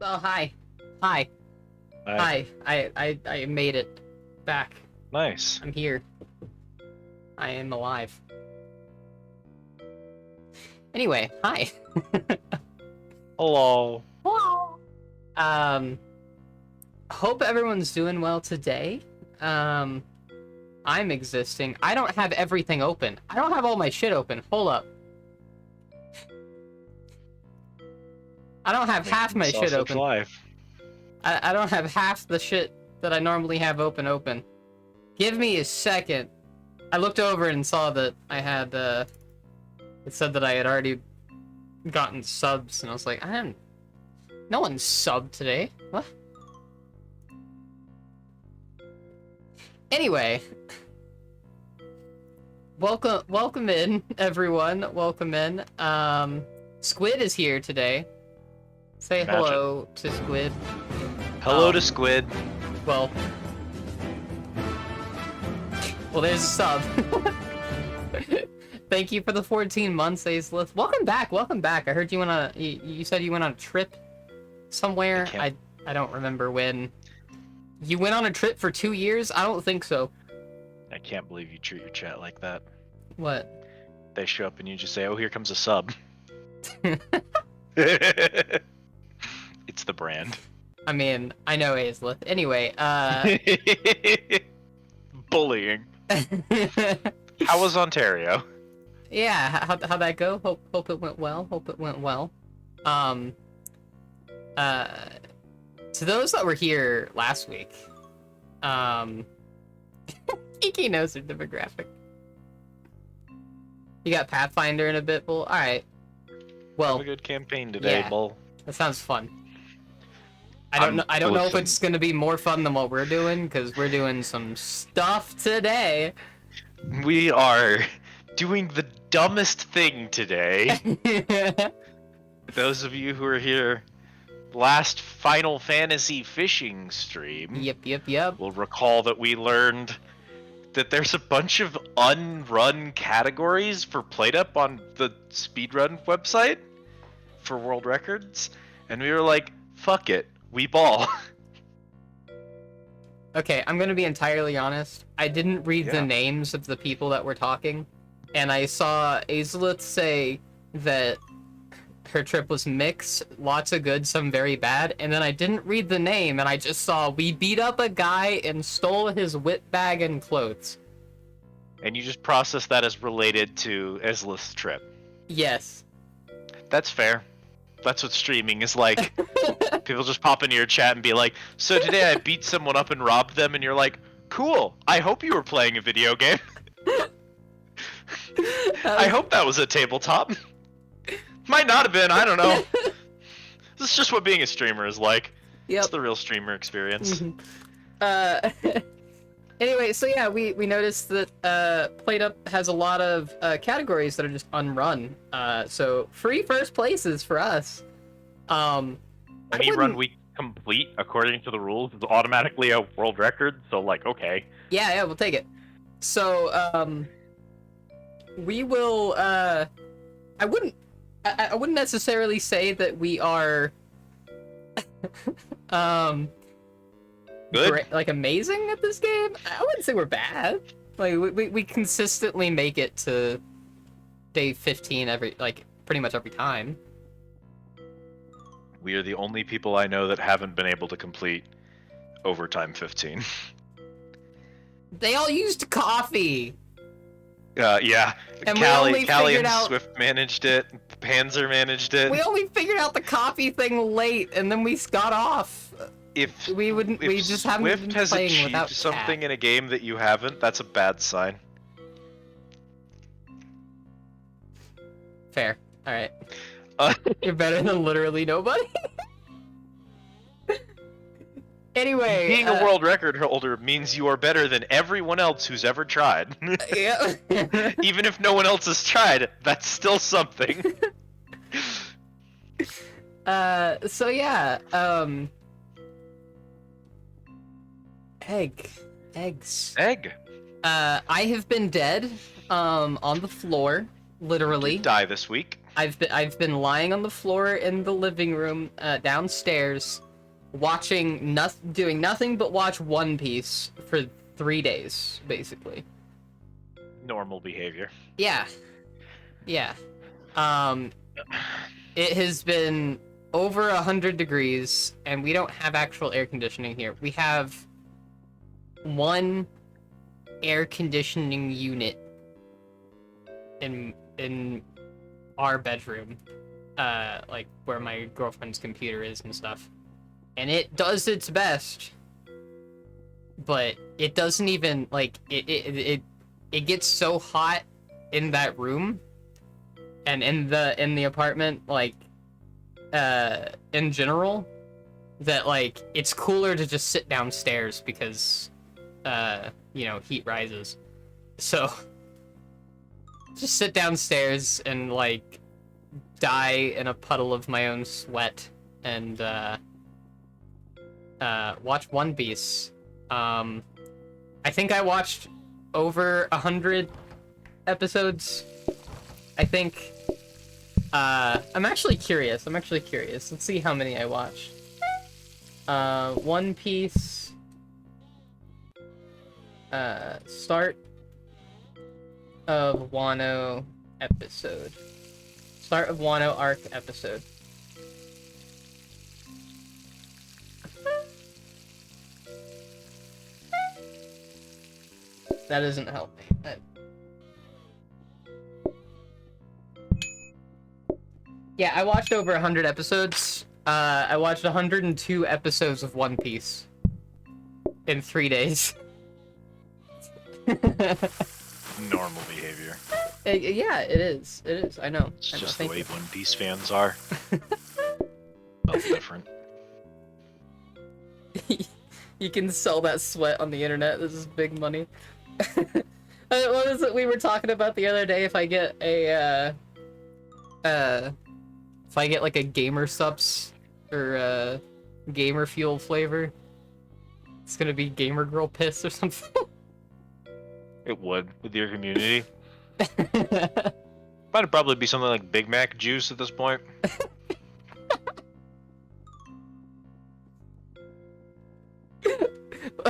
Oh, hi. Hi. Hi. I made it back. Nice. I'm here. I am alive. Anyway, hi. Hello. Hello. Hope everyone's doing well today. I'm existing. I don't have everything open. I don't have all my shit open. Hold up. I don't have half my shit Sausage open. Life. I don't have half the shit that I normally have open. Give me a second. I looked over and saw that I had, it said that I had already gotten subs, and I was like, no one subbed today. What? Anyway. Welcome in, everyone. Welcome in. Squid is here today. Say Imagine. hello to Squid. Hello to Squid. Well, there's a sub. Thank you for the 14 months, Azelith. Welcome back. I heard you said you went on a trip somewhere. I don't remember when. You went on a trip for 2 years? I don't think so. I can't believe you treat your chat like that. What? They show up and you just say, "Oh, here comes a sub." It's the brand. I mean, I know Azelith. Anyway, Bullying. How was Ontario? Yeah, how'd that go? Hope it went well. To those that were here last week, Kiki knows her demographic. You got Pathfinder in a bit, Bull? Alright. Well, Have a good campaign today, yeah. Bull. That sounds fun. I don't know if it's gonna be more fun than what we're doing, because we're doing some stuff today. We are doing the dumbest thing today. Those of you who are here last Final Fantasy fishing stream Yep. will recall that we learned that there's a bunch of unrun categories for PlateUp on the speedrun website for world records, and we were like, fuck it, we ball. Okay, I'm gonna be entirely honest. I didn't read the Yeah. names of the people that were talking, and I saw Azelith say that her trip was mixed, lots of good, some very bad, and then I didn't read the name, and I just saw, we beat up a guy and stole his whip bag and clothes. And you just process that as related to Ezlith's trip. Yes. That's fair. That's what streaming is like. People just pop into your chat and be like, so today I beat someone up and robbed them, and you're like, cool, I hope you were playing a video game. I hope that was a tabletop. Might not have been, I don't know. This is just what being a streamer is like. Yep. It's the real streamer experience. Anyway, so yeah, we noticed that PlateUp has a lot of categories that are just unrun. So free first places for us. Any run we complete according to the rules is automatically a world record, so like, okay. Yeah, we'll take it. So we will I wouldn't necessarily say that we are Good? like amazing at this game. I wouldn't say we're bad. Like we consistently make it to day 15 pretty much every time. We are the only people I know that haven't been able to complete Overtime 15. They all used coffee. Yeah. And Callie and Swift managed it. Panzer managed it. We only figured out the coffee thing late, and then we got off. If we just haven't Swift been has playing achieved without something Cat. in a game that you haven't, that's a bad sign. Fair. All right. You're better than literally nobody. Anyway, being a world record holder means you are better than everyone else who's ever tried. Yeah. Even if no one else has tried, that's still something. So yeah, eggs. Egg. I have been dead, on the floor, literally. Did die this week. I've been lying on the floor in the living room downstairs, doing nothing but watch One Piece for 3 days, basically. Normal behavior. Yeah, yeah. Um, it has been over 100 degrees, and we don't have actual air conditioning here. We have one air conditioning unit in our bedroom, like where my girlfriend's computer is and stuff. And it does its best, but it doesn't even like it gets so hot in that room and in the apartment, like in general, that like it's cooler to just sit downstairs because heat rises. So just sit downstairs and like die in a puddle of my own sweat and watch One Piece. I think I watched over 100 episodes. I think. I'm actually curious. Let's see how many I watched. One Piece. Start of Wano episode. Start of Wano arc episode. That doesn't help me. Yeah, I watched over 100 episodes. I watched 102 episodes of One Piece in 3 days. Normal behavior. Yeah, it is. It is. I know. It's I know. just the Thank way you. One Piece fans are. Nothing different. You can sell that sweat on the internet. This is big money. What was it we were talking about the other day? If I get like a Gamer Subs or Gamer Fuel flavor, it's gonna be Gamer Girl Piss or something. It would with your community. Might probably be something like Big Mac juice at this point.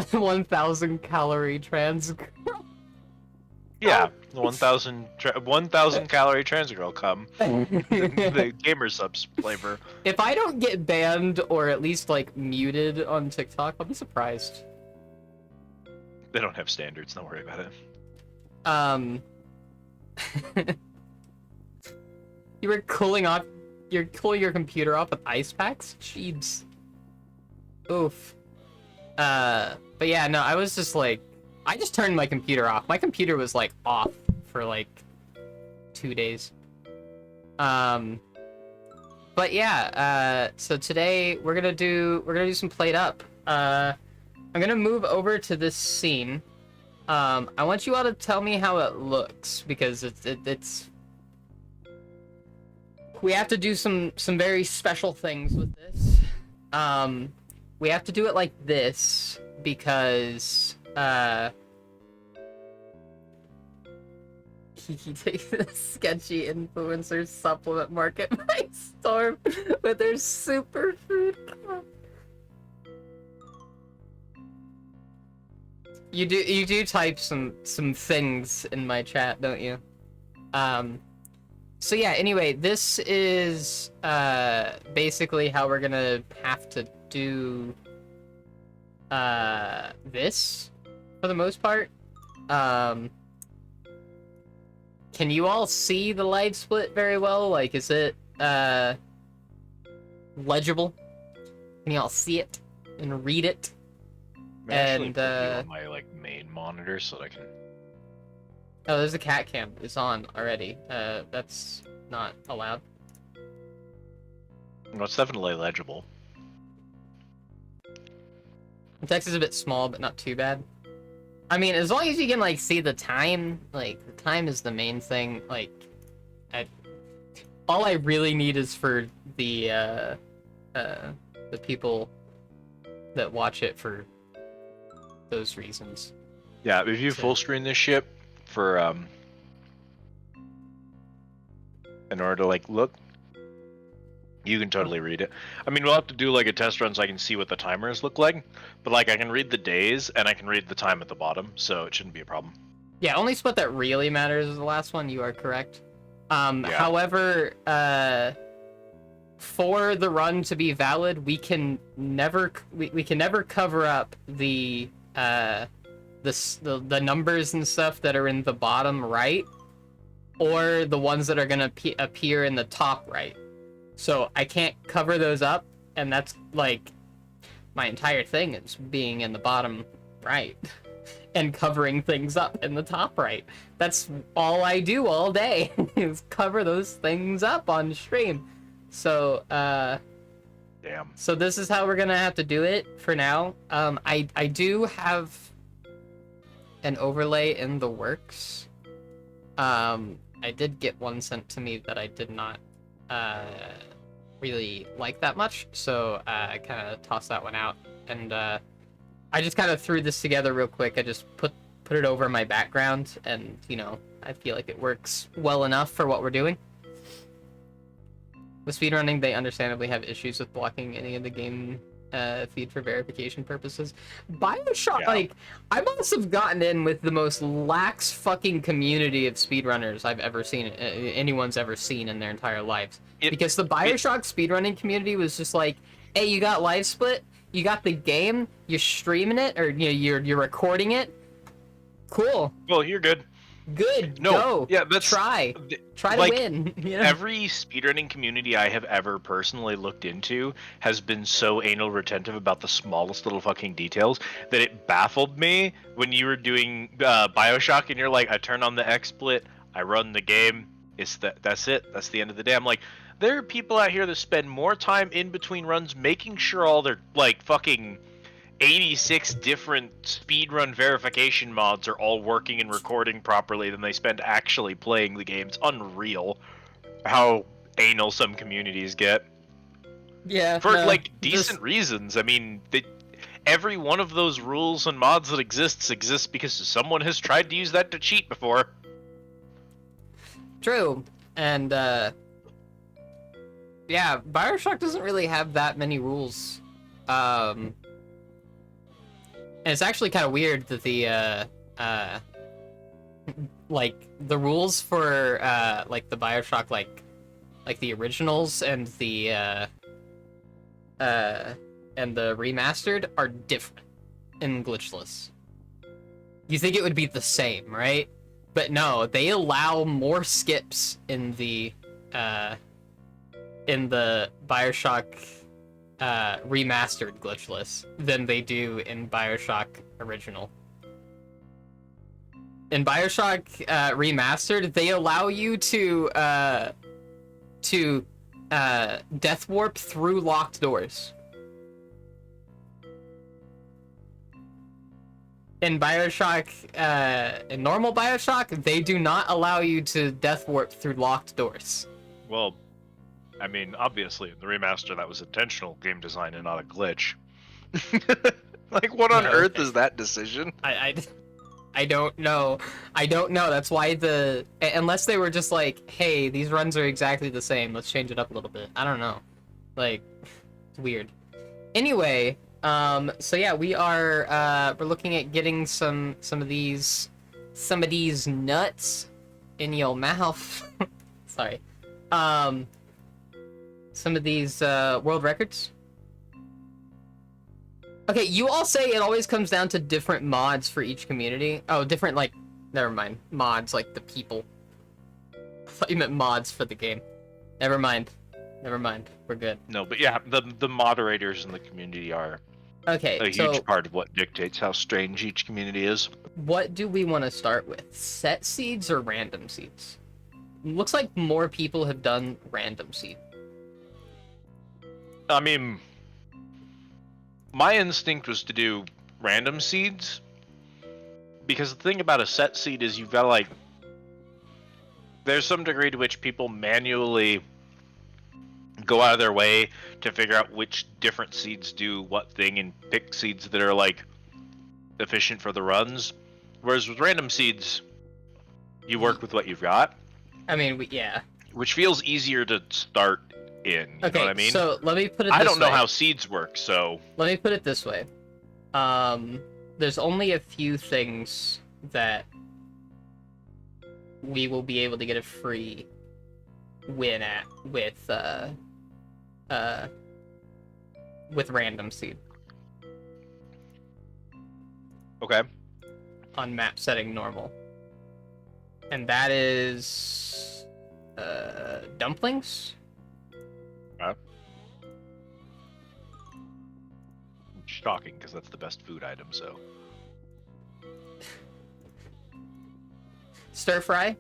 1,000 calorie trans girl. Yeah, 1,000 calorie trans girl cum. The Gamer Subs flavor. If I don't get banned or at least like muted on TikTok, I'll be surprised. They don't have standards. Don't worry about it. You were cooling off. You're cooling your computer off with ice packs. Jeebs. Oof. But yeah, no, I was just like, I just turned my computer off. My computer was like off for like 2 days. But yeah, so today we're gonna do some Played Up. I'm gonna move over to this scene. I want you all to tell me how it looks because it's we have to do some very special things with this. We have to do it like this because Kiki takes the sketchy influencer supplement market by storm with their superfood cup. You do type some things in my chat, don't you? So yeah, anyway, this is basically how we're gonna have to do this for the most part. Can you all see the live split very well? Like, is it legible? Can you all see it and read it? I'm actually And, put you on my like main monitor so that I can. Oh, there's a cat cam. It's on already. That's not allowed. No, it's definitely legible. The text is a bit small, but not too bad. I mean, as long as you can like see the time, like the time is the main thing. Like, all I really need is for the people that watch it for those reasons. Yeah, if you full screen this shit for in order to like look. You can totally read it. I mean, we'll have to do like a test run so I can see what the timers look like. But like, I can read the days and I can read the time at the bottom, so it shouldn't be a problem. Yeah, only split that really matters is the last one. You are correct. Yeah. However, for the run to be valid, we can never cover up the numbers and stuff that are in the bottom right, or the ones that are gonna appear in the top right. So I can't cover those up, and that's like my entire thing is being in the bottom right and covering things up in the top right. That's all I do all day is cover those things up on stream. So Damn. so this is how we're gonna have to do it for now. I do have an overlay in the works. I did get one sent to me that I did not really like that much, so I kind of tossed that one out, and I just kind of threw this together real quick. I just put it over my background, and you know, I feel like it works well enough for what we're doing. With speedrunning, they understandably have issues with blocking any of the game feed for verification purposes. BioShock, Yeah. like, I must have gotten in with the most lax fucking community of speedrunners I've ever seen, anyone's ever seen in their entire lives. Because the BioShock speedrunning community was just like, hey, you got live split, you got the game, you're streaming it, or you know, you're recording it. Cool. Well, you're good. Good. No, Go. yeah, that's Try to like, win. You know? Every speedrunning community I have ever personally looked into has been so anal retentive about the smallest little fucking details that it baffled me when you were doing BioShock and you're like, I turn on the XSplit, I run the game, that's it, that's the end of the day. I'm like, there are people out here that spend more time in between runs making sure all their like fucking 86 different speedrun verification mods are all working and recording properly than they spend actually playing the game. It's unreal how anal some communities get. Yeah. For no, like decent reasons. I mean, every one of those rules and mods that exists because someone has tried to use that to cheat before. True. And yeah, BioShock doesn't really have that many rules. And it's actually kind of weird that the like the rules for like the BioShock like the originals and the remastered are different in Glitchless. You think it would be the same, right? But no, they allow more skips in the BioShock remastered Glitchless than they do in BioShock original. In BioShock remastered, they allow you to death warp through locked doors. In BioShock, in normal BioShock, they do not allow you to death warp through locked doors. Well, I mean, obviously, in the remaster, that was intentional game design and not a glitch. Like, what on earth is that decision? I don't know. I don't know. That's why unless they were just like, hey, these runs are exactly the same. Let's change it up a little bit. I don't know. Like, it's weird. Anyway, so yeah, we're looking at getting some of these nuts in your mouth. Sorry. Some of these world records. Okay, you all say it always comes down to different mods for each community. Oh, different, like, never mind. Mods, like the people. I thought you meant mods for the game. Never mind. We're good. No, but yeah, the moderators in the community are Okay, a huge part of what dictates how strange each community is. what do we want to start with? Set seeds or random seeds? Looks like more people have done random seed. I mean, my instinct was to do random seeds, because the thing about a set seed is you've got to, like, there's some degree to which people manually go out of their way to figure out which different seeds do what thing and pick seeds that are, like, efficient for the runs. Whereas with random seeds, you work with what you've got. I mean, yeah. which feels easier to start in. You know what I mean? So let me put it this way. I don't know how seeds work, so Let me put it this way. There's only a few things that we will be able to get a free win at with random seed okay. on map setting normal. And that is dumplings. Shocking, because that's the best food item. So Stir fry.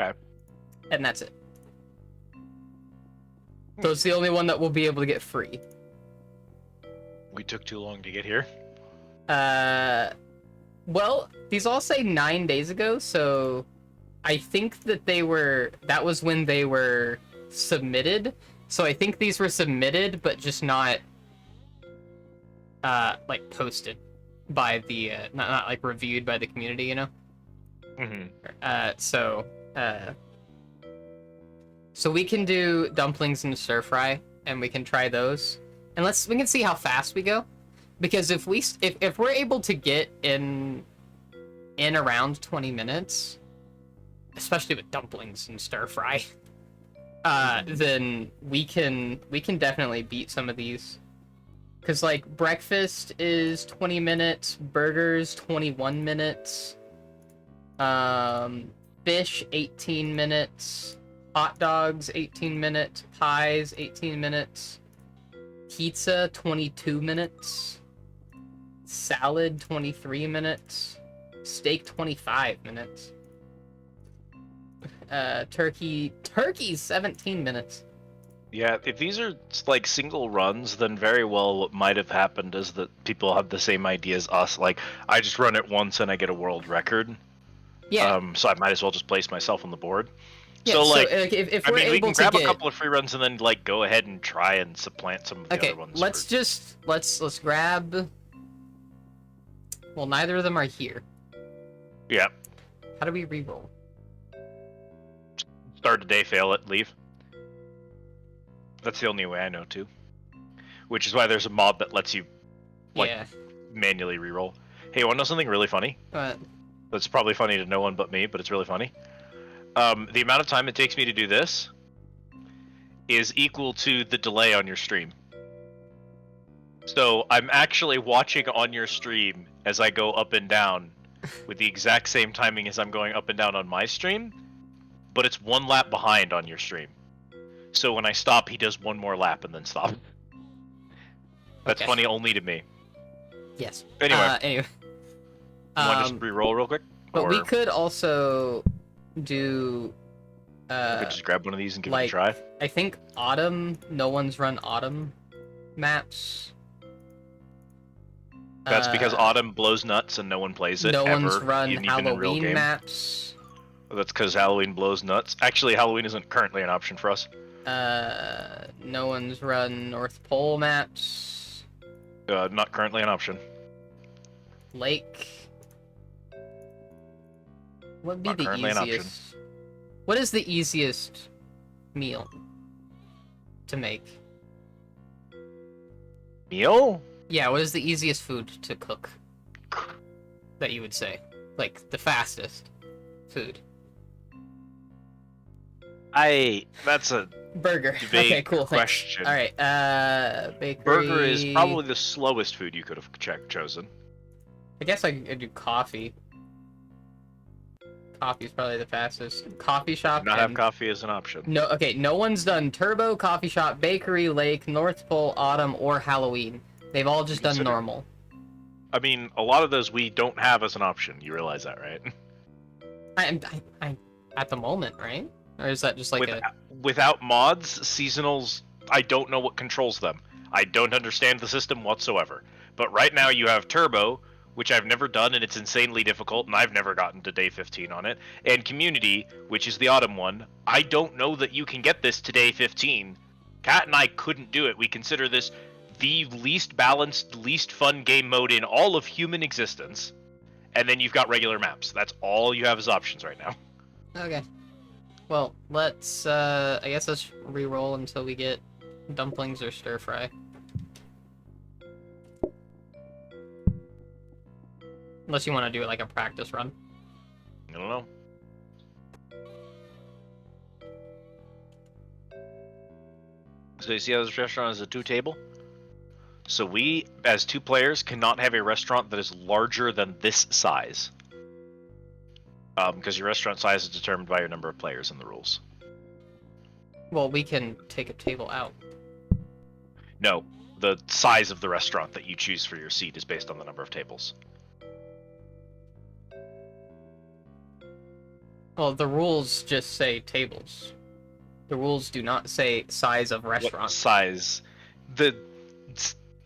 okay. And that's it. So it's the only one that we'll be able to get free. We took too long to get here. Well, these all say 9 days ago, so I think that that was when they were submitted. So I think these were submitted, but just not, like, posted by the, not like, reviewed by the community, you know? Mm-hmm. So we can do dumplings and stir fry, and we can try those. And we can see how fast we go. Because if we're able to get in around 20 minutes, especially with dumplings and stir fry, then we can definitely beat some of these. Cause like breakfast is 20 minutes, burgers 21 minutes, fish 18 minutes, hot dogs 18 minutes, pies 18 minutes, pizza 22 minutes. Salad 23 minutes, steak 25 minutes, turkey 17 minutes. Yeah, if these are like single runs, then very well what might have happened is that people have the same idea as us. Like, I just run it once and I get a world record. Yeah. So I might as well just place myself on the board. Yeah, so like, if I we're mean, we able can to grab get a couple of free runs and then like go ahead and try and supplant some of the other ones. Let's grab. Well, neither of them are here. Yeah. How do we reroll? Start a day, fail it, leave. That's the only way I know to. Which is why there's a mod that lets you, like, manually reroll. Hey, you want to know something really funny? What? That's probably funny to no one but me, but it's really funny. The amount of time it takes me to do this is equal to the delay on your stream. So I'm actually watching on your stream as I go up and down with the exact same timing as I'm going up and down on my stream, but it's 1 lap behind on your stream. So when I stop, he does 1 more lap and then stop. That's funny only to me. Yes. Anyway. You want to just re-roll real quick? But we could also do... we could just grab one of these and give it a like, try. I think Autumn, no one's run Autumn maps. That's because Autumn blows nuts and no one plays it no ever, one's run even in real Halloween game. maps. That's because Halloween blows nuts. Actually, Halloween isn't currently an option for us. No one's run North Pole maps. Not currently an option. Lake. What would be Not the currently an option. easiest? What is the easiest meal to make? Meal? Yeah, what is the easiest food to cook? That you would say? Like, the fastest food. That's a Burger. vague Okay, cool. question. Alright, bakery... Burger is probably the slowest food you could have chosen. I guess I'd do coffee. Coffee's probably the fastest. Coffee shop. Not have coffee as an option. No, okay, no one's done Turbo, Coffee Shop, Bakery, Lake, North Pole, Autumn, or Halloween. They've all just done normal. I mean, a lot of those we don't have as an option. You realize that, right? I at the moment, right? Or is that just like without mods, seasonals, I don't know what controls them. I don't understand the system whatsoever. But right now you have Turbo, which I've never done, and it's insanely difficult, and I've never gotten to day 15 on it. And Community, which is the Autumn one. I don't know that you can get this to day 15. Kat and I couldn't do it. We consider this the least balanced, least fun game mode in all of human existence. And then you've got regular maps. That's all you have as options right now. Okay. Well, let's, I guess let's re-roll until we get dumplings or stir fry. Unless you want to do like a practice run. I don't know. So you see how this restaurant is a 2-table? So we, as 2 players, cannot have a restaurant that is larger than this size. Because your restaurant size is determined by your number of players in the rules. Well, we can take a table out. No, the size of the restaurant that you choose for your seat is based on the number of tables. Well, the rules just say tables. The rules do not say size of What restaurant. size? The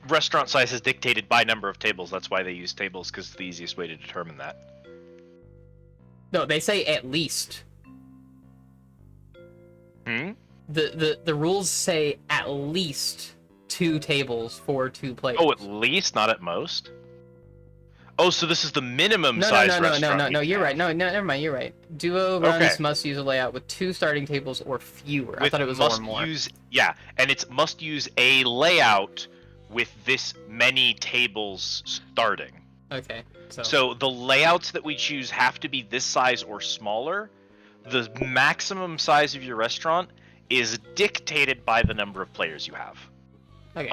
restaurant size is dictated by number of tables. That's why they use tables, because it's the easiest way to determine that. No, they say at least. Hmm? The rules say at least 2 tables for 2 players. Oh, at least, not at most? Oh, so this is the minimum No, size no, restaurant. no, you're right. No, never mind, you're right. Duo runs Okay. must use a layout with 2 starting tables or fewer. I With thought it was must or more. yeah, and it's must use a layout with this many tables starting. Okay, So the layouts that we choose have to be this size or smaller. The maximum size of your restaurant is dictated by the number of players you have. okay.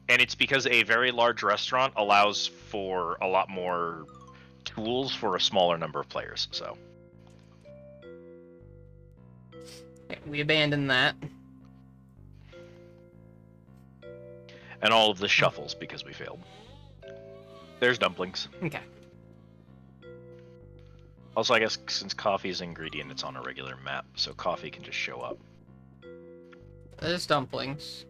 And it's because a very large restaurant allows for a lot more tools for a smaller number of players. So Okay, we abandon that. and all of the shuffles because we failed. There's dumplings. Okay. Also, I guess since coffee is an ingredient, it's on a regular map, so coffee can just show up. There's dumplings.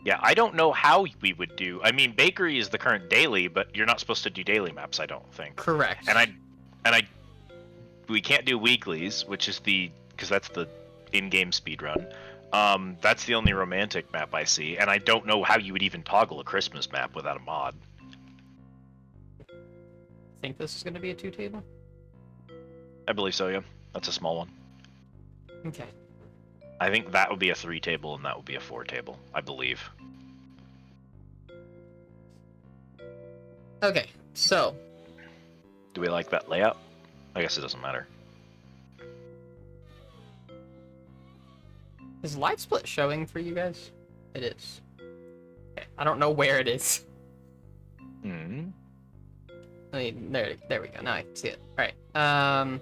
Yeah, I don't know how we would do. I mean, bakery is the current daily, but you're not supposed to do daily maps, I don't think. Correct. We can't do weeklies, which is because that's the in-game speedrun. That's the only romantic map I see, and I don't know how you would even toggle a Christmas map without a mod. Think this is going to be a 2 table? I believe so, yeah. That's a small one. Okay. I think that would be a 3 table, and that would be a 4 table, I believe. Okay, so Do we like that layout? I guess it doesn't matter. is live split showing for you guys? It is. Okay, I don't know where it is. Hmm. I mean, there we go. Now I can see it. All right.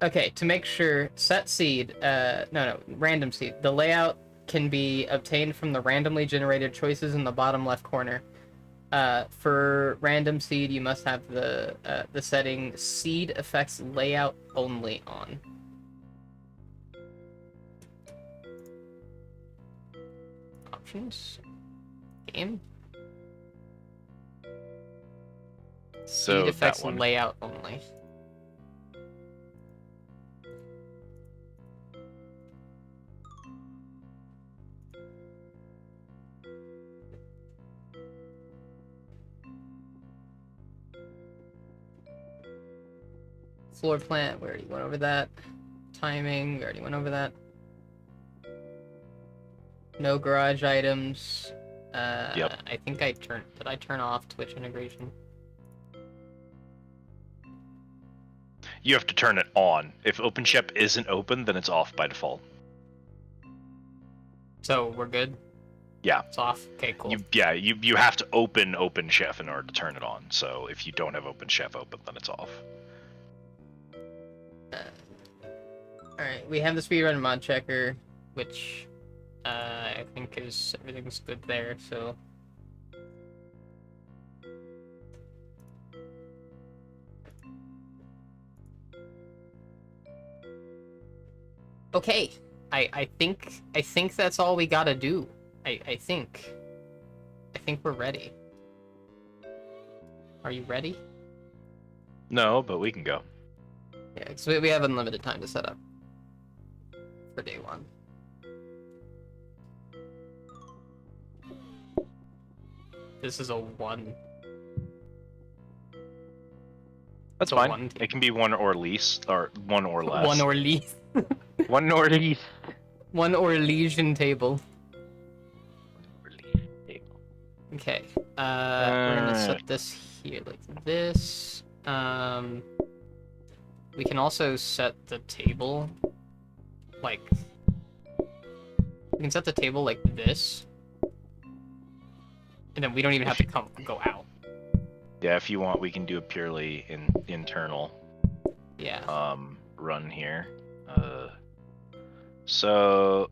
Okay, to make sure, set seed. No, random seed. The layout can be obtained from the randomly generated choices in the bottom left corner. For random seed, you must have the setting seed effects layout only on. Options. Game. So Seed effects that one. layout only. Floor plan, we already went over that. Timing, we already went over that. No garage items. Yep. I think did I turn off Twitch integration? You have to turn it on. If OpenShep isn't open, then it's off by default. So we're good? Yeah. It's off? Okay, cool. You have to open OpenChef in order to turn it on. So if you don't have OpenChef open, then it's off. Alright, we have the speedrun mod checker, which I think everything's good there, so. Okay, I think that's all we gotta do. I think we're ready. Are you ready? No, but we can go. Yeah, because we have unlimited time to set up for day 1. This is a 1. That's So fine. one It can be one or least, or one or less. One or least. One or least. One or lesion table. Okay. We're gonna set this here like this. We can also set the table like we can set the table like this. And then we don't even have to go out. Yeah, if you want, we can do a purely internal Yeah. run here. So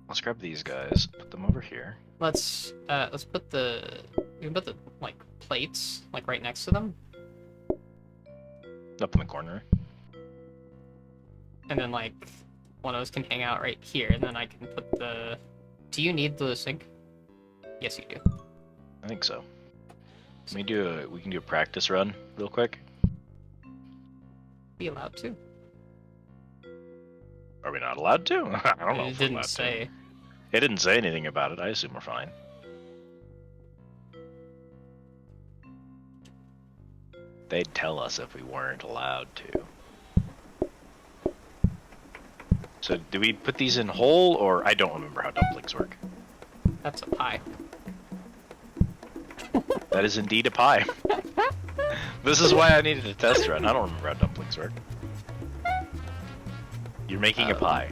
let's grab these guys, put them over here. Let's put we can put the like plates like right next to them. Up in the corner. And then like one of those can hang out right here, and then I can put the do you need the sink? Yes you do. I think so. We can do a practice run real quick. Be allowed to. Are we not allowed to? I don't know. It If we're didn't allowed say. To. It didn't say anything about it. I assume we're fine. They'd tell us if we weren't allowed to. So do we put these in whole, or I don't remember how dumplings work. That's a pie. That is indeed a pie. This is why I needed a test run. I don't remember how dumplings work. You're making a pie.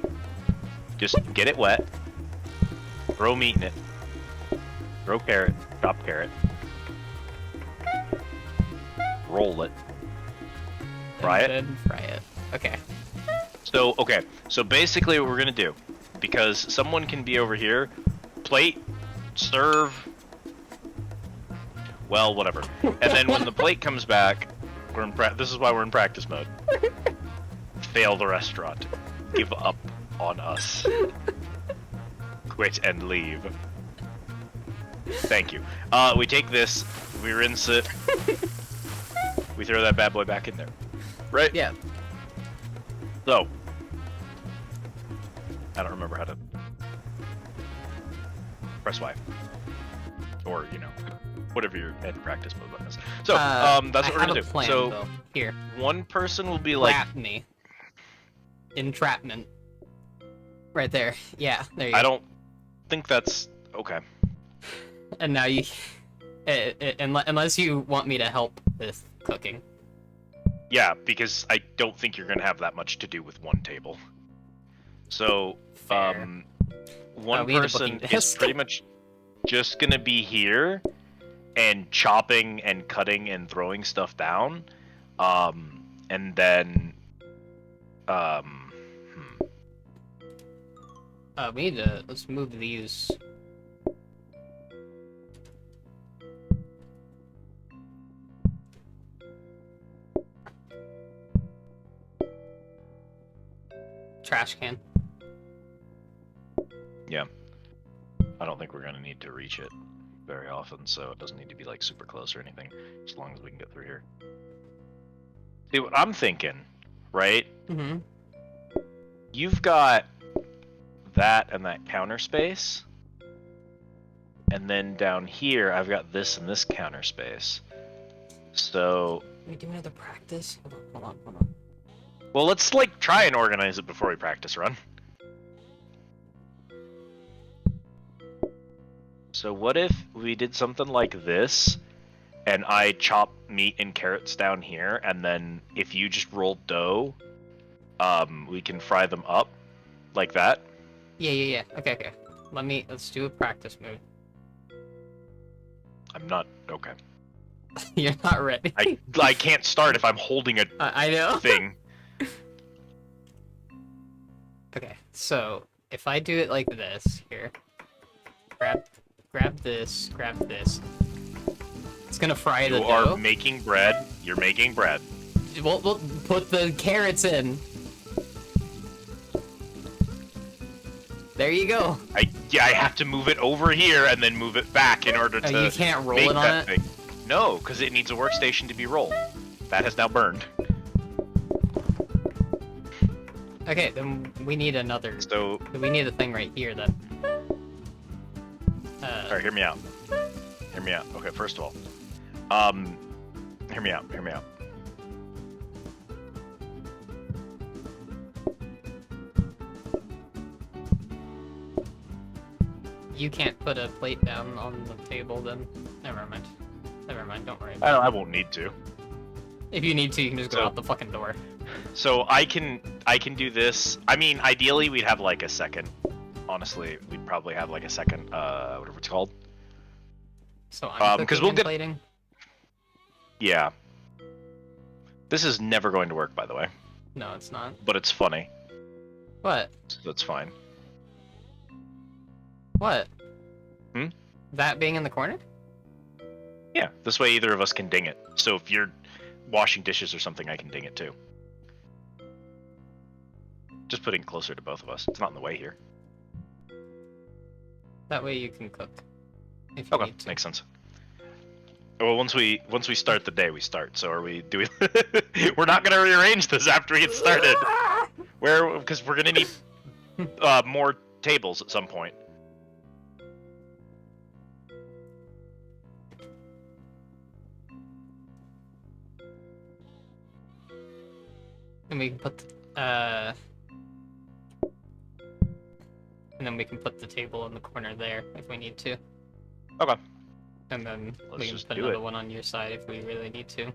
Just get it wet. Throw meat in it. Throw carrot. Chop carrot. Roll it. Fry it. Then fry it. Okay. So basically what we're gonna do, because someone can be over here, plate, serve, well, whatever. And then when the plate comes back, this is why we're in practice mode. Fail the restaurant. Give up on us. Quit and leave. Thank you. We take this, we rinse it, we throw that bad boy back in there. Right? Yeah. So, I don't remember how to press Y. Or, whatever your end practice mode button is. So, that's what we're gonna do. Plan, so, though. Here. one person will be like, Trap me. Entrapment. Right there. Yeah, there you go. I don't think that's okay. And now you... unless you want me to help with cooking. Yeah, because I don't think you're gonna have that much to do with one table. So, Fair. one we need a person booking is desk. pretty much just gonna be here and chopping and cutting and throwing stuff down. And then, we need to... Let's move these... Trash can. Yeah. I don't think we're gonna need to reach it very often, so it doesn't need to be like super close or anything, as long as we can get through here. See what I'm thinking, right? Mm-hmm. You've got that and that counter space, and then down here I've got this and this counter space. So, Can we do another practice? Hold on. well, let's like try and organize it before we practice run. So what if we did something like this, and I chop meat and carrots down here, and then if you just roll dough, we can fry them up, like that? Yeah. Okay. Let's do a practice mode. I'm not, okay. You're not ready. I can't start if I'm holding a I know. thing. Okay, so if I do it like this, here, grab this, it's gonna fry the You dough. are making bread. You're making bread. We'll put the carrots in. There you go. I have to move it over here and then move it back in order to You can't roll make it on that it? thing. No, because it needs a workstation to be rolled. That has now burned. Okay, then we need another. So, We need a thing right here then. alright, hear me out. Hear me out. Okay, first of all, hear me out. you can't put a plate down on the table, then never mind. Never mind. Don't worry. I won't need to. If you need to, you can just go So- out the fucking door. So I can do this. I mean, ideally we'd have like a second. Honestly, we'd probably have like a second. Whatever it's called. So I'm 'cause cooking we'll and get- plating. Yeah. This is never going to work, by the way. No, it's not. But it's funny. What? So that's fine. What? Hmm? That being in the corner? Yeah. This way, either of us can ding it. So if you're washing dishes or something, I can ding it too. Just putting it closer to both of us. It's not in the way here. That way you can cook. If you Okay, need to. makes sense. Well, once we start the day, we start. So are we? Do we? We're not gonna rearrange this after we get started. Because we're gonna need more tables at some point. And we can put and then we can put the table in the corner there if we need to. Okay. And then Let's we can just put do another it. one on your side if we really need to.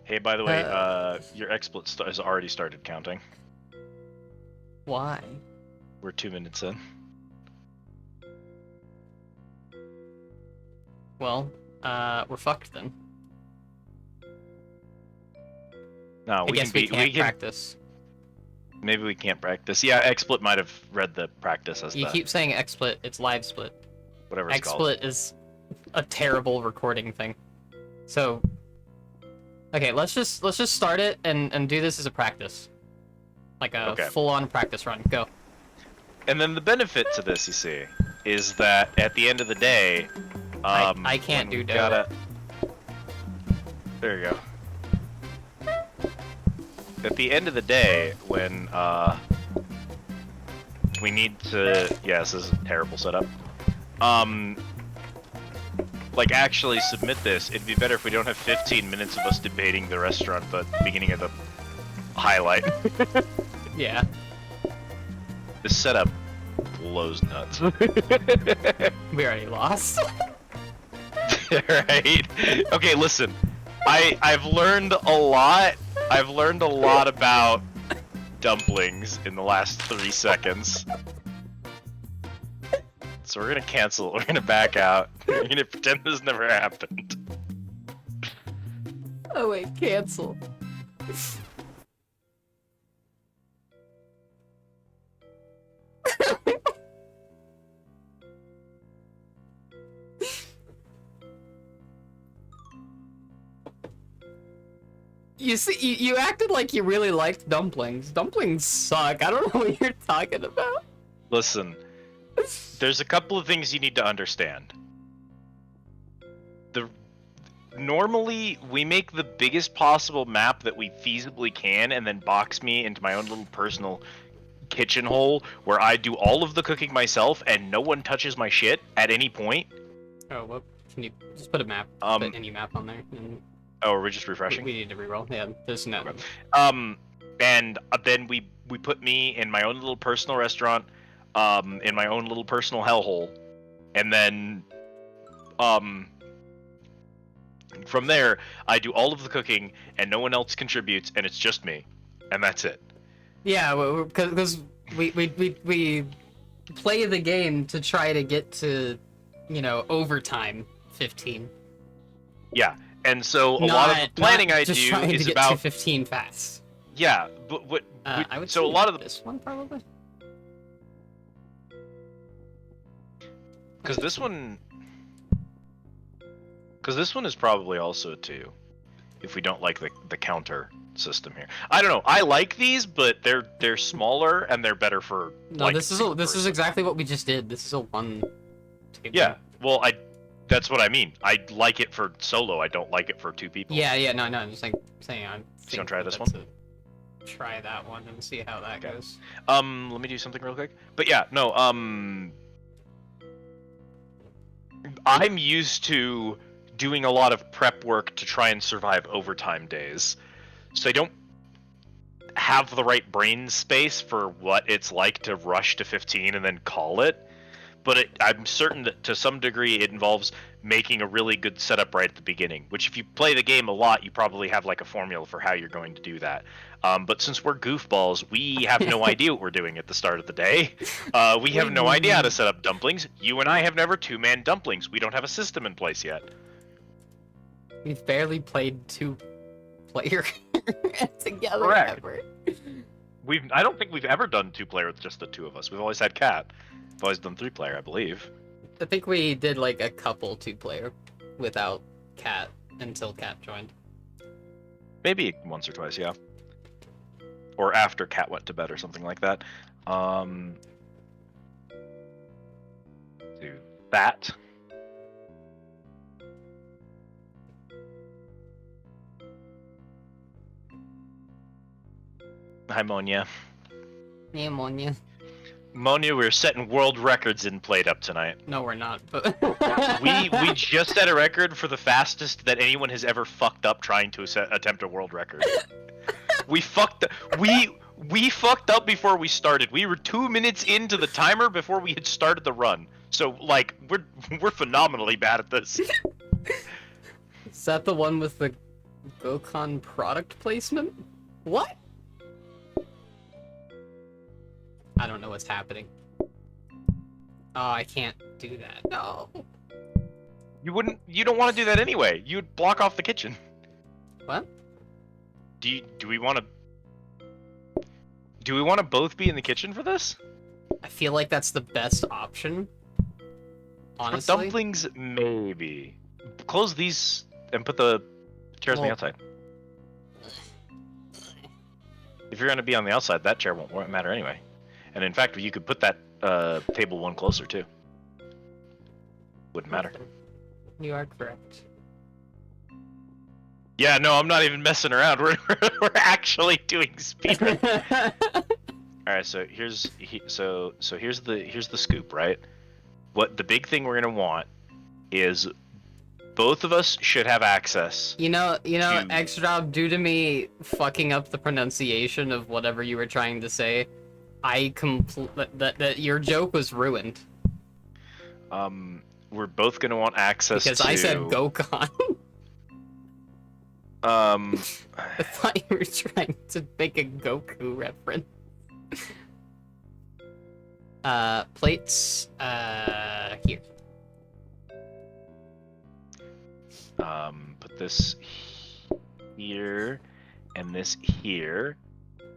Hey, by the way, your XSplit has already started counting. Why? We're 2 minutes in. Well, we're fucked then. No, I guess we can't we can. practice. Maybe we can't practice. Yeah, XSplit might have read the practice as You the keep saying XSplit, it's live split. whatever it's called. XSplit is a terrible recording thing. So okay, let's just start it and do this as a practice. Like a Okay. full-on practice run. Go. And then the benefit to this, you see, is that at the end of the day, I can't when do we dough. gotta... There you go. At the end of the day, when we need to, yes, this is a terrible setup. Like actually submit this. It'd be better if we don't have 15 minutes of us debating the restaurant at the beginning of the highlight. Yeah. This setup blows nuts. We already lost. Right? Okay, listen. I've learned a lot. I've learned a lot about dumplings in the last 3 seconds. So we're gonna cancel. We're gonna back out. We're gonna pretend this never happened. Oh wait, cancel. You see, you acted like you really liked dumplings. Dumplings suck. I don't know what you're talking about. Listen, there's a couple of things you need to understand. Normally, we make the biggest possible map that we feasibly can and then box me into my own little personal kitchen hole where I do all of the cooking myself and no one touches my shit at any point. Oh, well, can you just put a map? Put any map on there. And Oh, are we just refreshing? we need to reroll. Yeah, there's no. Okay. And then we put me in my own little personal restaurant, in my own little personal hellhole, and then, from there, I do all of the cooking, and no one else contributes, and it's just me, and that's it. Yeah, because we play the game to try to get to, you know, overtime 15. Yeah, and so a lot of the planning I do just trying to is get about to 15 fast. yeah, but what I would so a say lot of the this one probably. because this one is probably also a 2 if we don't like the counter system here. I don't know. I like these, but they're smaller and they're better for No, like, this is single this is person. exactly what we just did. This is a one. Table. Yeah. Well, that's what I mean. I like it for solo. I don't like it for 2 people. Yeah. No. I'm just like saying. I'm. You wanna try this that's try that one and see how that Okay. goes. Let me do something real quick. But yeah, no. I'm used to doing a lot of prep work to try and survive overtime days, so I don't have the right brain space for what it's like to rush to 15 and then call it. but I'm certain that to some degree it involves making a really good setup right at the beginning, which if you play the game a lot, you probably have like a formula for how you're going to do that. But since we're goofballs, we have no idea what we're doing at the start of the day. We have no idea how to set up dumplings. You and I have never two-man dumplings. We don't have a system in place yet. We've barely played 2-player together Correct. ever. I don't think we've ever done 2-player with just the two of us. We've always had Cat. We've always done 3-player, I believe. I think we did like a couple 2-player without Cat until Cat joined. Maybe once or twice, yeah. Or after Cat went to bed or something like that. Do that. Hi, Monia. Hey, Monia. Monia, we're setting world records in Played Up tonight. No, we're not. But We just set a record for the fastest that anyone has ever fucked up trying to attempt a world record. We fucked up before we started. We were 2 minutes into the timer before we had started the run. So like we're phenomenally bad at this. Is that the one with the Gokon product placement? What? I don't know what's happening. Oh, I can't do that. No. You don't want to do that anyway. You'd block off the kitchen. What? Do we want to both be in the kitchen for this? I feel like that's the best option. Honestly. For dumplings, maybe. Close these and put the chairs on the outside. If you're gonna be on the outside, that chair won't matter anyway. And in fact, you could put that table one closer too. Wouldn't matter. You are correct. Yeah, no, I'm not even messing around. We're actually doing speedrun. All right, so here's the scoop, right? What the big thing we're gonna want is both of us should have access. You know, extra due to me fucking up the pronunciation of whatever you were trying to say. That your joke was ruined. We're both gonna want access because to... I said Gokon. I thought you were trying to make a Goku reference. Plates, here. Put this here, and this here,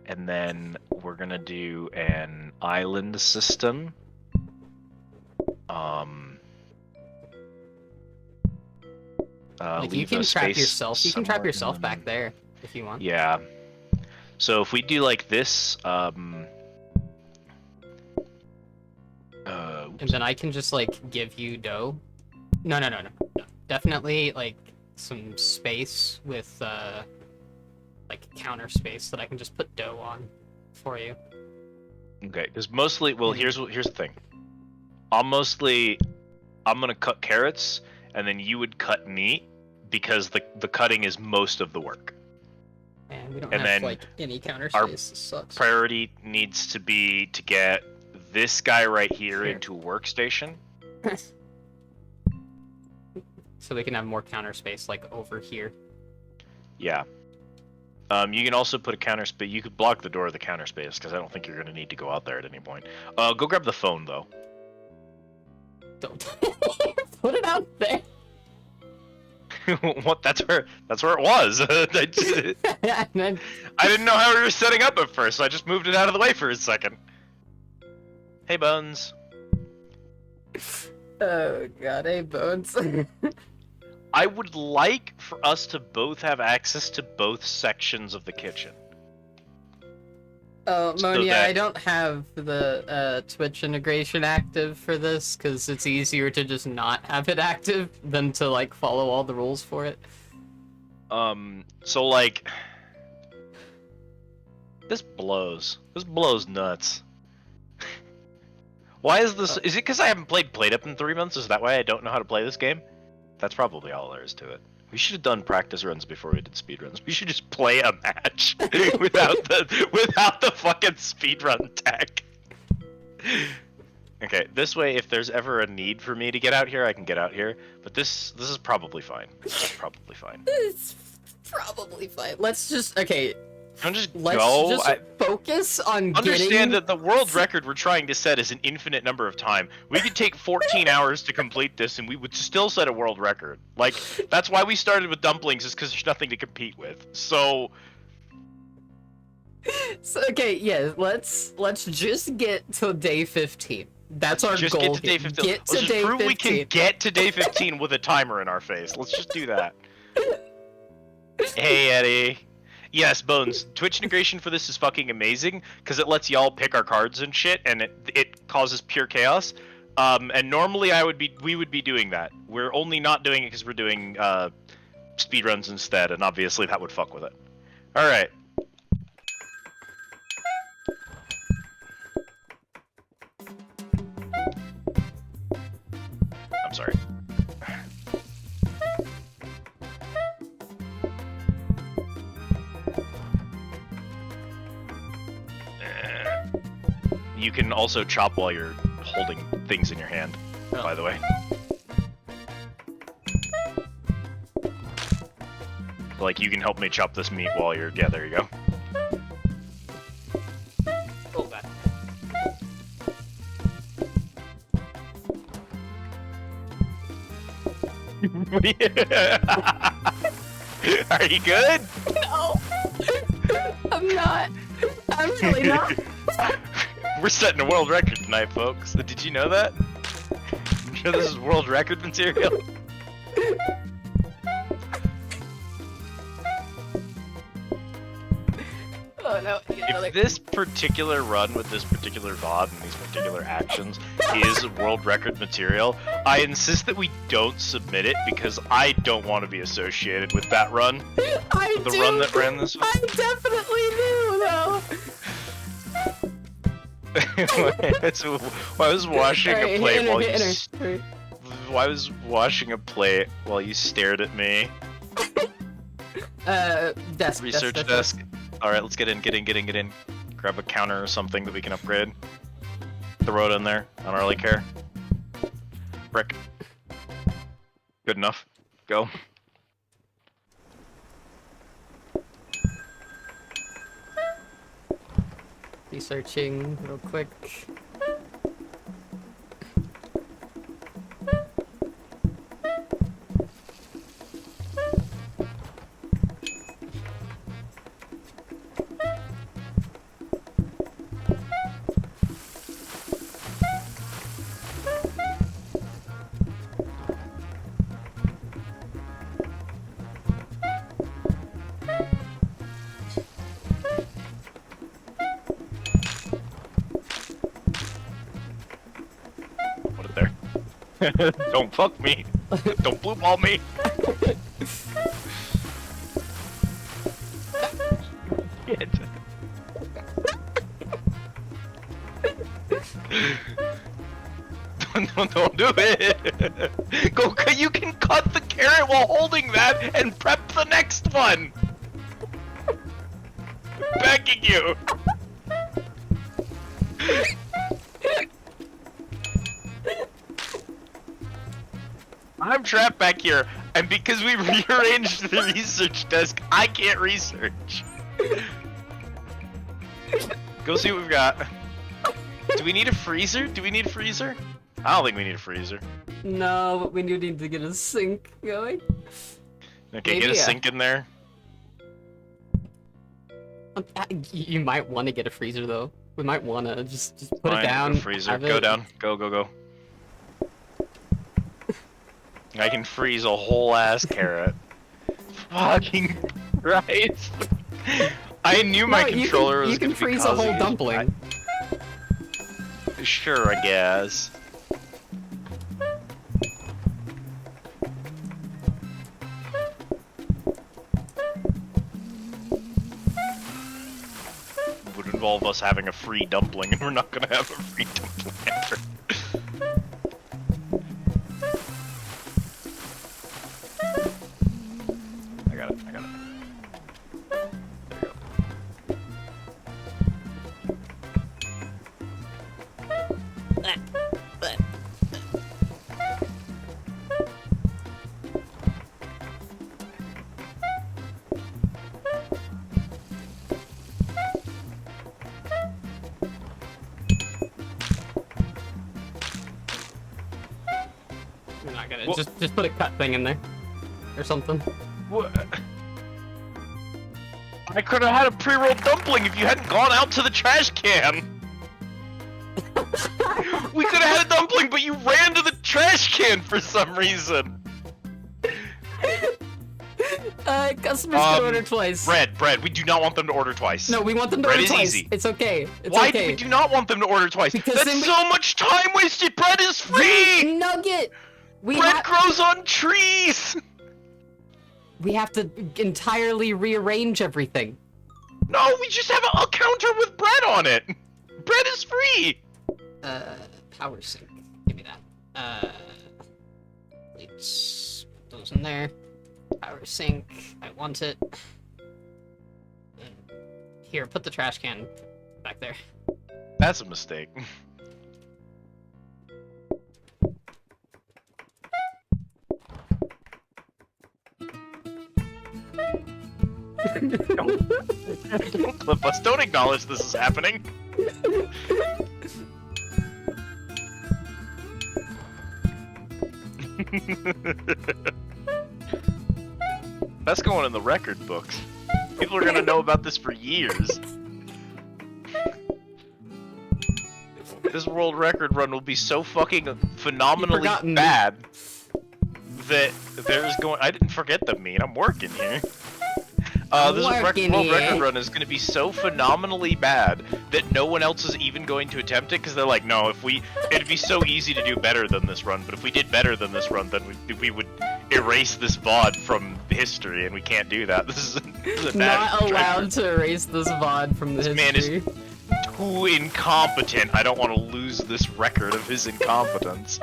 and then we're gonna do an island system. Like you can trap yourself. You can trap yourself back there if you want. Yeah. So if we do like this, and then I can just like give you dough. No. Definitely like some space with like counter space that I can just put dough on for you. Okay, because mostly, well, here's the thing. I'm gonna cut carrots, and then you would cut meat, because the cutting is most of the work. And we don't And have then like any counter our space. This sucks. Priority needs to be to get this guy right here into a workstation. So we can have more counter space like over here. Yeah. You can also put a counter space. You could block the door of the counter space, because I don't think you're gonna need to go out there at any point. Go grab the phone though. Don't put it out there. What? That's where it was. I didn't know how we were setting up at first, so I just moved it out of the way for a second. Hey, Bones. Oh god, hey Bones. I would like for us to both have access to both sections of the kitchen. Oh, So Monia, that- I don't have the Twitch integration active for this, because it's easier to just not have it active than to, like, follow all the rules for it. So, like... This blows. This blows nuts. Why is this... Is it because I haven't played Up in 3 months? Is that why I don't know how to play this game? That's probably all there is to it. We should have done practice runs before we did speedruns. We should just play a match without the fucking speedrun tech. Okay, this way, if there's ever a need for me to get out here, I can get out here. But this is probably fine. This is probably fine. It's probably fine. Let's just okay. Don't just Let's go. just focus on Understand getting... that the world record we're trying to set is an infinite number of time. We could take 14 hours to complete this, and we would still set a world record. Like, that's why we started with dumplings, is because there's nothing to compete with. So okay, yeah, let's just get to day 15. That's our just goal. get to day 15. Get to Let's just day prove 15. we can get to day 15 with a timer in our face. Let's just do that. Hey, Eddie. Yes, Bones. Twitch integration for this is fucking amazing because it lets y'all pick our cards and shit, and it causes pure chaos. And normally we would be doing that. We're only not doing it because we're doing speedruns instead, and obviously that would fuck with it. All right. I'm sorry. You can also chop while you're holding things in your hand, by the way. Like, you can help me chop this meat while you're... Yeah, there you go. Oh, God. Are you good? No! I'm not. I'm really not. We're setting a world record tonight, folks. Did you know that? You know this is world record material? Oh no, If this particular run with this particular VOD and these particular actions is world record material, I insist that we don't submit it because I don't want to be associated with that run. The run that ran this one. I definitely do, though. Why was washing a plate while you... Enter. Why was washing a plate while you stared at me? Desk. Research desk. Alright, let's get in. Grab a counter or something that we can upgrade. Throw it in there. I don't really care. Brick. Good enough. Go. Researching real quick. Put it there. Don't fuck me. Don't blue ball me. Shit. Don't do it. Go. You can cut the carrot while holding that and prep the next one. Begging you. I'm trapped back here, and because we rearranged the research desk, I can't research. Go see what we've got. Do we need a freezer? Do we need a freezer? I don't think we need a freezer. No, but we do need to get a sink going. Okay, Maybe, get a yeah. sink in there. You might want to get a freezer though. We might want to just put Fine, it down. a freezer. have Go it- down. Go. I can freeze a whole ass carrot. Fucking Christ. I knew my No, controller was you can gonna be freeze a whole causing dumpling. Sure, I guess. Would involve us having a free dumpling, and we're not gonna have a free dumpling ever. I got it. There you go. Well- just put a cut thing in there, or something. What? I could have had a pre-rolled dumpling if you hadn't gone out to the trash can. We could have had a dumpling, but you ran to the trash can for some reason. Customers can order twice. Bread. We do not want them to order twice. No, we want them to Bread order is twice. easy. It's okay. It's Why okay. do we do not want them to order twice? Because That's then we- so much time wasted. Bread is free. Nugget. Bread grows on trees. We have to entirely rearrange everything. No, we just have a counter with bread on it. Bread is free. Power sync. Give me that. Let's put those in there. Power sync. I want it. Here, put the trash can back there. That's a mistake. Don't clip us. Don't acknowledge this is happening. That's going in the record books. People are gonna know about this for years. This world record run will be so fucking phenomenally bad that there's going. I didn't forget the mean. I'm working here. This world record run is going to be so phenomenally bad that no one else is even going to attempt it because they're like, no, it'd be so easy to do better than this run. But if we did better than this run, then we would erase this VOD from history, and we can't do that. This is a bad not allowed to erase this VOD from the history. Man is too incompetent. I don't want to lose this record of his incompetence.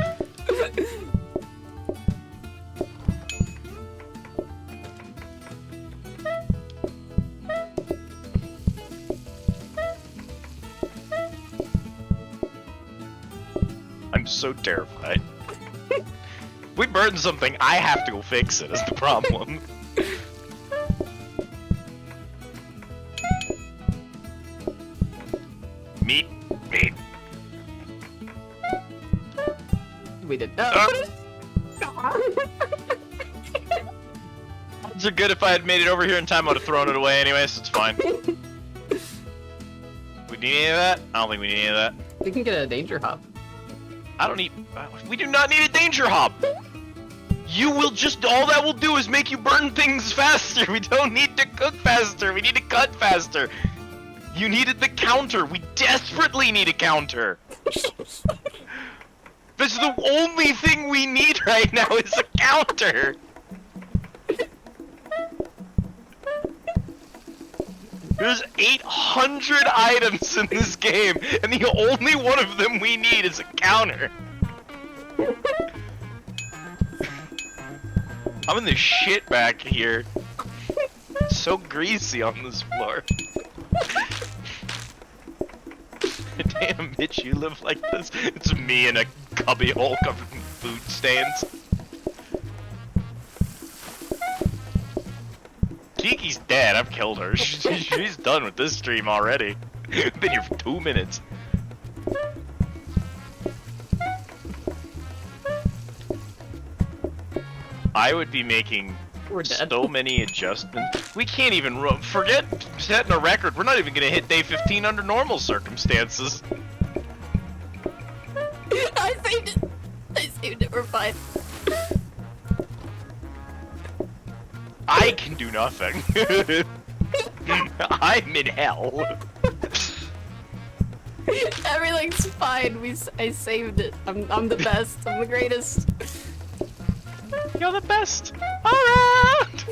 I'm so terrified. We burned something, I have to go fix it, is the problem. Meat. We did. Odds are good if I had made it over here in time, I would have thrown it away anyways, it's fine. We need any of that? I don't think we need any of that. We can get a danger hop. I don't need. We do not need a danger hop. You will just. All that will do is make you burn things faster. We don't need to cook faster. We need to cut faster. You needed the counter. We desperately need a counter. This is the only thing we need right now is a counter. There's 800 items in this game, and the only one of them we need is a counter. I'm in the shit back here. It's so greasy on this floor. Damn, Mitch, you live like this? It's me in a cubby hole covered in food stains. Kiki's dead. I've killed her. She's done with this stream already. Been here for 2 minutes. I would be making so many adjustments. We can't even forget setting a record. We're not even gonna hit day 15 under normal circumstances. I saved it. I saved it. We're fine. I can do nothing. I'm in hell. Everything's fine. I saved it. I'm the best. I'm the greatest. You're the best. Alright.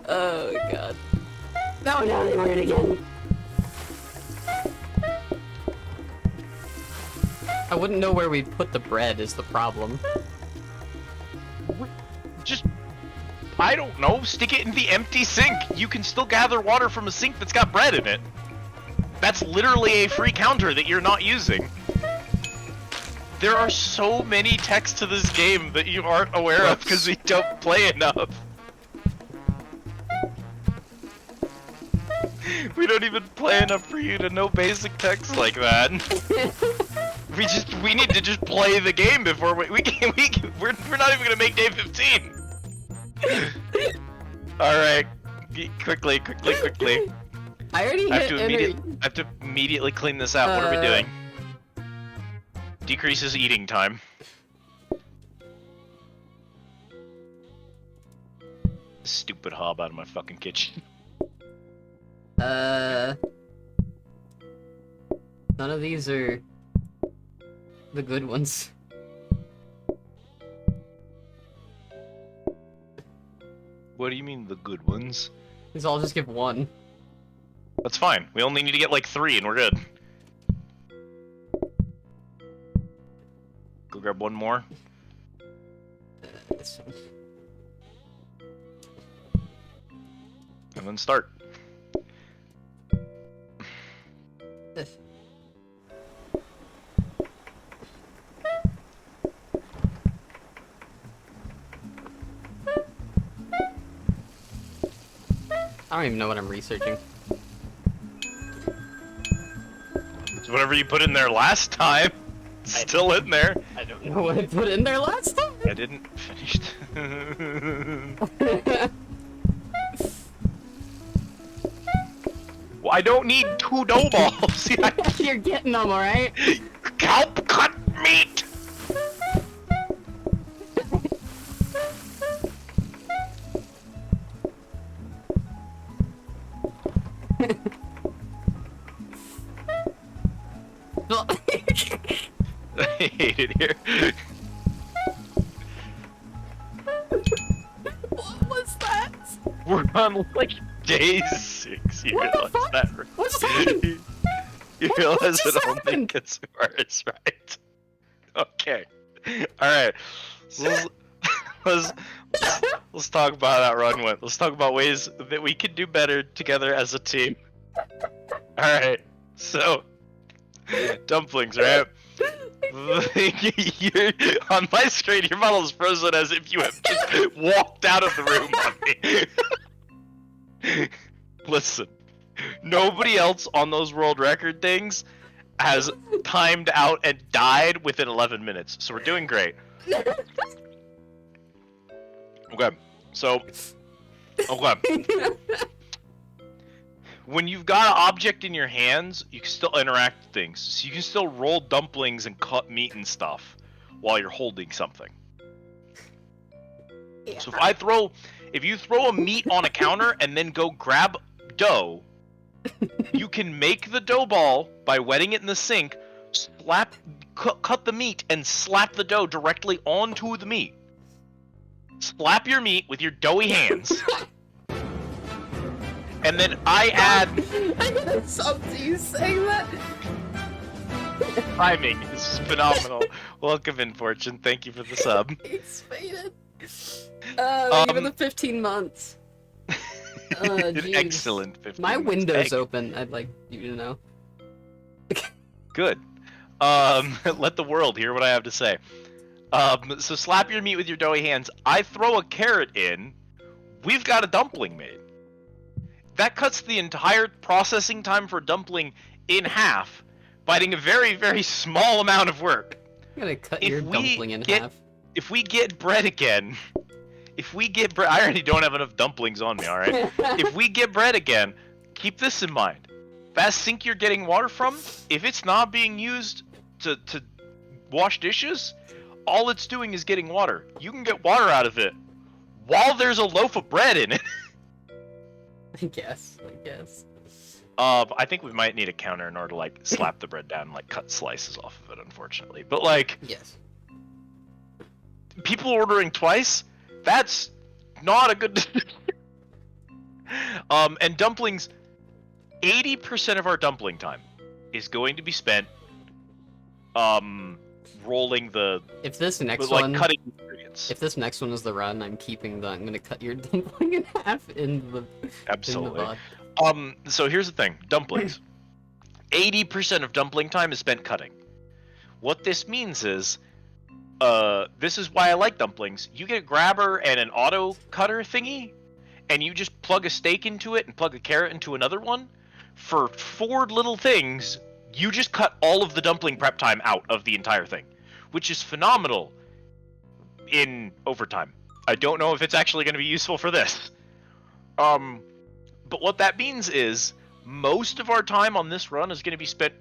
Oh god. No, they were it again. I wouldn't know where we'd put the bread is the problem. Just, I don't know, stick it in the empty sink. You can still gather water from a sink that's got bread in it. That's literally a free counter that you're not using. There are so many texts to this game that you aren't aware of because we don't play enough. We don't even play enough for you to know basic text like that. We need to just play the game before we're not even gonna make day 15. All right, quickly. I already I hit have to immediately clean this out. What are we doing? Decreases eating time. Stupid hob out of my fucking kitchen. None of these are the good ones. What do you mean the good ones? These all just give 1. That's fine. We only need to get like 3 and we're good. Go grab one more. This one. And then start. I don't even know what I'm researching. It's whatever you put in there last time. It's still in there. I don't know what I put in there last time. I didn't finish. Well, I don't need 2 dough balls. You're getting them, alright? Help cut meat. I hate it here. What was that? We're on like day 6. You What the realize fuck? that? What just happened? You What realize just it only happened? gets worse, right? Okay. Alright. So let's talk about how that run went. Let's talk about ways that we can do better together as a team. Alright. So, dumplings, right? You're, on my screen, your model is frozen as if you have just walked out of the room on me. Listen, nobody else on those world record things has timed out and died within 11 minutes, so we're doing great. Okay, so, when you've got an object in your hands, you can still interact with things. So you can still roll dumplings and cut meat and stuff while you're holding something. Yeah. So if you throw a meat on a counter and then go grab dough, you can make the dough ball by wetting it in the sink, cut the meat and slap the dough directly onto the meat. Slap your meat with your doughy hands. And then I add... I got a sub to you saying that. Timing is phenomenal. Welcome in, Fortune. Thank you for the sub. It's faded. Thank you for the 15 months. An Jeez. excellent 15 My minutes. window's Thank you. open, I'd like you to know. Good. Let the world hear what I have to say. So slap your meat with your doughy hands. I throw a carrot in. We've got a dumpling made. That cuts the entire processing time for dumpling in half, biting a very, very small amount of work. I'm gonna cut If your we dumpling in get- half. If we get bread again, I already don't have enough dumplings on me, alright? If we get bread again, keep this in mind. That sink you're getting water from, if it's not being used to wash dishes, all it's doing is getting water. You can get water out of it while there's a loaf of bread in it. I guess. I think we might need a counter in order to like slap the bread down and like cut slices off of it, unfortunately. But like, Yes. people ordering twice, that's not a good decision. And dumplings, 80% of our dumpling time is going to be spent rolling the If this next like one, cutting ingredients. if this next one is the run, I'm gonna cut your dumpling in half in the Absolutely. In the So here's the thing, dumplings. 80% of dumpling time is spent cutting. What this means is, this is why I like dumplings. You get a grabber and an auto cutter thingy, and you just plug a steak into it and plug a carrot into another one, for 4 little things, you just cut all of the dumpling prep time out of the entire thing, which is phenomenal in overtime. I don't know if it's actually going to be useful for this. But what that means is most of our time on this run is going to be spent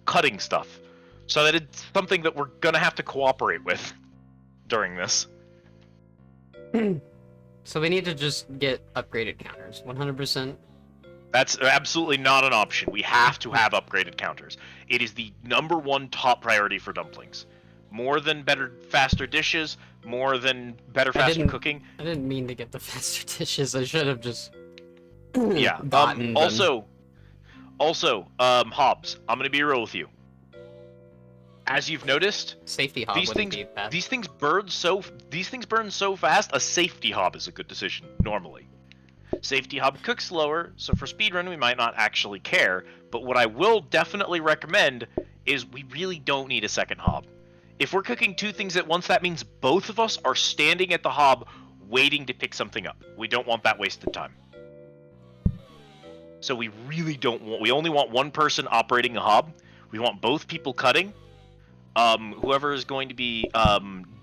cutting stuff, so that it's something that we're going to have to cooperate with during this. So we need to just get upgraded counters, 100%. That's absolutely not an option. We have to have upgraded counters. It is the #1 top priority for dumplings. More than better, faster dishes, more than better, faster cooking. I didn't mean to get the faster dishes. I should have just Yeah. gotten them. Also, Hobbs, I'm gonna be real with you. As you've noticed, Safety hob these wouldn't things be bad. these things burn so fast. A safety hob is a good decision normally. Safety hob cooks slower, so for speedrun we might not actually care. But what I will definitely recommend is we really don't need a second hob. If we're cooking 2 things at once, that means both of us are standing at the hob waiting to pick something up. We don't want that wasted time. So we really don't want. We only want one person operating the hob. We want both people cutting. Whoever is going to be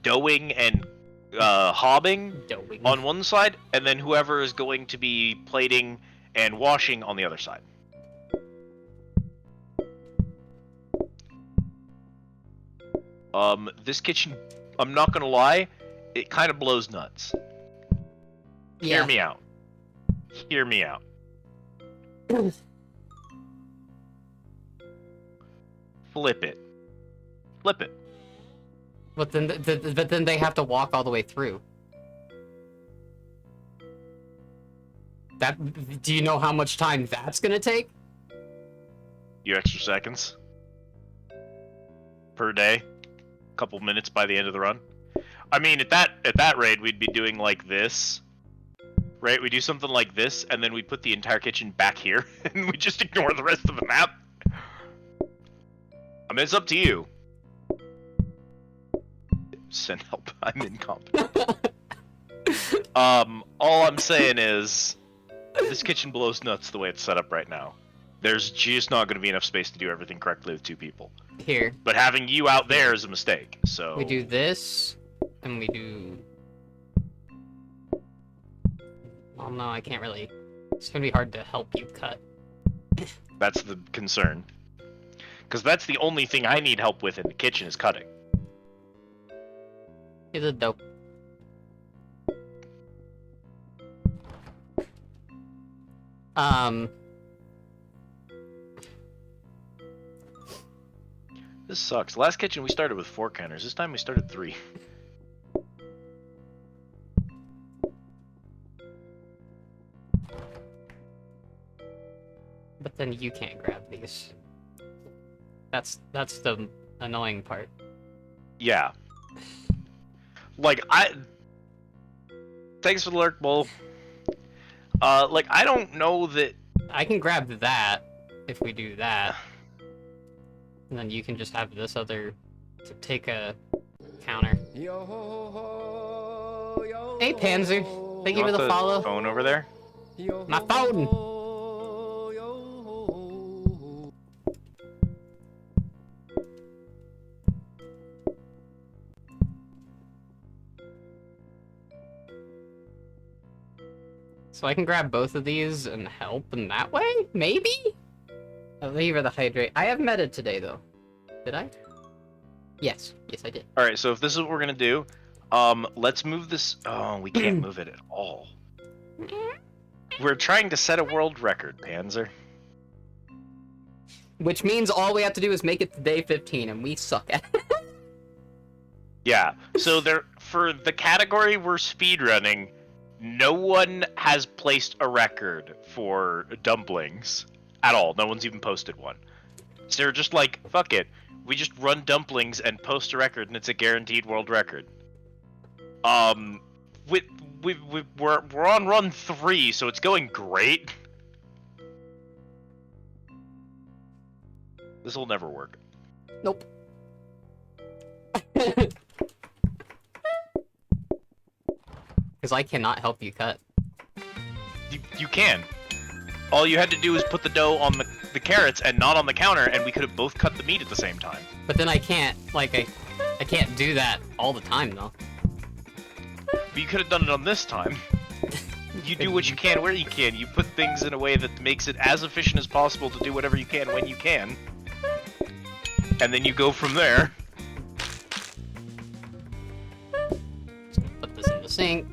doughing and hobbing Doughing. on one side, and then whoever is going to be plating and washing on the other side. This kitchen, I'm not gonna lie, it kind of blows nuts. Hear me out. Hear me out. Flip it. Flip it. But then they have to walk all the way through. Do you know how much time that's gonna take? Few extra seconds per day, couple minutes by the end of the run. I mean, at that rate, we'd be doing like this, right? We do something like this, and then we put the entire kitchen back here, and we just ignore the rest of the map. I mean, it's up to you. Send help. I'm incompetent. All I'm saying is, this kitchen blows nuts the way it's set up right now. There's just not going to be enough space to do everything correctly with 2 people. Here. But having you out there is a mistake, so... We do this, and we do... Well, no, I can't really... It's gonna be hard to help you cut. That's the concern. Because that's the only thing I need help with in the kitchen is cutting. He's a dope. This sucks. Last kitchen we started with 4 counters. This time we started 3. But then you can't grab these. That's the annoying part. Yeah. Like, Thanks for the lurk, Bull. Like, I don't know that... I can grab that if we do that. And then you can just have this other to take a counter. Hey, Panzer. Thank you for the follow. Phone over there? My phone! So I can grab both of these and help in that way? Maybe? I'll leave her the hydrate. I have meta today, though. Did I? Yes. Yes, I did. Alright, so if this is what we're gonna do, let's move this... Oh, we can't move it at all. We're trying to set a world record, Panzer. Which means all we have to do is make it to day 15, and we suck at it. Yeah, so for the category we're speedrunning, no one has placed a record for dumplings at all. No one's even posted one. So they're just like, fuck it. We just run dumplings and post a record, and it's a guaranteed world record. We're on run 3, so it's going great. This will never work. Nope. Because I cannot help you cut. You can. All you had to do was put the dough on the carrots and not on the counter, and we could have both cut the meat at the same time. But then I can't, like, I can't do that all the time, though. But you could have done it on this time. You do what you can where you can. You put things in a way that makes it as efficient as possible to do whatever you can when you can. And then you go from there. Just gonna put this in the sink.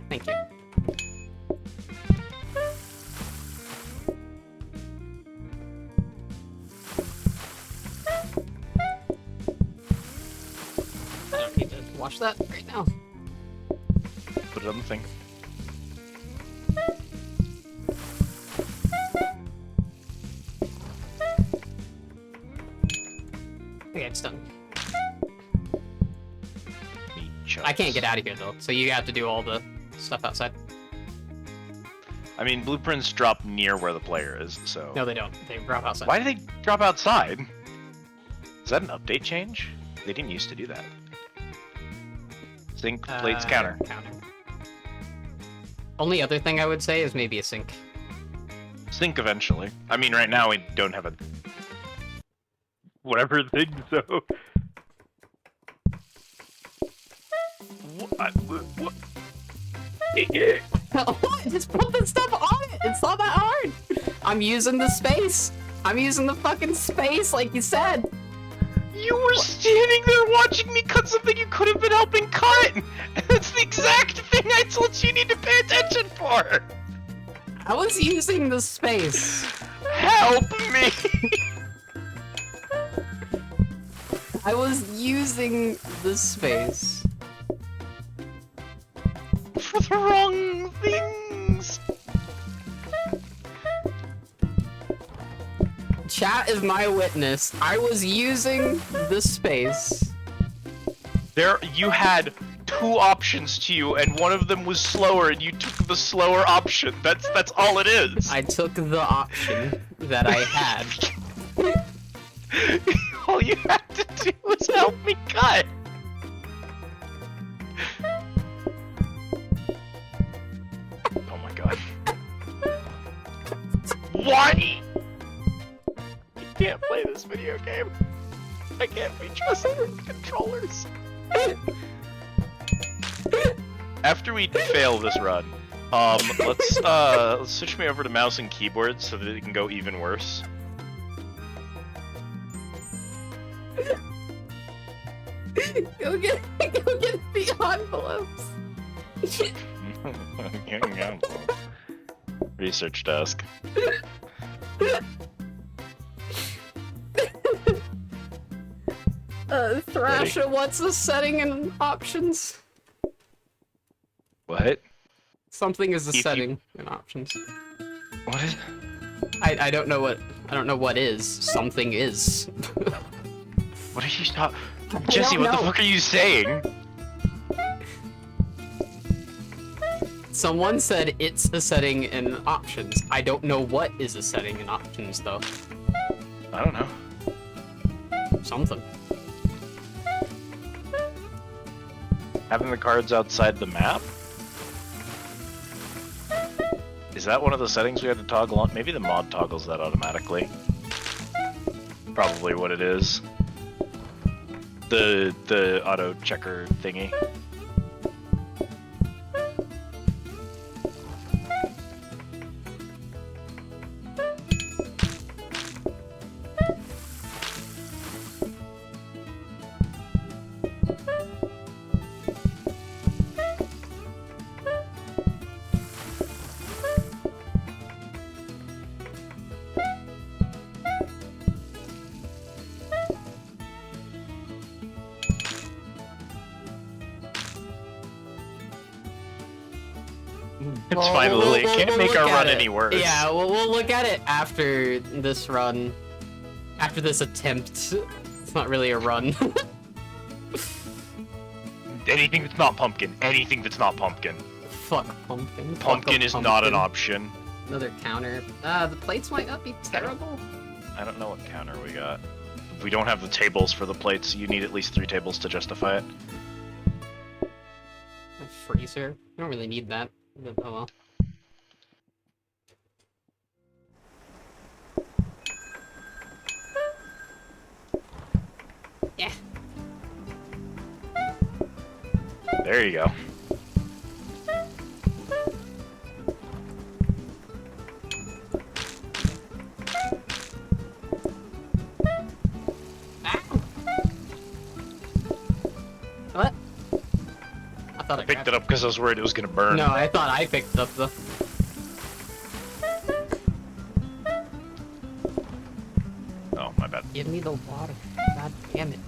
Thank you. I don't need to watch that right now. Put it on the thing. Okay, it's done. Meat chunks. I can't get out of here though, so you have to do all the stuff outside. I mean, blueprints drop near where the player is, so... No, they don't. They drop outside. Why do they drop outside? Is that an update change? They didn't used to do that. Sink, plates, counter. Only other thing I would say is maybe a sink. Sink eventually. I mean, right now we don't have a... whatever thing, so... What? What? Just put the stuff on it. It's not that hard. I'm using the space. I'm using the fucking space, like you said. You were standing there watching me cut something you could have been helping cut! And that's the exact thing I told you you need to pay attention for! I was using the space. Help me! I was using the space. For the wrong things! Chat is my witness. I was using the space. You had two options to you, and one of them was slower, and you took the slower option. That's all it is. I took the option that I had. All you had to do was help me cut. Oh my god. Why? I can't play this video game. I can't be trusted with controllers. After we fail this run, let's switch me over to mouse and keyboard so that it can go even worse. Go get the envelopes. Research desk. Thrasher, what's the setting in options? What? Something is the If you- setting in options. What is? I don't know what is. Something is. What are you talking? Jesse, what the know. fuck are you saying? Someone said it's a setting in options. I don't know what is a setting in options though. I don't know. Something. Having the cards outside the map? Is that one of the settings we had to toggle on? Maybe the mod toggles that automatically. Probably what it is. The auto checker thingy. It's fine, Lily. It can't make our look run at it. any worse. Yeah, we'll look at it after this run. After this attempt. It's not really a run. Anything that's not pumpkin. Anything that's not pumpkin. Fuck pumpkin. Pumpkin Fuck a is not an pumpkin. option. Another counter. The plates might not be terrible. I don't know what counter we got. we don't have the tables for the plates. You need at least 3 tables to justify it. A freezer. You don't really need that. But, oh well. Yeah. There you go. What? I thought I picked it up because I was worried it was gonna burn. No, I thought I picked it up though. Oh, my bad. Give me the water. God damn it.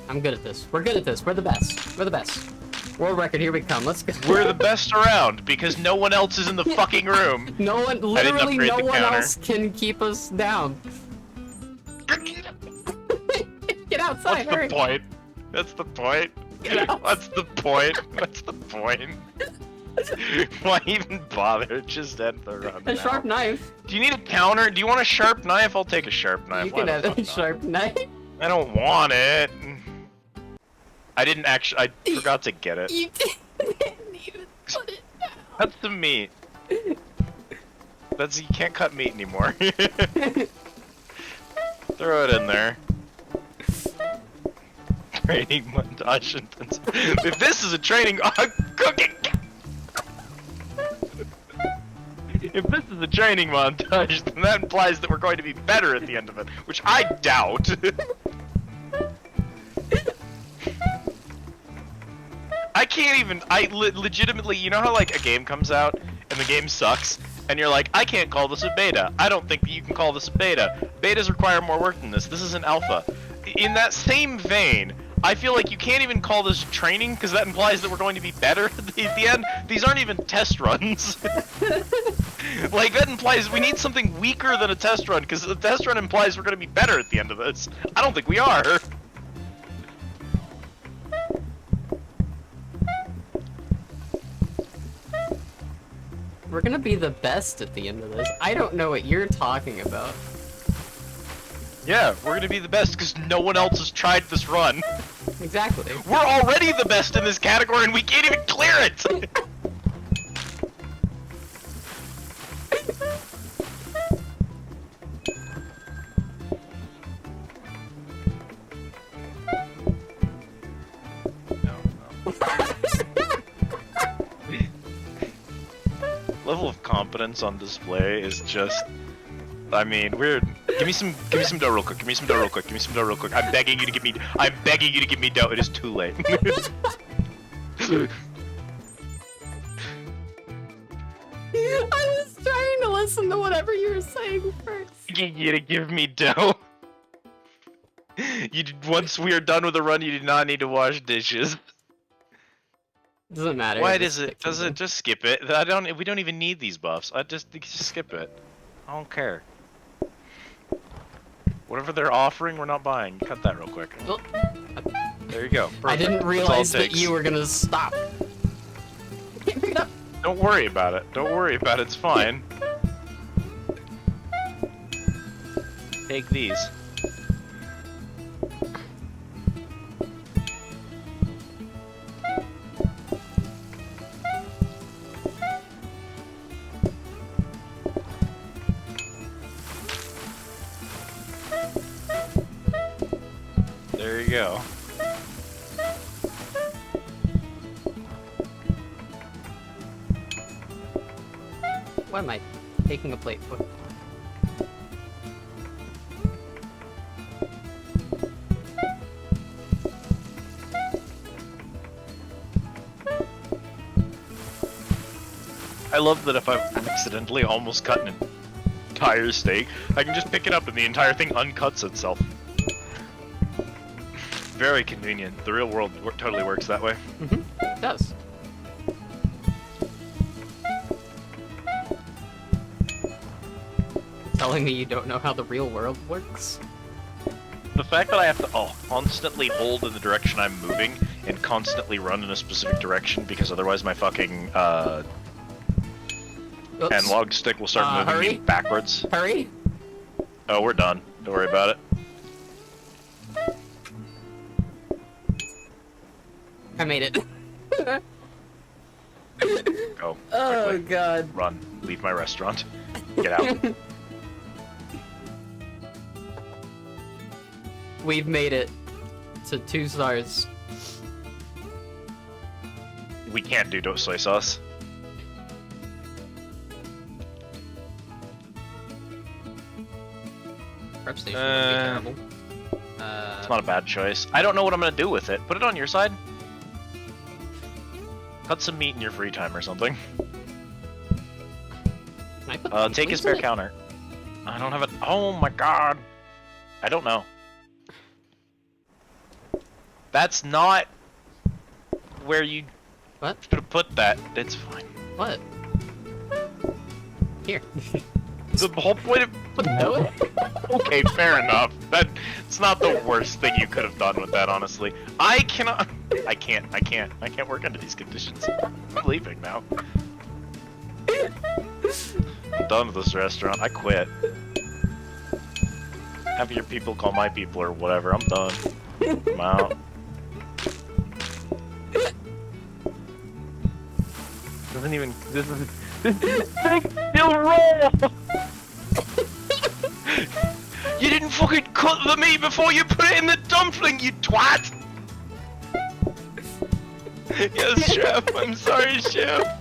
I'm good at this. We're good at this. We're the best. We're the best. World record, here we come. Let's go. We're the best around because no one else is in the fucking room. No one, literally upgrade no the one counter. else can keep us down. Get outside, What's hurry. the point? That's the point. Get out. What's the point? What's the point? Why even bother? Just end the run. A now. sharp knife. Do you need a counter? Do you want a sharp knife? I'll take a sharp knife. You Why can the have fuck a not? sharp knife. I don't want it. I didn't actually. I forgot to get it. You didn't even put it down. That's the meat. That's you can't cut meat anymore. Throw it in there. Training montage intensive. If this is a training cooking. If this is a training montage, then that implies that we're going to be better at the end of it, which I doubt. I can't even. Legitimately, you know how like a game comes out and the game sucks, and you're like, I can't call this a beta. I don't think that you can call this a beta. Betas require more work than this. This is an alpha. In that same vein, I feel like you can't even call this training because that implies that we're going to be better at the end. These aren't even test runs. Like that implies we need something weaker than a test run because the test run implies we're going to be better at the end of this. I don't think we are. We're gonna be the best at the end of this. I don't know what you're talking about. Yeah, we're gonna be the best because no one else has tried this run. Exactly. We're already the best in this category and we can't even clear it! Level of competence on display is just... I mean, weird. Give me some dough real quick. Give me some dough real quick. Give me some dough real quick. I'm begging you to give me dough. It is too late. I was trying to listen to whatever you were saying first. Begging you to give me dough. Once we are done with the run, you do not need to wash dishes. Doesn't matter. Why Just does it? stick to Does them. it just skip it? We don't even need these buffs. Just skip it. I don't care. Whatever they're offering, we're not buying. Cut that real quick. Oh, There you go. I Perfect. didn't That's all it realize that takes. you were gonna stop. I can't pick it up. Don't worry about it. Don't worry about it. It's fine. Take these. There you go. Why am I taking a plate? What? I love that if I've accidentally almost cut an entire steak, I can just pick it up and the entire thing uncuts itself. Very convenient. The real world totally works that way. It does. Telling me you don't know how the real world works? The fact that I have to constantly hold in the direction I'm moving and constantly run in a specific direction because otherwise my fucking Oops. analog stick will start moving me hurry. backwards. Hurry! Oh, we're done. Don't worry about it. I made it. Go. Oh Quickly. god. Run. Leave my restaurant. Get out. We've made it to 2 stars. We can't do soy sauce. Prep station would be terrible. It's not a bad choice. I don't know what I'm gonna do with it. Put it on your side. Cut some meat in your free time or something. Can I put Take a dumplings spare in it? counter. I don't have it. Oh my god. I don't know. That's not where you What? should have put that. It's fine. What? Here. The whole point of... No. Okay, fair enough. That's not the worst thing you could have done with that, honestly. I cannot... I can't work under these conditions. I'm leaving now. I'm done with this restaurant. I quit. Have your people call my people or whatever. I'm done. I'm out. Doesn't even... This thing still roll! You didn't fucking cut the meat before you put it in the dumpling, you twat! Yes, chef. I'm sorry, chef.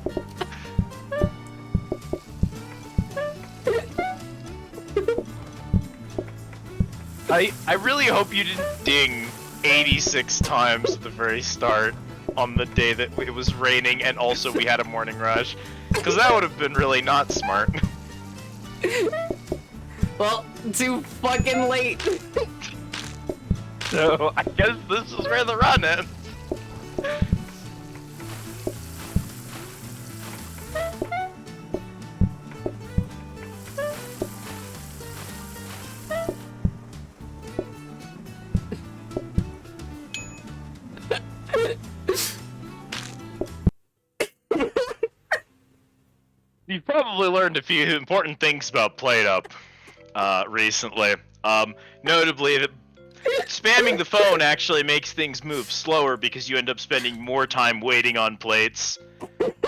I really hope you didn't ding 86 times at the very start on the day that it was raining and also we had a morning rush. Because that would have been really not smart. Well, too fucking late. So, I guess this is where the run ends. You've probably learned a few important things about PlateUp recently. Notably, that spamming the phone actually makes things move slower because you end up spending more time waiting on plates.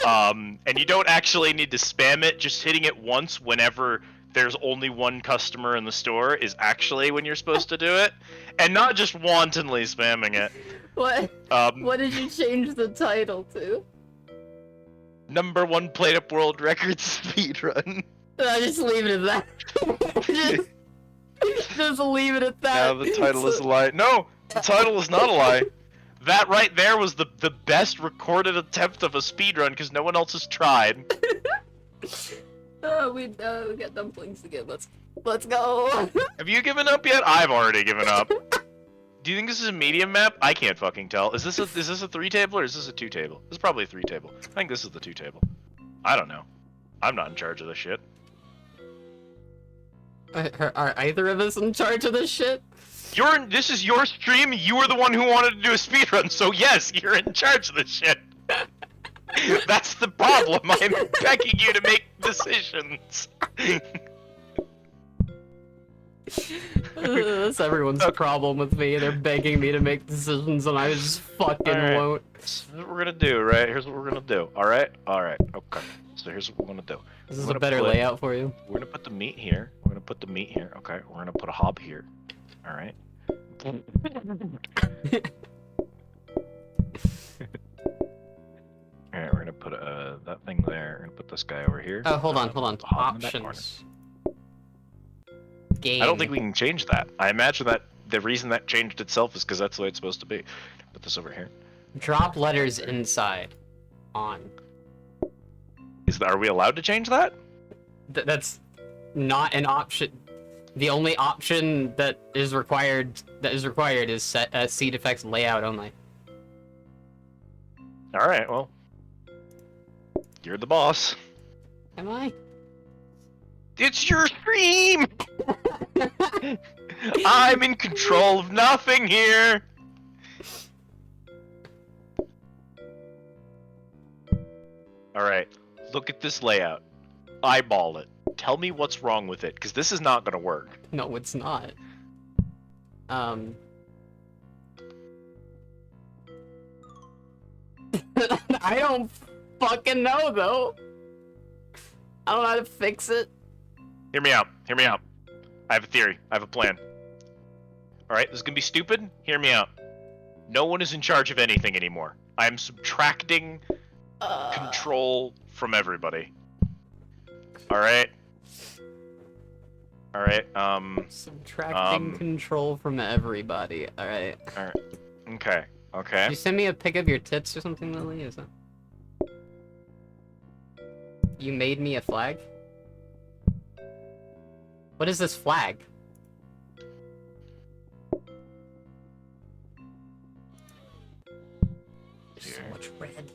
And you don't actually need to spam it, just hitting it once whenever there's only one customer in the store is actually when you're supposed to do it. And not just wantonly spamming it. What? What did you change the title to? #1 PlateUp World Record speedrun. Just leave it at that. just leave it at that. Now the title is a lie. No, the title is not a lie. That right there was the best recorded attempt of a speedrun because no one else has tried. We got dumplings again. Let's go. Have you given up yet? I've already given up. Do you think this is a medium map? I can't fucking tell. Is this a 3 table or is this a 2 table? This is probably a 3 table. I think this is the 2 table. I don't know. I'm not in charge of this shit. Are either of us in charge of this shit? This is your stream. You were the one who wanted to do a speedrun, so yes, you're in charge of this shit. That's the problem. I'm begging you to make decisions. That's everyone's problem with me. They're begging me to make decisions and I just fucking Alright. won't. This is what we're gonna do, right? Here's what we're gonna do. Alright? Alright. Okay. So here's what we're gonna do. This is We're a better gonna put- layout for you. We're gonna put the meat here. We're gonna put the meat here. Okay. We're gonna put a hob here. Alright. Alright, we're gonna put that thing there. We're gonna put this guy over here. Oh, hold on. The hob in that corner. Options. Game. I don't think we can change that. I imagine that the reason that changed itself is because that's the way it's supposed to be. Put this over here. Drop letters inside. On. Are we allowed to change that? That's not an option. The only option that is required is set seed effects layout only. All right, well, you're the boss. Am I? It's your stream. I'm in control of nothing here. All right, look at this layout. Eyeball it. Tell me what's wrong with it, because this is not gonna work. No, it's not. I don't fucking know though. I don't know how to fix it. Hear me out. Hear me out. I have a theory. I have a plan. All right, this is gonna be stupid. Hear me out. No one is in charge of anything anymore. I am subtracting control from everybody. All right. All right. Subtracting control from everybody. All right. All right. Okay. Okay. Did you send me a pic of your tits or something, Lily? Is that? You made me a flag? What is this flag? There's so much red.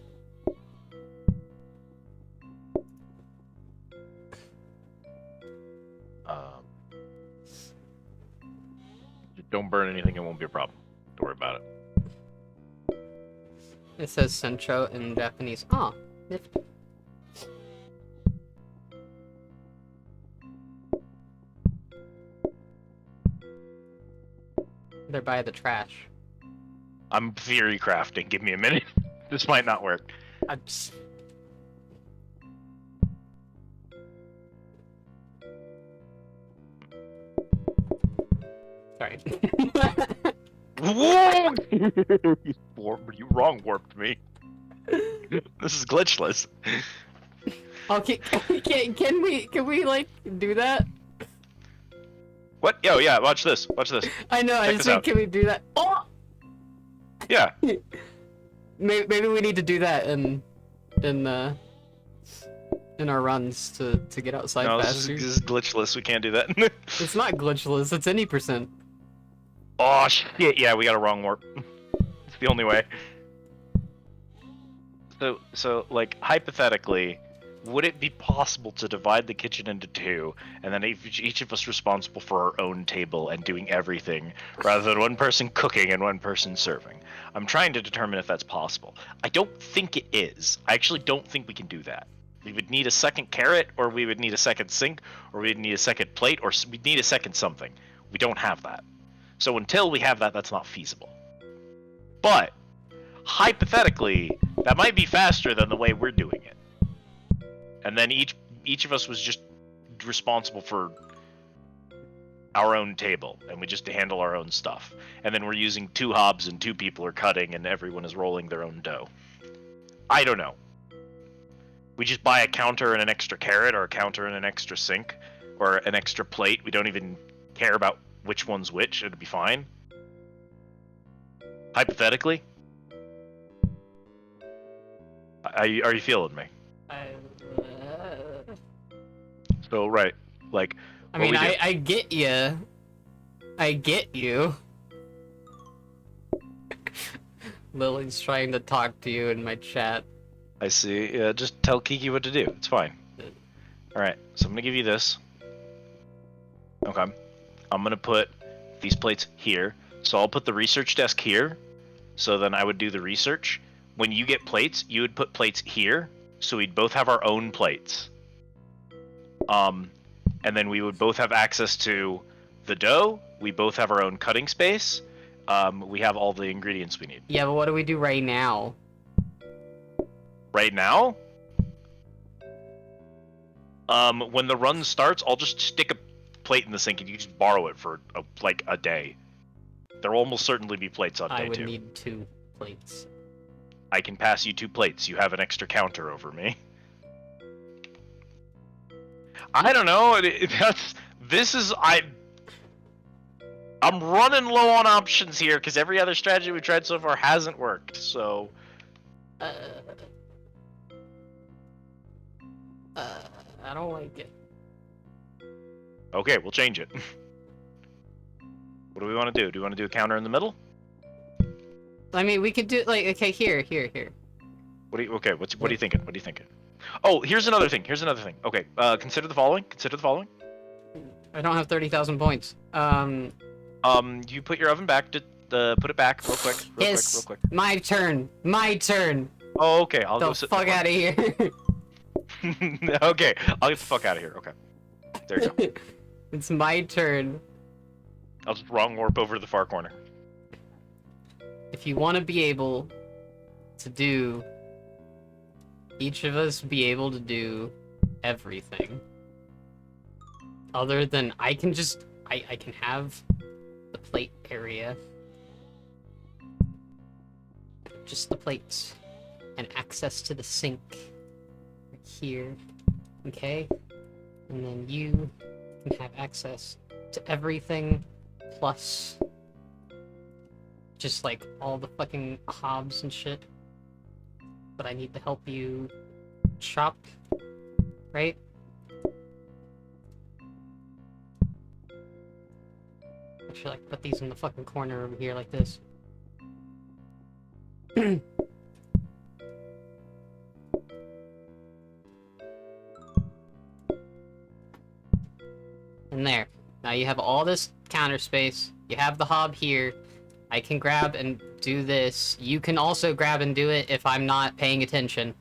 Don't burn anything. It won't be a problem. Don't worry about it. It says Sencho in Japanese. Ah, nifty. They're by the trash. I'm theory crafting. Give me a minute. This might not work. I'm just... Sorry. Whoa! You wrong warped me. This is glitchless. Okay, can we like do that? What? Yo, yeah. Watch this. Watch this. I know. I Check just this think, out. can we do that? Oh, Yeah. maybe we need to do that in our runs to get outside No, this faster. is glitchless. We can't do that. It's not glitchless. It's any percent. Oh shit! Yeah, we got a wrong warp. It's the only way. So like hypothetically, would it be possible to divide the kitchen into two, and then each of us responsible for our own table and doing everything, rather than one person cooking and one person serving? I'm trying to determine if that's possible. I don't think it is. I actually don't think we can do that. We would need a second carrot, or we would need a second sink, or we'd need a second plate, or we'd need a second something. We don't have that. So until we have that, that's not feasible. But, hypothetically, that might be faster than the way we're doing it. And then each of us was just responsible for our own table, and we just handle our own stuff. And then we're using 2 hobs, and 2 people are cutting, and everyone is rolling their own dough. I don't know. We just buy a counter and an extra carrot, or a counter and an extra sink, or an extra plate. We don't even care about which one's which. It'd be fine. Hypothetically. Are you feeling me? So, right. Like, I what mean, we do- I get you. I get you. Lily's trying to talk to you in my chat. I see. Yeah, just tell Kiki what to do. It's fine. Alright, so I'm gonna give you this. Okay. I'm gonna put these plates here. So I'll put the research desk here. So then I would do the research. When you get plates, you would put plates here. So we'd both have our own plates. And then we would both have access to the dough. We both have our own cutting space. We have all the ingredients we need. Yeah, but what do we do right now? Right now? When the run starts, I'll just stick a plate in the sink and you just borrow it for like a day. There will almost certainly be plates on I day would 2. need 2 plates. I can pass you 2 plates. You have an extra counter over me. I don't know. I'm running low on options here because every other strategy we tried so far hasn't worked. So I don't like it. Okay, we'll change it. What do we want to do? Do we want to do a counter in the middle? I mean, we could do like okay, here. What do you? Okay, what are you thinking? What are you thinking? Oh, here's another thing. Okay, consider the following. I don't have 30,000 points. You put your oven back. Put it back real quick. Real quick. My turn. Oh, okay. I'll go The sit. fuck out of here. Okay, I'll get the fuck out of here. Okay. There you go. It's my turn. I'll just wrong warp over to the far corner. If you want to be able to do, each of us be able to do everything. Other than I can just, I can have the plate area. Just the plates. And access to the sink. Right here. Okay? And then you can have access to everything plus just like all the fucking hobs and shit. But I need to help you chop, right? Actually, like put these in the fucking corner over here like this. And there. Now you have all this counter space. You have the hob here. I can grab and do this. You can also grab and do it if I'm not paying attention.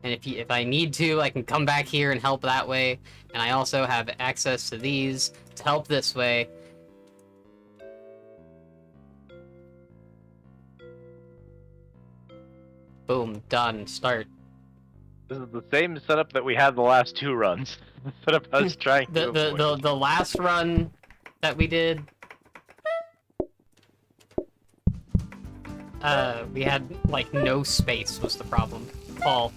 And if I need to, I can come back here and help that way. And I also have access to these to help this way. Boom, done, start. This is the same setup that we had the last 2 runs. The setup I was trying to avoid. The last run that we did, we had like no space was the problem. Paul.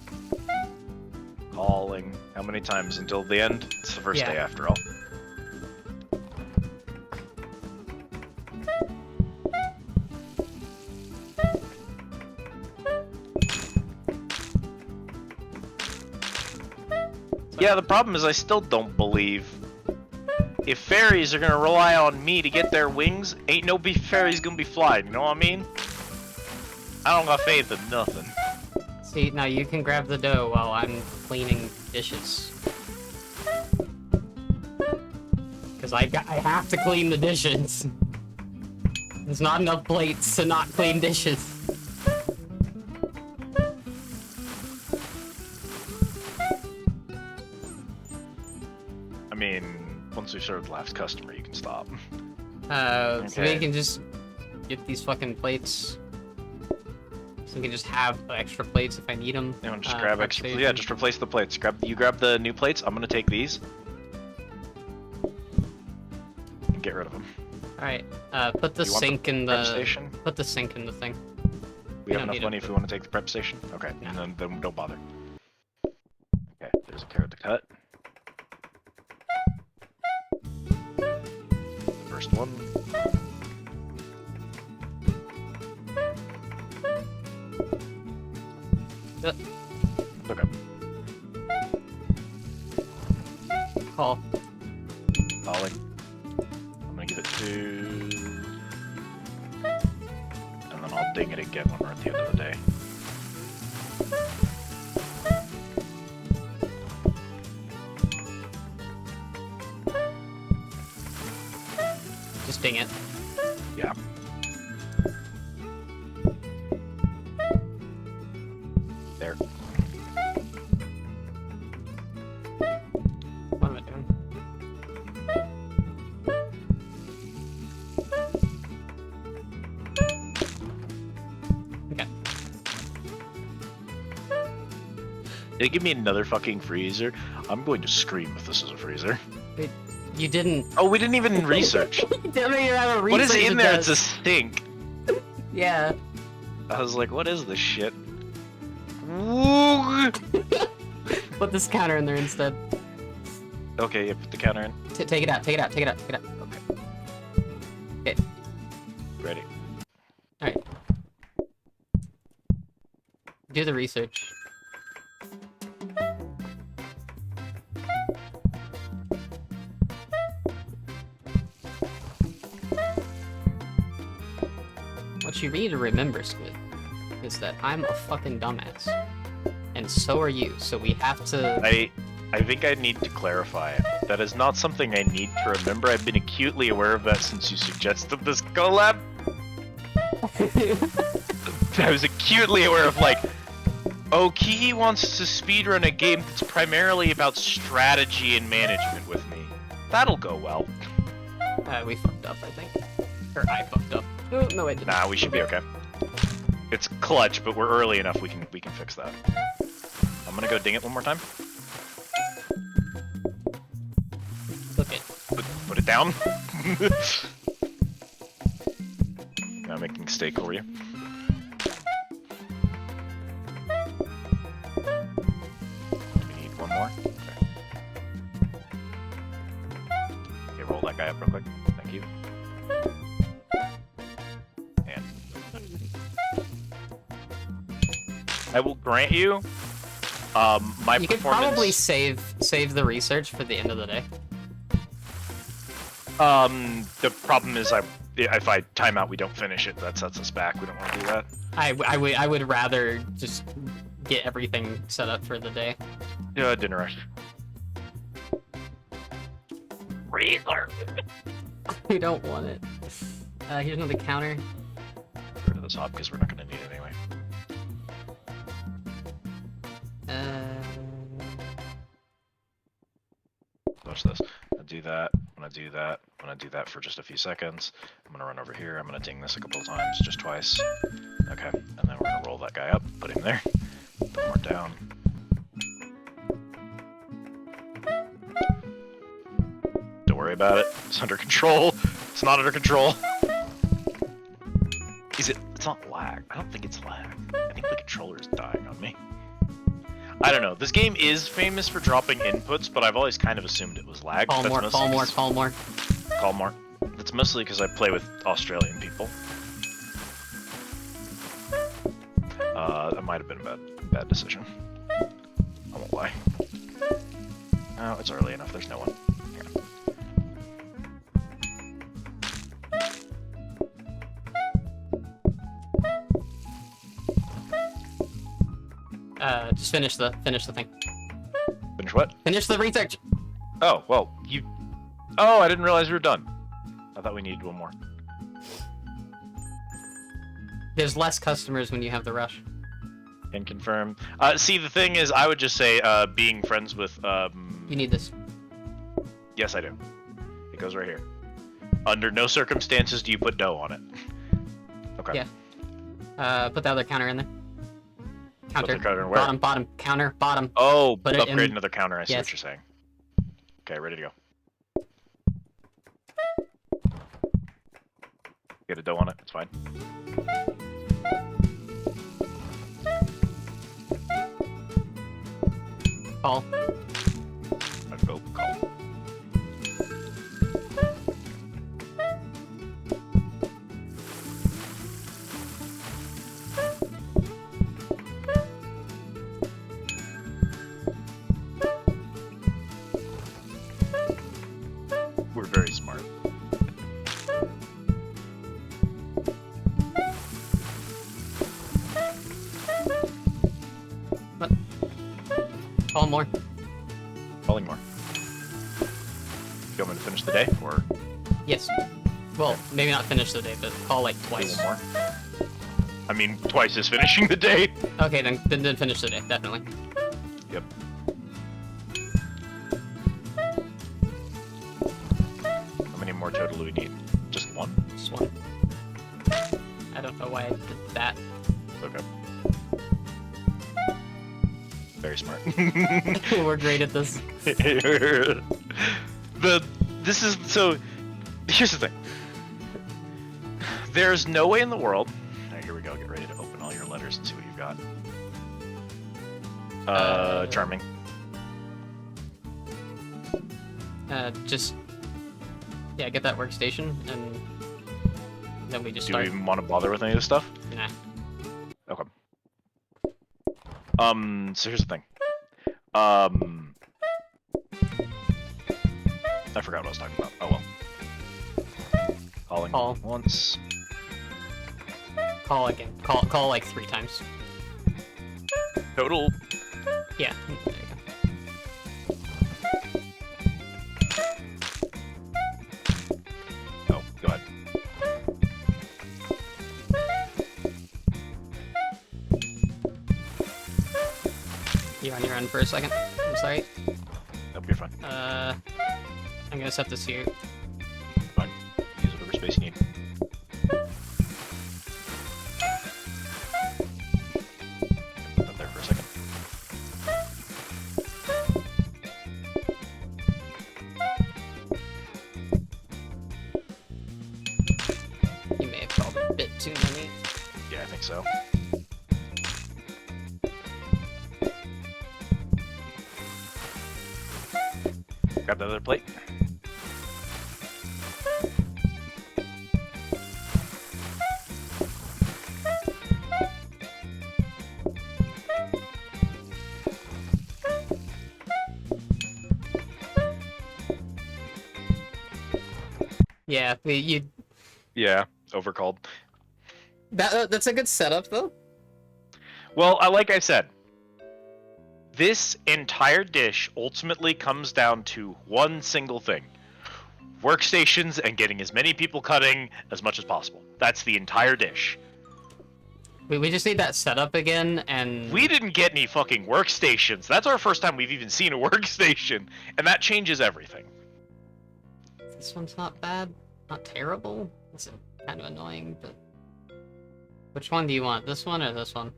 Calling. How many times until the end? It's the first Yeah. day after all. Yeah, the problem is I still don't believe if fairies are gonna rely on me to get their wings, ain't no fairies gonna be flying, you know what I mean? I don't got faith in nothing. See, now you can grab the dough while I'm cleaning dishes. Because I have to clean the dishes. There's not enough plates to not clean dishes. I mean, once we serve the last customer, you can stop. So we Okay. can just get these fucking plates. So we can just have extra plates if I need them. You know, just grab extra. Yeah, just replace the plates. You grab the new plates. I'm gonna take these. And get rid of them. Alright, put the You want the sink in Prep the... station. Put the sink in the thing. We have don't enough need money it. if we want to take the prep station. Okay, No. and then don't bother. Okay, there's a carrot to cut. First one. Okay. Call. Calling. I'm gonna give it 2. And then I'll ding it again when we're at the end of the day. Just ding it. Yeah. There. What am I doing? Okay. They give me another fucking freezer. I'm going to scream if this is a freezer. You didn't... Oh, we didn't even research. You didn't even have a What is research in there? It's a test. stink. Yeah. I was like, what is this shit? Woo! Put this counter in there instead. Okay, yeah, put the counter in. Take it out, take it out, take it out, take it out. Okay. Ready. Alright. Do the research. What you need to remember, Squid, is that I'm a fucking dumbass. And so are you, so we have to... I think I need to clarify. That is not something I need to remember. I've been acutely aware of that since you suggested this collab. I was acutely aware of, like, oh, Kihi wants to speedrun a game that's primarily about strategy and management with me. That'll go well. We fucked up, I think. Or I fucked up. Oh, no, I didn't. Nah, we should be okay. It's clutch, but we're early enough we can fix that. I'm gonna go ding it one more time. Look it. Put it down. Now making steak for you. We need one more. Okay, roll that guy up real quick. Thank you. And I will grant you, my You could performance. probably save the research for the end of the day. The problem is if I time out, we don't finish it. That sets us back. We don't want to do that. I would rather just get everything set up for the day. Yeah, dinner rush. Razor. We don't want it. Here's another counter. Get rid of this hop because we're not going to need it anyway. Watch this. I'm gonna do that. I'm gonna do that. I'm gonna do that for just a few seconds. I'm gonna run over here. I'm gonna ding this a couple of times, just twice. Okay, and then we're gonna roll that guy up, put him there, put more down. Don't worry about it. It's under control. It's not under control. Is it? It's not lag. I don't think it's lag. I think the controller is dying on me. I don't know. This game is famous for dropping inputs, but I've always kind of assumed it was lag. Call more. Call more. That's mostly because I play with Australian people. That might have been a bad decision. I won't lie. Oh, it's early enough. There's no one. Just finish the thing. Finish what? Finish the research. Oh, well, you... Oh, I didn't realize we were done. I thought we needed one more. There's less customers when you have the rush. Can confirm. See, the thing is, I would just say, being friends with, You need this. Yes, I do. It goes right here. Under no circumstances do you put dough on it. Okay. Yeah. Put the other counter in there. Counter. Counter where? Bottom. Counter. Bottom. Oh, Put it upgrade in- another counter. I see Yes. what you're saying. Okay, ready to go. Get a dough on it. It's fine. Call. I'd go call. We're very smart. Call more. Calling more. You want me to finish the day, or Yes. Well, maybe not finish the day, but call like do twice. one more? I mean, twice is finishing the day. Okay, then finish the day, definitely. Yep. How many more total do we need? Just one? Just one. I don't know why I did that. Okay. Very smart. We're great at this. Here's the thing. There's no way in the world. Alright, here we go. Get ready to open all your letters and see what you've got. Charming. Just yeah, get that workstation and then we just Do start. we even want to bother with any of this stuff? Nah. Okay. So here's the thing. I forgot what I was talking about. Oh well. Calling Call. once. Call again. Call like 3 times. Total. Yeah. There you go. Oh, go ahead. You on your own for a second. I'm sorry. Nope, you're fine. I'm gonna set this here. Fine. Use whatever space you need. Put that there for a second. You may have called a bit too many. Yeah, I think so. Grab that other plate. Yeah, you. Yeah, overcalled. That's a good setup, though. Well, like I said, this entire dish ultimately comes down to one single thing. Workstations and getting as many people cutting as much as possible. That's the entire dish. We just need that setup again, and We didn't get any fucking workstations. That's our first time we've even seen a workstation, and that changes everything. this one's not bad, not terrible. It's kind of annoying, but which one do you want? This one or this one?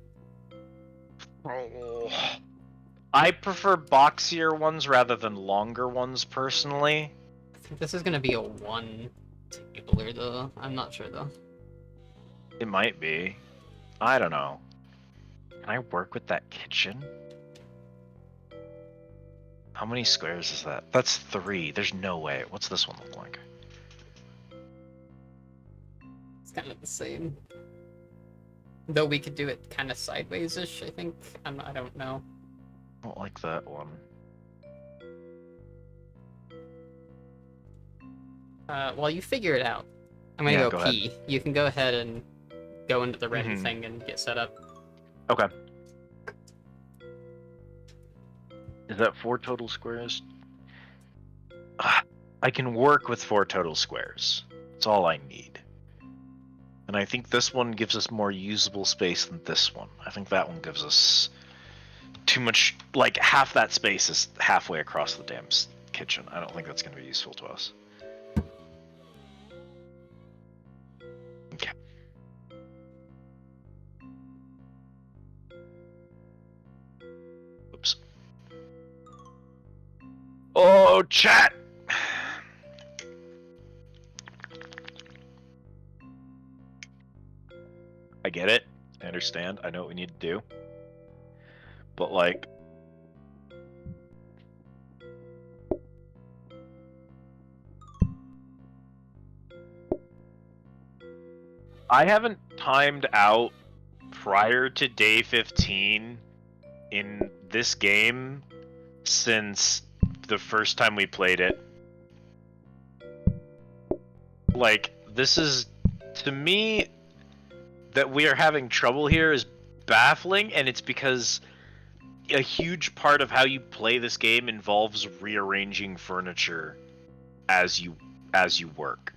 Oh. I prefer boxier ones rather than longer ones, personally. I think this is gonna be a 1 tabler though. I'm not sure though. It might be. I don't know. Can I work with that kitchen? How many squares is that? That's 3. There's no way. What's this one look like? It's kind of the same. Though we could do it kind of sideways-ish, I think. I don't know. I don't like that one. While you figure it out, I'm gonna Yeah, go go pee. You can go ahead and go into the ready Mhm. thing and get set up. Okay. Is that 4 total squares? I can work with 4 total squares. That's all I need. And I think this one gives us more usable space than this one. I think that one gives us too much, like half that space is halfway across the damn kitchen. I don't think that's going to be useful to us. Okay. Oops. Oh, chat! I get it. I understand. I know what we need to do. But, like... I haven't timed out prior to day 15 in this game since the first time we played it. Like, this is, to me, that we are having trouble here is baffling, and it's because a huge part of how you play this game involves rearranging furniture as you work.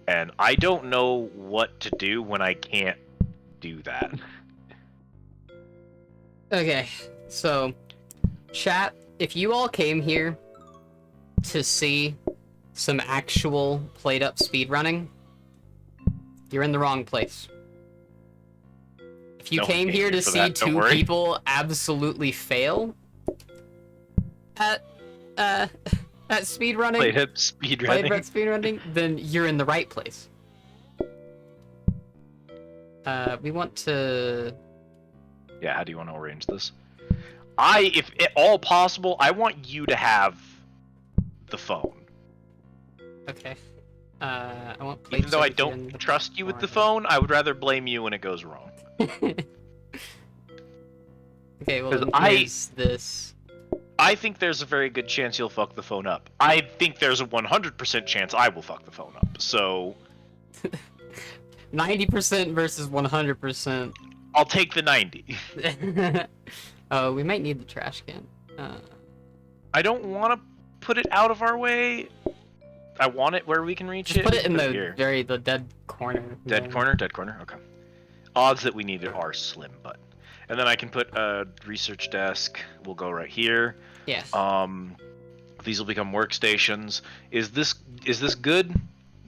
And I don't know what to do when I can't do that. Okay, so chat, if you all came here to see some actual played up speedrunning, you're in the wrong place. If you No one came here to for see that, don't 2 worry. people absolutely fail at speedrunning, Played it played speedrunning. at speedrunning, then you're in the right place. We want to... Yeah, how do you want to arrange this? If at all possible, I want you to have the phone. Okay. I want plates Even though I over here in don't the trust you with the corner. phone, I would rather blame you when it goes wrong. Okay, well 'Cause then I- here's this. I think there's a very good chance you'll fuck the phone up. I think there's a 100% chance I will fuck the phone up. So, 90% versus 100%. I'll take the 90. Oh, we might need the trash can. I don't want to put it out of our way. I want it where we can reach Just it. put it in the here. the dead corner. Dead there. corner? Dead corner? Okay. Odds that we need it are slim, but. And then I can put a research desk. We'll go right here. Yeah. These will become workstations. Is this good?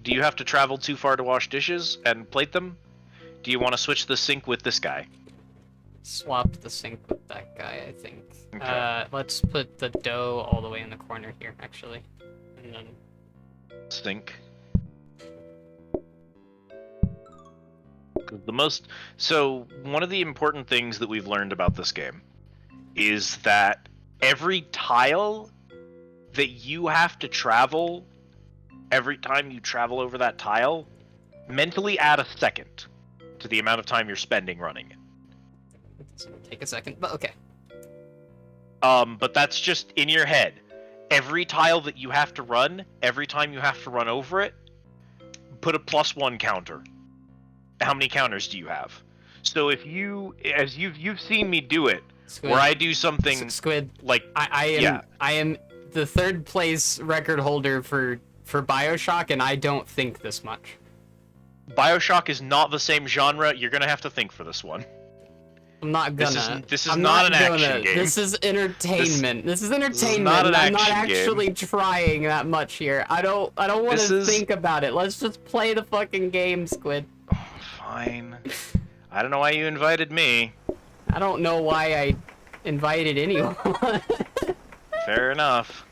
Do you have to travel too far to wash dishes and plate them? Do you want to switch the sink with this guy? Swap the sink with that guy, I think. Okay. Let's put the dough all the way in the corner here, actually. And then... Sink. So one of the important things that we've learned about this game is that every tile that you have to travel, every time you travel over that tile, mentally add a second to the amount of time you're spending running it. It's gonna take a second, but okay. But that's just in your head. Every tile that you have to run, every time you have to run over it, put a +1 counter. How many counters do you have? So if as you've seen me do it, Squid. where I do something Squid. like I am the 3rd place record holder for BioShock, and I don't think this much. BioShock is not the same genre. You're gonna have to think for this one. I'm not gonna. This is I'm not an gonna. action game. This is entertainment. This is entertainment. not an I'm not action game. actually trying that much here. I don't want to think about it. Let's just play the fucking game, Squid. Fine. I don't know why you invited me. I don't know why I invited anyone. Fair enough.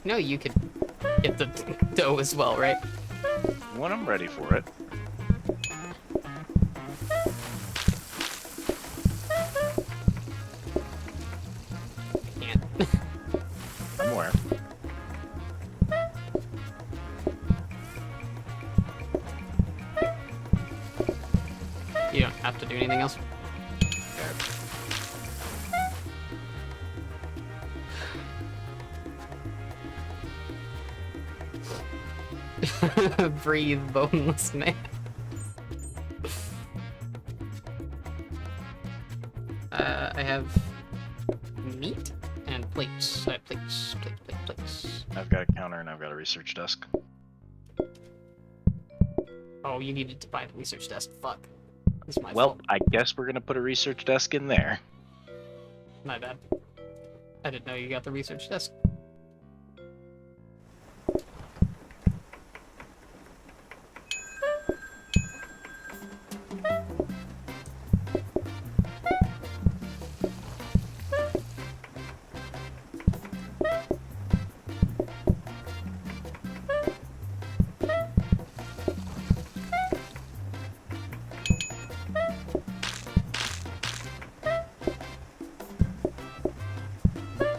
No, you could get the dough as well, right? When I'm ready for it. Can't. I'm aware. You don't have to do anything else. Breathe, boneless man. I have meat and plates. I have plates. I've got a counter and I've got a research desk. Oh, you needed to buy the research desk. Fuck. It's my Well, fault. I guess we're gonna put a research desk in there. My bad. I didn't know you got the research desk.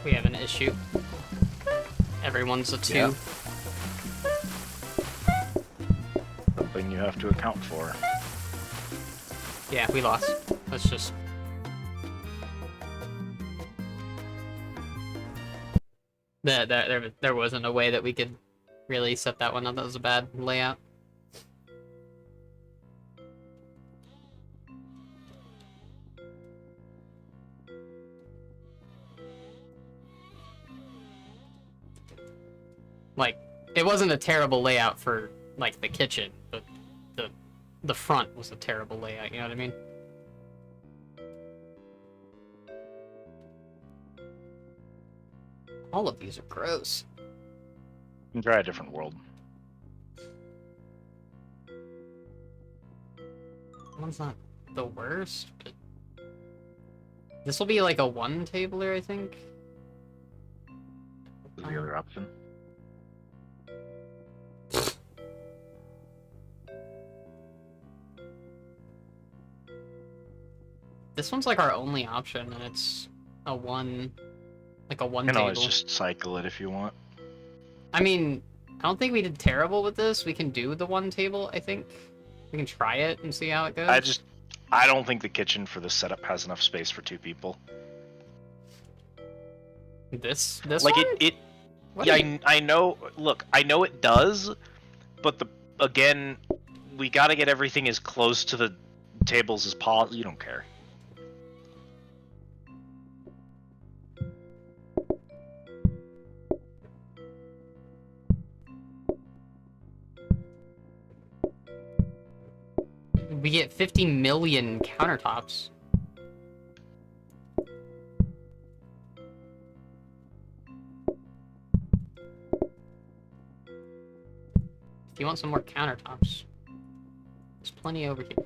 We have an issue. Everyone's a 2. Yeah. Something you have to account for. Yeah, we lost. Let's just... There wasn't a way that we could really set that one up. That was a bad layout. Like, it wasn't a terrible layout for, like, the kitchen, but the front was a terrible layout, you know what I mean? All of these are gross. You can try a different world. One's not the worst, but... This will be like a one-tabler, I think? Is the other option. This one's like our only option, and it's a one... Like a one You can table. always just cycle it if you want. I mean, I don't think we did terrible with this. We can do the one table, I think. We can try it and see how it goes. I don't think the kitchen for this setup has enough space for 2 people. This Like one? it What yeah, are you- I know. Look, I know it does, but again, we got to get everything as close to the tables as possible. You don't care. We get 50 million countertops. If you want some more countertops, there's plenty over here.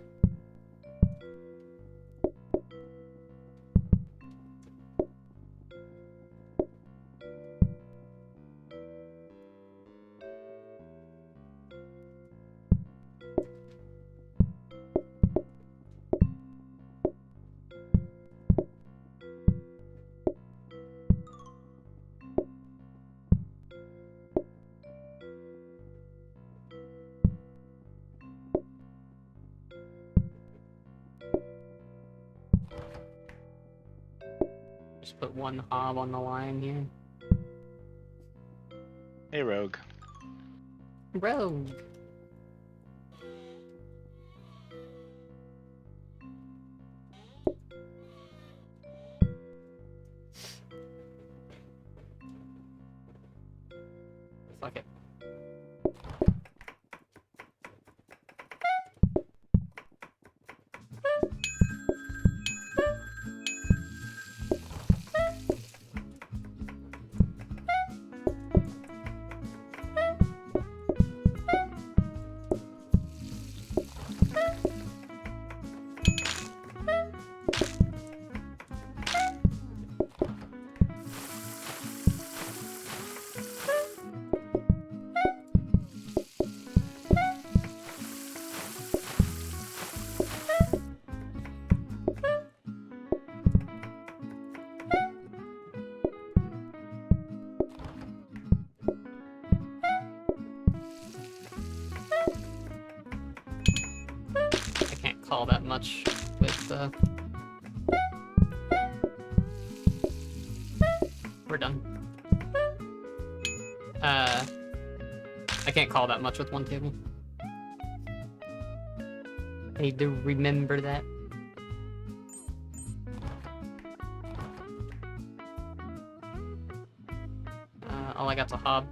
Just put one hob on the line here. Hey, Rogue. Rogue. Fuck it. I can't call that much with we're done. I can't call that much with one table. I do remember that. All I got's a hob.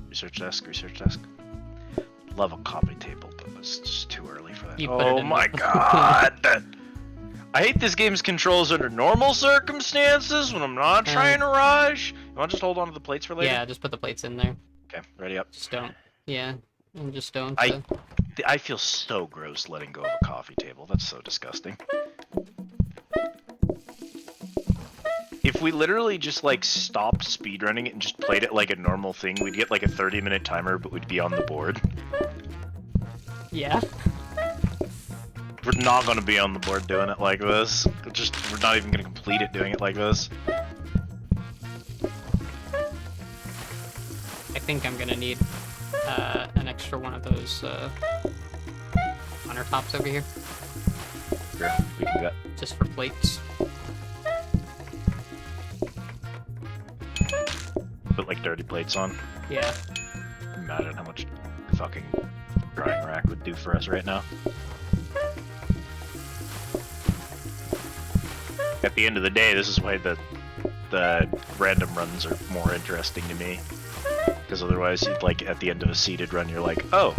Research desk. Research desk. Love a coffee table, but it's just too early for that. You put it Oh in my the- god! I hate this game's controls under normal circumstances when I'm not trying to rush. You want to just hold on to the plates for later? Yeah, just put the plates in there. Okay, ready up. Just don't. Yeah, and just don't. I feel so gross letting go of a coffee table. That's so disgusting. If we literally just like stopped speedrunning it and just played it like a normal thing, we'd get like a 30-minute timer, but we'd be on the board. Yeah. We're not gonna be on the board doing it like this. We're not even gonna complete it doing it like this. I think I'm gonna need an extra one of those countertops over here, Here, we can get. just for plates. Put like dirty plates on. Yeah. Imagine how much fucking drying rack would do for us right now. At the end of the day, this is why the random runs are more interesting to me. Because otherwise, you'd like at the end of a seated run, you're like, oh,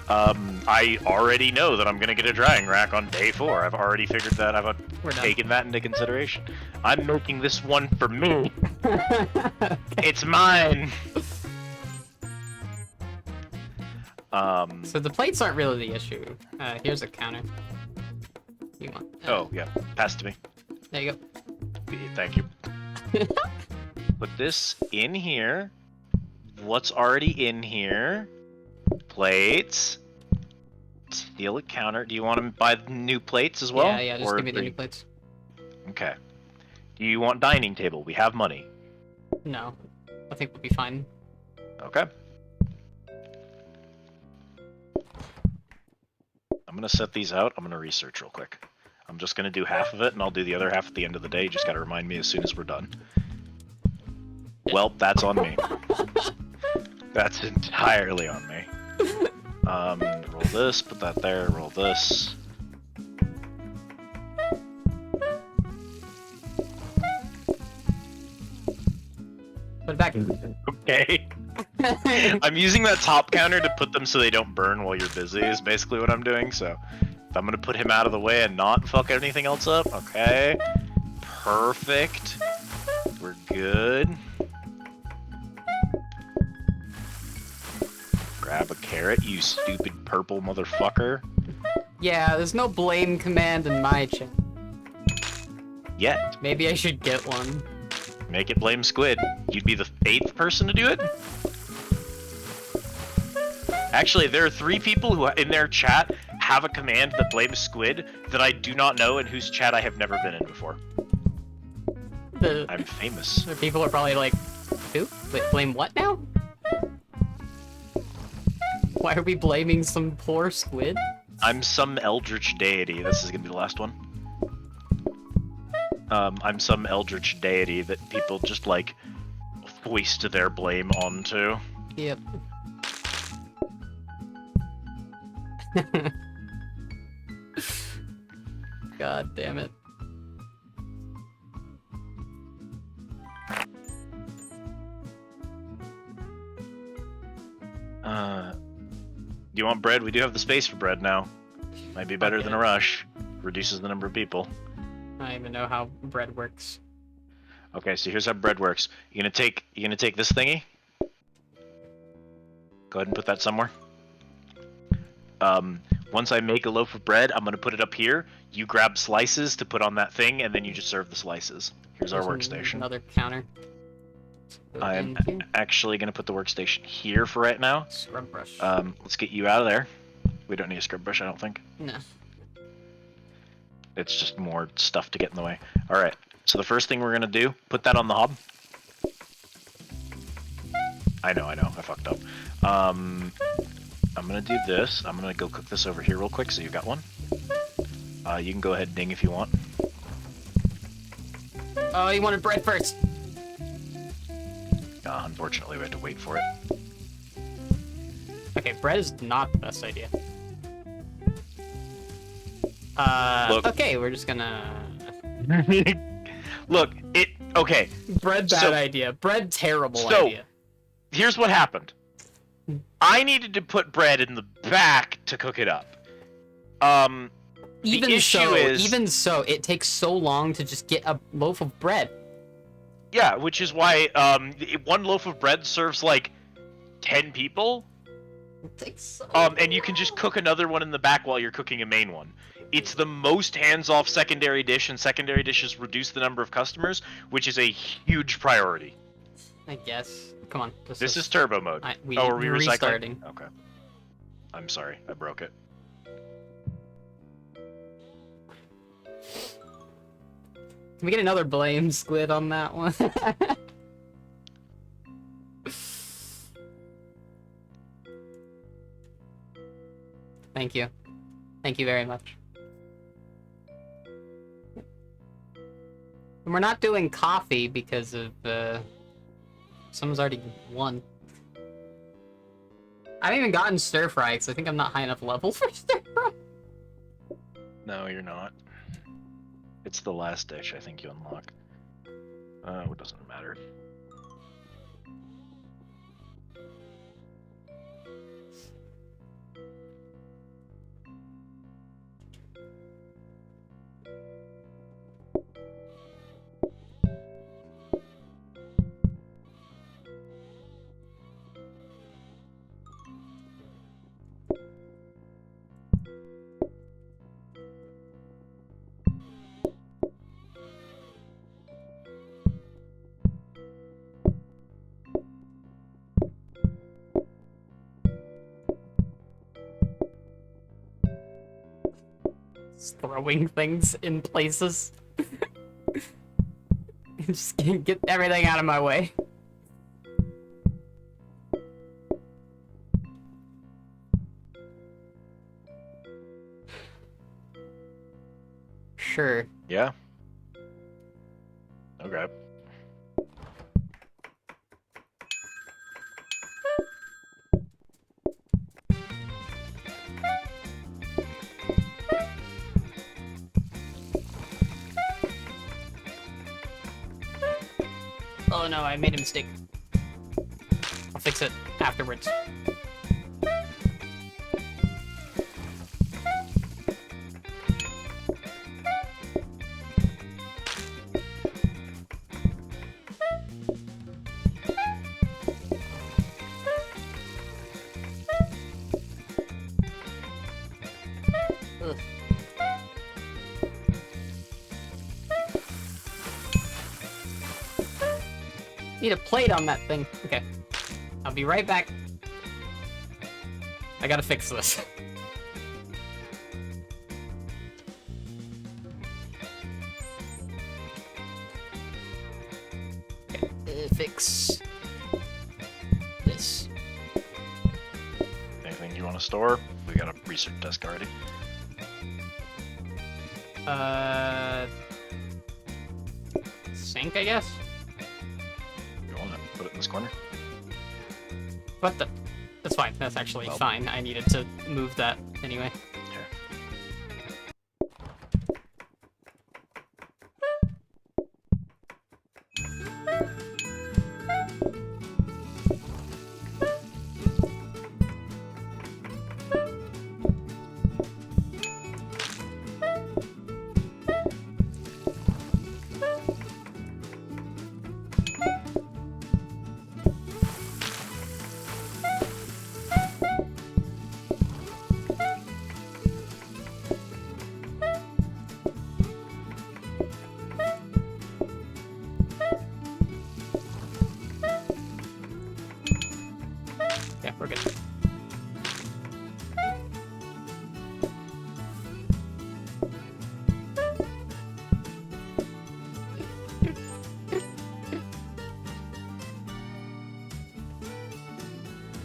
I already know that I'm gonna get a drying rack on day 4. I've already figured that. I've We're done. taken that into consideration. I'm making this one for me. It's mine. So the plates aren't really the issue. Here's a counter. You want? Oh yeah, pass it to me. There you go. Thank you. Put this in here. What's already in here? Plates. Steal a counter. Do you want to buy new plates as well? Yeah, just Or give me the are new you- plates. Okay. Do you want dining table? We have money. No, I think we'll be fine. Okay. I'm gonna set these out. I'm gonna research real quick. I'm just gonna do half of it, and I'll do the other half at the end of the day. You just gotta remind me as soon as we're done. Well, that's on me. That's entirely on me. Roll this, put that there, roll this. Put it back. Okay. I'm using that top counter to put them so they don't burn while you're busy, is basically what I'm doing, so... If I'm gonna put him out of the way and not fuck anything else up, okay. Perfect. We're good. Grab a carrot, you stupid purple motherfucker. Yeah, there's no blame command in my chat. Yet. Maybe I should get one. Make it blame Squid. You'd be the 8th person to do it? Actually, there are 3 people who in their chat have a command that blames Squid that I do not know and whose chat I have never been in before. I'm famous. The people are probably like, who? Wait, blame what now? Why are we blaming some poor squid? I'm some eldritch deity. This is gonna be the last one. I'm some eldritch deity that people just like foist their blame onto. Yep. God damn it. Do you want bread? We do have the space for bread now. Might be better Okay. than a rush. Reduces the number of people. I don't even know how bread works. Okay, so here's how bread works. You're gonna take this thingy. Go ahead and put that somewhere. Once I make a loaf of bread, I'm gonna put it up here. You grab slices to put on that thing, and then you just serve the slices. Here's our There's workstation. Another counter. Go I am in here. actually gonna put the workstation here for right now. Scrub brush. Let's get you out of there. We don't need a scrub brush, I don't think. No. It's just more stuff to get in the way. Alright, so the first thing we're gonna do, put that on the hob. I know, I fucked up. I'm gonna do this. I'm gonna go cook this over here real quick so you got one. You can go ahead and ding if you want. Oh, you wanted bread first. Unfortunately, we had to wait for it. Okay, bread is not the best idea. Look. Okay, we're just gonna... Look, okay, Bread bad So- idea. Bread terrible So- idea. here's what happened. I needed to put bread in the back to cook it up. Even issue so, it takes so long to just get a loaf of bread. Yeah, which is why, one loaf of bread serves, like, 10 people. It takes so And you can just cook another one in the back while you're cooking a main one. It's the most hands-off secondary dish, and secondary dishes reduce the number of customers, which is a huge priority. I guess. Come on. This is turbo mode. Are we recycling? restarting. Okay. I'm sorry, I broke it. Can we get another blame squid on that one? Thank you. Thank you very much. And we're not doing coffee because of, someone's already won. I haven't even gotten stir fry because I think I'm not high enough level for stir fry. No, you're not. It's the last dish I think you unlock. It doesn't matter. Just throwing things in places. Just get everything out of my way. Sure. Yeah. Okay. Oh no, I made a mistake. I'll fix it afterwards. Ugh. Need a plate on that thing. Okay. I'll be right back. I gotta fix this. Okay, fix this. Anything you want to store? We got a research desk already. Sink, I guess? You want to put it in this corner? What the? That's fine. That's actually Well- fine. I needed to move that anyway. Okay. Yeah, we're good.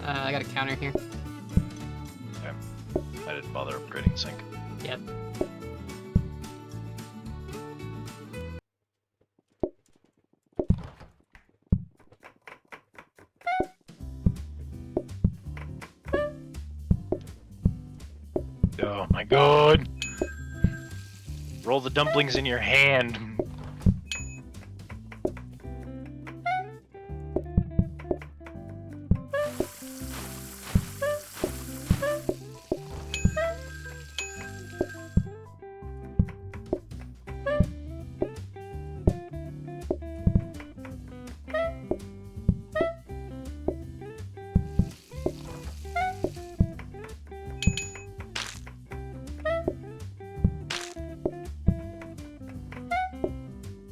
I got a counter here. Okay. I didn't bother upgrading sink. Yep. Oh my god! Roll the dumplings in your hand.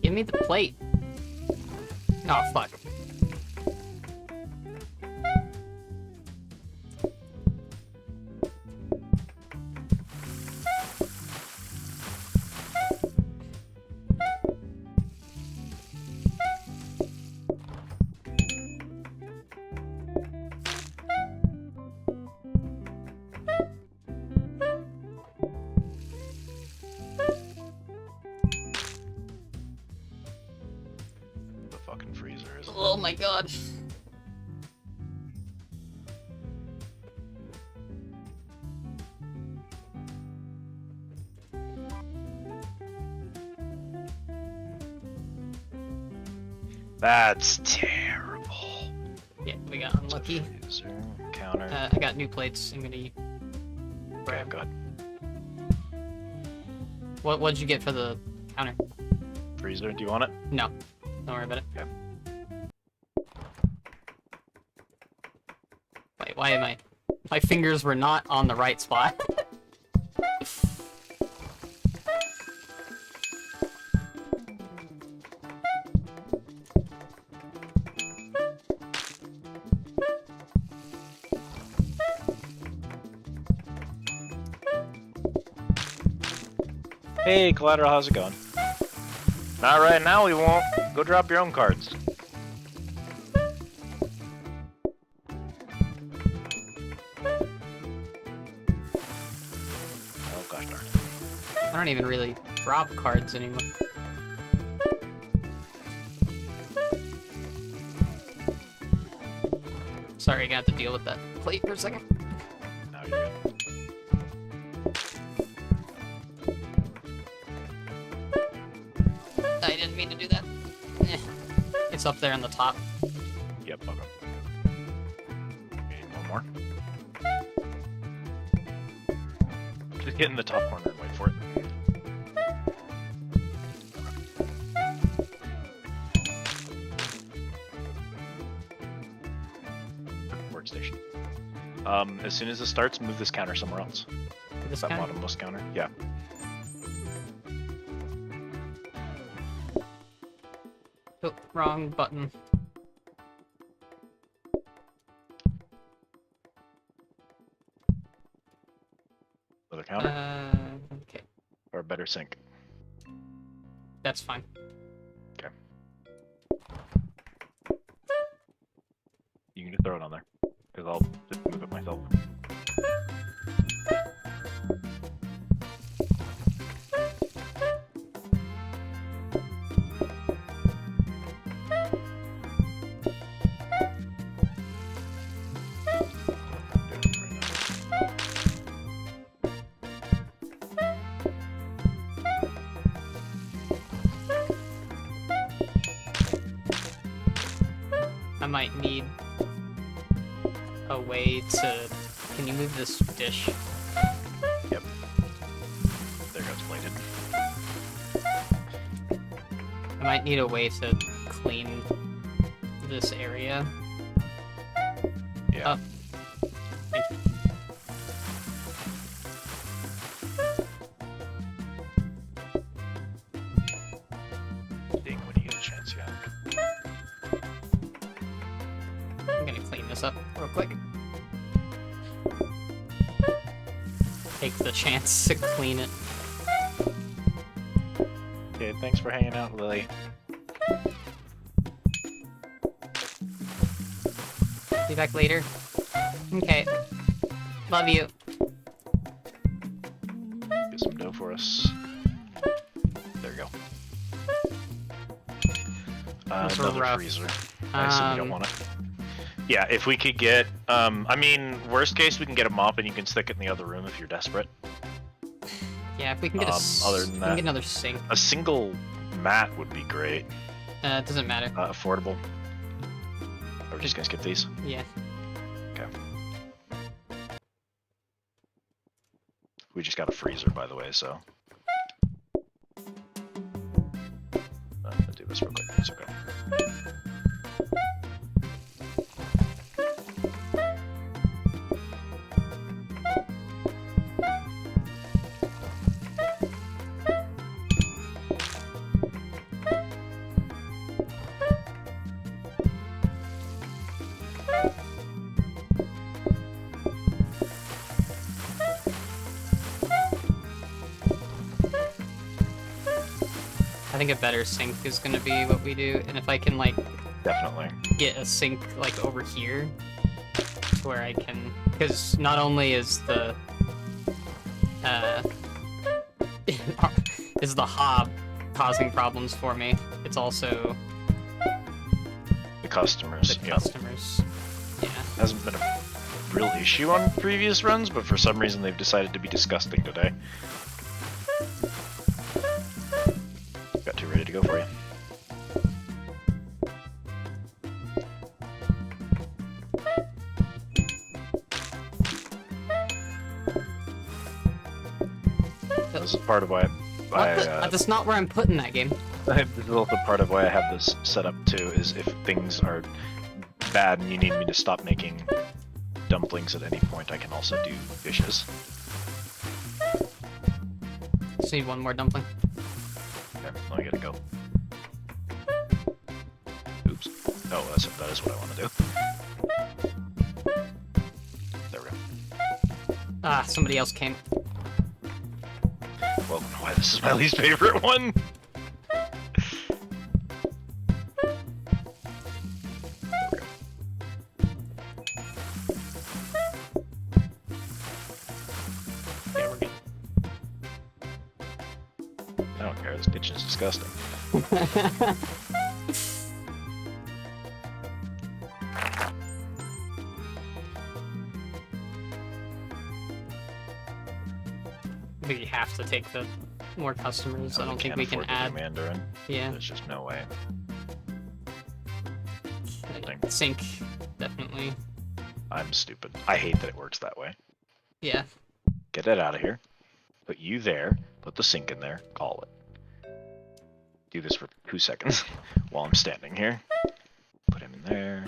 Give me the plate. Oh, fuck. The fucking freezer is. Oh my god. That's terrible. Yeah, we got unlucky. Freezer, counter. I got new plates. I'm gonna Okay, grab. good. What'd you get for the counter? Freezer, do you want it? No, don't worry about it. Okay. Wait, why am I? My fingers were not on the right spot. Hey, Collateral, how's it going? Not right now, we won't. Go drop your own cards. Oh, gosh darn. I don't even really drop cards anymore. Sorry, I got to deal with that plate for a second. Now you're good. I didn't mean to do that. Eh. It's up there on the top. Yep, okay. We need one more. Just get in the top corner and wait for it. Workstation. As soon as it starts, move this counter somewhere else. This That guy? bottommost counter. Yeah. Oh, wrong button. Another counter. Okay. Or a better sink. That's fine. Okay. You can just throw it on there. Because I'll just move it myself. I might need a way to... Can you move this dish? Yep. There goes plated. I might need a way to clean this area. Yeah. Oh. Thank you. Ding when you get a chance, yeah. I'm gonna clean this up real quick. Take the chance to clean it. Okay, thanks for hanging out, Lily. Be back later. Okay. Love you. Get some dough for us. There we go. Those were Another rough. freezer. I assume you don't Um, want it. Yeah, if we could get, I mean, worst case, we can get a mop and you can stick it in the other room if you're desperate. Yeah, if we can get a Other than we can that- get another sink. A single mat would be great. It doesn't matter. Affordable. Are we just gonna skip these? Yeah. Okay. We just got a freezer, by the way, so. I'm gonna do this real quick. It's okay. I think a better sink is gonna be what we do, and if I can like Definitely. get a sink like over here, to where I can, because not only is the is the hob causing problems for me, it's also The customers. the Yeah. customers. Yeah. Hasn't been a real issue on previous runs, but for some reason they've decided to be disgusting today. Got two ready to go for you. This is part of why That's not where I'm putting that game. this is also part of why I have this set up too, is if things are bad and you need me to stop making dumplings at any point, I can also do dishes. Just need one more dumpling. Okay, I gotta go. Oops. No, that is what I want to do. There we go. Ah, somebody else came. Welcome to why this is my least favorite one. There we go. Okay, we're good. Air, this kitchen is disgusting. I think we have to take the more customers. I don't think we can afford to do add. Mandarin. Yeah, There's just no way. sync definitely. I'm stupid. I hate that it works that way. Yeah. Get it out of here. Put you there. Put the sink in there. Call it. Do this for 2 seconds while I'm standing here. Put him in there.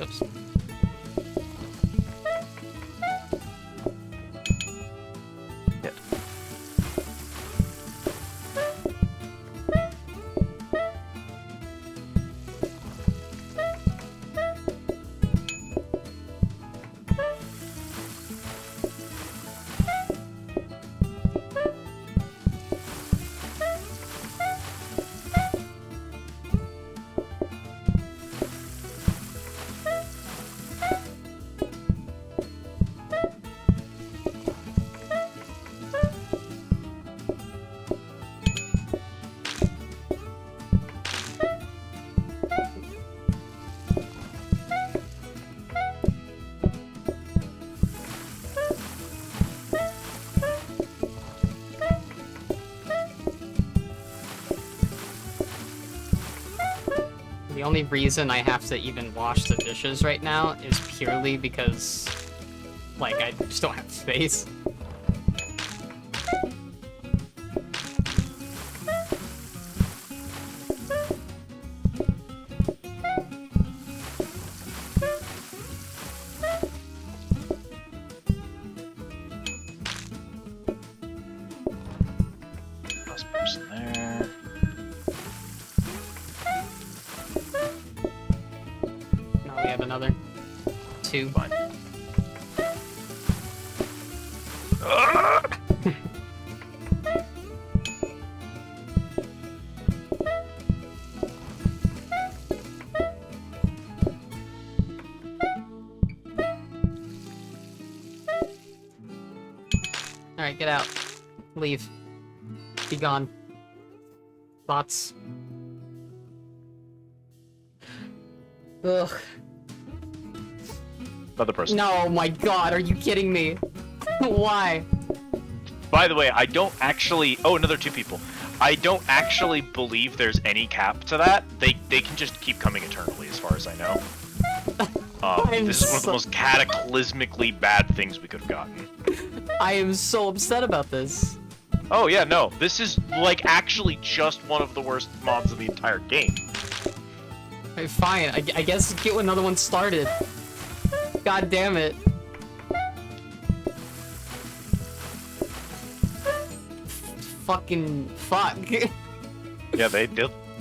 Oops. Hit. The only reason I have to even wash the dishes right now is purely because, like, I just don't have space. Last person there. Now we have another 2. Fine. Alright, get out. Leave. Be gone. Thoughts? Ugh. Another person. No, my god, are you kidding me? Why? By the way, I don't actually. Oh, another 2 people. I don't actually believe there's any cap to that. They can just keep coming eternally, as far as I know. I'm This is one of the so- most cataclysmically bad things we could have gotten. I am so upset about this. Oh yeah, no. This is like actually just one of the worst mods of the entire game. Alright, fine, I guess get another one started. God damn it. Fucking fuck. Yeah,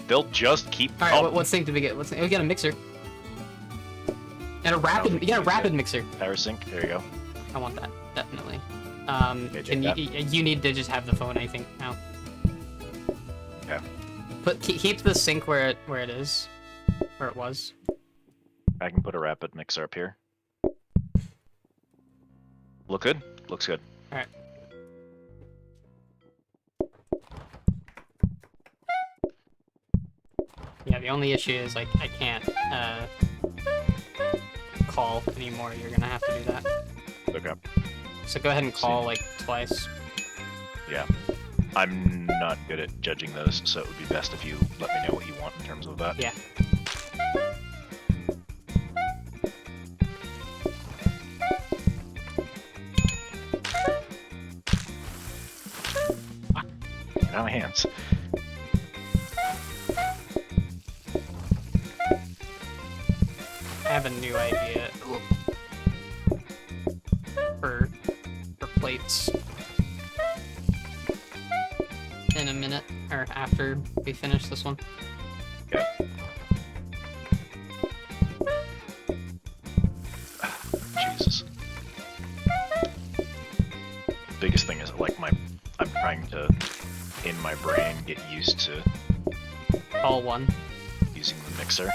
they'll just keep. Alright, what sink did we get? We got a mixer. And a rapid, you got a rapid mixer. Power sync. There you go. I want that, definitely. Okay, Can take you need to just have the phone, I think, now. Yeah. Keep the sink where it is, where it was. I can put a rapid mixer up here. Look good? Looks good. Alright. Yeah, the only issue is, like, I can't, call anymore. You're gonna have to do that. Okay. So go ahead and call, like, twice. Yeah. I'm not good at judging those, so it would be best if you let me know what you want in terms of that. Yeah. Get out of my hands. I have a new idea for plates in a minute, or after we finish this one. Okay. Jesus. Biggest thing is like I'm trying to in my brain get used to All one. using the mixer.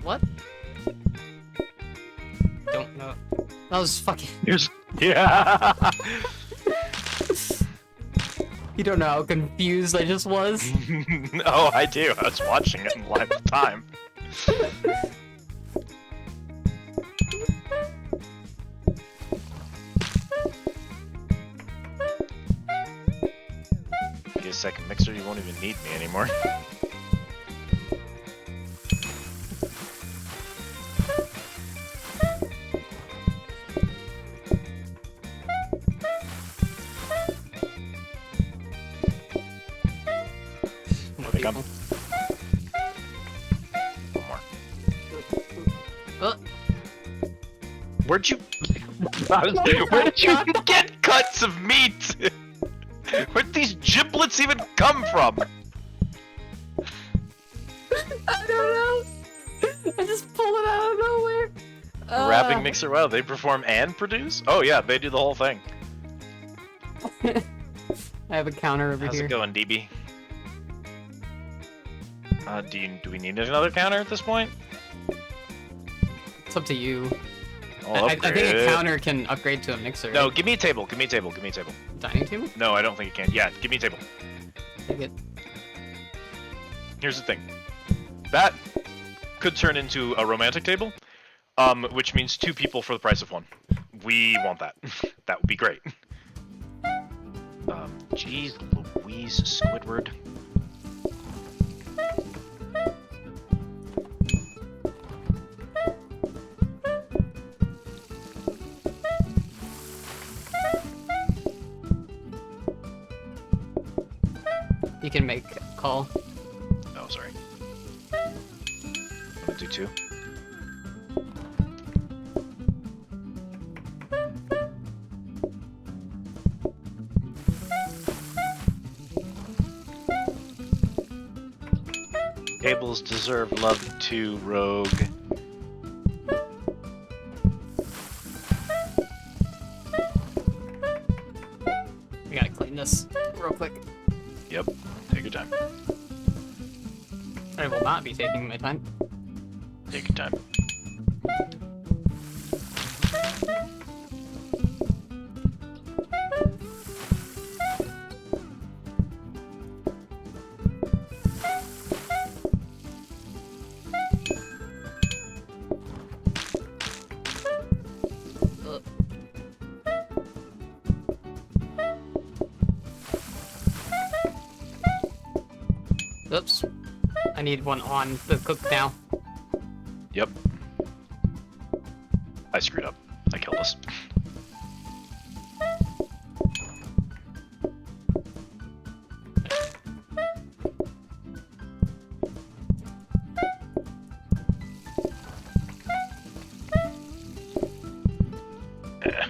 What? Don't know. That was fucking. Yeah. You don't know how confused I just was. Oh, I do. I was watching it in live time. Get a second mixer, you won't even need me anymore. I think I'm... One more. Where'd you... Where'd you get cuts of meat? Where'd these giblets even come from? I don't know. I just pulled it out of nowhere. A wrapping mixer, wow, they perform and produce? Oh yeah, they do the whole thing. I have a counter over How's here. it going, DB? Do we need another counter at this point? It's up to you. I'll I think upgrade a it. counter can upgrade to a mixer. No, right? give me a table, give me a table, give me a table. Dining table? No, I don't think it can. Yeah, give me a table. Take it. Here's the thing. That could turn into a romantic table, which means 2 people for the price of 1. We want that. That would be great. Jeez Louise, Squidward. You can make a call. Oh, sorry. I'm gonna do 2. Tables deserve love too, Rogue. We gotta clean this real quick. Yep, take your time. I will not be taking my time. Take your time. Oops. I need one on the cook now. Yep. I screwed up. I killed us. Eh.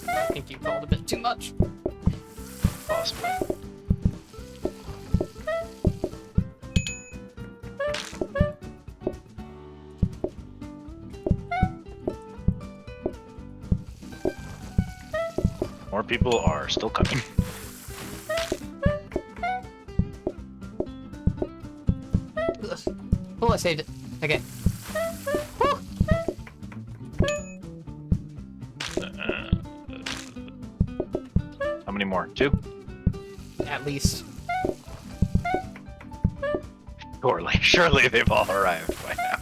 I think you called a bit too much. Possibly. More people are still coming. Oh, I saved it. Okay. many more? 2? At least. Surely they've all arrived by now.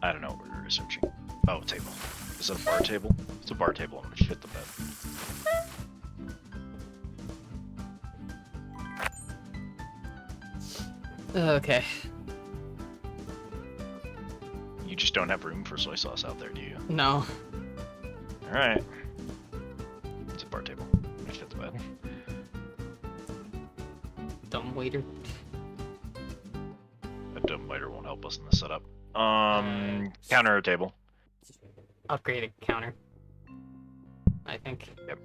I don't know what we're researching. Oh, table. Is it a bar table? It's a bar table. I'm gonna shit the bed. Okay. You just don't have room for soy sauce out there, do you? No. Alright. It's a bar table. I'm gonna shit the bed. Dumb waiter. A dumb waiter won't help us in the setup. Counter or table? Upgraded counter. I think. Yep.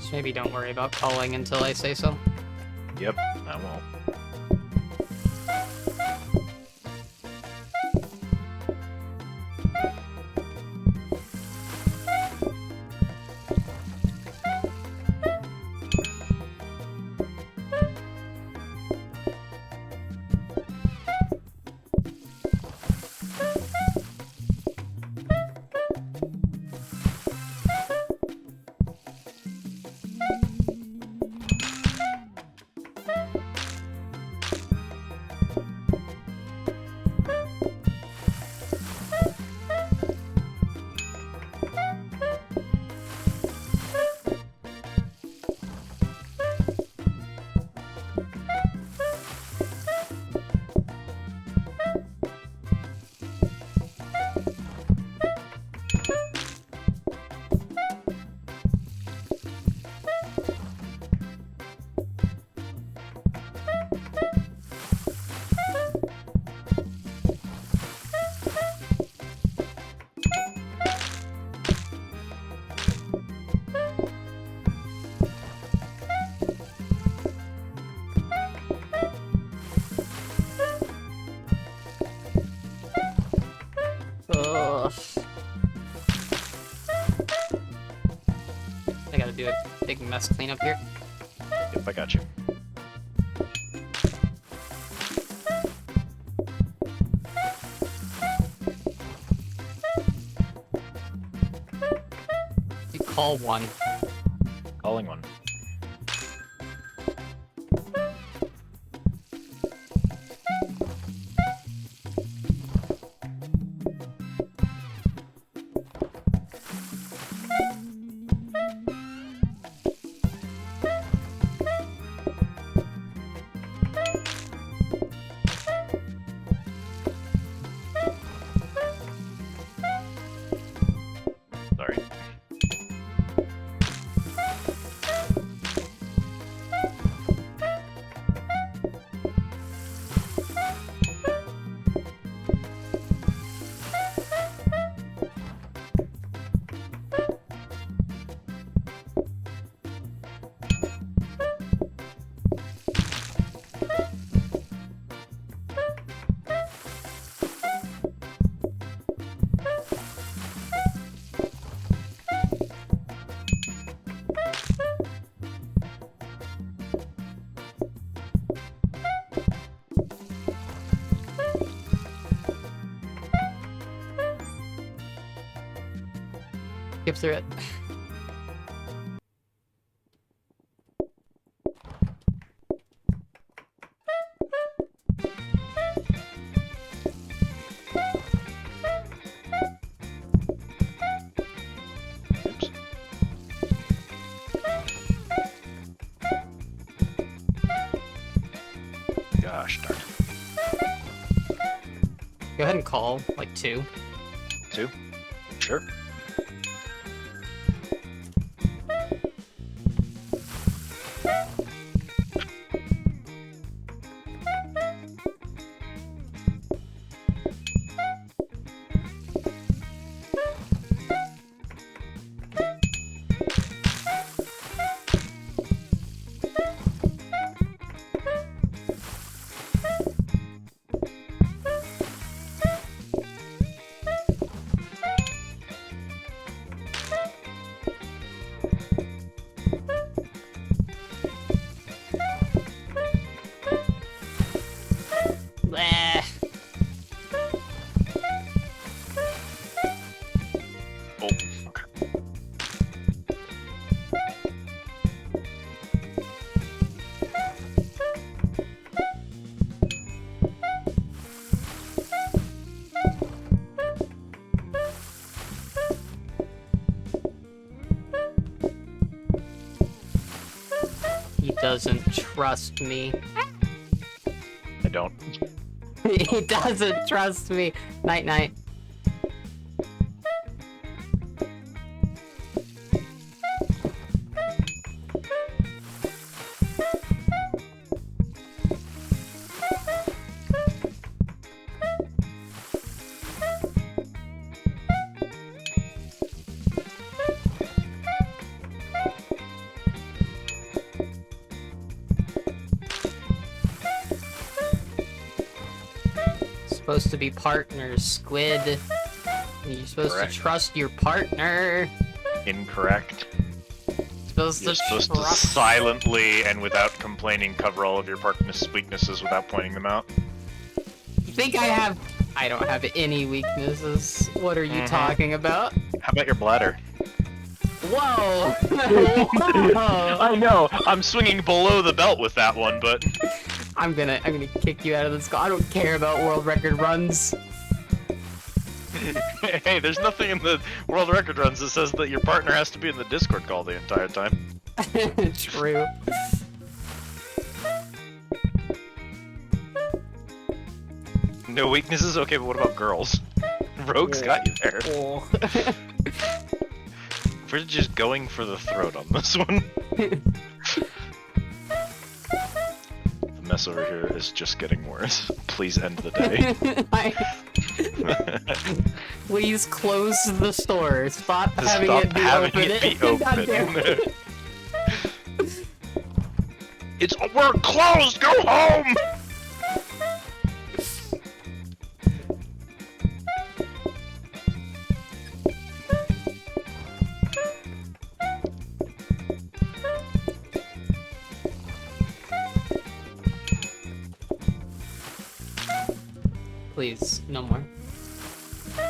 So maybe don't worry about calling until I say so. Yep, I won't. Ugh. I gotta do a big mess cleanup here. Yep, I got you. You call one. Calling one. Sorry. Skip through it. Oops. Gosh darn. Go ahead and call, like, 2. 2? Sure. doesn't trust me. I don't. He doesn't trust me. Night night. Supposed to be partners, Squid. You're supposed Correct. to trust your partner. Incorrect. Supposed You're to supposed to trust. silently and without complaining cover all of your partner's weaknesses without pointing them out. You think I have? I don't have any weaknesses. What are you Mhm. talking about? How about your bladder? Whoa! Whoa. I know. I'm swinging below the belt with that one, but I'm gonna kick you out of this call. I don't care about world record runs. hey, there's nothing in the world record runs that says that your partner has to be in the Discord call the entire time. True. No weaknesses? Okay, but what about girls? Rogue's got you there. Oh. We're just going for the throat on this one. The mess over here is just getting worse. Please end the day. Please close the store. Stop having Stop it be having open. it be God damn open. it. We're closed! Go home! Please, no more.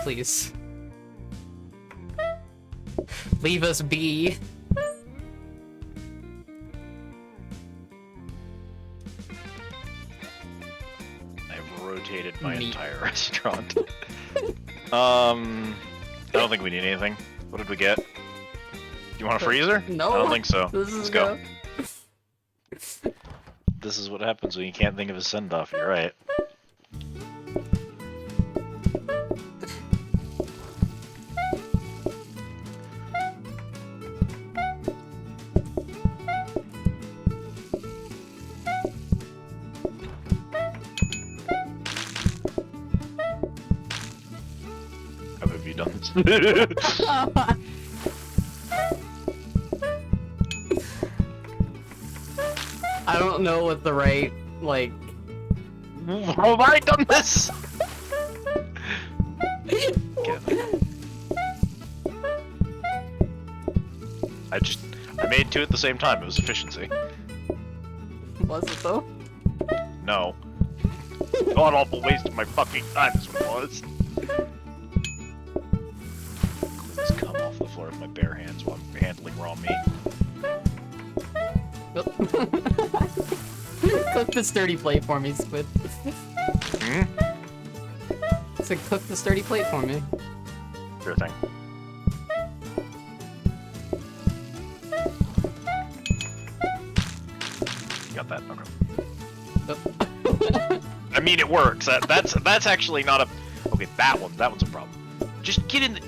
Please. Leave us be. I've rotated my Meat. entire restaurant. I don't think we need anything. What did we get? Do you want a freezer? No. I don't think so. This is Let's go. This is what happens when you can't think of a send-off, you're right. How have you done this? I don't know what the right, like... How have I done this? Get it. I made two at the same time. It was efficiency. Was it though? No. God awful waste of my fucking time is what it was. Let's come off the floor with my bare hands while I'm handling raw meat. Cook the sturdy plate for me, Squid. Hmm? So cook the sturdy plate for me. Sure thing. You got that? Okay. I mean, it works. That's actually not a. Okay, that one's a problem. Just get in the.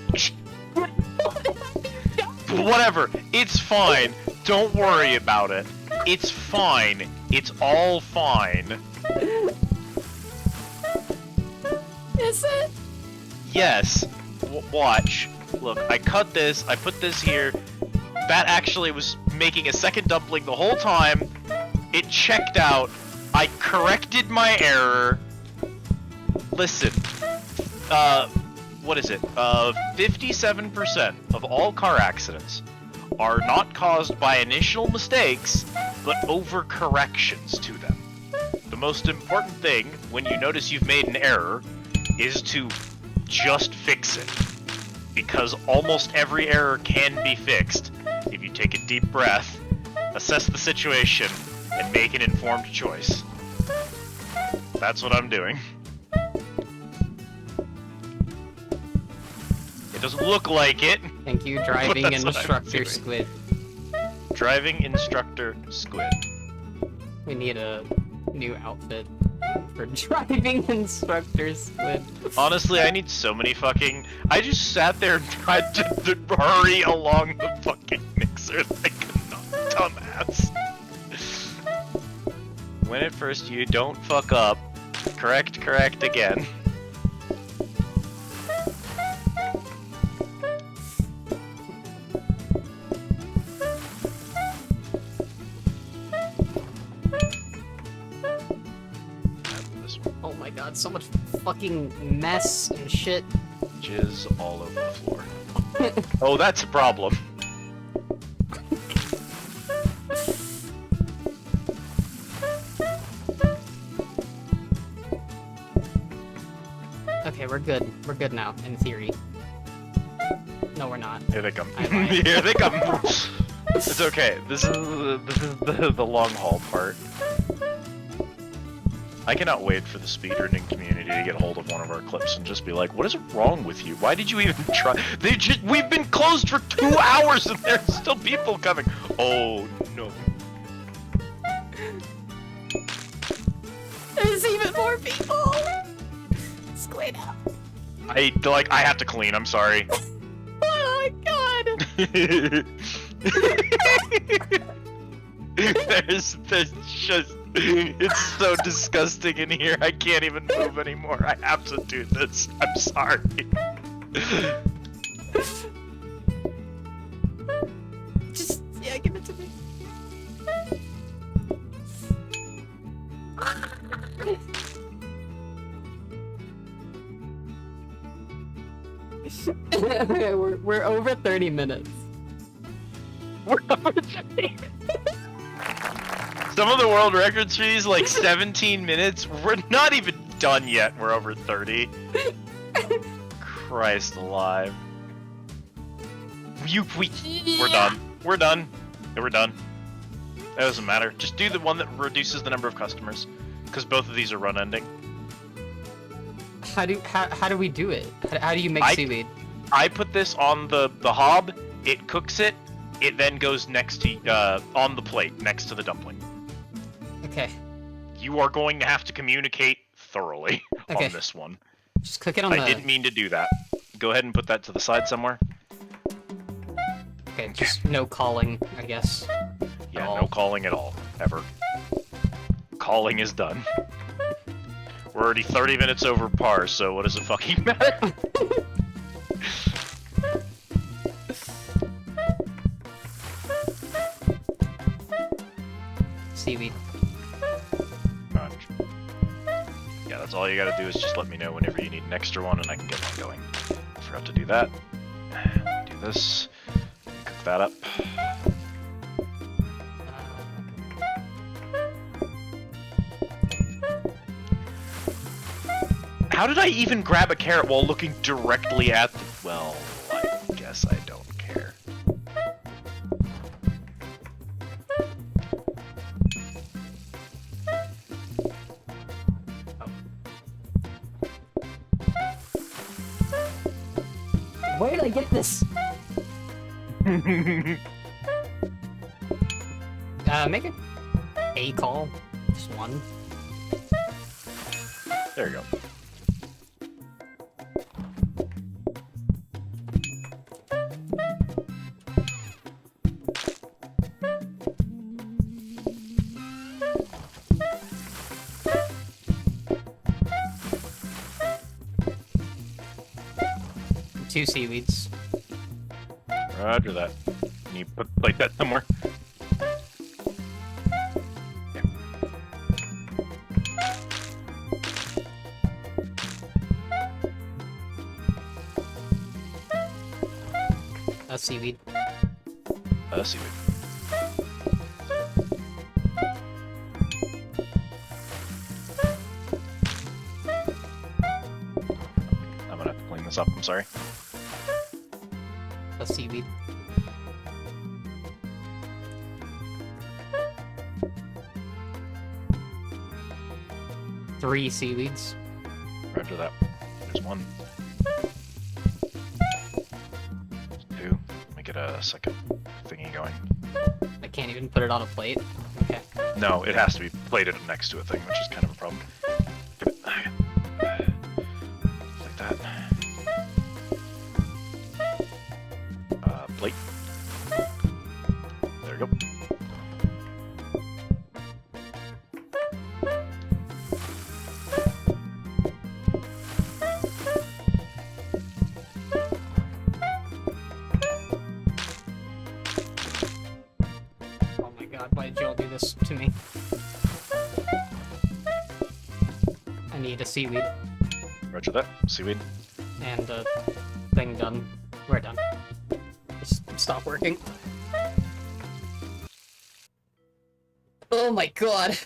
Whatever. It's fine. Don't worry about it. It's fine. It's all fine. Is it? Yes. Watch. Look, I cut this. I put this here. That actually was making a second dumpling the whole time. It checked out. I corrected my error. Listen. What is it? 57% of all car accidents are not caused by initial mistakes, but overcorrections to them. The most important thing when you notice you've made an error is to just fix it. Because almost every error can be fixed if you take a deep breath, assess the situation, and make an informed choice. That's what I'm doing. It doesn't look like it. Thank you, driving That's what I'm instructor doing. Squid. Driving instructor Squid. We need a new outfit for driving instructors with. Honestly, I need so many fucking. I just sat there and tried to hurry along the fucking mixer like a dumbass. When at first you don't fuck up. Correct again. This one. Oh my god, so much fucking mess and shit. Jizz all over the floor. Oh, that's a problem. Okay, we're good. We're good now, in theory. No, we're not. Here they come. I lied. Here they come. It's okay. This is the long haul part. I cannot wait for the speedrunning community to get hold of one of our clips and just be like, "What is wrong with you? Why did you even try?" We've been closed for 2 hours and there's still people coming. Oh no. There's even more people! Squid out. I have to clean. I'm sorry. Oh my god! there's just it's so disgusting in here. I can't even move anymore. I have to do this. I'm sorry. Just, yeah, give it to me. Okay, we're over 30 minutes. We're over 30. Some of the world records for these like 17 minutes. We're not even done yet. We're over 30. Christ alive. We're done. We're done. Yeah, we're done. That doesn't matter. Just do the one that reduces the number of customers, because both of these are run ending. How do we do it? How do you make seaweed? I put this on the hob. It cooks it. It then goes next to on the plate next to the dumpling. Okay. You are going to have to communicate thoroughly Okay. on this one. Just click it on the... I didn't mean to do that. Go ahead and put that to the side somewhere. Okay, just no calling, I guess. Yeah, all. no calling at all. Ever. Calling is done. We're already 30 minutes over par, so what does it fucking matter? Seaweed. Yeah, that's all you gotta do is just let me know whenever you need an extra one and I can get one going. Forgot to do that. Do this. Cook that up. How did I even grab a carrot while looking directly at the... Well, I guess I don't care. Where did I get this? Make a call. Just one. There you go. Two seaweeds. Roger that. Can you plate that somewhere? Yeah. A seaweed. Seaweed. I'm gonna have to clean this up, I'm sorry. A seaweed. Three seaweeds. Roger that. There's one. There's two. Let me get a second thingy going. I can't even put it on a plate. Okay. No, it has to be plated next to a thing, which is kind of a problem. Like that. Plate. There we go. Oh my god, why did y'all do this to me? I need a seaweed Roger that. Seaweed. and a thing done. We're done. Just stop working. Oh my god.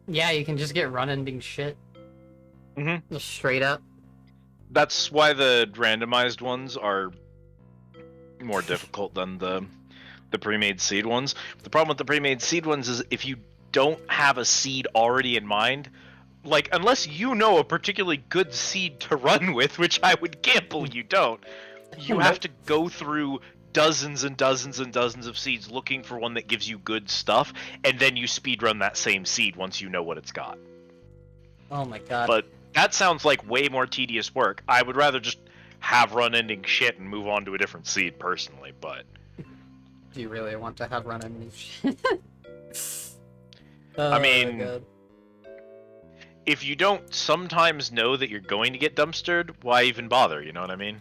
Yeah, you can just get run-ending shit. Mm-hmm. Just straight up. That's why the randomized ones are more difficult than the pre-made seed ones. The problem with the pre-made seed ones is if you don't have a seed already in mind, like unless you know a particularly good seed to run with, which I would gamble you don't, you have to go through dozens and dozens and dozens of seeds looking for one that gives you good stuff, and then you speedrun that same seed once you know what it's got. Oh my god. But that sounds like way more tedious work. I would rather just have run-ending shit and move on to a different seed personally, but... Do you really want to have run-ending shit? I mean, Oh my god. if you don't sometimes know that you're going to get dumpstered, why even bother, you know what I mean?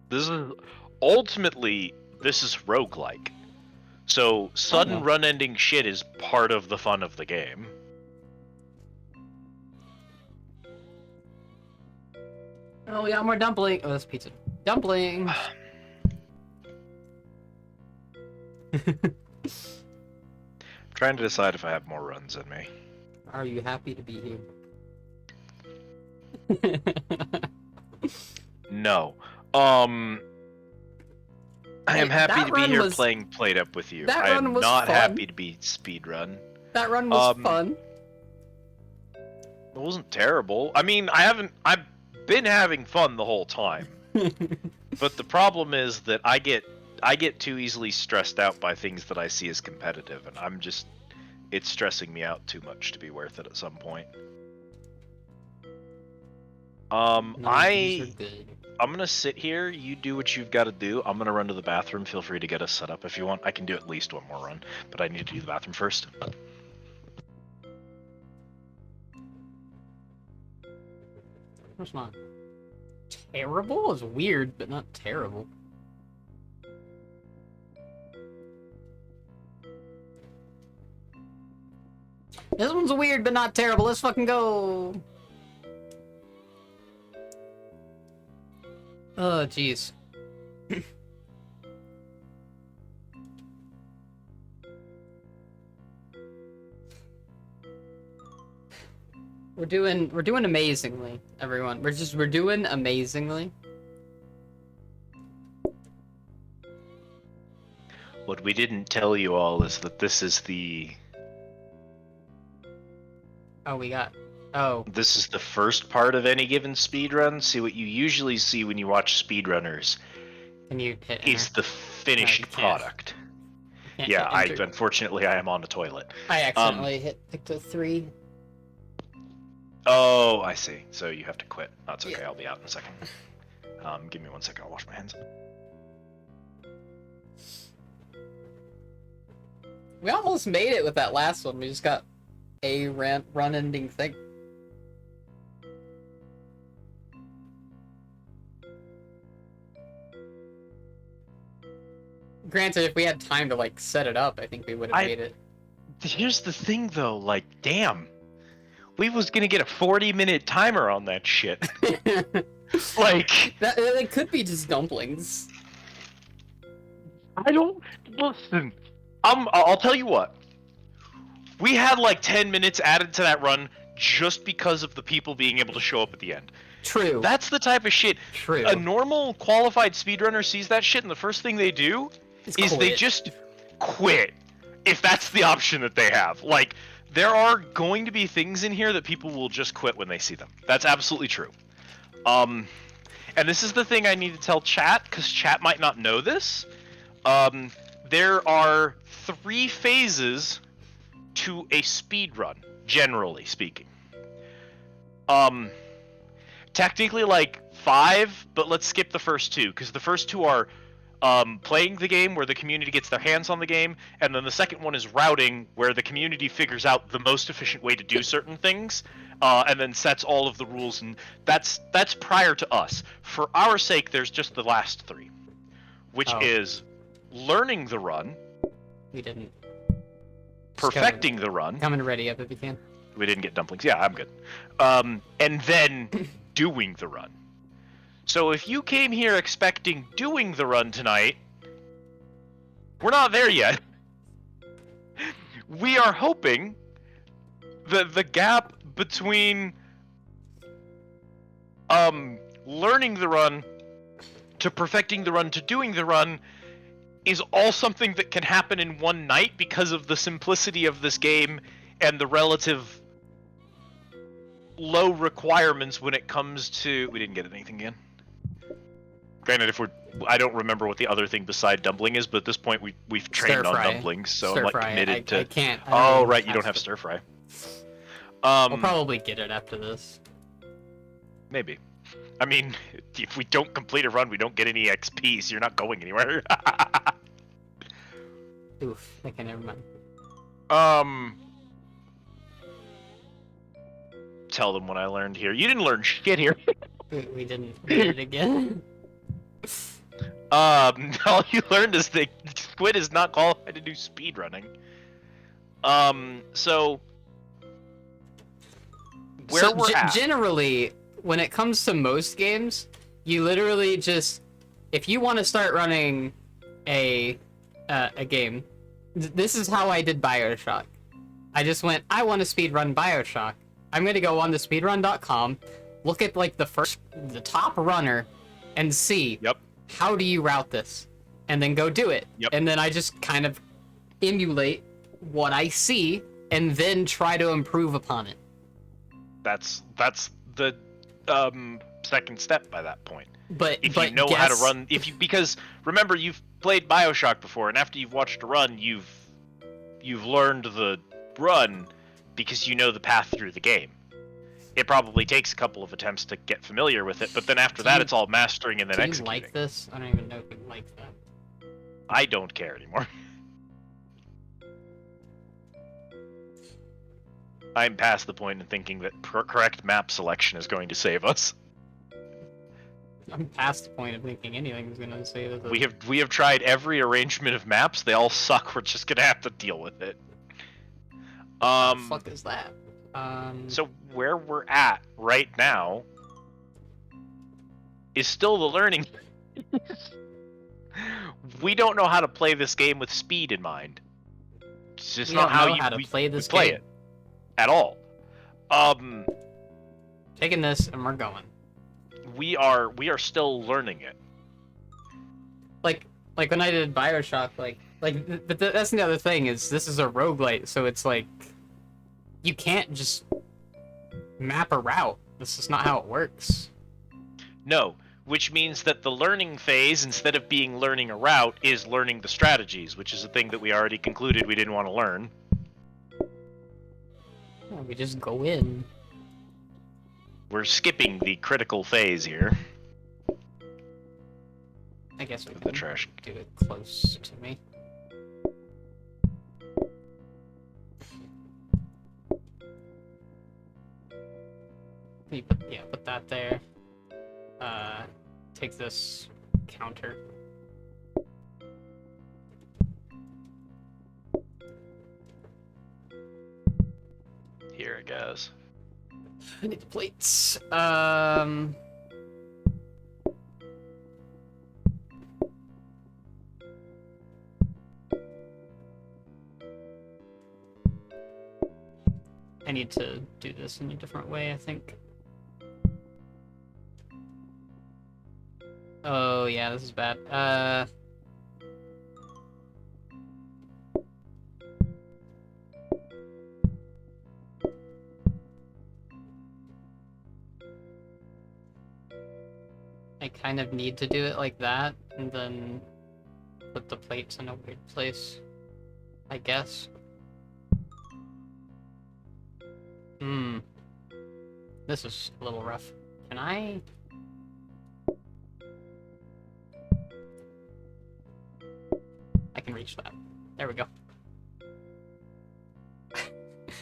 This is... Ultimately, this is roguelike. So, sudden run-ending shit is part of the fun of the game. Oh, we got more dumpling. Oh, that's pizza. Dumpling. Trying to decide if I have more runs in me. Are you happy to be here? No. I am happy that to be run here was- playing Played Up with you. that I run am was not fun. happy to be speedrun. That run was Um, fun. It wasn't terrible. I mean, I've been having fun the whole time. But the problem is that I get too easily stressed out by things that I see as competitive, and it's stressing me out too much to be worth it at some point. These are good. I'm gonna sit here, you do what you've got to do. I'm gonna run to the bathroom. Feel free to get us set up if you want. I can do at least one more run, but I need to do the bathroom first. It's not terrible. It's weird, but not terrible. This one's weird, but not terrible. Let's fucking go. Oh, jeez. We're doing amazingly, everyone. We're doing amazingly. What we didn't tell you all is that this is the Oh, this is the first part of any given speedrun. See, what you usually see when you watch speedrunners can you hit is enter? the finished No, you can't. product. Can't Yeah, hit enter. unfortunately I am on the toilet. I accidentally hit Picto 3. Oh, I see. So you have to quit. That's okay. Yeah. I'll be out in a second. Give me 1 second. I'll wash my hands. We almost made it with that last one. We just got a run-ending thing. Granted, if we had time to like set it up, I think we would have made it. Here's the thing, though. Like, damn, we was gonna get a 40-minute timer on that shit. Like, That could be just dumplings. I don't listen. I'll tell you what. We had like 10 minutes added to that run just because of the people being able to show up at the end. True. That's the type of shit. True. A normal qualified speedrunner sees that shit, and the first thing they do It's is they quit. just quit. If that's the option that they have. Like, there are going to be things in here that people will just quit when they see them. That's absolutely true. And this is the thing I need to tell chat, because chat might not know this. There are 3 phases to a speed run, generally speaking. Technically like 5, but let's skip the first 2, because the first 2 are playing the game, where the community gets their hands on the game, and then the second one is routing, where the community figures out the most efficient way to do certain things, and then sets all of the rules, and that's prior to us. For our sake, there's just the last 3, which is learning the run, We didn't. perfecting the run. Coming ready up if you can. We didn't get dumplings. Yeah, I'm good. And then doing the run. So if you came here expecting doing the run tonight, we're not there yet. We are hoping that the gap between learning the run to perfecting the run to doing the run is all something that can happen in one night because of the simplicity of this game and the relative low requirements when it comes to... We didn't get anything again. Granted, I don't remember what the other thing beside dumpling is, but at this point we've trained on dumplings, so I'm like committed to... I can't. Oh, right, you don't have stir fry. We'll probably get it after this. Maybe. I mean, if we don't complete a run, we don't get any XP, so you're not going anywhere. Oof. Okay, never mind. Tell them what I learned here. You didn't learn shit here. We didn't get it again. All you learned is that Squid is not qualified to do speedrunning. So where we're at. Generally, when it comes to most games, you literally just, if you want to start running a game, this is how I did BioShock. I just went, I want to speedrun BioShock. I'm gonna go on to speedrun.com, look at like the top runner, and see. Yep. How do you route this? And then go do it. Yep. And then I just kind of emulate what I see and then try to improve upon it. That's the second step by that point. But if you know how to run, because remember, you've played BioShock before, and after you've watched a run, you've learned the run because you know the path through the game. It probably takes a couple of attempts to get familiar with it, but then after that, it's all mastering and then executing. Do you like this? I don't even know if you like that. I don't care anymore. I'm past the point in thinking that correct map selection is going to save us. I'm past the point of thinking anything is going to save us. We have tried every arrangement of maps. They all suck. We're just gonna have to deal with it. What the fuck is that? So where we're at right now is still the learning. We don't know how to play this game with speed in mind. It's just not how we play it at all. Taking this and we're going. We are still learning it. Like when I did BioShock, but that's the other thing is this is a roguelite, so it's like you can't just map a route. This is not how it works. No, which means that the learning phase, instead of being learning a route, is learning the strategies, which is a thing that we already concluded we didn't want to learn. Yeah, we just go in. We're skipping the critical phase here. I guess we can the trash. Do it close to me. Put that there. Take this counter. Here it goes. I need the plates. I need to do this in a different way, I think. Oh, yeah, this is bad. I kind of need to do it like that, and then put the plates in a weird place, I guess. This is a little rough. Can I? I can reach that. There we go.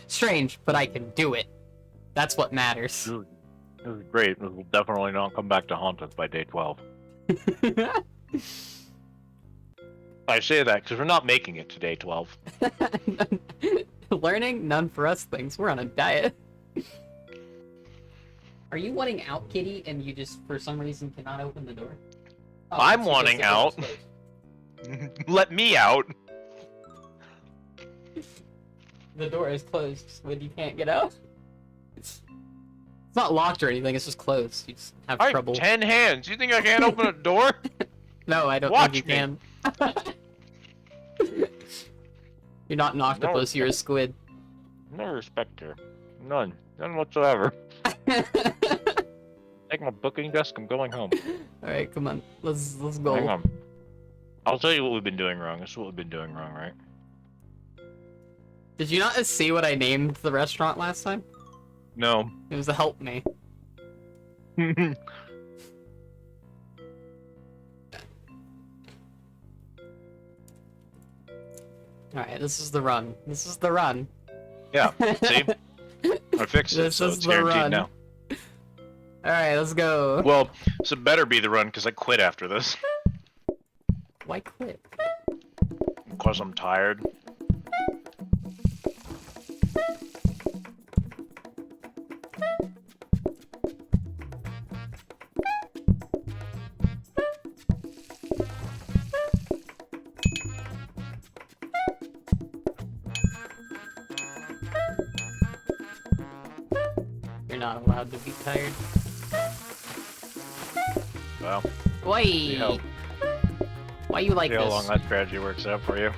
Strange, but I can do it. That's what matters. This is great. This will definitely not come back to haunt us by day 12. I say that because we're not making it to day 12. Learning? None for us things. We're on a diet. Are you wanting out, Kitty, and you just, for some reason, cannot open the door? Oh, I'm it's because wanting the door is out. closed. Let me out. The door is closed, so you can't get out. It's not locked or anything, it's just closed. You just have I have trouble. 10 hands. You think I can't open a door? No, I don't Watch think you me. can. You're not an octopus, you're a squid. No respect here. None. None whatsoever. Take my booking desk, I'm going home. Alright, come on. Let's go. Hang on. I'll tell you what we've been doing wrong. This is what we've been doing wrong, right? Did you not see what I named the restaurant last time? No. It was a help me. Alright, this is the run. This is the run. Yeah. See? I fixed it, This so is it's the guaranteed run. now. Alright, let's go. Well, so it better be the run because I quit after this. Why quit? Because I'm tired. You're not allowed to be tired. Well, Why? see how, Why you like see how this? long that strategy works out for you.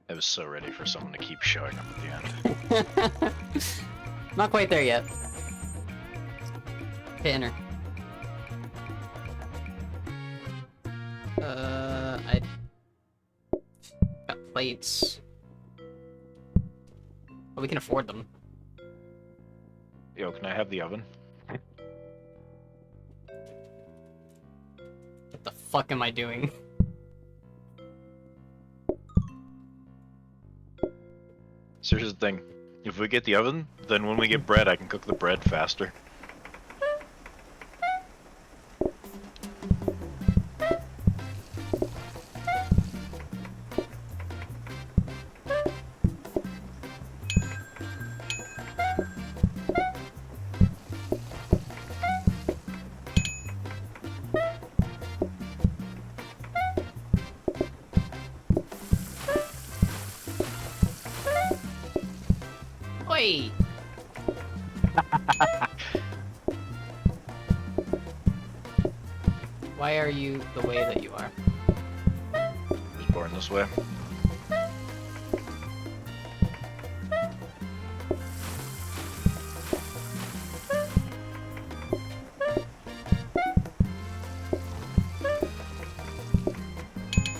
I was so ready for someone to keep showing up at the end. Not quite there yet. Hit enter. I got plates. But we can afford them. Yo, can I have the oven? What the fuck am I doing? So here's the thing. If we get the oven, then when we get bread, I can cook the bread faster. Oi! Why are you the way that you are? I was born this way.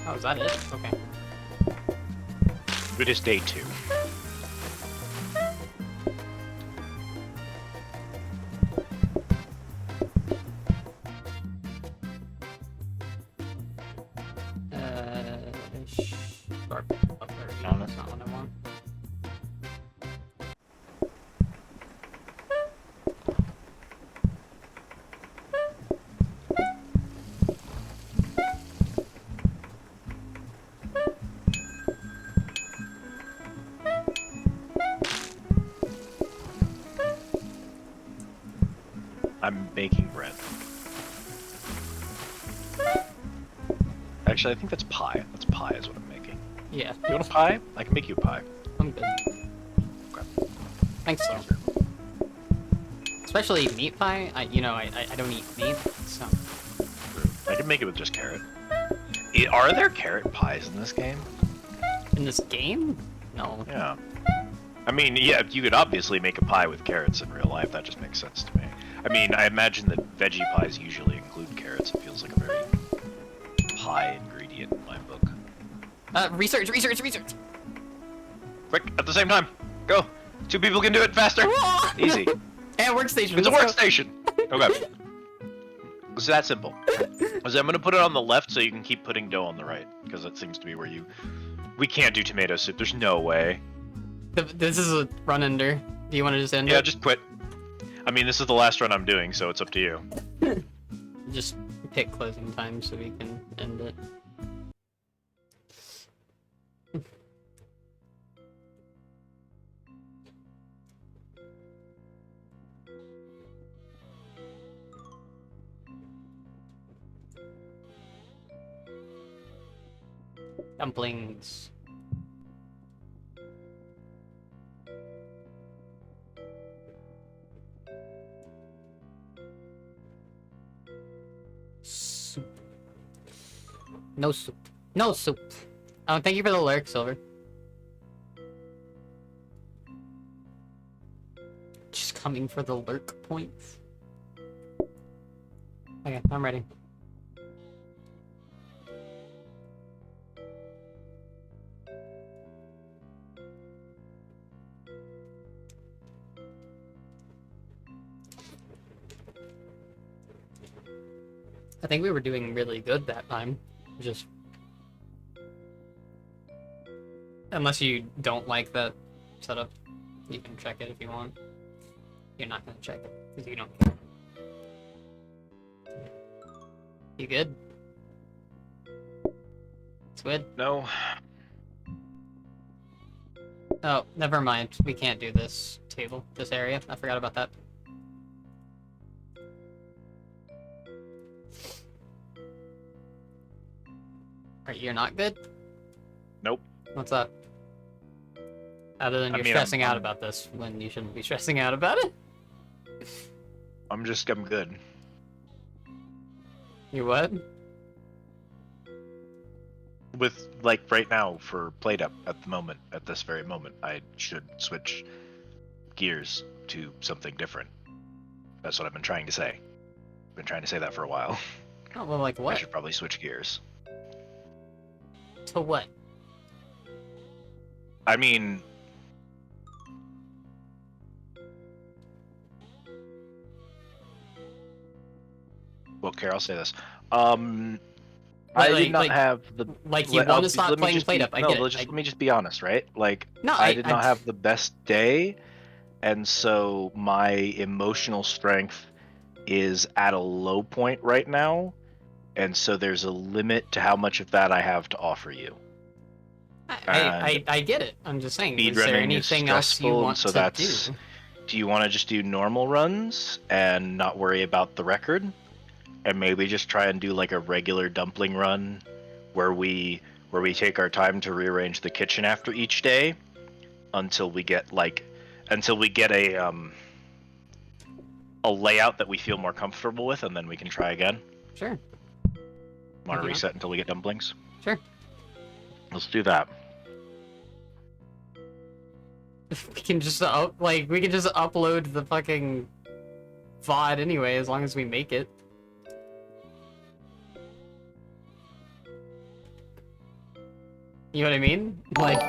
Oh, is that it? Okay. It is day 2. Sharp. Oh, there we go. Found it. That's not what I want. I'm baking bread. Actually, I think that's pie. That's pie is what I'm making. Yeah, You want a pie? I can make you a pie. I'm good. Thanks, though. Especially meat pie. I don't eat meat, so. I can make it with just carrot. Are there carrot pies in this game? In this game? No. Yeah. I mean, yeah, you could obviously make a pie with carrots in real life. That just makes sense to me. I mean, I imagine that veggie pies usually include carrots. It feels like a very pie ingredient in my book. Research! Quick, at the same time. Go. 2 people can do it faster. Easy. And workstation. It's a let's go. workstation. Okay. It's that simple. So I'm gonna put it on the left so you can keep putting dough on the right, because that seems to be where you. We can't do tomato soup. There's no way. This is a run ender. Do you want to just end Yeah, it? just quit. I mean, this is the last run I'm doing, so it's up to you. Just pick closing time so we can end it. Dumplings. Soup. No soup. No soup. Oh, thank you for the lurk, Silver. Just coming for the lurk points. Okay, I'm ready. I think we were doing really good that time. Just... Unless you don't like that setup, you can check it if you want. You're not gonna check it, because you don't care. You good? Squid? No. Oh, never mind. We can't do this table, this area. I forgot about that. You're not good? Nope. What's up? Other than you're stressing out about this when you shouldn't be stressing out about it? I'm good. You what? With, like, right now, for Played Up, at the moment, at this very moment, I should switch gears to something different. That's what I've been trying to say. I've been trying to say that for a while. Oh, well, like what? I should probably switch gears. To what? I mean... Well, Care, I'll say this. I did not have the... Like, you want to stop playing Played Up, I get it. Let me just be honest, right? Like, No, I did not have the best day, and so my emotional strength is at a low point right now, and so there's a limit to how much of that I have to offer you. I get it. I'm just saying, is there Speedrunning anything else you want so to that's, do? Do you want to just do normal runs and not worry about the record? And maybe just try and do like a regular dumpling run where we take our time to rearrange the kitchen after each day until we get a layout that we feel more comfortable with, and then we can try again. Sure. Want to reset until we get dumplings? Sure. Let's do that. We can just upload the fucking VOD anyway, as long as we make it. You know what I mean? Like,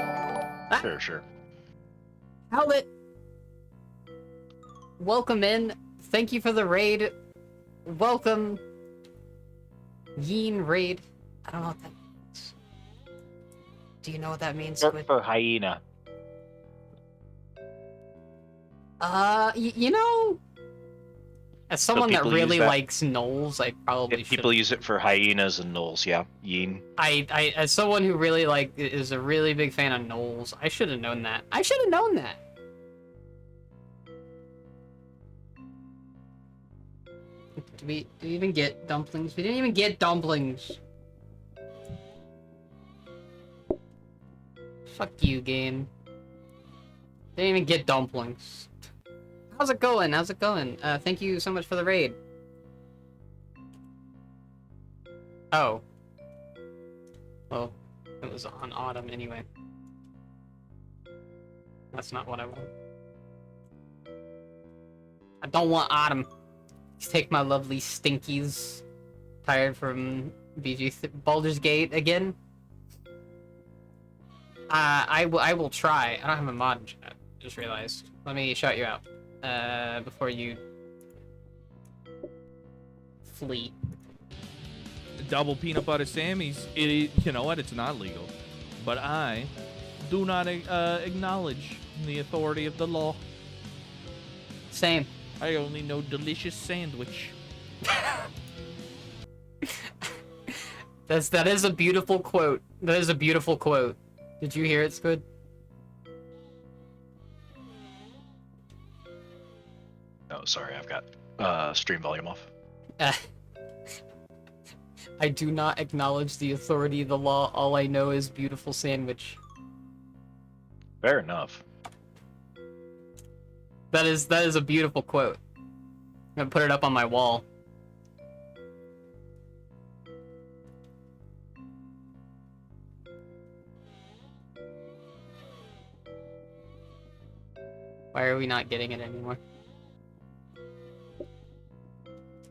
Sure. Outlet. Welcome in. Thank you for the raid. Welcome. Yeen raid. I don't know what that means. Do you know what that means, Squid? For hyena. You know, as someone that people really use that? likes gnolls, I probably If should. people use it for hyenas and gnolls, yeah. Yeen. I, as someone who really is a really big fan of gnolls, I should have known that. I should have known that. Do we even get dumplings? We didn't even get dumplings. Fuck you, game. Didn't even get dumplings. How's it going? How's it going? Thank you so much for the raid. Oh. Well, it was on autumn anyway. That's not what I want. I don't want autumn. Just take my lovely stinkies. Tired from Baldur's Gate again. I will try. I don't have a mod in chat. Just realized. Let me shout you out. Before you flee. Double peanut butter Sammy's. You know what? It's not legal. But I do not acknowledge the authority of the law. Same. I only know delicious sandwich. That is a beautiful quote. That is a beautiful quote. Did you hear it, Squid? Oh, sorry, I've got stream volume off. I do not acknowledge the authority of the law. All I know is beautiful sandwich. Fair enough. That is a beautiful quote. I'm gonna put it up on my wall. Why are we not getting it anymore?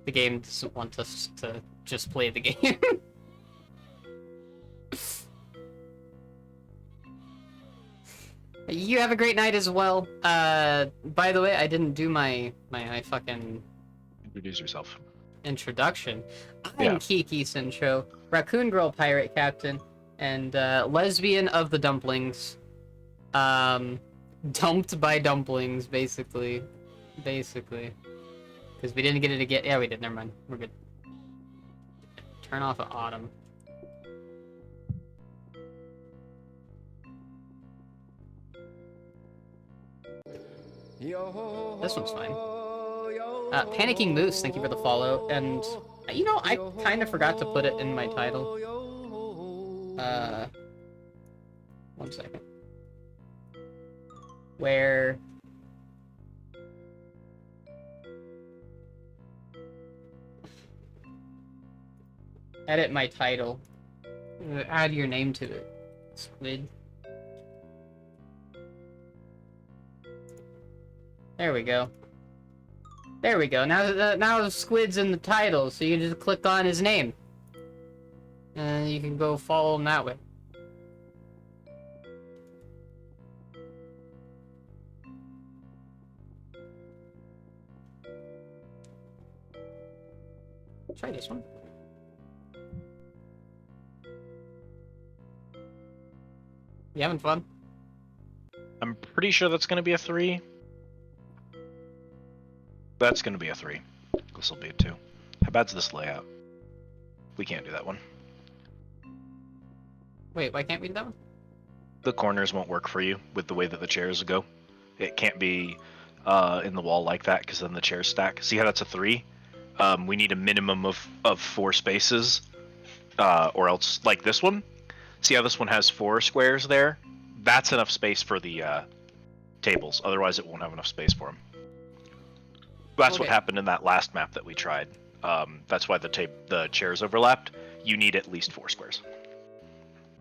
The game doesn't want us to just play the game. You have a great night as well. By the way, I didn't do my fucking Introduce yourself. introduction. I'm Yeah. Kiki Sincho, Raccoon Girl Pirate Captain, and lesbian of the dumplings. Dumped by dumplings, basically. Because we didn't get it again. Yeah, we did. Never mind. We're good. Turn off autumn. This one's fine. Panicking Moose, thank you for the follow. And, you know, I kind of forgot to put it in my title. 1 second. Where... Edit my title. Add your name to it. Squid. There we go. There we go. Now Squid's in the title, so you can just click on his name. And you can go follow him that way. Try this one. You having fun? I'm pretty sure that's going to be a 3. That's going to be a 3. This will be a 2. How bad's this layout? We can't do that one. Wait, why can't we do that one? The corners won't work for you with the way that the chairs go. It can't be in the wall like that because then the chairs stack. See how that's a 3? We need a minimum of 4 spaces, or else, like this one. See how this one has 4 squares there? That's enough space for the tables. Otherwise, it won't have enough space for them. That's what Okay. happened in that last map that we tried. That's why the chairs overlapped. You need at least 4 squares.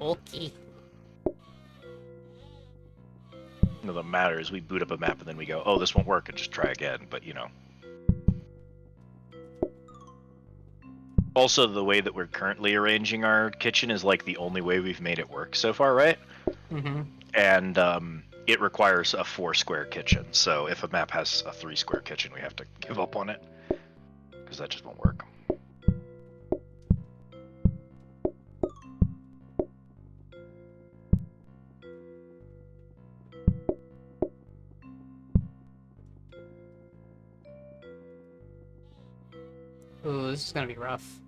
Okay. No, the matter is we boot up a map and then we go, oh, this won't work, and just try again. But you know. Also, the way that we're currently arranging our kitchen is like the only way we've made it work so far, right? Mm-hmm. And it requires a 4-square kitchen. So if a map has a 3-square kitchen, we have to give up on it because that just won't work. Ooh, this is gonna be rough.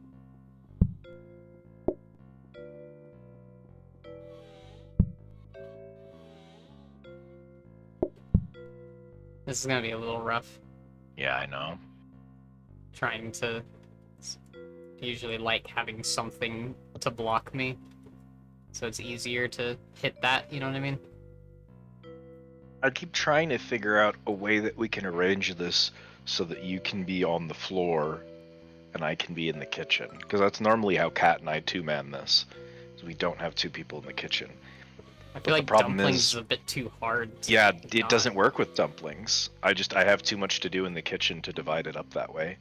This is gonna be a little rough. Yeah, I know. Trying to usually like having something to block me. so it's easier to hit that. You know what I mean? I keep trying to figure out a way that we can arrange this so that you can be on the floor and I can be in the kitchen. Because that's normally how Kat and I two-man this. So we don't have two people in the kitchen. I But feel the like problem dumplings is- is a bit too hard. To Yeah, not- it doesn't work with dumplings. I have too much to do in the kitchen to divide it up that way.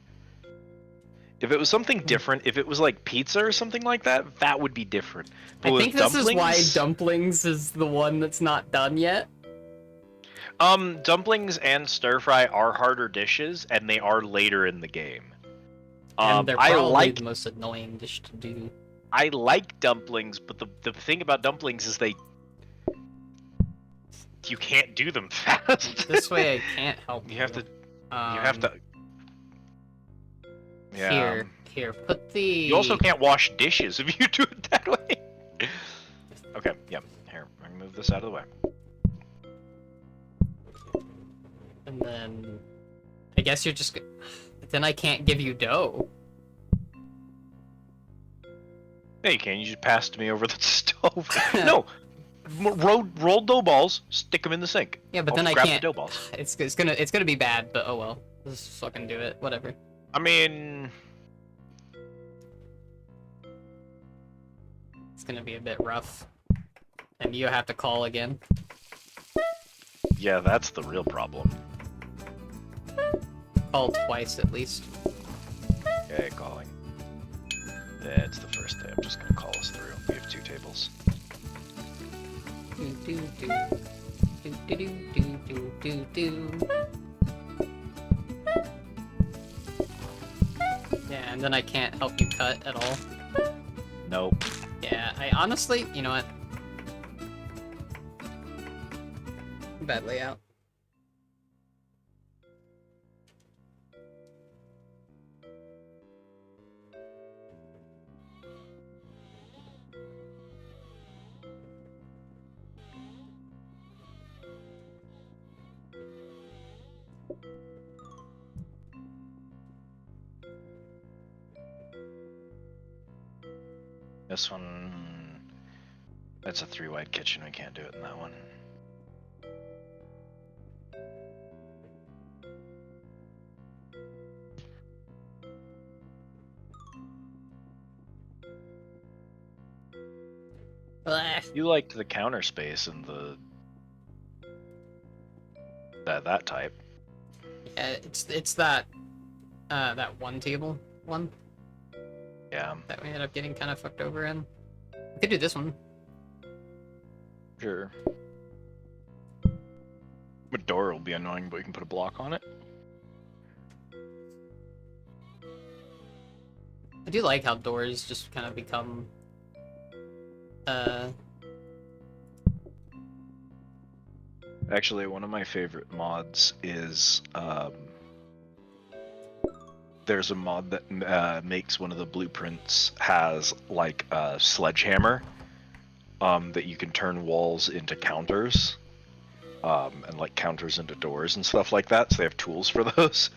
If it was something different, if it was like pizza or something like that, that would be different. But I with think this is why dumplings- dumplings is the one that's not done yet. Dumplings and stir fry are harder dishes, and they are later in the game. And they're I probably like the most annoying dish to do. I like dumplings, but the thing about dumplings is you can't do them fast. This way I can't help you have to Um, Yeah. Here, put the... You also can't wash dishes if you do it that way. Okay, yeah. Here, I'm gonna move this out of the way. And then... I guess you're just... But then I can't give you dough. Yeah, you can. You just passed me over the stove. No, roll dough balls, stick them in the sink. Yeah, but I'll then I grab can't... the dough balls. It's gonna be bad, but oh well. Just fucking do it. Whatever. I mean, It's gonna be a bit rough. And you have to call again. yeah, that's the real problem. Call twice at least. Okay, calling. That's the first day. I'm just gonna call us through. We have 2 tables. Do do do. Do do do do do do. Yeah, and then I can't help you cut at all. Nope. Yeah, I honestly, you know what? Bad layout. This one. That's a 3-wide kitchen. We can't do it in that one. Ugh. You liked the counter space and that type. Yeah, it's that that one table one Yeah, that we ended up getting kind of fucked over in. We could do this one. sure. A door will be annoying, but you can put a block on it. I do like how doors just kind of become Actually, one of my favorite mods is there's a mod that makes one of the blueprints has like a sledgehammer that you can turn walls into counters and like counters into doors and stuff like that. So they have tools for those.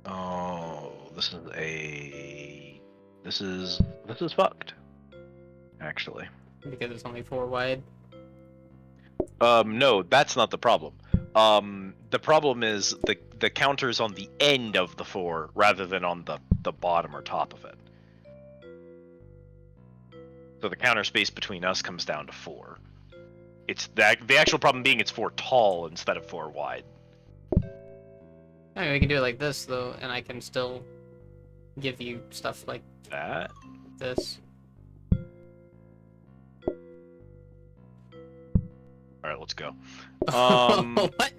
Oh, this is fucked. Actually. because it's only 4 wide. No, that's not the problem. The problem is the counter's on the end of the 4 rather than on the bottom or top of it. So the counter space between us comes down to 4. It's the actual problem being it's 4 tall instead of 4 wide. I mean, we can do it like this though, and I can still give you stuff like That? this. Alright, let's go. What?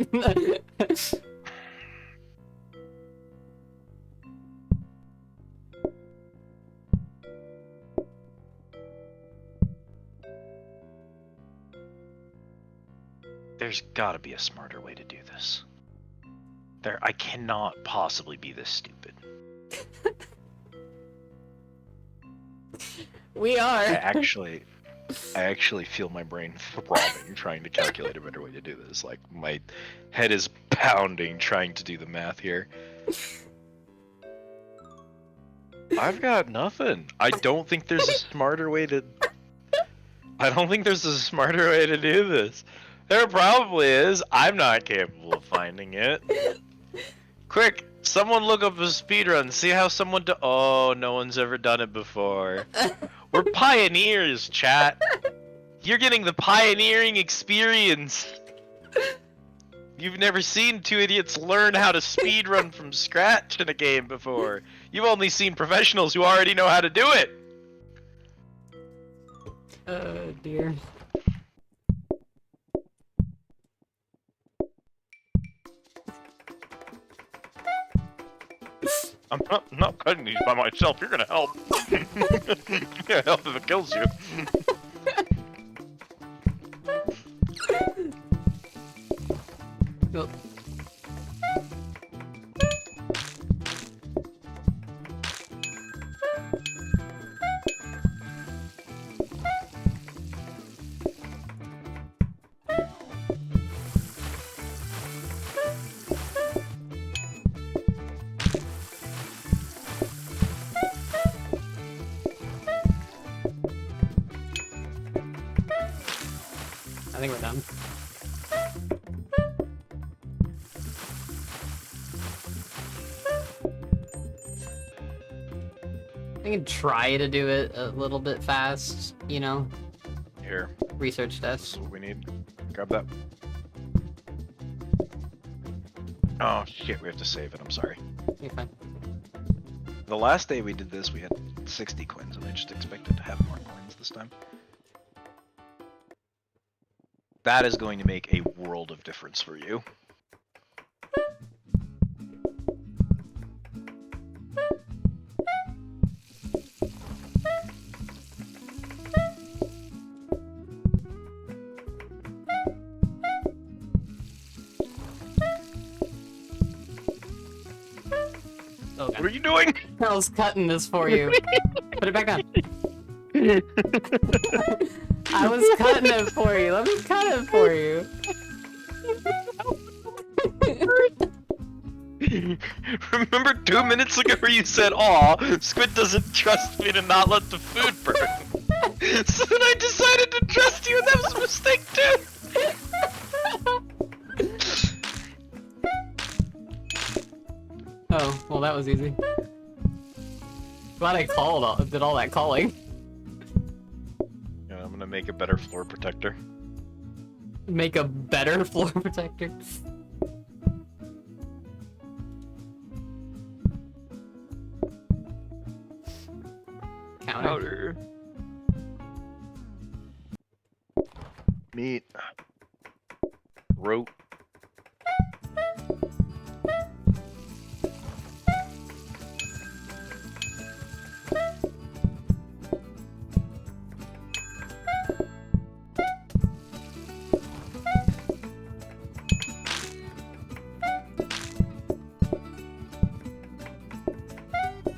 There's gotta be a smarter way to do this. I cannot possibly be this stupid. We are. I actually feel my brain throbbing trying to calculate a better way to do this. Like, my head is pounding trying to do the math here. I've got nothing. I don't think there's a smarter way to. I don't think there's a smarter way to do this. There probably is. I'm not capable of finding it. Quick, someone look up a speedrun. See how someone do. Oh, no one's ever done it before. We're pioneers, chat. You're getting the pioneering experience. You've never seen two idiots learn how to speedrun from scratch in a game before. You've only seen professionals who already know how to do it. Oh dear. I'm not cutting these by myself. You're gonna help. You're gonna help if it kills you. Well, I think we're done. I can try to do it a little bit fast, you know? Here, Research this desk. is what we need. Grab that. Oh shit, we have to save it. I'm sorry. You're fine. The last day we did this, we had 60 coins, and I just expected to have more coins this time. That is going to make a world of difference for you. Oh, What God. are you doing? I was cutting this for you. Put it back on. I was cutting it for you. Let me cut it for you. Remember 2 minutes ago where you said, "Aw, Squid doesn't trust me to not let the food burn." So then I decided to trust you, and that was a mistake too. Oh, well that was easy. Glad I did all that calling. Yeah, I'm gonna make a better floor protector. Make a better floor protector. Counter. Meat. Rope.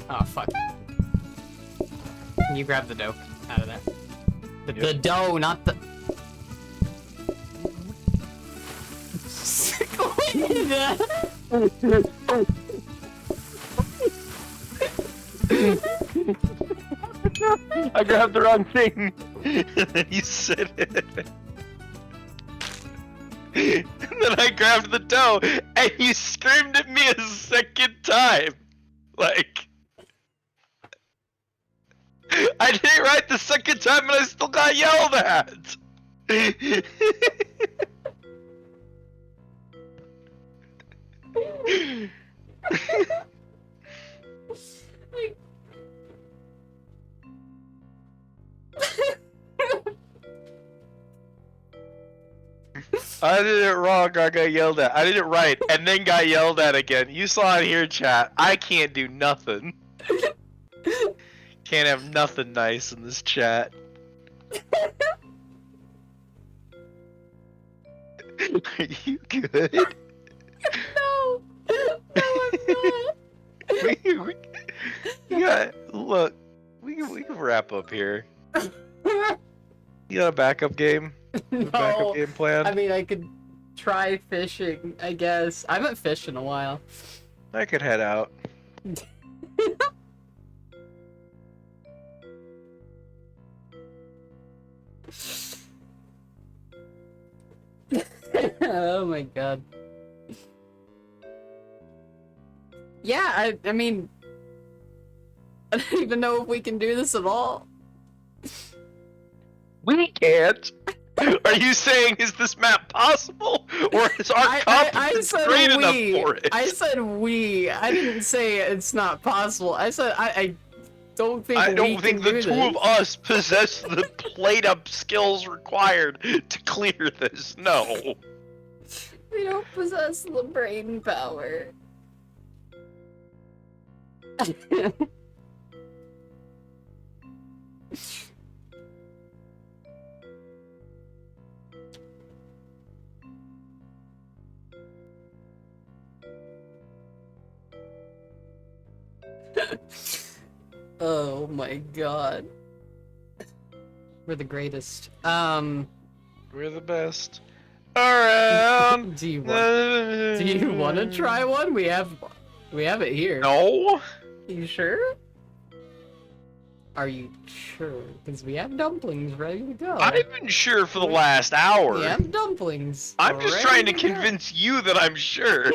Oh fuck. Can you grab the dough out of there? The Yep. dough, not the. I grabbed the wrong thing. You said it. And then I grabbed the dough, and you screamed at me a second time. Like, I did it right the second time, and I still got yelled at. I did it wrong, I got yelled at. I did it right, and then got yelled at again. You saw it here, chat. I can't do nothing. Can't have nothing nice in this chat. Are you good? No! No, I'm You got, look, we can wrap up here. not! You got a backup game? No. Backup game plan? I mean, I could try fishing, I guess. I haven't fished in a while. I could head out. Oh my god. Yeah, I mean, I don't even know if we can do this at all. We can't. Are you saying is this map possible, or is our I competence said great we. enough for it? I said we. I didn't say it's not possible. I said I don't think I we don't think can the do two this. of us possess the plate up skills required to clear this. No. We don't possess the brain power. Oh my god. We're the greatest. We're the best around. Do you want to try one? We have it here. No. You sure? Are you sure? Because we have dumplings ready to go. I've been sure for the last hour. We have dumplings. I'm just ready trying to go. convince you that I'm sure.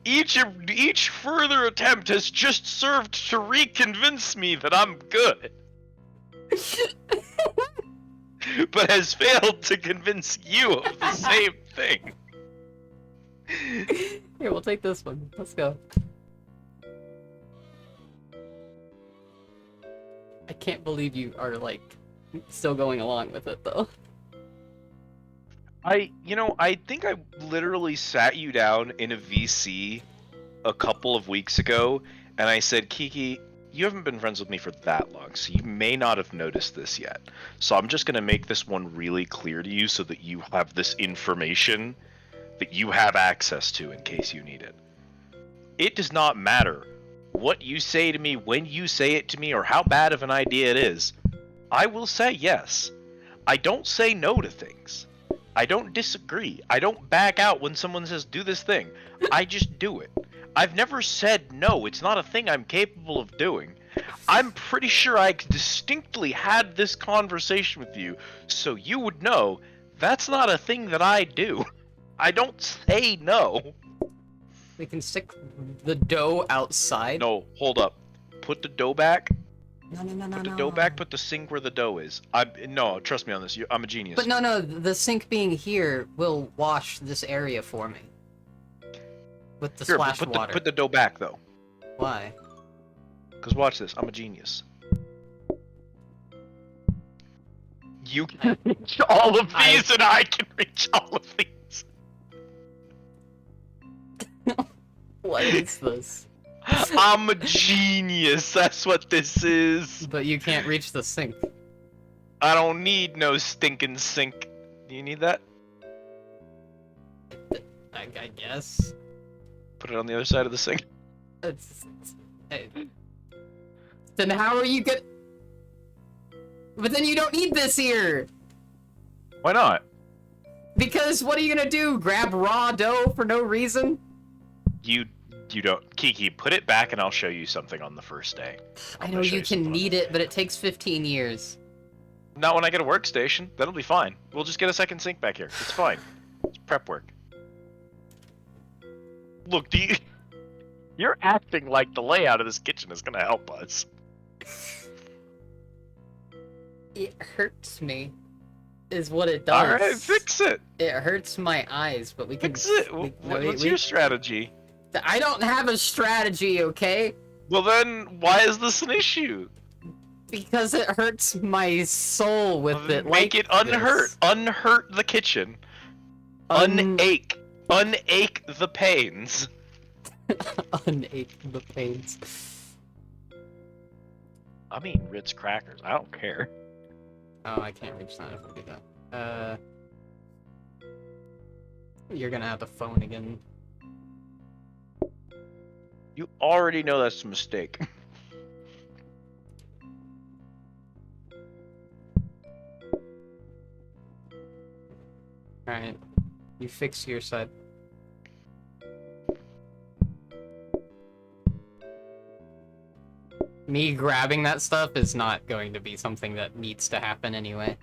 Each further attempt has just served to reconvince me that I'm good, but has failed to convince you of the same thing. Here, we'll take this one. Let's go. I can't believe you are, like, still going along with it, though. I think I literally sat you down in a VC a couple of weeks ago, and I said, Kiki, you haven't been friends with me for that long, so you may not have noticed this yet. So I'm just going to make this one really clear to you so that you have this information that you have access to in case you need it. It does not matter what you say to me, when you say it to me, or how bad of an idea it is. I will say yes. I don't say no to things. I don't disagree. I don't back out when someone says do this thing. I just do it. I've never said no. It's not a thing I'm capable of doing. I'm pretty sure I distinctly had this conversation with you, so you would know that's not a thing that I do. I don't say no. We can stick the dough outside. No, hold up. Put the dough back. No. Put the dough back. Put the sink where the dough is. No, trust me on this. I'm a genius. But no, the sink being here will wash this area for me. With the Here, splash put water. put the dough back though. Why? Cause watch this. I'm a genius. You can reach all of these, and I can reach all of these. What is this? I'm a genius. That's what this is. But you can't reach the sink. I don't need no stinking sink. Do you need that? I guess. Put it on the other side of the sink. Hey. Then how are you good? But then you don't need this here! Why not? Because what are you gonna do? Grab raw dough for no reason? You don't. Kiki, put it back and I'll show you something on the first day. I I'm know gonna show you can something on knead the it, first but day. it takes 15 years. Not when I get a workstation. That'll be fine. We'll just get a second sink back here. It's fine. It's prep work. Look, you're acting like the layout of this kitchen is gonna help us. It hurts me, is what it does. Alright, fix it. It hurts my eyes, but we can Fix it. What's your strategy? I don't have a strategy, okay? Well then, why is this an issue? Because it hurts my soul with Well, it. Make like it unhurt. this. Unhurt the kitchen. Unache. Unache the pains. Unache the pains. I mean, Ritz crackers. I don't care. Oh, I can't reach that if I do that. You're gonna have to phone again. You already know that's a mistake. Alright. You fix your side. Me grabbing that stuff is not going to be something that needs to happen anyway.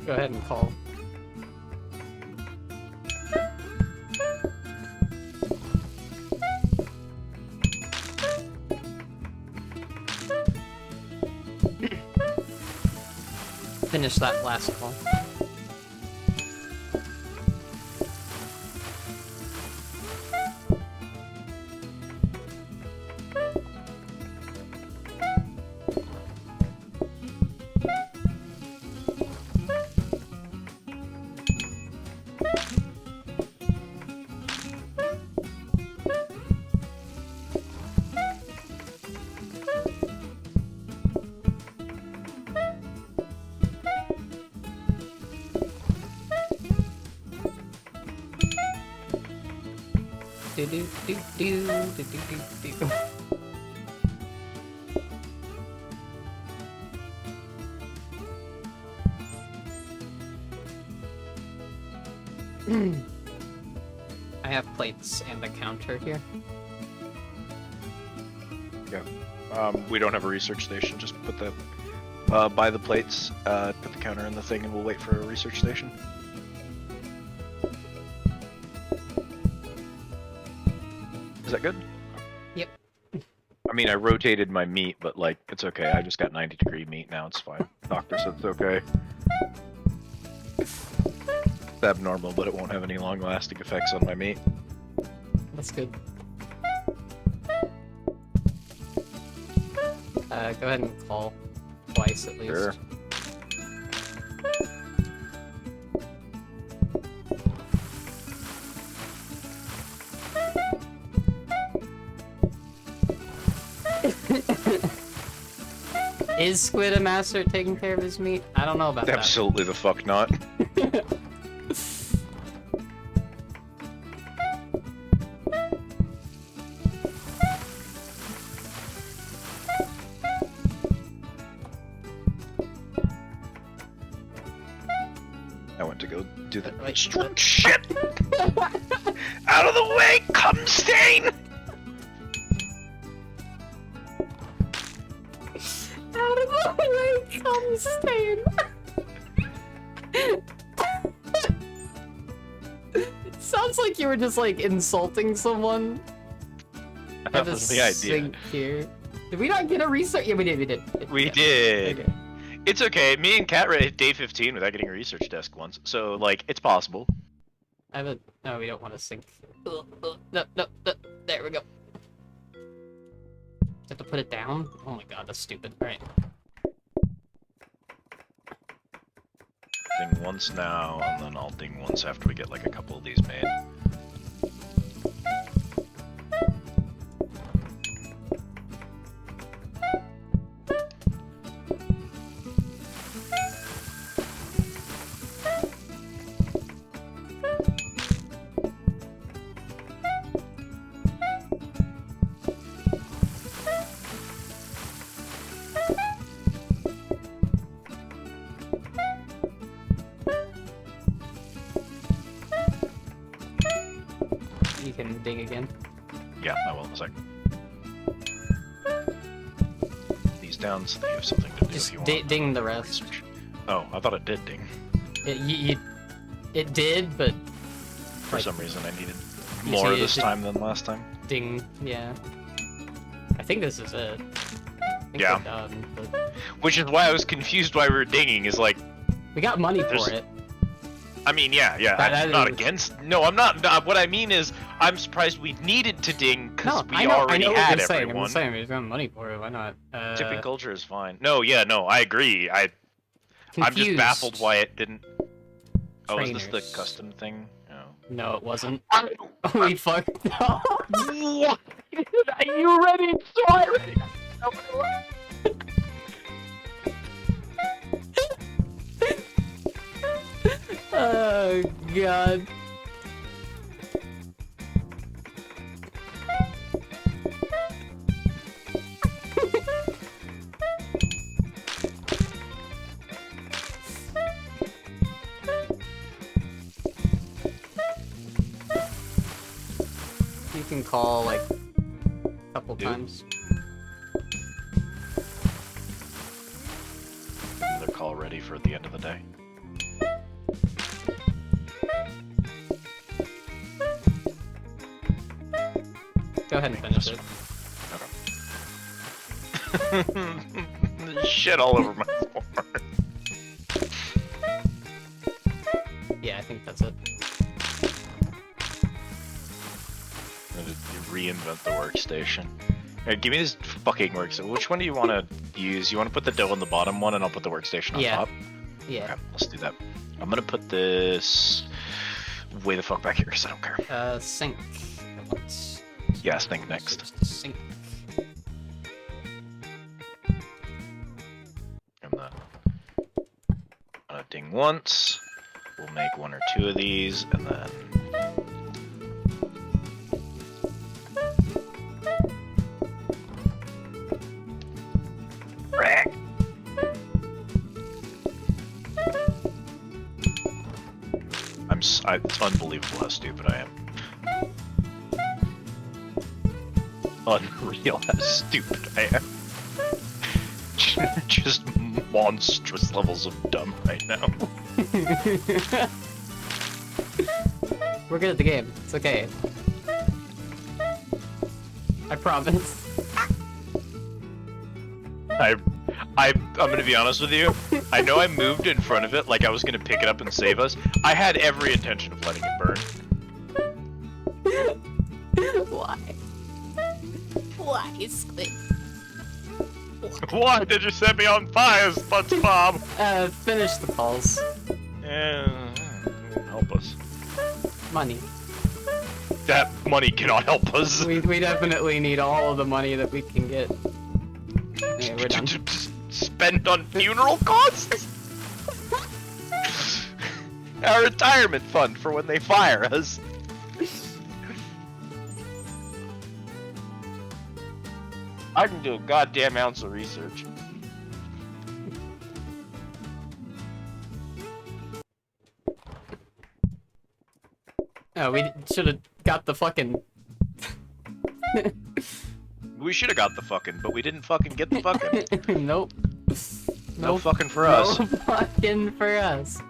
Go ahead and call. Finish that last call. Do do do do do do do. I have plates and a counter here. We don't have a research station. Just put the buy the plates, put the counter in the thing, and we'll wait for a research station. Is that good? Yep. I mean, I rotated my meat, but like, it's okay. I just got 90-degree meat now. It's fine. Doctor said it's okay. It's abnormal, but it won't have any long-lasting effects on my meat. That's good. Go ahead and call twice at least. Sure. Is Squid a master at taking care of his meat? I don't know about that. Absolutely the fuck not. I went to go do the Wait, shit. Out of the way, cum stain. Out of the way comes Stain! Sounds like you were just like insulting someone. That was the idea. Here. Did we not get a research? Yeah, we did. We Yeah. did. Okay. It's okay. Me and Kat hit day 15 without getting a research desk once, so like it's possible. I have a. No, we don't want to sync. No. There we go. Have to put it down? Oh my god, that's stupid. Alright. Ding once now, and then I'll ding once after we get like a couple of these made. You can dig again. Yeah, I will in a sec. These down so that you have something to do Just if you want. ding the rest. Research. Oh, I thought it did ding. It did, but For like, some reason, I needed you more see it this did- time than last time. ding, yeah. I think this is it. I think Yeah. we're done, but Which is why I was confused why we were dinging. Is like, we got money There's- for it. I mean, yeah, That I'm not is- against. No, I'm not. What I mean is, I'm surprised we needed to ding because No, we I know already what had you're saying. everyone. I'm saying we got money for it. Why not? Tipping culture is fine. No, yeah, no, I agree. I'm just baffled why it didn't. Oh, is this the Trainers. custom thing? No. No, it wasn't. We fucked up. What? Are you ready? So I ready. Oh god. can call like a couple Dude. times. Another call ready for the end of the day. Go ahead and finish it. Shit all over my floor. Yeah, I think that's it. I'm gonna reinvent the workstation. Here, give me this fucking workstation. Which one do you want to use? You want to put the dough on the bottom one, and I'll put the workstation on Yeah. top? Yeah. Okay, let's do that. I'm gonna put this way the fuck back here, because I don't care. Sync. Once. Yeah, sync next. Just a sync. And then gonna ding once. We'll make 1 or 2 of these, and then Rag. It's unbelievable how stupid I am. Unreal how stupid I am. Just monstrous levels of dumb right now. We're good at the game. It's okay. I promise. I'm gonna be honest with you. I know I moved in front of it like I was gonna pick it up and save us. I had every intention of letting it burn. Why? Why, Squid? Why did you set me on fire, SpongeBob? Finish the calls. Help us. Money. That money cannot help us. We definitely need all of the money that we can get. Okay, we're done. Spend on funeral costs? Our retirement fund for when they fire us. I can do a goddamn ounce of research. Oh, we should have got the fucking. We should have got the fucking, but we didn't fucking get the fucking. Nope. No fucking for us. No fucking for us.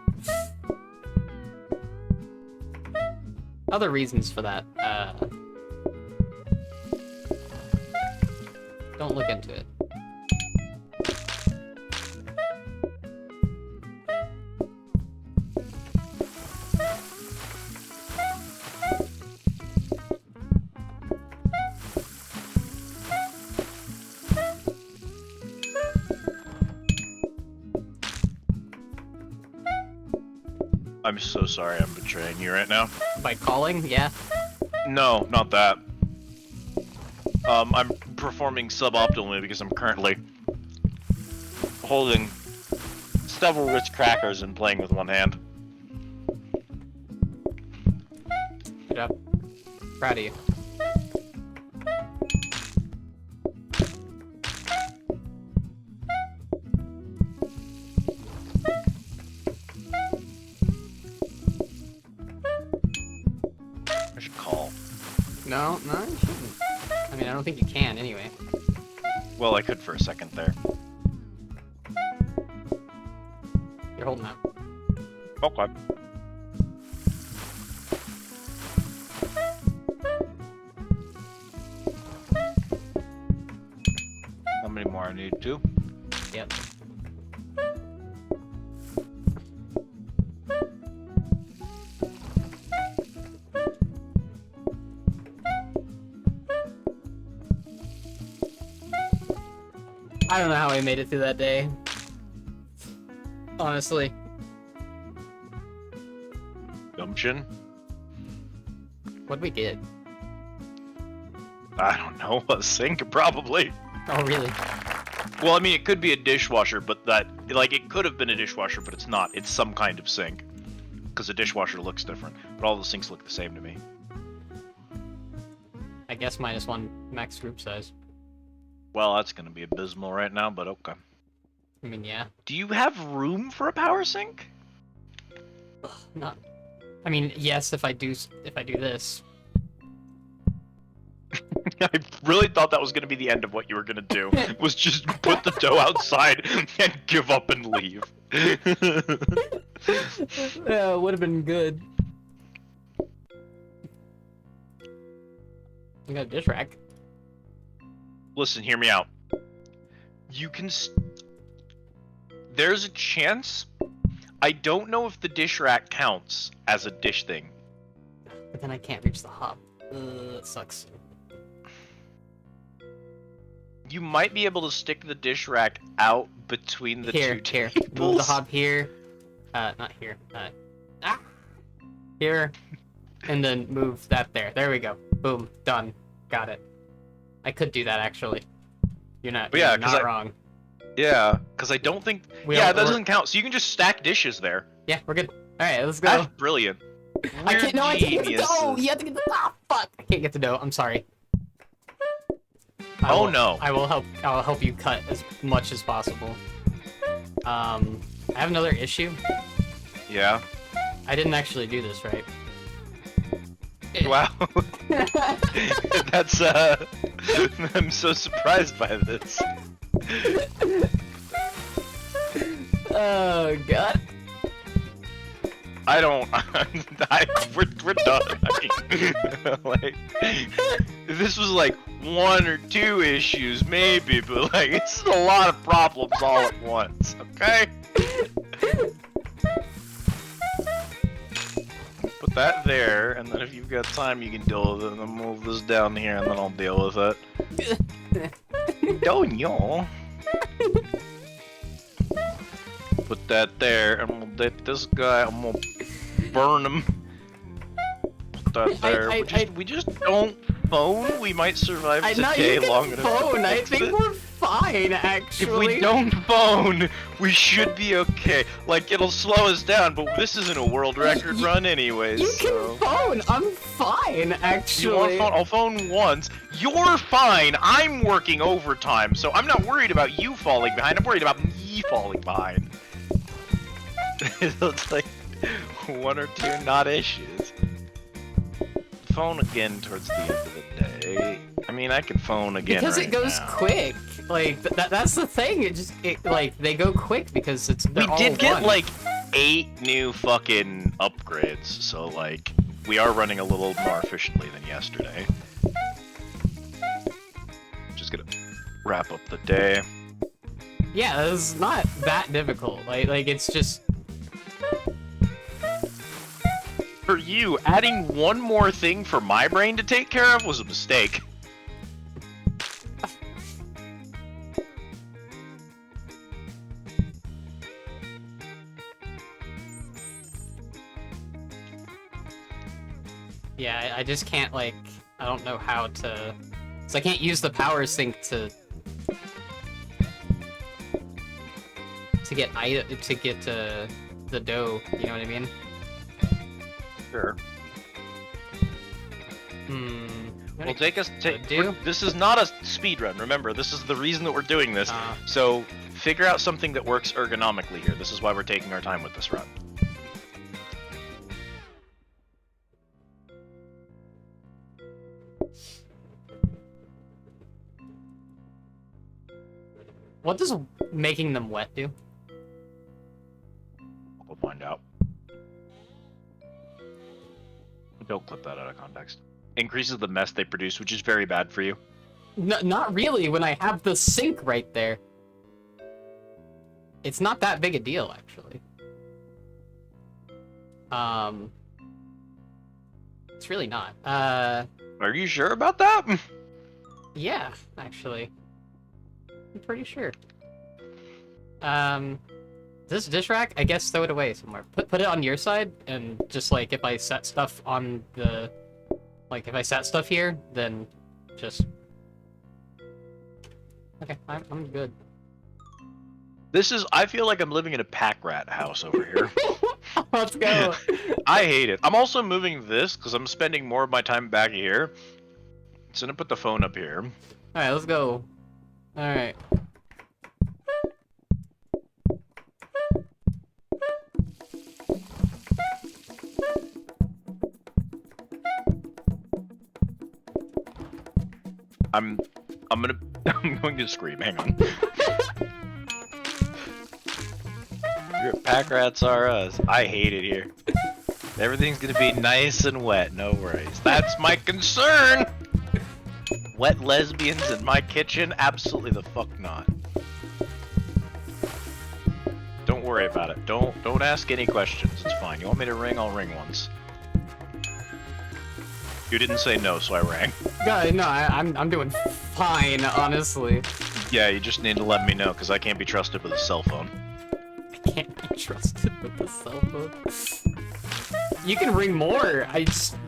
Other reasons for that. Don't look into it. I'm so sorry I'm betraying you right now. By calling, yeah. No, not that. I'm performing suboptimally because I'm currently holding several Ritz crackers and playing with one hand. Good job. Proud of you. I should call. No, you shouldn't. I mean, I don't think you can anyway. Well, I could for a second there. You're holding up. Okay. How many more I need? 2? Yep. I don't know how we made it through that day. Honestly. Gumption? What'd we get? I don't know. A sink, probably. Oh, really? Well, I mean, it could be a dishwasher, but it could have been a dishwasher, but it's not. It's some kind of sink. Because a dishwasher looks different. But all the sinks look the same to me. I guess -1 max group size. Well, that's going to be abysmal right now, but okay. I mean, yeah. Do you have room for a power sink? Not. I mean, yes, if I do this. I really thought that was going to be the end of what you were going to do. Was just put the dough outside and give up and leave. Yeah, would have been good. We got a dish rack. Listen, hear me out. You can. There's a chance. I don't know if the dish rack counts as a dish thing. But then I can't reach the hob. It sucks. You might be able to stick the dish rack out between the Here, two here. tables. Move the hob here. Not here. Here. And then move that there. There we go. Boom. Done. Got it. I could do that, actually. You're not, Yeah, you're 'cause not I- wrong. Yeah, because I don't think. We Yeah, all- that we're- doesn't count. So you can just stack dishes there. Yeah, we're good. Alright, let's go. That's brilliant. I can't. No, I can't get the dough. Geniuses. You have to get the. Ah, fuck! I can't get the dough. I'm sorry. Oh, no. I will help. I'll help you cut as much as possible. I have another issue. Yeah. I didn't actually do this right. Wow. That's I'm so surprised by this. Oh god. I don't. We're done. I mean, like, if this was like 1 or 2 issues, maybe, but like it's a lot of problems all at once. Okay. Put that there, and then if you've got time, you can deal with it. And then move this down here, and then I'll deal with it. Don't y'all? Put that there, and we'll date this guy. I'm gonna burn him. Put that there. We just don't phone. We might survive I know today you can long enough. to phone. I fix think it. we're fine, If actually. we don't phone, we should be okay. Like, it'll slow us down, but this isn't a world record run anyways, You so... can phone. I'm fine, You want actually. phone? I'll phone once. You're fine. I'm working overtime, so I'm not worried about you falling behind. I'm worried about me falling behind. It's like 1 or 2 not issues. Phone again towards the end of the day. I mean, I could phone again Because right it goes now. quick. Like that's the thing. Like they go quick because We they're did all get one. like 8 new fucking upgrades, so like we are running a little more efficiently than yesterday. Just gonna wrap up the day. Yeah, it's not that difficult. Like it's just For you, adding one more thing for my brain to take care of was a mistake. yeah. I just can't like. I don't know how to. So I can't use the power sync to get the dough. You know what I mean? Sure. What Well, take us. do? This is not a speed run. Remember, this is the reason that we're doing this. So figure out something that works ergonomically here. This is why we're taking our time with this run. What does making them wet do? We'll find out. Don't clip that out of context. Increases the mess they produce, which is very bad for you. Not really. When I have the sink right there, it's not that big a deal, actually. It's really not. Are you sure about that? Yeah, actually. I'm pretty sure. This dish rack, I guess throw it away somewhere. Put it on your side, and just like if I set stuff on the, like if I set stuff here, then just. Okay, I'm good. This is. I feel like I'm living in a pack rat house over here. Let's go. I hate it. I'm also moving this because I'm spending more of my time back here. So I'm gonna put the phone up here. All right, let's go. All right. I'm going to scream. Hang on. Pack rats are us. I hate it here. Everything's gonna be nice and wet, no worries. That's my concern! Wet lesbians in my kitchen? Absolutely the fuck not. Don't worry about it. Don't ask any questions. It's fine. You want me to ring? I'll ring once. You didn't say no, so I rang. No, I'm doing fine, honestly. Yeah, you just need to let me know, because I can't be trusted with a cell phone. I can't be trusted with the cell phone. You can ring more.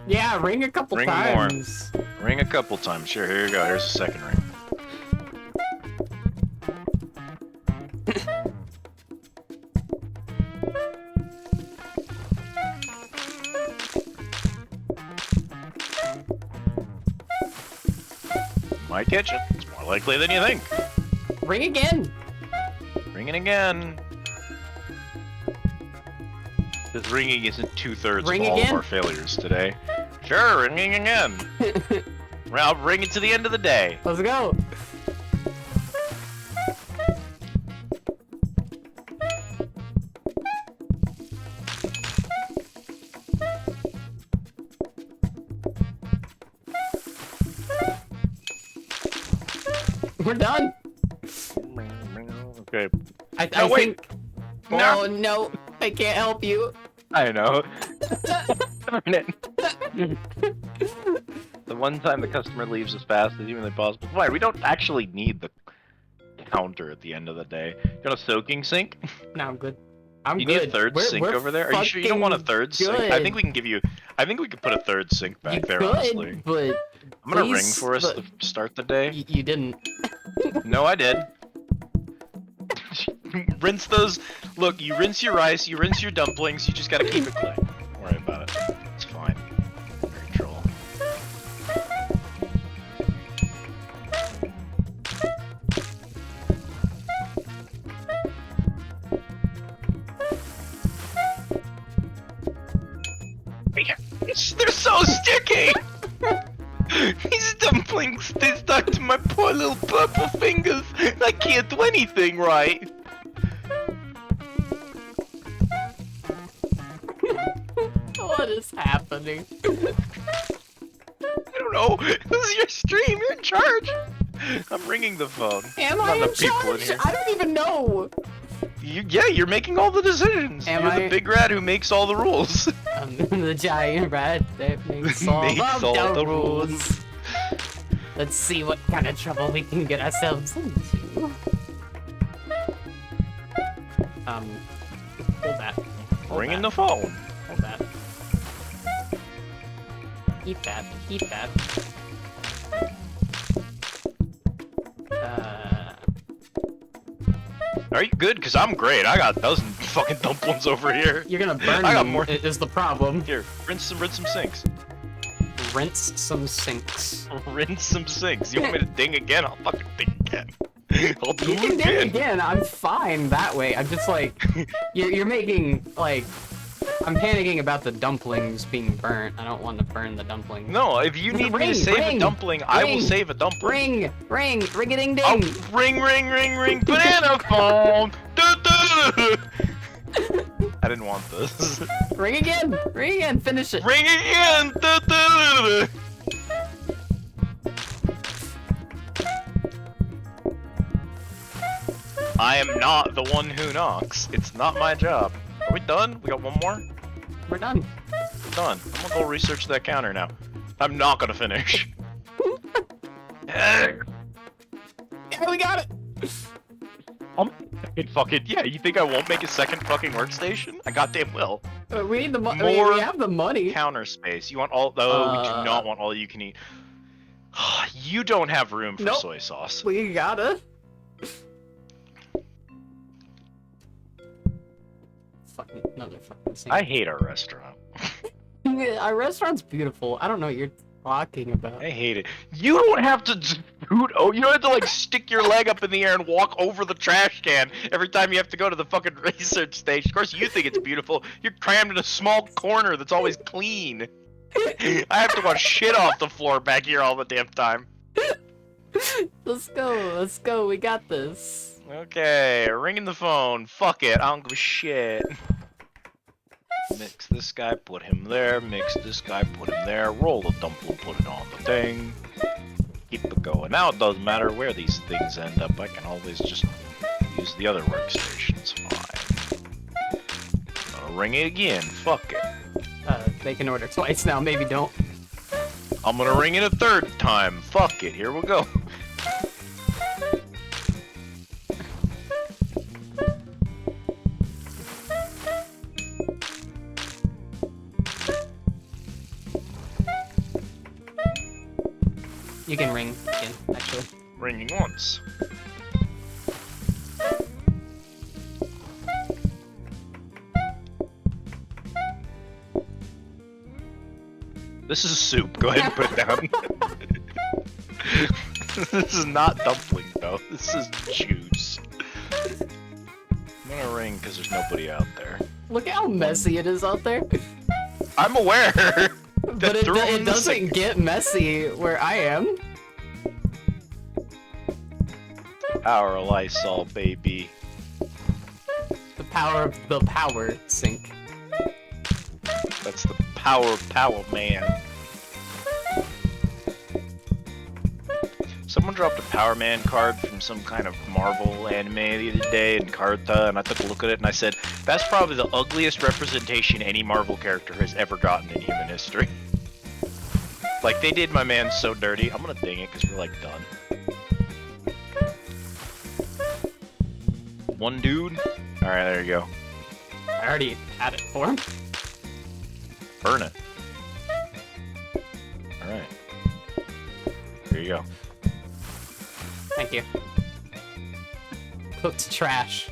Yeah, ring a couple Ring more. times. Ring a couple times. Sure, here you go. Here's a second ring. My kitchen. It's more likely than you think. Ring again. Ring it again. This ringing isn't 2/3 of Ring all again? of our failures today. Sure, ringing again. I'll ring it to the end of the day. Let's go. We're done. Okay. I No, wait. think. No. Oh no, I can't help you. I know. Darn it. The one time the customer leaves as fast as humanly possible. Why? We don't actually need the counter at the end of the day. You got a soaking sink? No, I'm good. I'm You good. need a third We're- sink we're over there? Are you sure you don't want a fucking third sink? I think good. we can give you. I think we could put a third sink back You there, could, honestly. but I'm gonna ring please, for us but to start the day. you didn't. No, I did. Rinse those. Look, you rinse your rice, you rinse your dumplings, you just gotta keep it clean. Don't worry about it. It's fine. Under control. They're so sticky! These dumplings, they stuck to my poor little purple fingers. I can't do anything right. What is happening? I don't know. This is your stream. You're in charge. I'm ringing the phone. Am Not I the in people in charge? here. I don't even know. Yeah, you're making all the decisions. Am you're I? the big rat who makes all the rules. I'm the giant rat that makes all, Makes of all the the rules. rules. Let's see what kind of trouble we can get ourselves into. Hold that. Hold Ringing that. the phone. Hold that. Keep that. Keep that. Are you good? Cause I'm great. I got a dozen fucking dumplings over here. You're gonna burn I got them, more. is the problem. Here, rinse some sinks. Rinse some sinks. Rinse some sinks. You want me to ding again? I'll fucking ding again. I'll do You it can do again. it again. I'm fine that way. I'm just like, you're making like, I'm panicking about the dumplings being burnt. I don't want to burn the dumplings. No, if you need me Ring, to save ring, a dumpling, I will ring, save a dumpling. Ring a ding ding. Oh, ring, banana phone. Doo-doo. I didn't want this. Ring again. Finish it. Ring again. Doo-doo. I am not the one who knocks. It's not my job. Are we done? We got one more? We're done. Done. I'm gonna go research that counter now. I'm not gonna finish. Yeah, we got it. Fucking yeah, you think I won't make a second fucking workstation? I goddamn will. We need the money. More We have the money. Counter space. You want all? Oh, we do not want all you can eat. You don't have room for Nope. soy sauce. We gotta. Fucking another fucking thing. I hate our restaurant. Our restaurant's beautiful. I don't know what you're talking about. I hate it. You don't have to scoot. Oh, you don't have to like stick your leg up in the air and walk over the trash can every time you have to go to the fucking research station. Of course, you think it's beautiful. You're crammed in a small corner that's always clean. I have to wash shit off the floor back here all the damn time. Let's go, we got this. Okay, ringing the phone. Fuck it, I don't give a shit. Mix this guy, put him there. Mix this guy, put him there. Roll the dumpling, put it on the thing. Keep it going. Now it doesn't matter where these things end up. I can always just use the other workstations. Fine. I'll ring it again. Fuck it. They can order twice now, maybe don't. I'm gonna ring it a third time. Fuck it. Here we go. You can ring again, actually. Ringing once. This is soup. Go ahead and put it down. This is not dumpling, though. This is juice. I'm gonna ring because there's nobody out there. Look how messy it is out there. I'm aware. But it doesn't get messy where I am. Power Lysol, baby. The power of the power sink. That's the power of Power Man. Someone dropped a Power Man card from some kind of Marvel anime the other day in Carta, and I took a look at it and I said, that's probably the ugliest representation any Marvel character has ever gotten in human history. Like, they did my man so dirty. I'm gonna ding it because we're, like, done. One dude? Alright, there you go. I already had it for him. Burn it. Alright. Here you go. Thank you. Cooked trash.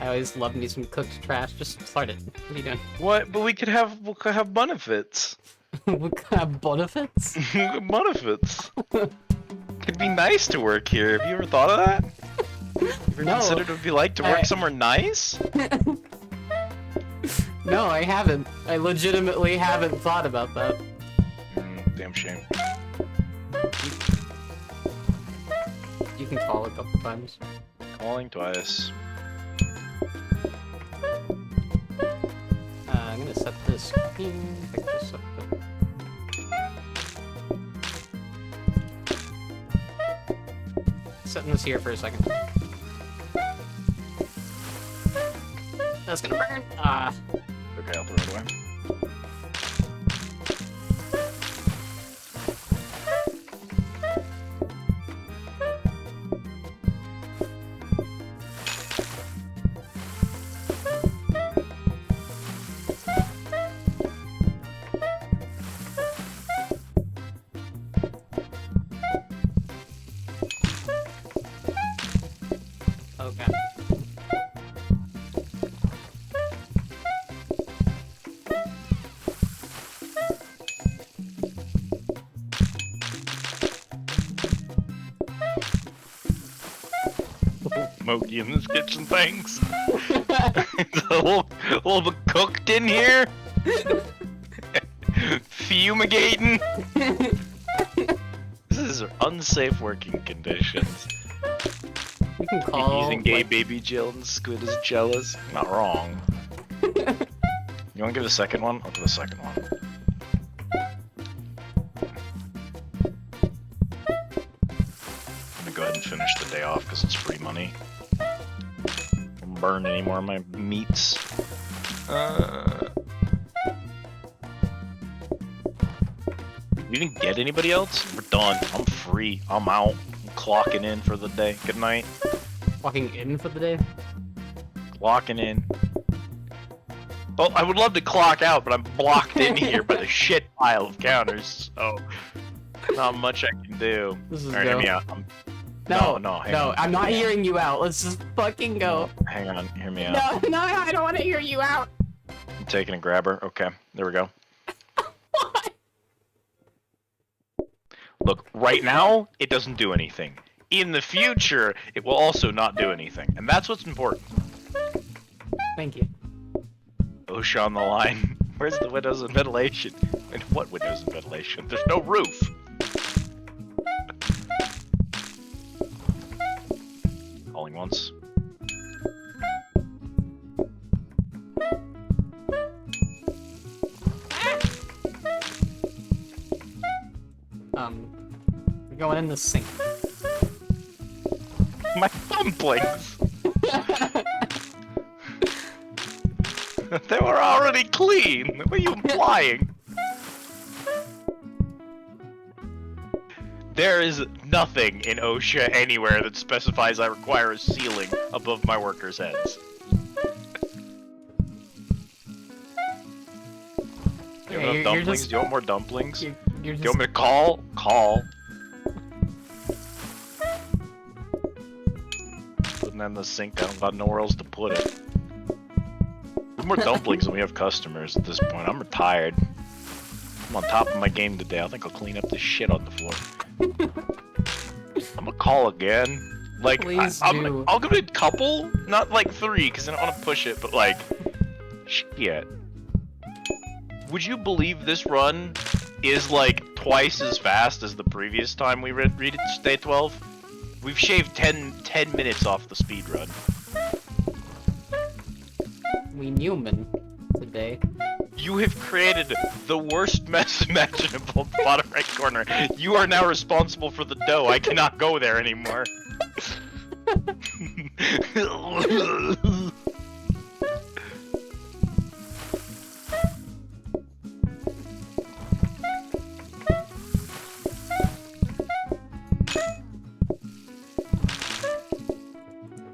I always love me some cooked trash. Just start it. What are you doing? What? But we could have benefits. What kind of benefits? Benefits. Could be nice to work here. Have you ever thought of that? You ever No. considered what it'd be like to work I- somewhere nice? No, I haven't. I legitimately haven't thought about that. Damn shame. You can call a couple times. Calling twice. I'm gonna set this. Pick this up. Setting this here for a second. That's gonna burn. Okay, I'll throw it away. Okay. Smokey in this kitchen, thanks. It's a little bit cooked in here. Fumigating. This is unsafe working conditions. You can call. Using gay like, baby Jill and squid as jealous. Not wrong. You want to give the second one? I'll give the second one. I'm gonna go ahead and finish the day off because it's free money. Don't burn any more of my meats. You didn't get anybody else? We're done. I'm free. I'm out. I'm clocking in for the day. Good night. walking in for the day. Clocking in. Well, I would love to clock out, but I'm blocked in here by the shit pile of counters, so not much I can do. This is Alright, hear go. me out. hang No, on. I'm not hearing you out. Let's just fucking go. Hang on, hear me out. No, I don't want to hear you out. I'm taking a grabber. Okay, there we go. Look, right now, it doesn't do anything. In the future, it will also not do anything. And that's what's important. Thank you. OSHA on the line. Where's the windows and ventilation? And what windows and ventilation? There's no roof. one in the sink. My dumplings! They were already clean! What are you implying? There is nothing in OSHA anywhere that specifies I require a ceiling above my workers' heads. You Yeah, want you're dumplings? just- Do you want more dumplings? You're Do you just... want me to call? Call. Putting that in the sink, I don't got nowhere else to put it. There's more dumplings than we have customers at this point. I'm retired. I'm on top of my game today. I think I'll clean up this shit on the floor. I'm gonna call again. Like, Please I'm do. I'll give it a couple, not like 3, because I don't want to push it, but like, shit. Would you believe this run is like twice as fast as the previous time we read Day 12? We've shaved 10 minutes off the speed run. We Newman today. You have created the worst mess imaginable in the bottom right corner. You are now responsible for the dough. I cannot go there anymore.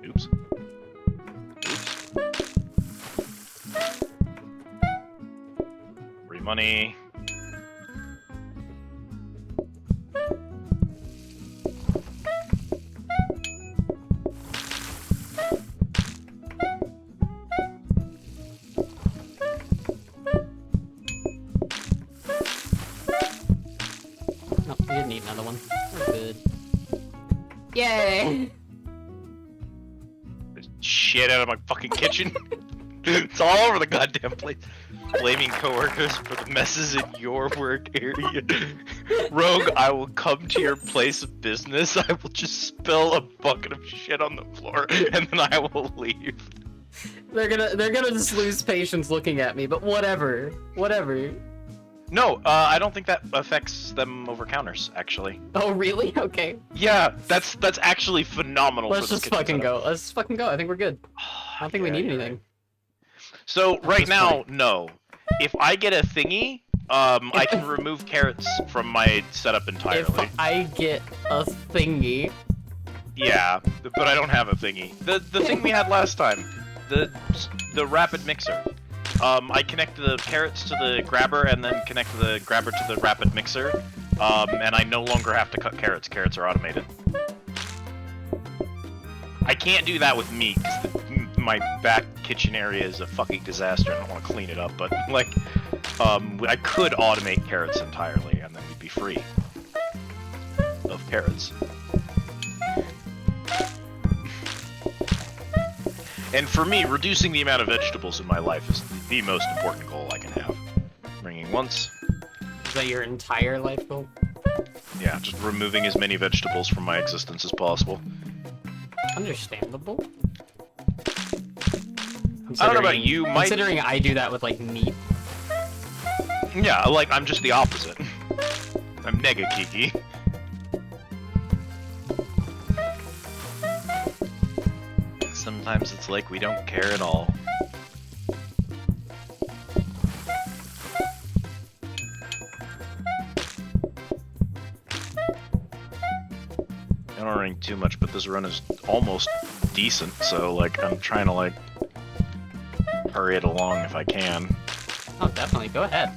Oops. Free money. No, we didn't need another one. We're good. Yay! There's shit out of my fucking kitchen. It's all over the goddamn place. Blaming coworkers for the messes in your work area. Rogue, I will come to your place of business. I will just spill a bucket of shit on the floor, and then I will leave. They're gonna just lose patience looking at me, but whatever. Whatever. No, I don't think that affects them over counters, actually. Oh, really? Okay. Yeah, that's actually phenomenal. Let's for just this kitchen fucking setup. go. Let's just fucking go. I think we're good. I don't think we Yeah, need you're anything. right. So right That's now, no. If I get a thingy, I can remove carrots from my setup entirely. If I get a thingy. Yeah, but I don't have a thingy. The thing we had last time, the rapid mixer. I connect the carrots to the grabber and then connect the grabber to the rapid mixer. And I no longer have to cut carrots. Carrots are automated. I can't do that with meat because my back kitchen area is a fucking disaster. I don't want to clean it up, but like, I could automate carrots entirely, and then we'd be free of carrots. And for me, reducing the amount of vegetables in my life is the most important goal I can have. Bringing once, Is that your entire life goal? yeah, just removing as many vegetables from my existence as possible. Understandable. I don't know about you, my Considering I do that with like meat. yeah, like I'm just the opposite. I'm mega geeky. Sometimes it's like we don't care at all. I don't ring too much, but this run is almost decent, so like I'm trying to like hurry it along if I can. Oh, definitely. Go ahead.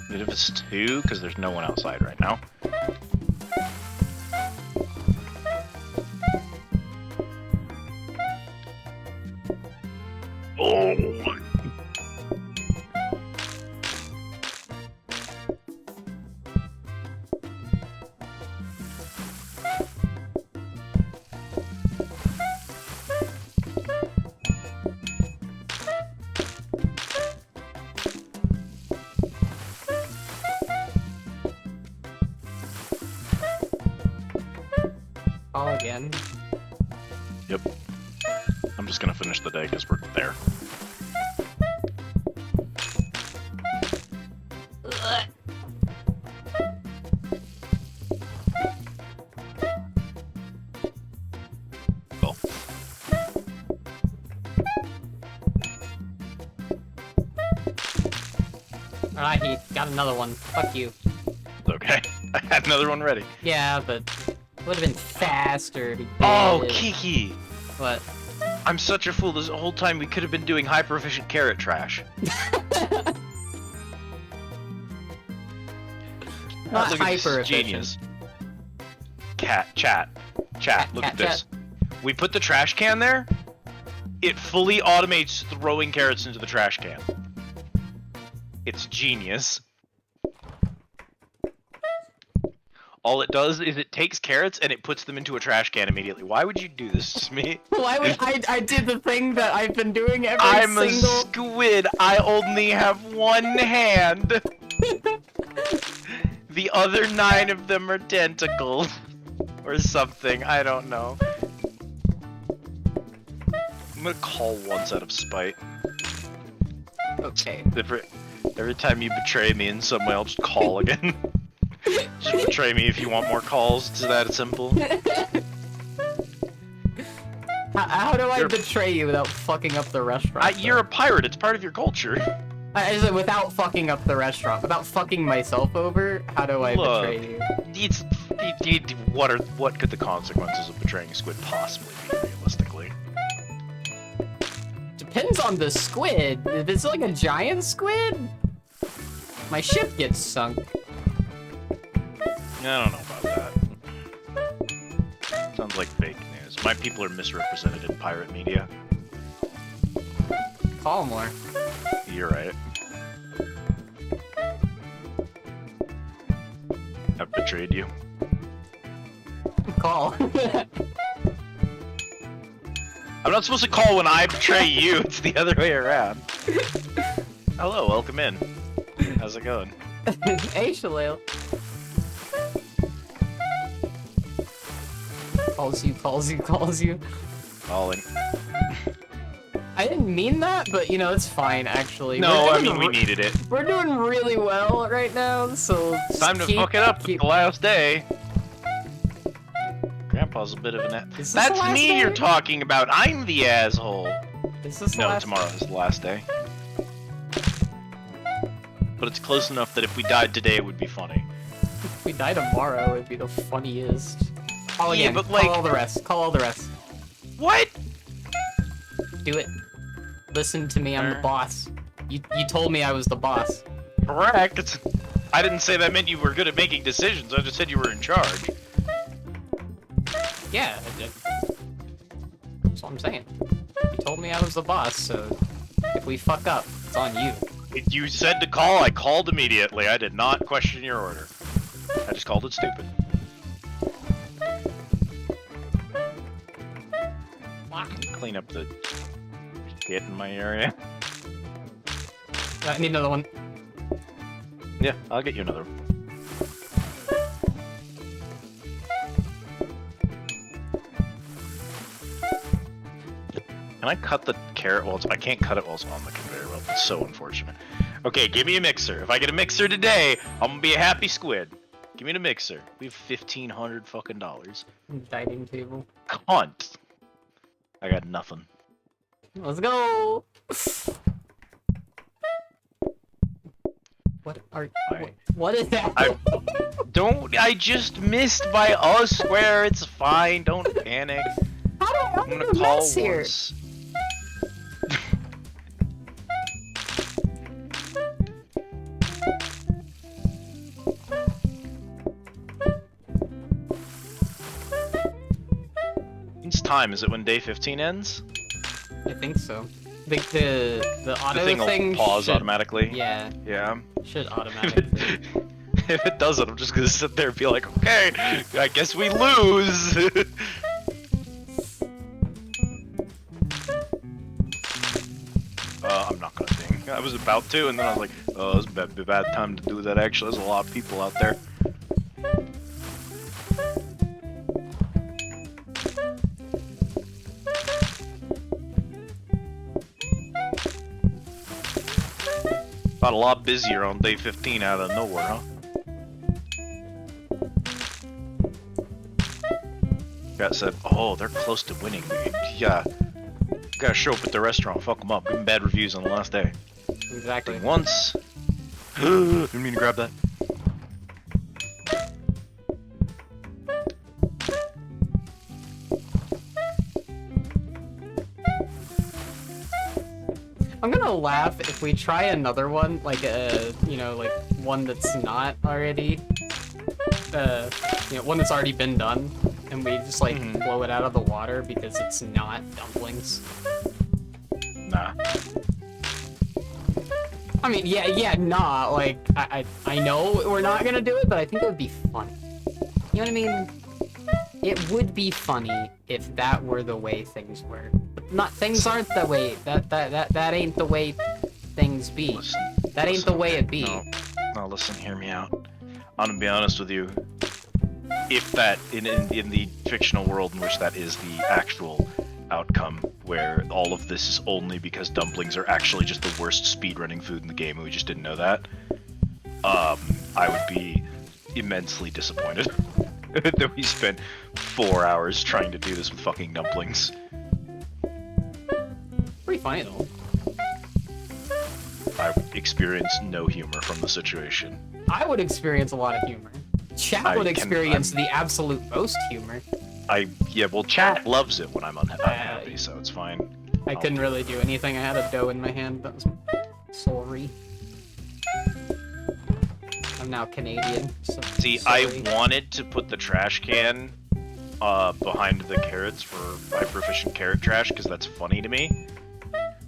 Even if it's 2, because there's no one outside right now. Oh! Call again. Yep. I'm just gonna finish the day because we're there. Alright, he got another one. Fuck you. Okay. I had another one ready. Yeah, but would have been faster to get Oh, it. Kiki! What? I'm such a fool. This whole time we could have been doing hyper-efficient carrot trash. Not Look at this, hyper this is genius. Chat. Look at this. We put the trash can there. It fully automates throwing carrots into the trash can. It's genius. All it does is it takes carrots and it puts them into a trash can immediately. Why would you do this to me? Why would I did the thing that I've been doing every I'm single... a squid. I only have one hand. The other 9 of them are tentacles. Or something. I don't know. I'm gonna call once out of spite. Okay. Every time you betray me in some way, I'll just call again. Just betray me if you want more calls. It's that simple. How do I betray you without fucking up the restaurant? You're a pirate. It's part of your culture. Is it without fucking up the restaurant? Without fucking myself over? How do I Look, betray you? What could the consequences of betraying a squid possibly be, realistically? Depends on the squid. If it's like a giant squid, my ship gets sunk. I don't know about that. Sounds like fake news. My people are misrepresented in pirate media. Call more. You're right. I've betrayed you. Call. I'm not supposed to call when I betray you. It's the other way around. Hello, welcome in. How's it going? Hey, Shalale. Calls you. Calling. I didn't mean that, but you know, it's fine, actually. No, We're I doing mean, we needed it. We're doing really well right now, so It's time to fuck it up. It's the last day. Grandpa's a bit of an Is this That's the last me day? you're talking about. I'm the asshole. Is this the No, last... tomorrow is the last day. But it's close enough that if we died today, it would be funny. If we die tomorrow, it'd be the funniest. Call Yeah, again. but, like- Call all the rest. Call all the rest. What? Do it. Listen to me, I'm the boss. You told me I was the boss. Correct. I didn't say that meant you were good at making decisions. I just said you were in charge. Yeah, that's what I'm saying. You told me I was the boss, so if we fuck up, it's on you. If you said to call, I called immediately. I did not question your order. I just called it stupid. Clean up the shit in my area. I need another one. Yeah, I'll get you another one. Can I cut the carrot while I can't cut it while it's on the conveyor belt. It's so unfortunate. Okay, give me a mixer. If I get a mixer today, I'm gonna be a happy squid. Give me the mixer. We have $1,500 fucking dollars. Dining table. Cunt. I got nothing. Let's go! What are... What is that? I just missed by a square. It's fine. Don't panic. How I'm do I gonna call mess here? once. When's time? Is it when day 15 ends? I think so. The auto The thing will pause should, automatically. Yeah, Yeah. should automatically. If it doesn't, I'm just gonna sit there and be like, okay, I guess we lose. I'm not gonna ding. I was about to, and then I was like, oh, it's a bad time to do that. Actually, there's a lot of people out there. Got a lot busier on day 15 out of nowhere, huh? Got said, oh, they're close to winning. Yeah, gotta show up at the restaurant, fuck them up, give them bad reviews on the last day. Exactly. Once. Didn't mean to grab that. I'm gonna laugh if we try another one, like like one that's not already, one that's already been done, and we just like blow it out of the water because it's not dumplings. Nah. I mean, nah. Like I know we're not gonna do it, but I think it would be funny. You know what I mean? It would be funny if that were the way things were. But things aren't the way. That ain't the way things be. That ain't the way it be. No, listen, hear me out. I'm gonna be honest with you. If that, in the fictional world in which that is the actual outcome, where all of this is only because dumplings are actually just the worst speedrunning food in the game and we just didn't know that, I would be immensely disappointed that we spent 4 hours trying to do this with fucking dumplings. Pretty funny though. I would experience no humor from the situation. I would experience a lot of humor. Chat would experience the absolute most humor. Well, chat loves it when I'm unhappy, so it's fine. I couldn't really do anything. I had a dough in my hand. That was sorry. I'm now Canadian. So See, sorry. I wanted to put the trash can behind the carrots for my proficient carrot trash because that's funny to me.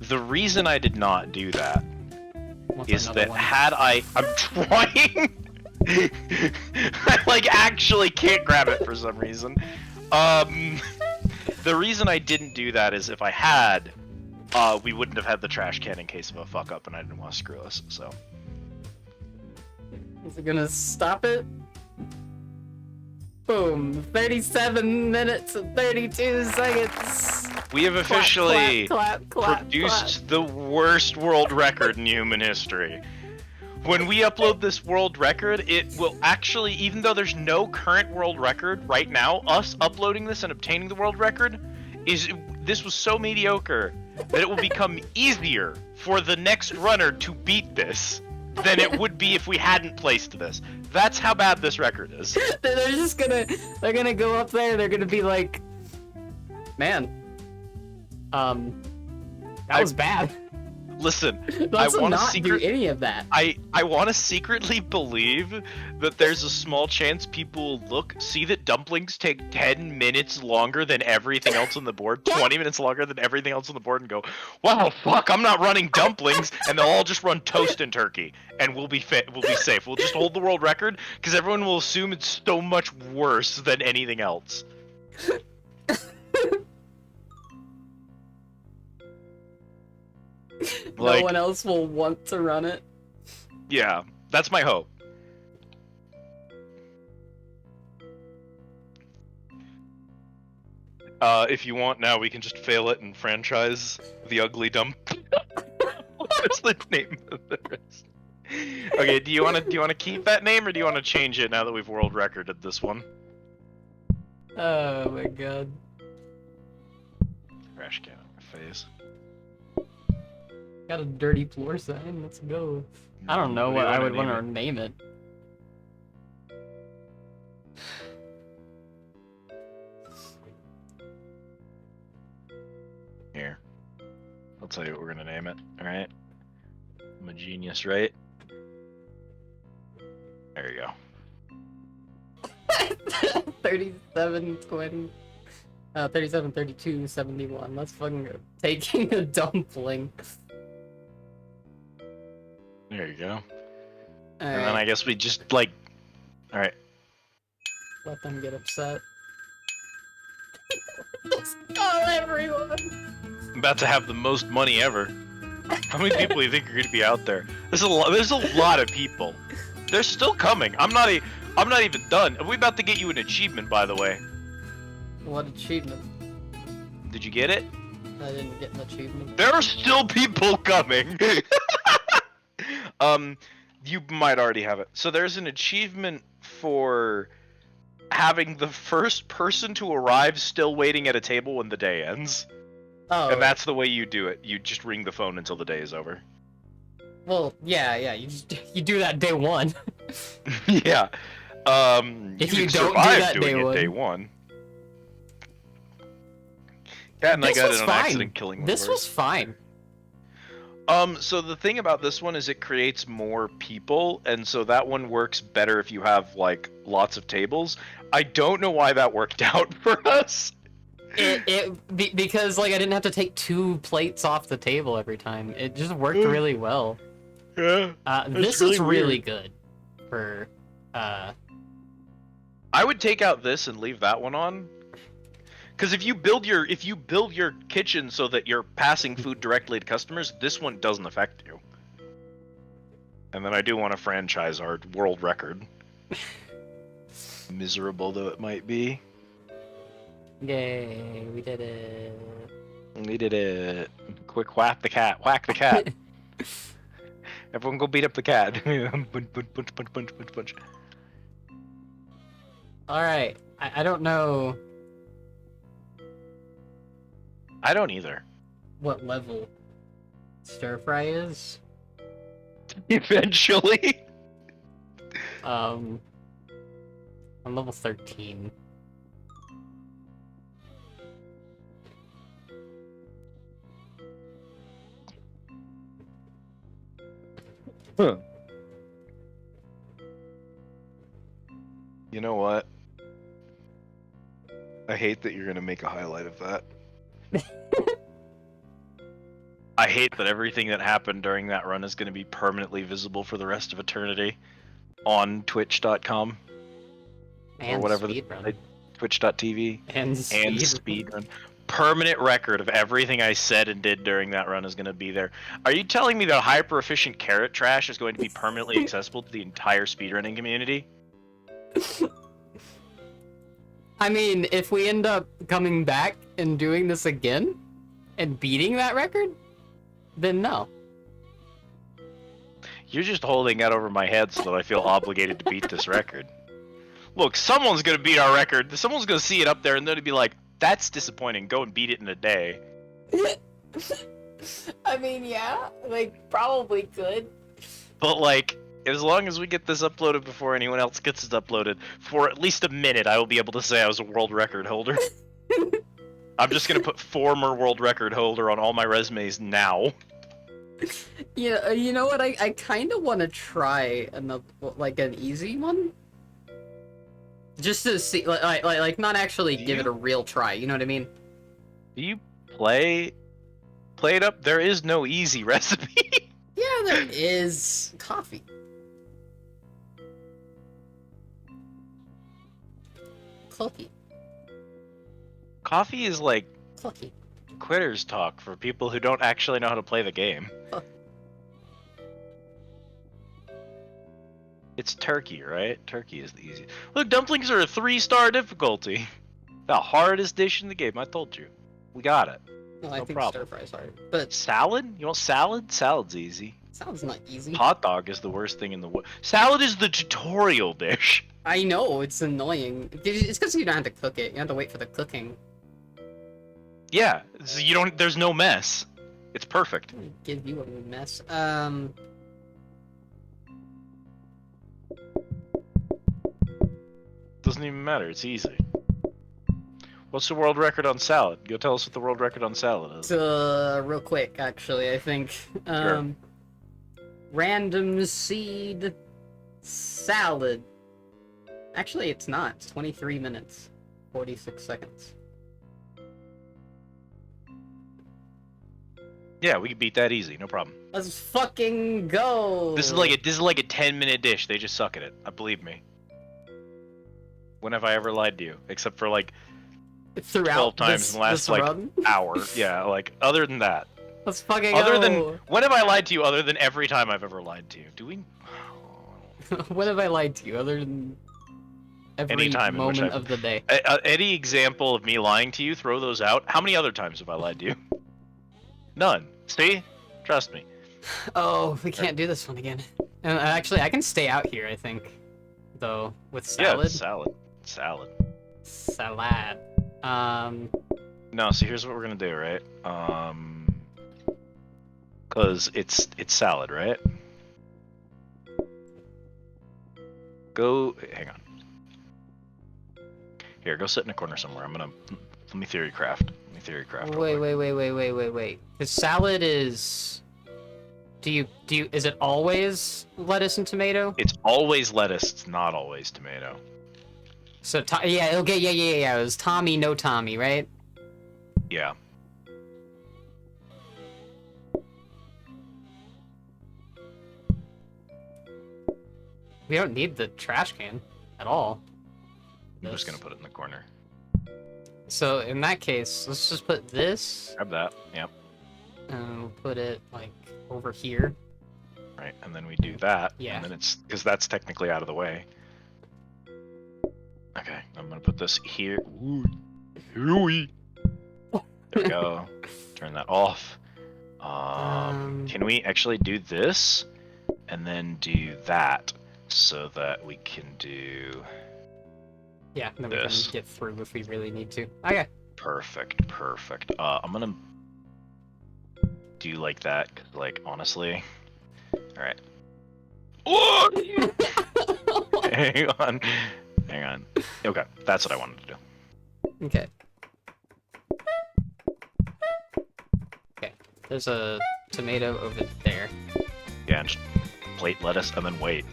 The reason I did not do that is that I'm trying. I like actually can't grab it for some reason. The reason I didn't do that is if I had, we wouldn't have had the trash can in case of a fuck up, and I didn't want to screw us. So. Is it gonna stop it? Boom! 37 minutes and 32 seconds. We have officially clap, produced the worst world record in human history. When we upload this world record, it will actually, even though there's no current world record right now, us uploading this and obtaining the world record, this was so mediocre that it will become easier for the next runner to beat this than it would be if we hadn't placed this. That's how bad this record is. They're gonna go up there, they're gonna be like, man, that was bad. Listen, Let's I want to not do any of that. I want to secretly believe that there's a small chance people will see that dumplings take 10 minutes longer than everything else on the board, 20 minutes longer than everything else on the board, and go, wow, fuck, I'm not running dumplings, and they'll all just run toast and turkey, and we'll be safe. We'll just hold the world record, because everyone will assume it's so much worse than anything else. No one else will want to run it. Yeah, that's my hope. If you want now, we can just fail it and franchise the Ugly Dump. What's the name of the rest? Okay, do you want to keep that name or do you want to change it now that we've world recorded this one? Oh my god. Trash can on my face. Got a dirty floor sign. Let's go. I don't know what I would want to name it. Here. I'll tell you what we're gonna name it, alright? I'm a genius, right? There you go. 37, 20. 37, 32, 71. Let's fucking go. Taking a dumpling. There you go. All And then right. I guess we just, like... Alright. Let them get upset. Let's call everyone. I'm about to have the most money ever. How many people do you think are going to be out there? There's a lot of people. They're still coming. I'm not even done. Are we about to get you an achievement, by the way? What achievement? Did you get it? I didn't get an achievement. There are still people coming. You might already have it. So there's an achievement for having the first person to arrive still waiting at a table when the day ends. Oh. And that's the way you do it. You just ring the phone until the day is over. Well, yeah. You do that day one. Yeah. If You you can don't do survive that doing day it one. day one. Cat and I This got was in an fine. accident killing one This of was ours. fine. So the thing about this one is it creates more people, and so that one works better if you have like lots of tables. I don't know why that worked out for us. Because like I didn't have to take 2 plates off the table every time. It just worked really well. Yeah. This really is really weird. good for I would take out this and leave that one on. Because if you build your kitchen so that you're passing food directly to customers, this one doesn't affect you. And then I do want to franchise our world record. Miserable though it might be. yay, we did it. We did it. Quick whack the cat. Whack the cat. Everyone go beat up the cat. Punch. Alright. I don't know I don't either. what level stir fry is. Eventually. I'm level 13. Huh. You know what? I hate that you're gonna make a highlight of that. I hate that everything that happened during that run is gonna be permanently visible for the rest of eternity on twitch.com And whatever speedrun. twitch.tv And and speedrun. Permanent record of everything I said and did during that run is going to be there. Are you telling me that hyper efficient carrot trash is going to be permanently accessible to the entire speedrunning community? I mean, if we end up coming back and doing this again and beating that record, then no. You're just holding that over my head so that I feel obligated to beat this record. Look, someone's going to beat our record. Someone's going to see it up there and they're going to be like, that's disappointing. Go and beat it in a day. I mean, yeah, like, probably could. But like, as long as we get this uploaded before anyone else gets it uploaded, for at least a minute, I will be able to say I was a world record holder. I'm just gonna put former world record holder on all my resumes now. Yeah, you know what? I kind of want to try another, like, an easy one. Just to see, like not actually give it a real try. You know what I mean? Do you play it up? There is no easy recipe. Yeah, there is coffee. Cookie. Coffee is like Cookie. quitter's talk for people who don't actually know how to play the game. Huh. It's turkey, right? Turkey is the easiest. Look, dumplings are a 3-star difficulty. The hardest dish in the game, I told you. We got it. No, I No think problem. stir fry's hard, but Salad? You want salad? Salad's easy. sounds not easy. Hot dog is the worst thing in the world. Salad is the tutorial dish. I know it's annoying. It's because you don't have to cook it. You have to wait for the cooking. Yeah, so you don't. There's no mess. It's perfect. I'm gonna give you a mess. Doesn't even matter. It's easy. What's the world record on salad? Go tell us what the world record on salad is. Real quick, actually, I think. Sure. Random seed salad. Actually, it's not. It's 23 minutes, 46 seconds. Yeah, we can beat that easy. No problem. Let's fucking go! This is like a 10-minute dish. They just suck at it. Believe me. When have I ever lied to you? Except for like throughout 12 times this, in the last this like run. hour. Yeah, like other than that. Let's fucking Other go! than when have I lied to you? Other than every time I've ever lied to you? Do we? When have I lied to you? Other than every Any time in which moment I've- of the day. Any example of me lying to you? Throw those out. How many other times have I lied to you? None. See? Trust me. Oh, we can't do this one again. And actually, I can stay out here, I think. Though, with salad. Yeah, salad. Salad. Salad. No, so here's what we're gonna do, right? Cause it's salad, right? Go. Hang on. Here, go sit in a corner somewhere. Let me theory craft. Wait. The salad is. Is it always lettuce and tomato? It's always lettuce. It's not always tomato. So yeah. It was Tommy, no Tommy, right? Yeah. We don't need the trash can at all. I'm just gonna put it in the corner. So in that case, let's just put this, Grab that. Yep. and we'll put it like over here. Right, and then we do that. Yeah. And then it's because that's technically out of the way. Okay, I'm gonna put this here. Ooh. Ooh-wee. There we go. Turn that off. Can we actually do this and then do that so that we can do Yeah, then this. we can get through if we really need to. Okay. perfect? I'm gonna do like that, 'cause, like, honestly. All right. Whoa! Hang on. Okay, that's what I wanted to do. Okay. Okay. There's a tomato over there. Yeah, and just plate lettuce and then wait.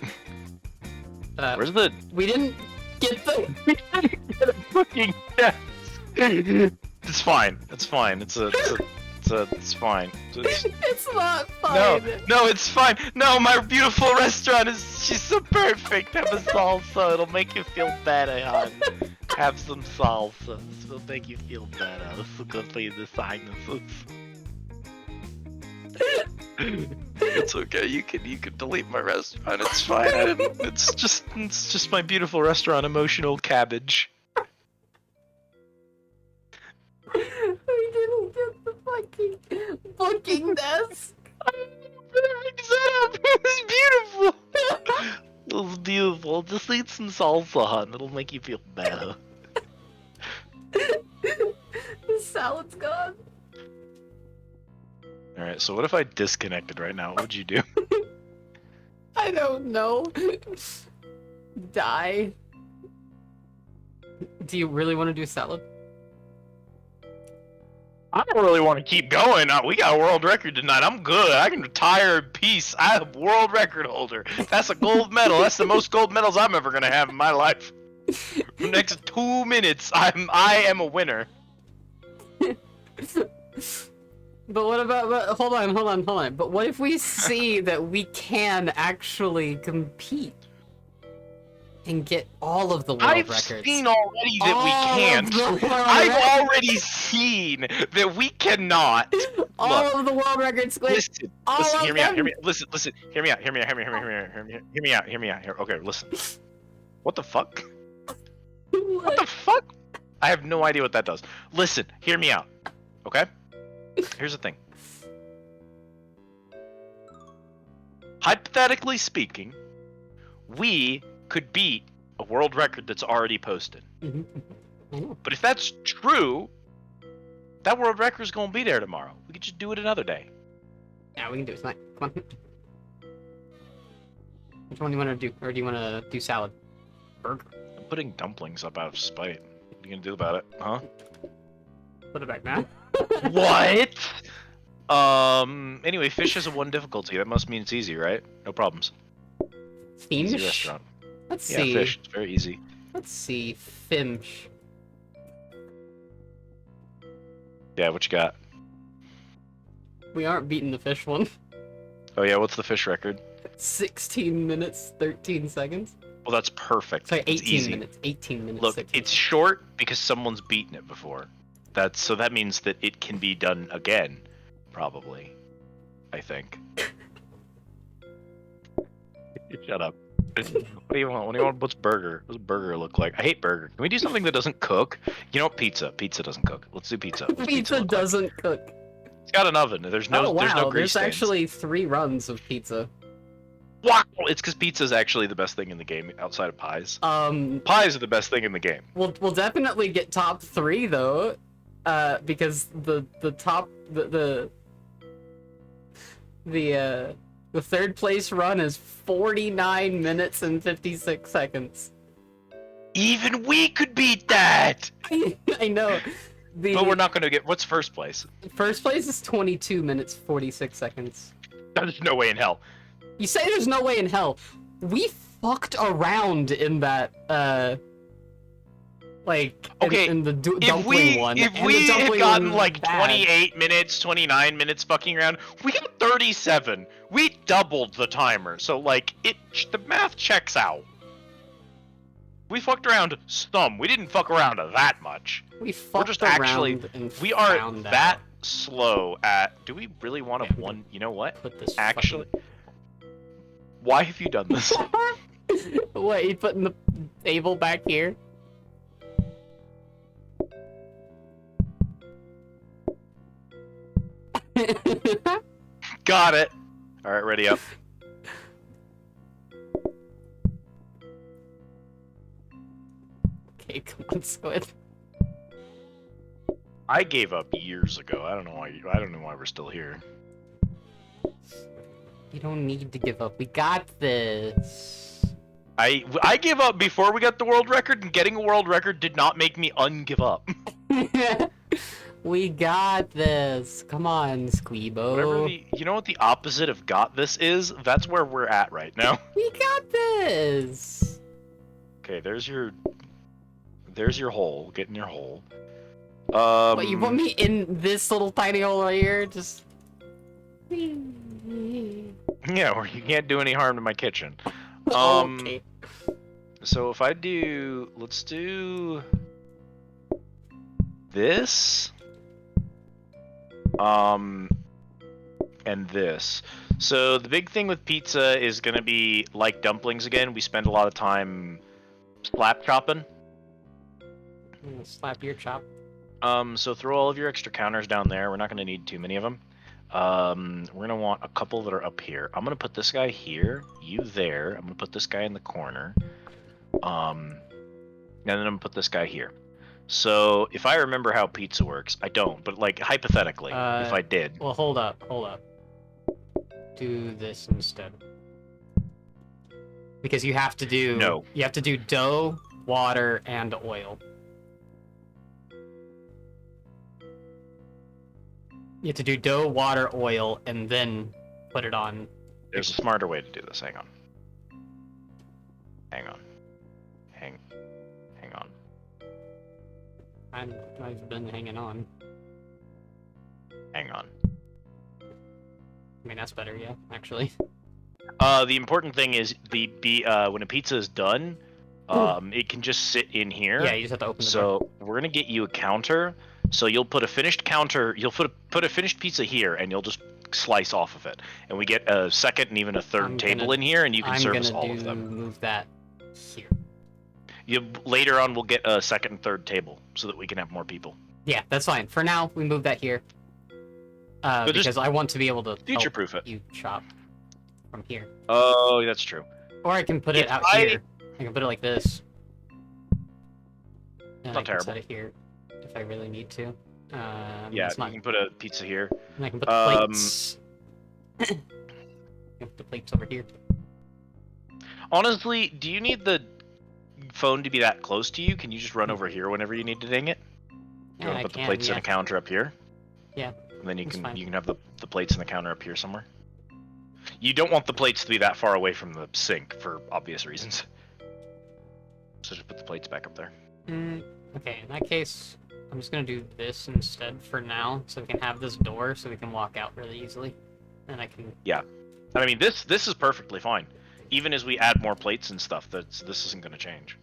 Where's Where's the we didn't get the fucking desk? It's fine. It's fine. It's fine. It's not No, fine. no, it's fine. No, my beautiful restaurant she's so perfect. Have a salsa. It'll make you feel better, hon. Have some salsa. This will make you feel better. This will good for the sinuses. It's okay. You can delete my restaurant. It's fine. It's just my beautiful restaurant, Emotional Cabbage. We didn't get the fucking booking desk. Perfect setup. It was beautiful. It was beautiful. Just eat some salsa, hon. It'll make you feel better. The salad's gone. All right. So what if I disconnected right now? What would you do? I don't know. Die. Do you really want to do salad? I don't really want to keep going. We got a world record tonight. I'm good. I can retire in peace. I'm a world record holder. That's a gold medal. That's the most gold medals I'm ever gonna have in my life. For the next 2 minutes, I am a winner. But what about? But hold on. But what if we see that we can actually compete and get all of the world I've records? seen already that we All can't. of the world I've records. already seen that we cannot. All Look, of the world records. Wait, Listen, all listen, of hear me out, them? hear me out. Listen, hear me out. Hear me out. Here. Okay, listen. What the fuck? What the fuck? I have no idea what that does. Listen, hear me out. Okay? Here's the thing. Hypothetically speaking, we could beat a world record that's already posted. Mhm. I know. But if that's true, that world record's gonna be there tomorrow. We could just do it another day. Yeah, we can do it tonight. Come on. Which one do you want to do? Or do you want to do salad? Burger. I'm putting dumplings up out of spite. What are you gonna do about it, huh? Put it back now. What? Anyway, fish is a 1 difficulty. That must mean it's easy, right? No problems. Easy Fish. restaurant. Let's Yeah, see. fish. It's very easy. Let's see. Finch. Yeah, what you got? We aren't beating the fish one. Oh yeah, what's the fish record? 16 minutes, 13 seconds. Well, that's perfect. Sorry, It's 18 easy. minutes. 18 minutes. Look, 16 it's short because someone's beaten it before. So that means that it can be done again, probably. I think. Shut up. What do you want? What's burger? What's burger look like? I hate burger. Can we do something that doesn't cook? You know what? Pizza. Pizza doesn't cook. Let's do pizza. What's Pizza look like? doesn't cook. It's got an oven. There's no. Oh wow, There's no grease stains. actually 3 runs of pizza. Wow! It's because pizza's actually the best thing in the game outside of pies. Pies are the best thing in the game. We'll definitely get top 3 though, because the top the The third place run is 49 minutes and 56 seconds. Even we could beat that! I know. The But we're not gonna get. What's first place? first place is 22 minutes 46 seconds. There's no way in hell. You say there's no way in hell. We fucked around in that, Okay, in the If dumpling one. if and we the had dumpling gotten one like bad. 28 minutes, 29 minutes fucking around, we got 37. We doubled the timer, so like the math checks out. We fucked around some. We didn't fuck around that much. We fucked just around actually- and We are found that out. slow at. Do we really want to Yeah. one? You know what? Put this Actually, why have you done this? What, you putting the table back here? Got it. All right, ready up. Okay, come on, Squid. I gave up years ago. I don't know why. I don't know why we're still here. You don't need to give up. We got this. I gave up before we got the world record, and getting a world record did not make me ungive up. We got this. Come on, Squeebo. Whatever you know what the opposite of got this is? That's where we're at right now. We got this. Okay, there's your hole. Get in your hole. What, you put me in this little tiny hole right here? Just. Yeah, where you can't do any harm to my kitchen. Okay. So if I do, let's do this, and this. So the big thing with pizza is gonna be like dumplings again. We spend a lot of time slap chopping. I'm gonna slap your chop. So throw all of your extra counters down there. We're not gonna need too many of them. We're gonna want a couple that are up here. I'm gonna put this guy here, you there. I'm gonna put this guy in the corner. And then I'm gonna put this guy here. So if I remember how pizza works, I don't, but like hypothetically, if I did. Well, hold up. Do this instead. Because you have to do. No. You have to do dough, water, and oil. You have to do dough, water, oil, and then put it on. There's a smarter way to do this. Hang on. Hang on. I've been hanging on. Hang on. I mean, that's better, yeah, actually. The important thing is when a pizza is done, it can just sit in here. Yeah, you just have to open the door. So we're gonna get you a counter. So you'll put a finished counter. You'll put a finished pizza here, and you'll just slice off of it. And we get a second and even a third I'm table gonna- in here, and you can I'm service gonna all of them. move that here. Later on, we'll get a second and third table so that we can have more people. Yeah, that's fine. For now, we move that here. But just Because I want to be able to Future-proof help it. you chop from here. Oh, that's true. Or I can put it If out I- here. I can put it like this. And Not I can set terrible. it here if I really need to. Yeah, it's you not. can put a pizza here. And I can put the plates. I can put the plates over here. Honestly, do you need the phone to be that close to you? Can you just run over here whenever you need to ding it? You Yeah, want I to put the can, plates yeah. in a counter up here? Yeah, And then you that's can fine. you can have the plates in the counter up here somewhere. You don't want the plates to be that far away from the sink for obvious reasons. So just put the plates back up there. Okay, in that case, I'm just gonna do this instead for now, so we can have this door, so we can walk out really easily. And I can. I mean, this is perfectly fine. Even as we add more plates and stuff, this isn't going to change.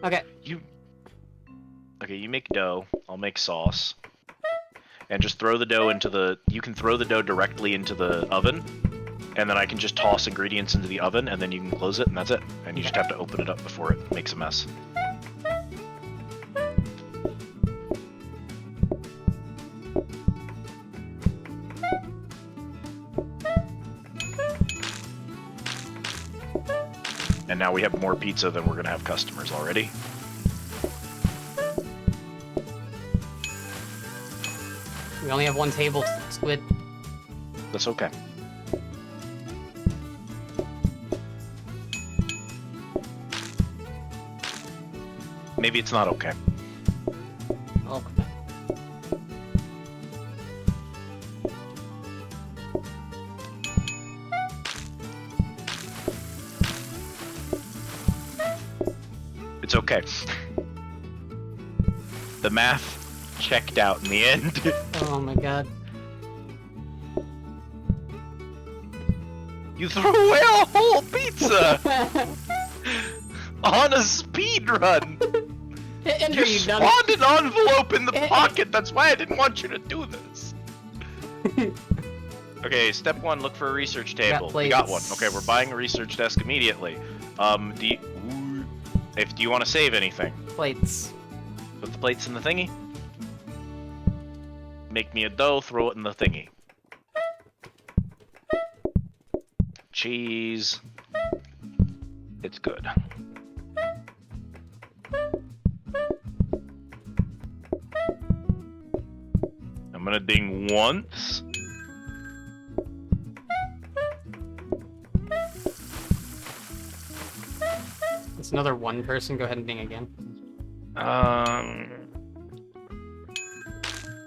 Okay. You make dough. I'll make sauce. And just throw the dough into the. You can throw the dough directly into the oven, and then I can just toss ingredients into the oven, and then you can close it, and that's it. And you just have to open it up before it makes a mess. And now we have more pizza than we're gonna have customers already. We only have one table, Squid. That's okay. Maybe it's not okay. Oh, It's okay. The math checked out in the end. oh my god. You threw away a whole pizza on a speed run. Andrew, You you done spawned an envelope in the pocket. That's why I didn't want you to do this. Okay, step 1, look for a research table. We got one. plates. Okay, we're buying a research desk immediately. Do you want to save anything? plates. Put the plates in the thingy. Make me a dough, throw it in the thingy. Cheese. It's good. I'm gonna ding once. It's another one person. Go ahead and ding again. I'm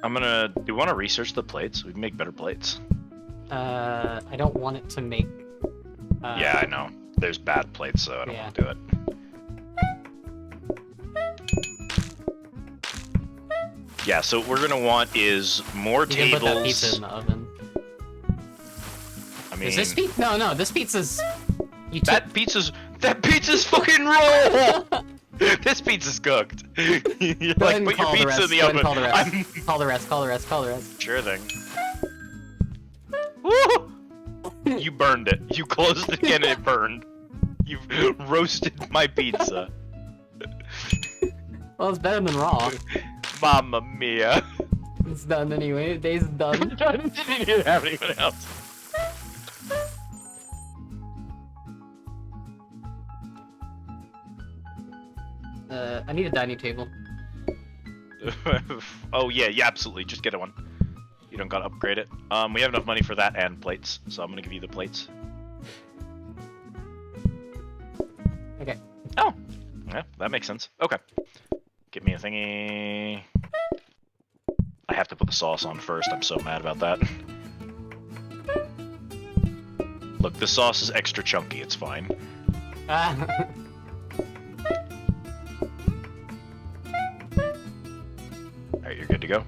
gonna. Do you want to research the plates? We can make better plates. I don't want it to make. Yeah, I know. There's bad plates, so I don't yeah. want to do it. Yeah, so what we're gonna want is more You can tables. put that pizza in the oven. I mean, Is this pizza? No, no. This pizza's. You took. that pizza's fucking raw. This pizza's cooked. You Go ahead like and put your call the pizza rest. in the Go ahead oven. and call the rest. I'm Call the rest. Call the rest. Call the rest. sure thing. Woo! You burned it. You closed it again and it burned. You've roasted my pizza. Well, it's better than raw. Mamma mia. It's done anyway. The day's done. I didn't even have anyone else. I need a dining table. Oh yeah, absolutely. Just get one. You don't gotta upgrade it. We have enough money for that and plates, so I'm gonna give you the plates. Okay. Oh, yeah, that makes sense. Okay, give me a thingy. I have to put the sauce on first. I'm so mad about that. Look, the sauce is extra chunky. It's fine. Ah. All right, you're good to go.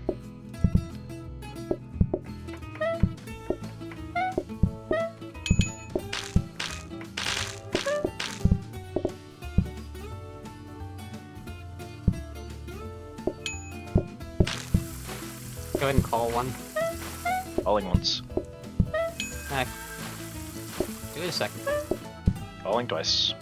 Go ahead and call one. Calling once, Ah. Do it a second. calling twice.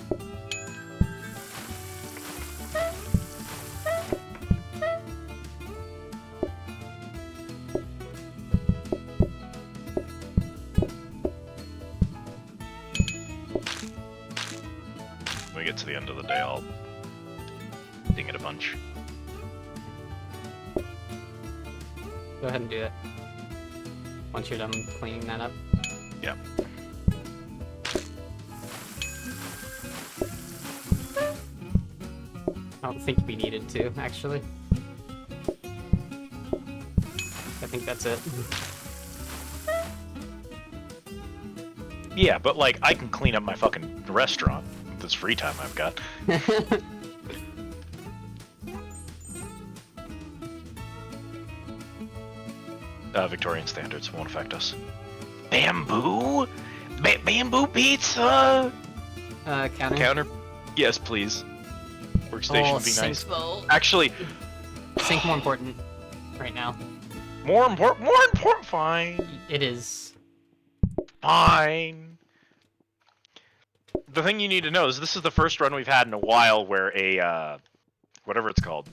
When we get to the end of the day, I'll ding it a bunch. Go ahead and do it. Once you're done cleaning that up. Yep. I don't think we needed to, actually. I think that's it. Yeah, but like, I can clean up my fucking restaurant with this free time I've got. Victorian standards won't affect us. Bamboo? Bamboo pizza? Counter. Counter? Yes, please. Workstation Oh, would be sink nice. though. Actually, Sink more important right now. more important, fine. It is. Fine. The thing you need to know is this is the first run we've had in a while where a, whatever it's called.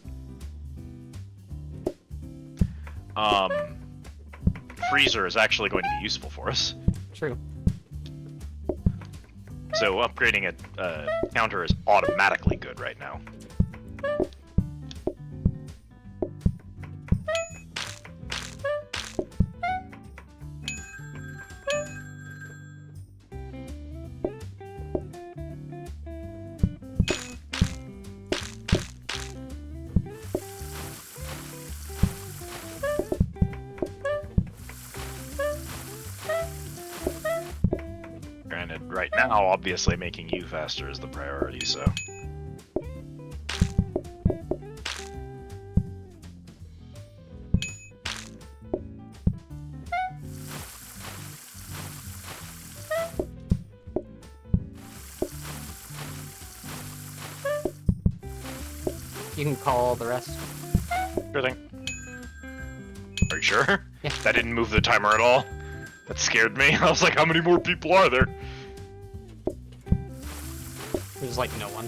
Freezer is actually going to be useful for us. True. So upgrading a counter is automatically good right now. right now, obviously making you faster is the priority, so. You can call the rest. Sure thing. Are you sure? Yeah. That didn't move the timer at all. That scared me. I was like, how many more people are there? There's like no one.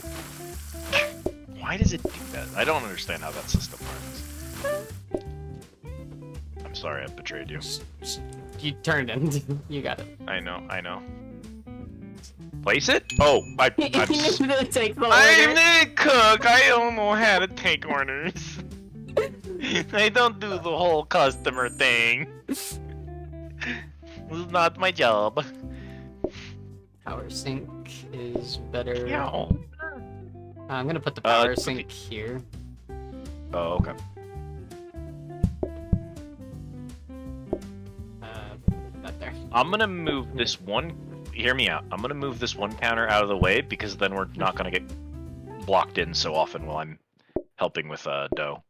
Why does it do that? I don't understand how that system works. I'm sorry I betrayed you. You turned in. You got it. I know. Place it? Oh, I'm Take the I'm order. the cook. I don't know how to take orders. I don't do the whole customer thing. This is not my job. Power sync is better. Yeah. I'm gonna put the power put the- sync here. Oh, okay. That there. I'm gonna move this one. Hear me out. I'm gonna move this one counter out of the way because then we're not gonna get blocked in so often while I'm helping with dough.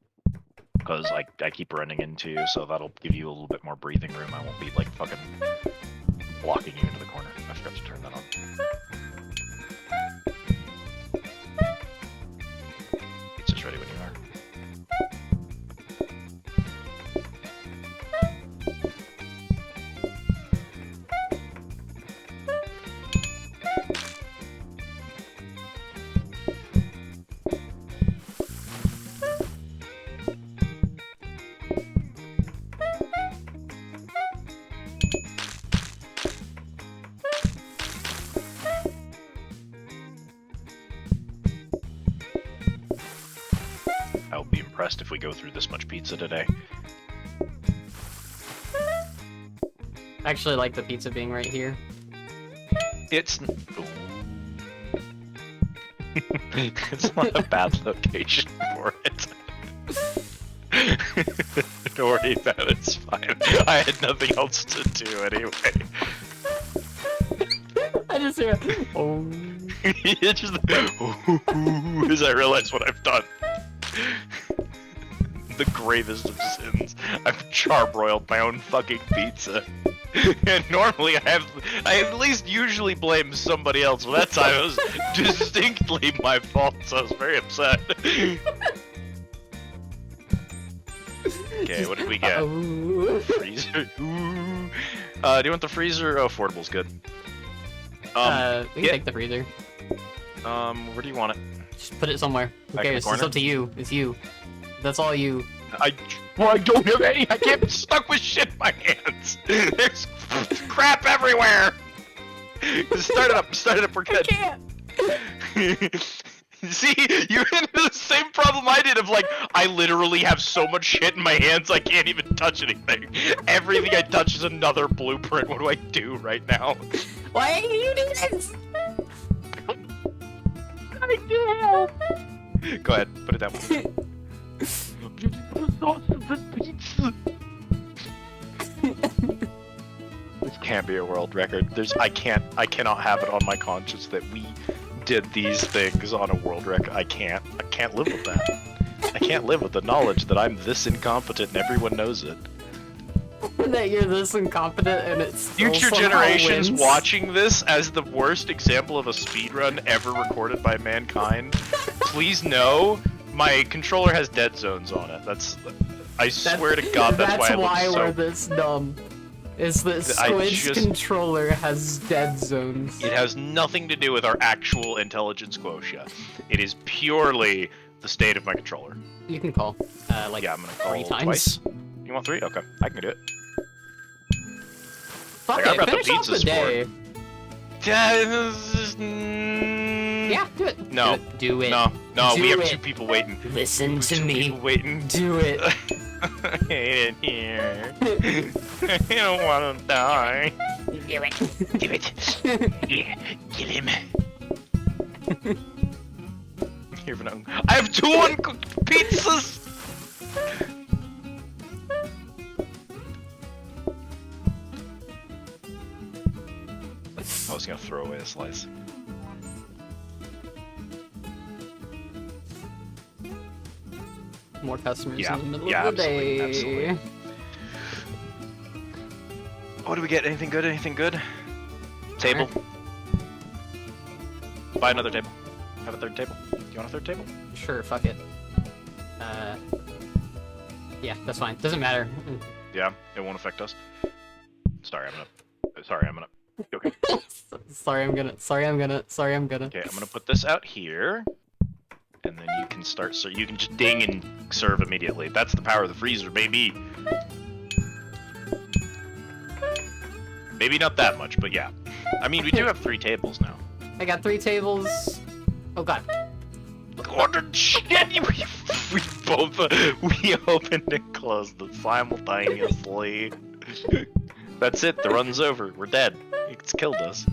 Because I keep running into you, so that'll give you a little bit more breathing room. I won't be like fucking blocking you into the corner. I forgot to turn that on. Pizza's ready when you are. I will be impressed if we go through this much pizza today. I actually like the pizza being right here. It's it's not a bad location for it. Don't worry about it, it's fine. I had nothing else to do anyway. I just hear. Oh. It's just as I realize what I've done. The gravest of sins. I've charbroiled my own fucking pizza. And normally I at least usually blame somebody else, but that time it was distinctly my fault, so I was very upset. Okay, what did we get? Oh. Freezer. Ooh. Do you want the freezer? Oh, affordable's good. We can yeah. take the freezer. Where do you want it? Just put it somewhere. Who Back in the cares? It's corner? up to you. It's you. That's all you. I don't have any. I can't be stuck with shit in my hands. There's crap everywhere. Start it up. We're good. Can't. See, you ran into the same problem I did of like, I literally have so much shit in my hands I can't even touch anything. Everything I touch is another blueprint. What do I do right now? Why do you do this? I do help. Go ahead, put it down. This can't be a world record. I cannot have it on my conscience that we did these things on a world record. I can't live with that. I can't live with the knowledge that I'm this incompetent and everyone knows it. That you're this incompetent and it's still Future somehow generations wins. watching this as the worst example of a speedrun ever recorded by mankind, please know my controller has dead zones on it. I swear to God, that's why I look we're so... this dumb. Is that I Squid's just- controller has dead zones. It has nothing to do with our actual intelligence quotient. It is purely the state of my controller. You can call. Like Yeah, I'm gonna call 3 times. twice. You want 3? Okay, I can do it. Fuck Like, I it, brought the finish off the pizzas for day. Yeah, do it. No. Do it. No, Do we have it. 2 people waiting. Listen to 2 me. people waiting. Do it. I hate it here. I don't want to die. Do it. Do it. Yeah, kill him. Here for now. I have 2 uncooked pizzas! Oh, was gonna throw away a slice. More customers Yeah, in the middle yeah, of the day. absolutely. What do we get? Anything good? Anything good? Table. Buy another table. Have a third table. Do you want a third table? Sure, fuck it. Yeah, that's fine. Doesn't matter. Yeah, it won't affect us. Sorry, I'm gonna. Okay. Sorry, I'm gonna. Okay, I'm gonna put this out here, and then you can start. So you can just ding and serve immediately. That's the power of the freezer, baby. Maybe not that much, but yeah. I mean, we do have 3 tables now. I got 3 tables. Oh god. What the shit? We both we opened and closed it simultaneously. That's it. The run's over. We're dead. It's killed us.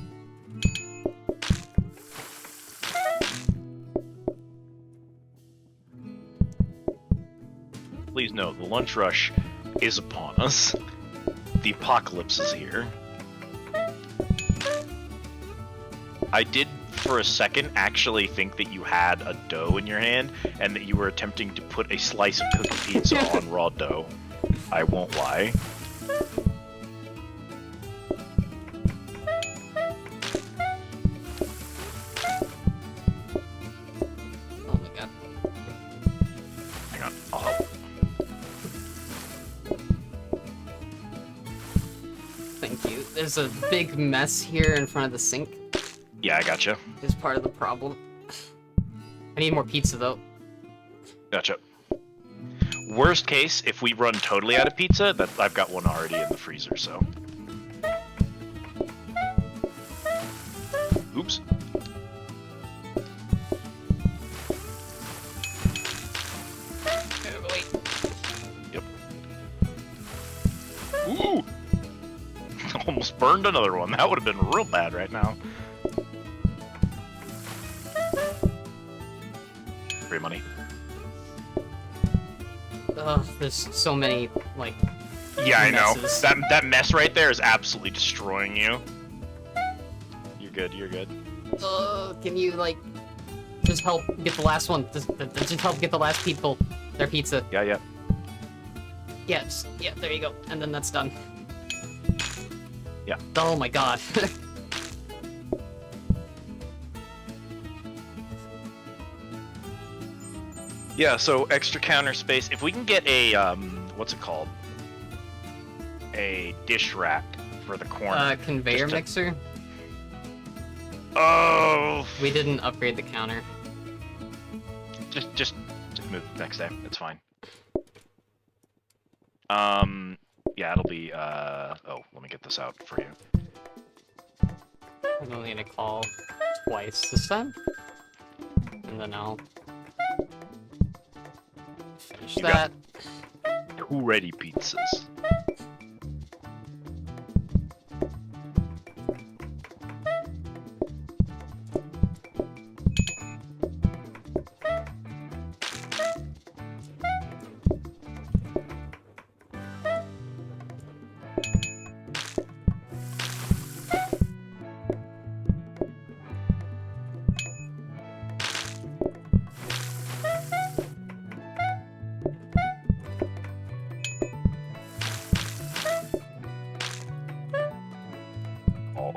Please note, the lunch rush is upon us. The apocalypse is here. I did, for a second, actually think that you had a dough in your hand and that you were attempting to put a slice of cookie pizza on raw dough. I won't lie. Oh my god. Hang on, I'll help. Thank you. There's a big mess here in front of the sink. Yeah, I gotcha. Is part of the problem. I need more pizza though. Gotcha. Worst case, if we run totally out of pizza, that I've got one already in the freezer, so. Oops. Wait. Yep. Ooh! Almost burned another one. That would have been real bad right now. Free money. Ugh, there's so many, like... Yeah, I know. messes. That mess right there is absolutely destroying you. You're good, you're good. Can you, like... just help get the last one? Just help get the last people their pizza. Yeah, yeah. Yeah, yeah, there you go. And then that's done. Yeah. Oh my god. Yeah, so extra counter space. If we can get a, what's it called? A dish rack for the corner. Conveyor Just to- mixer? Oh! We didn't upgrade the counter. Just move next day. It's fine. Yeah, it'll be, oh, let me get this out for you. I'm only gonna call twice this time. And then I'll finish You that. got 2 ready pizzas.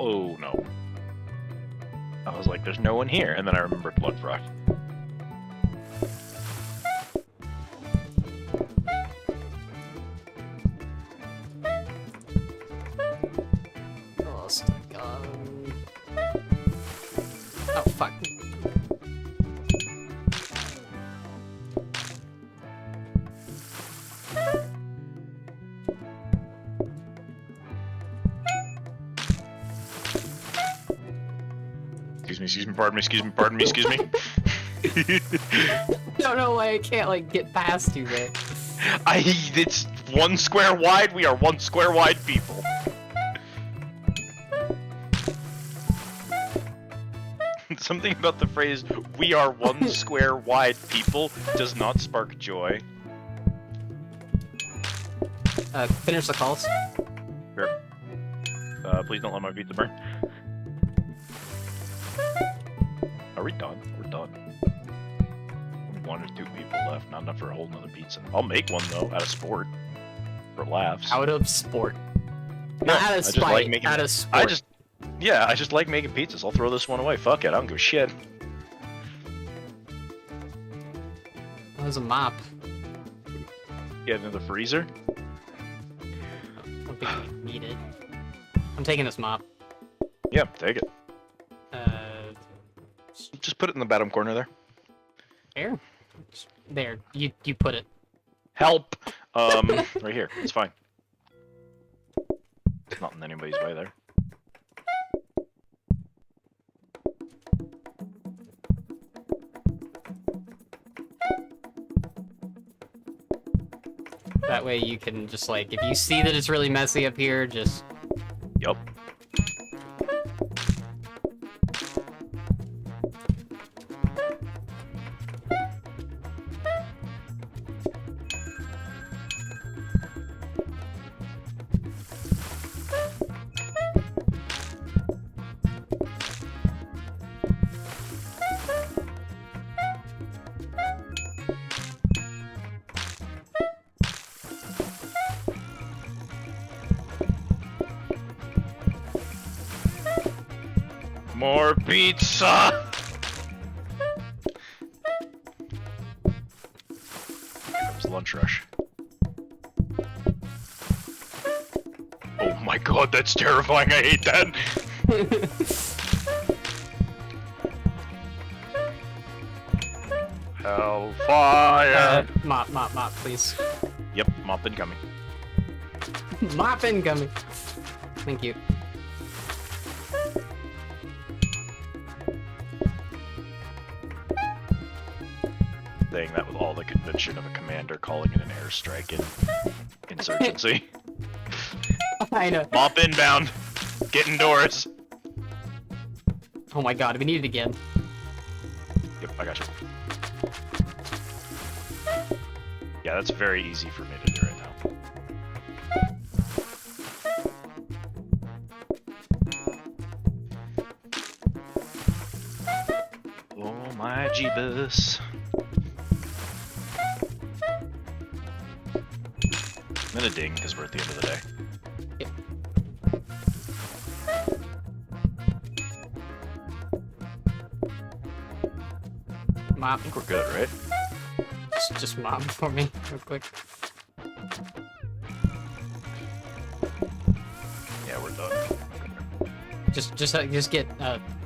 Oh no. I was like, there's no one here, and then I remembered Bloodfrock. Lost a gun. Oh fuck. Excuse me, pardon me, excuse me. Don't know why I can't like get past you there. It's 1 square wide, we are 1 square wide people. Something about the phrase, we are 1 square wide people, does not spark joy. Finish the calls. Sure. Please don't let my pizza burn. Are we done? We're done. One or two people left, not enough for a whole nother pizza. I'll make one though, out of sport. For laughs. Out of sport. Yeah, Not out I of just like spite, making- out of sport. I just like making pizzas. I'll throw this one away. Fuck it, I don't give a shit. That was a mop. Get into the freezer. I don't think we need it. I'm taking this mop. Yeah, take it. Just Just put it in the bottom corner there. there. There. You put it. Help! Right here. It's fine. It's not in anybody's way there. That way you can just like, if you see that it's really messy up here, just Yup. More pizza! Here comes lunch rush. Oh my god, that's terrifying. I hate that. Hellfire! mop, please. Yep, mop incoming. Mop incoming. Thank you. Saying that with all the conviction of a commander calling in an airstrike in insurgency. I know. Mop inbound! Get indoors! Oh my god, we need it again. Yep, I got you. Yeah, that's very easy for me to do right now. Oh my Jeebus. I'm gonna ding because we're at the end of the day. Mop. I think we're good, right? Just mop for me, real quick. Yeah, we're done. Just get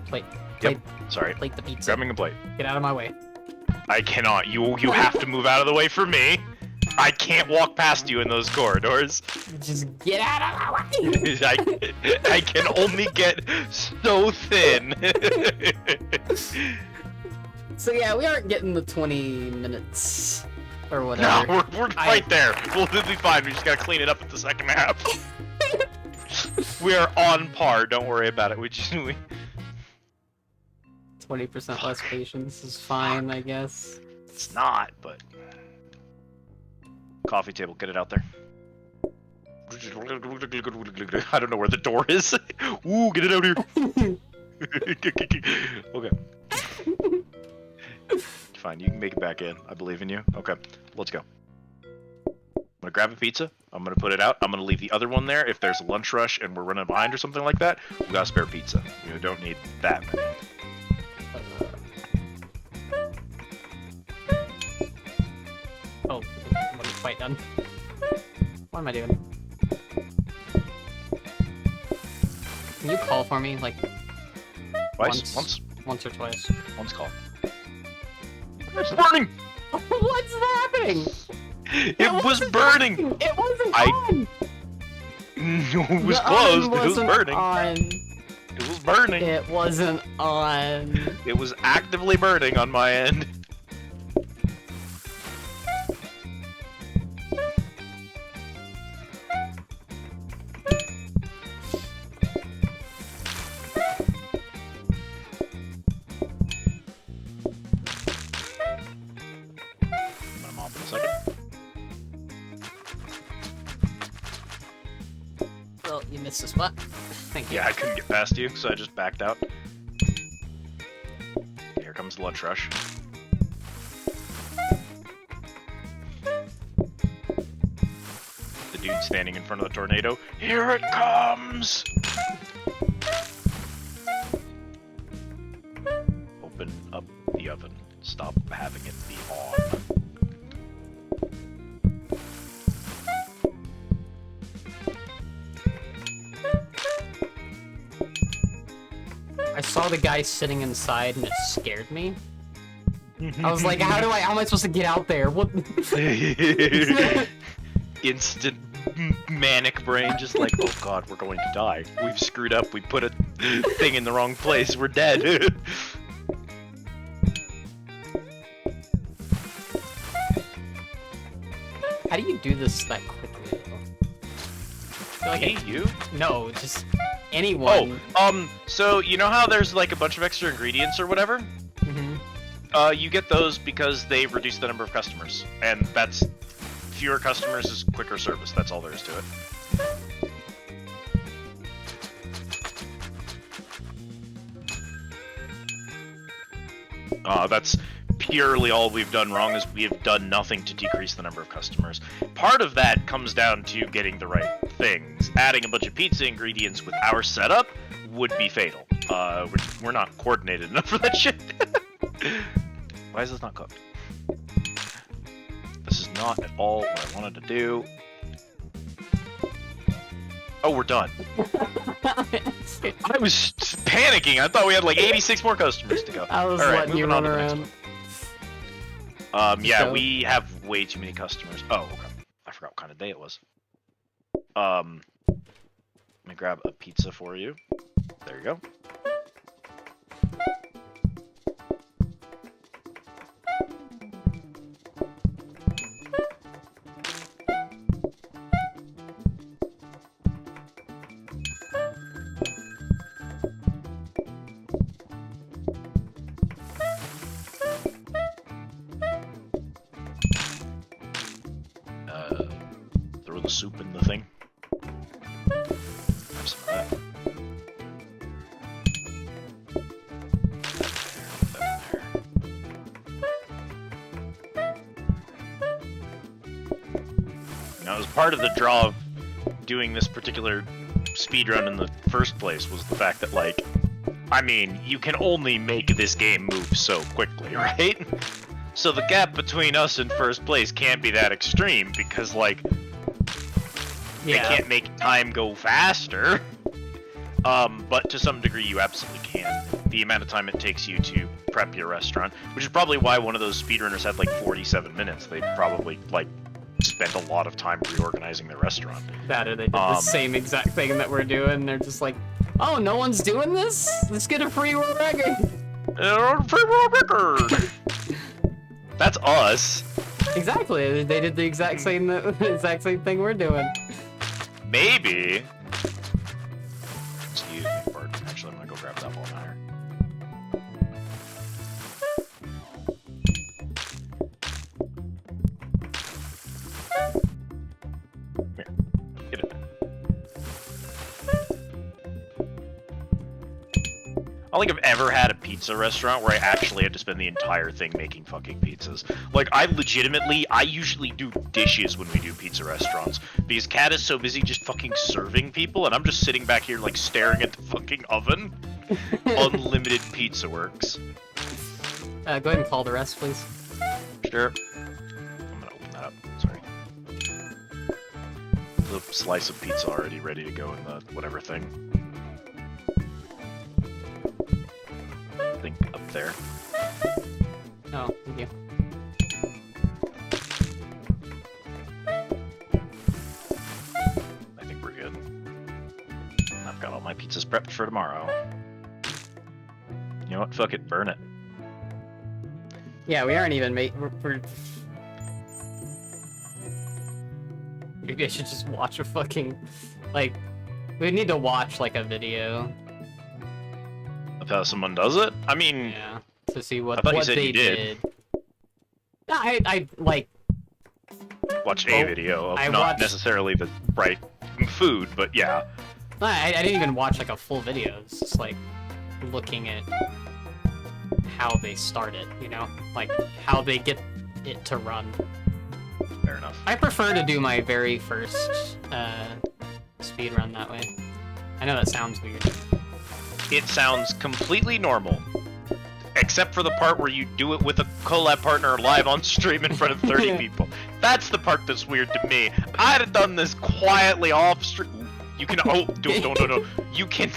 plate. Yep. Sorry. Plate the pizza. Grabbing a plate. Get out of my way. I cannot. You have to move out of the way for me. I can't walk past you in those corridors. Just get out of my way. I can only get so thin. So yeah, we aren't getting the 20 minutes or No, whatever. we're right there. We'll be fine. We just gotta clean it up at the second half. We are on par. Don't worry about it. 20% less patience is fine, I guess. It's not, but coffee table. Get it out there. I don't know where the door is. Ooh, get it out here. Okay. Fine, you can make it back in. I believe in you. Okay, let's go. I'm gonna grab a pizza. I'm gonna put it out. I'm gonna leave the other one there. If there's a lunch rush and we're running behind or something like that, we got a spare pizza. You don't need that many. Oh, I'm quite done. What am I doing? Can you call for me, like, Twice? once or twice? Once call. It's burning! What's happening? It was burning! It wasn't I- on! It was The closed. oven It was wasn't burning. On. It was burning. It wasn't on. It was actively burning on my end. I'm gonna mop in a second. Well, you missed the spot. Thank you. Yeah, I couldn't get past you, so I just backed out. comes the lunch rush. The dude standing in front of the tornado. Here it comes! Open up the oven. Stop having it be on. I saw the guy sitting inside and it scared me. I was like, how am I supposed to get out there? What? Instant manic brain, just like, oh god, we're going to die. We've screwed up. We put a thing in the wrong place. We're dead. How do you do this that quickly? Hey, you? No, just anyone. So you know how there's like a bunch of extra ingredients or whatever? Mhm. You get those because they reduce the number of customers, and that's fewer customers is quicker service. That's all there is to it. That's purely all we've done wrong is we have done nothing to decrease the number of customers. Part of that comes down to getting the right things. Adding a bunch of pizza ingredients with our setup would be fatal. We're not coordinated enough for that shit. Why is this not cooked? This is not at all what I wanted to do. Oh, we're done. I was panicking. I thought we had like 86 more customers to go. I was All right, letting you moving on run to the next around. one. Yeah, So- we have way too many customers. Oh, okay. I forgot what kind of day it was. Let me grab a pizza for you. There you go. Throw the soup in the thing. Have some of that. That there. Now, as part of the draw of doing this particular speedrun in the first place was the fact that, like, I mean, you can only make this game move so quickly, right? So the gap between us and first place can't be that extreme because, like, they can't make time go faster. But to some degree, you absolutely can. The amount of time it takes you to prep your restaurant, which is probably why one of those speedrunners had like 47 minutes. They probably like spent a lot of time reorganizing their restaurant. That or they did the same exact thing that we're doing. They're just like, oh, no one's doing this? Let's get a free world record. Free world record. That's us. Exactly. They did the exact same thing we're doing. Maybe. Excuse me, Bart. Actually, I'm gonna go grab that ball now. Here, get it. I don't think I've ever had a pizza restaurant where I actually had to spend the entire thing making fucking pizzas. Like, I usually do dishes when we do pizza restaurants, because Kat is so busy just fucking serving people, and I'm just sitting back here, like, staring at the fucking oven. Unlimited Pizza Works. Go ahead and call the rest, please. Sure. I'm gonna open that up, sorry. The slice of pizza already ready to go in the whatever thing. Up there. Oh, thank you. I think we're good. I've got all my pizzas prepped for tomorrow. You know what? Fuck it, burn it. Yeah, we aren't even we're... Maybe I should just watch a fucking... Like, we need to watch, like, a video. Of how someone does it? I mean, Yeah. To see what, I thought you what said they you did. No, I like... watch a video of I not watched- necessarily the right food, but yeah. I didn't even watch, like, a full video. It's just, like, looking at... how they start it, you know? Like, how they get it to run. Fair enough. I prefer to do my very first speed run that way. I know that sounds weird. It sounds completely normal. Except for the part where you do it with a collab partner live on stream in front of 30 people. That's the part that's weird to me. I'd have done this quietly off stream. You can no. You can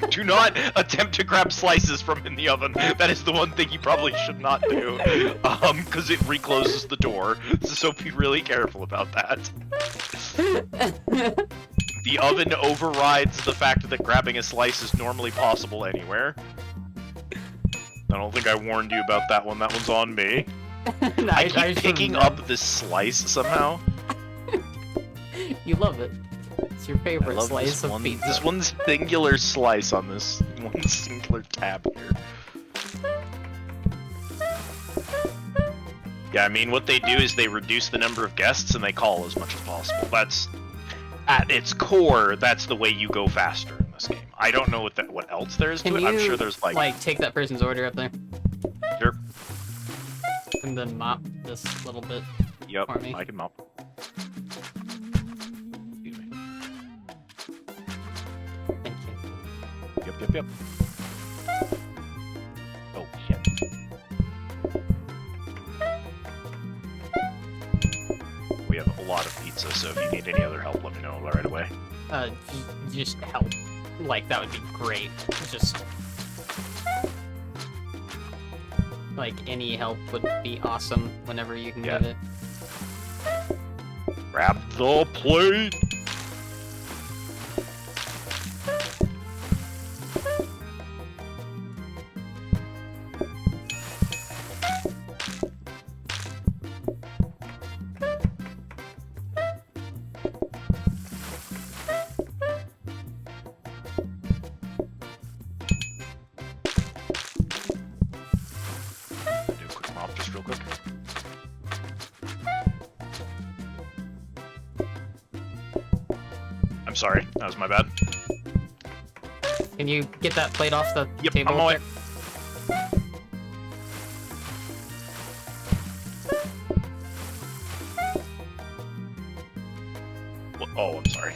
do not attempt to grab slices from in the oven. That is the one thing you probably should not do. Because it recloses the door. So be really careful about that. The oven overrides the fact that grabbing a slice is normally possible anywhere. I don't think I warned you about that one. That one's on me. I keep picking up this slice somehow. You love it. It's your I favorite love slice this of one, pizza. this one singular slice on this one singular tab here. Yeah, I mean, what they do is they reduce the number of guests and they call as much as possible. That's, at its core, that's the way you go faster in this game. I don't know what else there is to Can it. you, I'm sure there's like take that person's order up there? Sure. And then mop this little bit Yep, for me. I can mop. Excuse me. Thank you. Yep. Oh, shit. We have a lot of pizza, so if you need any other help, let me know right away. Just help. Like, that would be great. Just... like, any help would be awesome whenever you can Yeah. get it. Grab the plate! Do a quick mop just real quick. I'm sorry, that was my bad. Can you get that plate off the Yep, table? I'm on my up way. Oh, I'm sorry.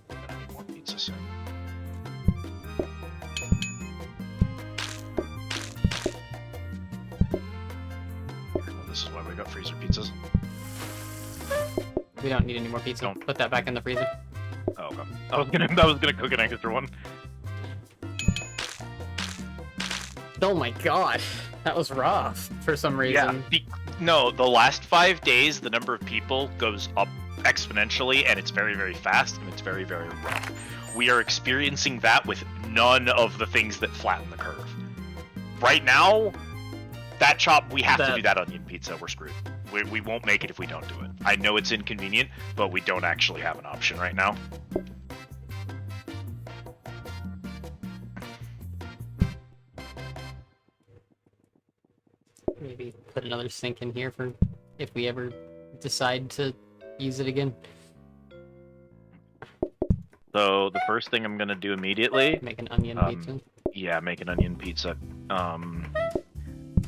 Gonna need more pizza soon. This is why we got freezer pizzas. We don't need any more pizza. Don't. Put that back in the freezer. Oh, okay. I was gonna cook an extra one. Oh my god, that was rough for some reason. No, the last 5 days, the number of people goes up exponentially, and it's very, very fast, and it's very, very rough. We are experiencing that with none of the things that flatten the curve. Right now, that chop, we have to do that onion pizza. We're screwed. We won't make it if we don't do it. I know it's inconvenient, but we don't actually have an option right now. Maybe put another sink in here for if we ever decide to use it again. So the first thing I'm gonna do immediately, Make an onion pizza. yeah, make an onion pizza.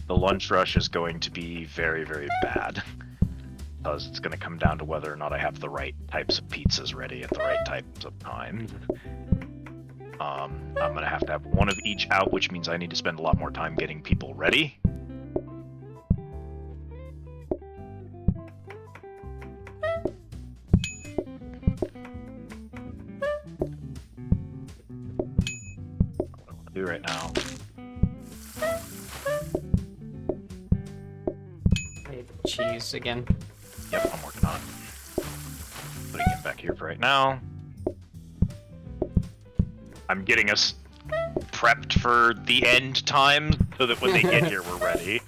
The lunch rush is going to be very, very bad. Because it's going to come down to whether or not I have the right types of pizzas ready at the right types of times. I'm going to have one of each out, which means I need to spend a lot more time getting people ready. What I want to do right now. I need cheese again. Yep, I'm working on it. Putting it back here for right now. I'm getting us prepped for the end time so that when they get here, we're ready.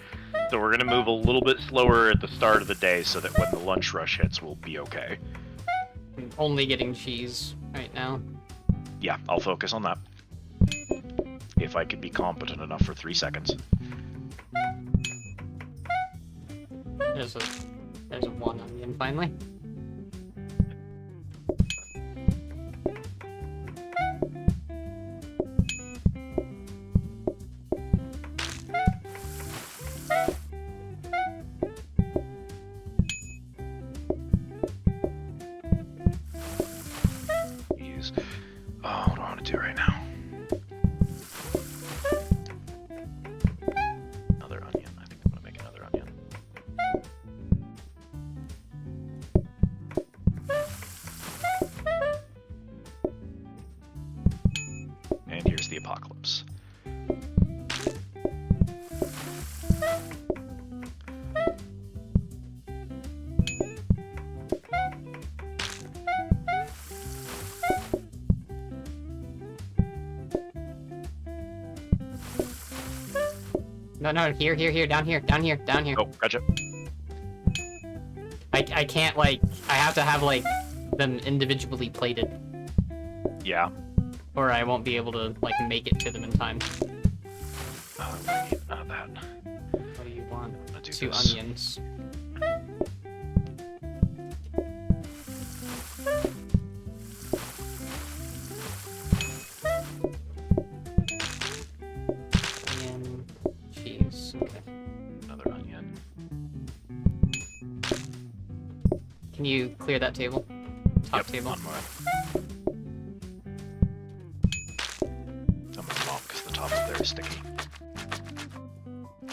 So we're gonna move a little bit slower at the start of the day so that when the lunch rush hits, we'll be okay. I'm only getting cheese right now. Yeah, I'll focus on that. If I could be competent enough for 3 seconds. There's a one onion finally. Use. Oh, what do I want to do right now? Another onion. I think I'm gonna make another onion. And here's the apocalypse. No, here, down here. Oh, gotcha. I can't, like, I have to have, like, them individually plated, Yeah. or I won't be able to, like, make it to them in time. I need that. What do you want? I'm gonna do 2 this. onions. Onion, cheese, okay. Another onion. Can you clear that table? Top Yep, table? on my way. I'm gonna mop because the top of there is sticky.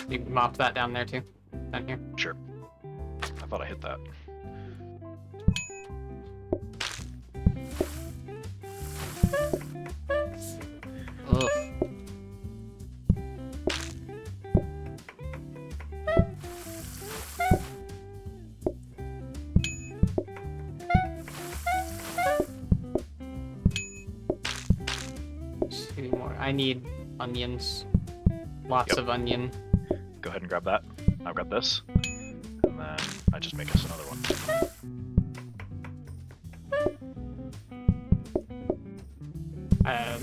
You mop that down there too? Down here? Sure. I thought I hit that. Ugh. Two more. I need onions. Lots Yep. of onion. Go ahead and grab that. I've got this. And then I just make us another one. Um,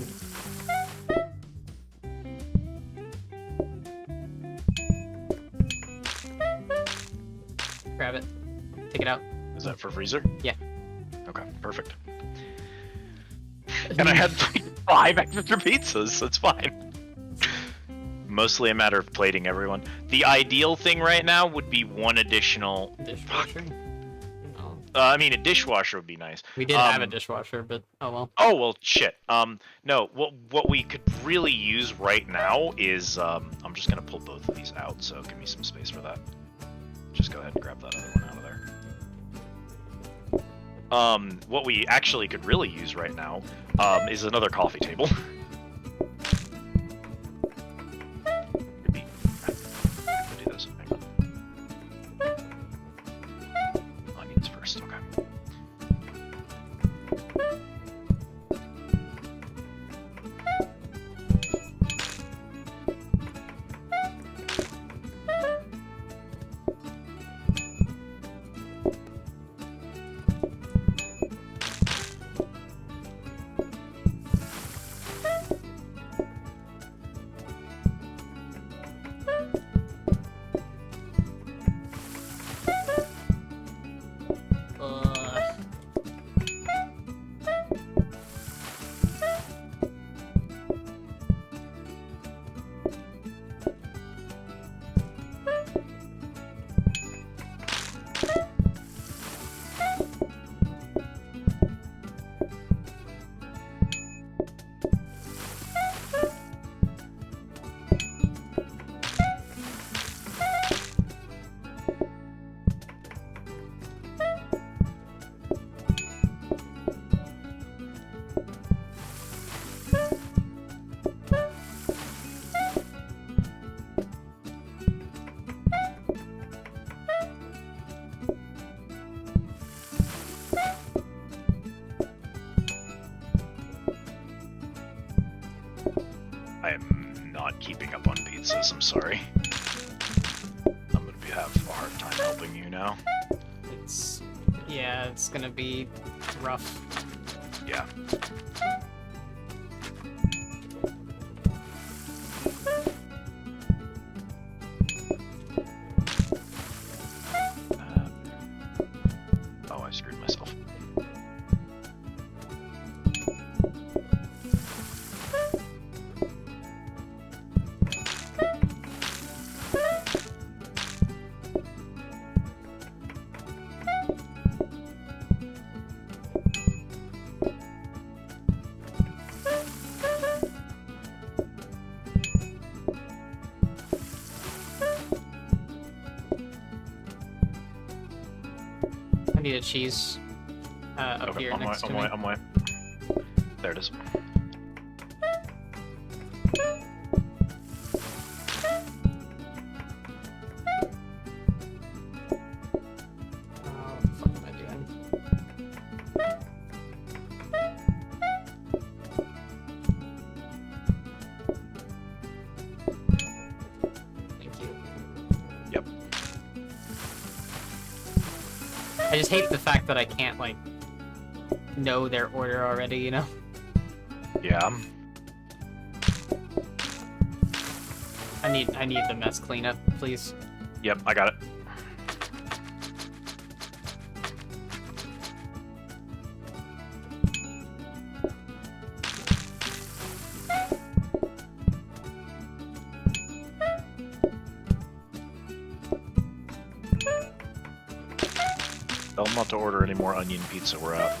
grab it. Take it out. Is that for freezer? Yeah. Okay, perfect. And I had like 5 extra pizzas. That's fine. Mostly a matter of plating everyone. The ideal thing right now would be one additional. Dishwasher? No. I mean, a dishwasher would be nice. We did have a dishwasher, but oh well. Oh well, shit. No. What we could really use right now is I'm just gonna pull both of these out. So give me some space for that. Just go ahead and grab that other one out of there. What we actually could really use right now is another coffee table. Could be. I'm gonna do this. Hang on. Onions first. Okay. I am not keeping up on pizzas, I'm sorry. I'm gonna have a hard time helping you now. It's gonna be rough. Yeah. need a cheese up Okay, here on next my, to on me. my, on my. There it is. What the fuck am I doing? Thank you. Yep. I just hate the fact that I can't, like, know their order already, you know? Yeah. I need the mess cleanup, please. Yep, I got it. Tell them not to order any more onion pizza. We're out.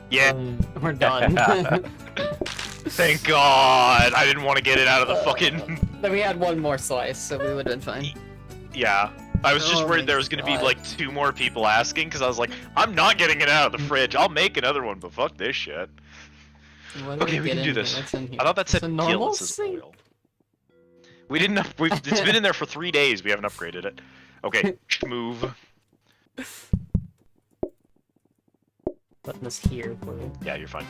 Yeah. We're done. Thank God. I didn't want to get it out of the fucking. Then we had one more slice, so we would have been fine. Yeah. I was just Oh worried my there was gonna be God. like 2 more people asking because I was like, I'm not getting it out of the fridge. I'll make another one, but fuck this shit. What do Okay, we get can in do here? this. What's in here? I thought that said It's a kill. normal It says sink. oil. We didn't. It's been in there for 3 days. We haven't upgraded it. Okay, move. Putting this here for you. Yeah, you're fine.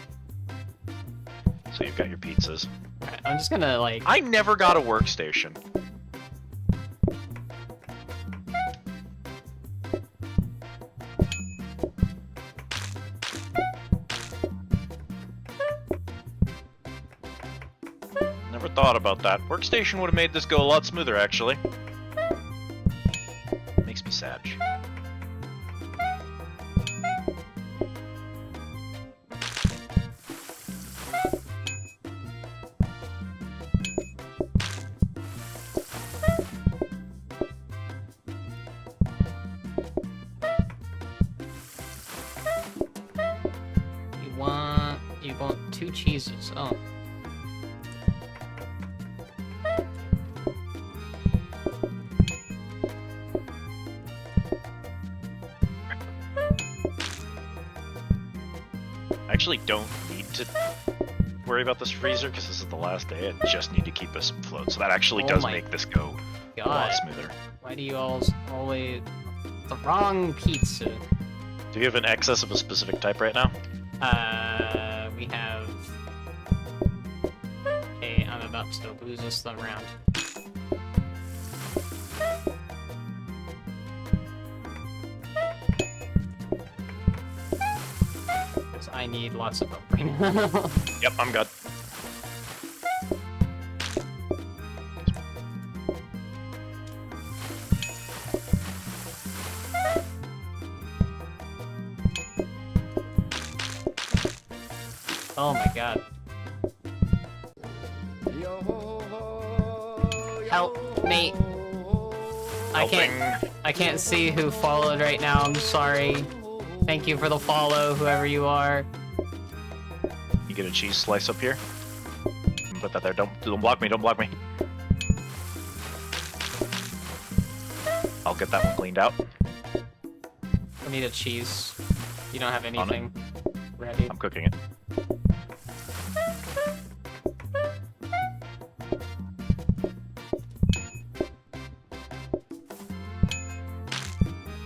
So you've got your pizzas. Alright, I'm just gonna, like... I never got a workstation. Never thought about that. Workstation would have made this go a lot smoother, actually. Makes me sad. You want 2 cheeses. Oh. I actually don't need to worry about this freezer because this is the last day. I just need to keep us afloat. So that actually Oh does my make this go a lot God. smoother. Why do you all always... The wrong pizza. Do you have an excess of a specific type right now? We have... Okay, I'm about to lose this round. Because I need lots of help right now. Yep, I'm good. Oh my god. Help me. I can't see who followed right now. I'm sorry. Thank you for the follow, whoever you are. You get a cheese slice up here. Put that there. Don't block me. Don't block me. I'll get that one cleaned out. I need a cheese. You don't have On it. anything ready. I'm cooking it.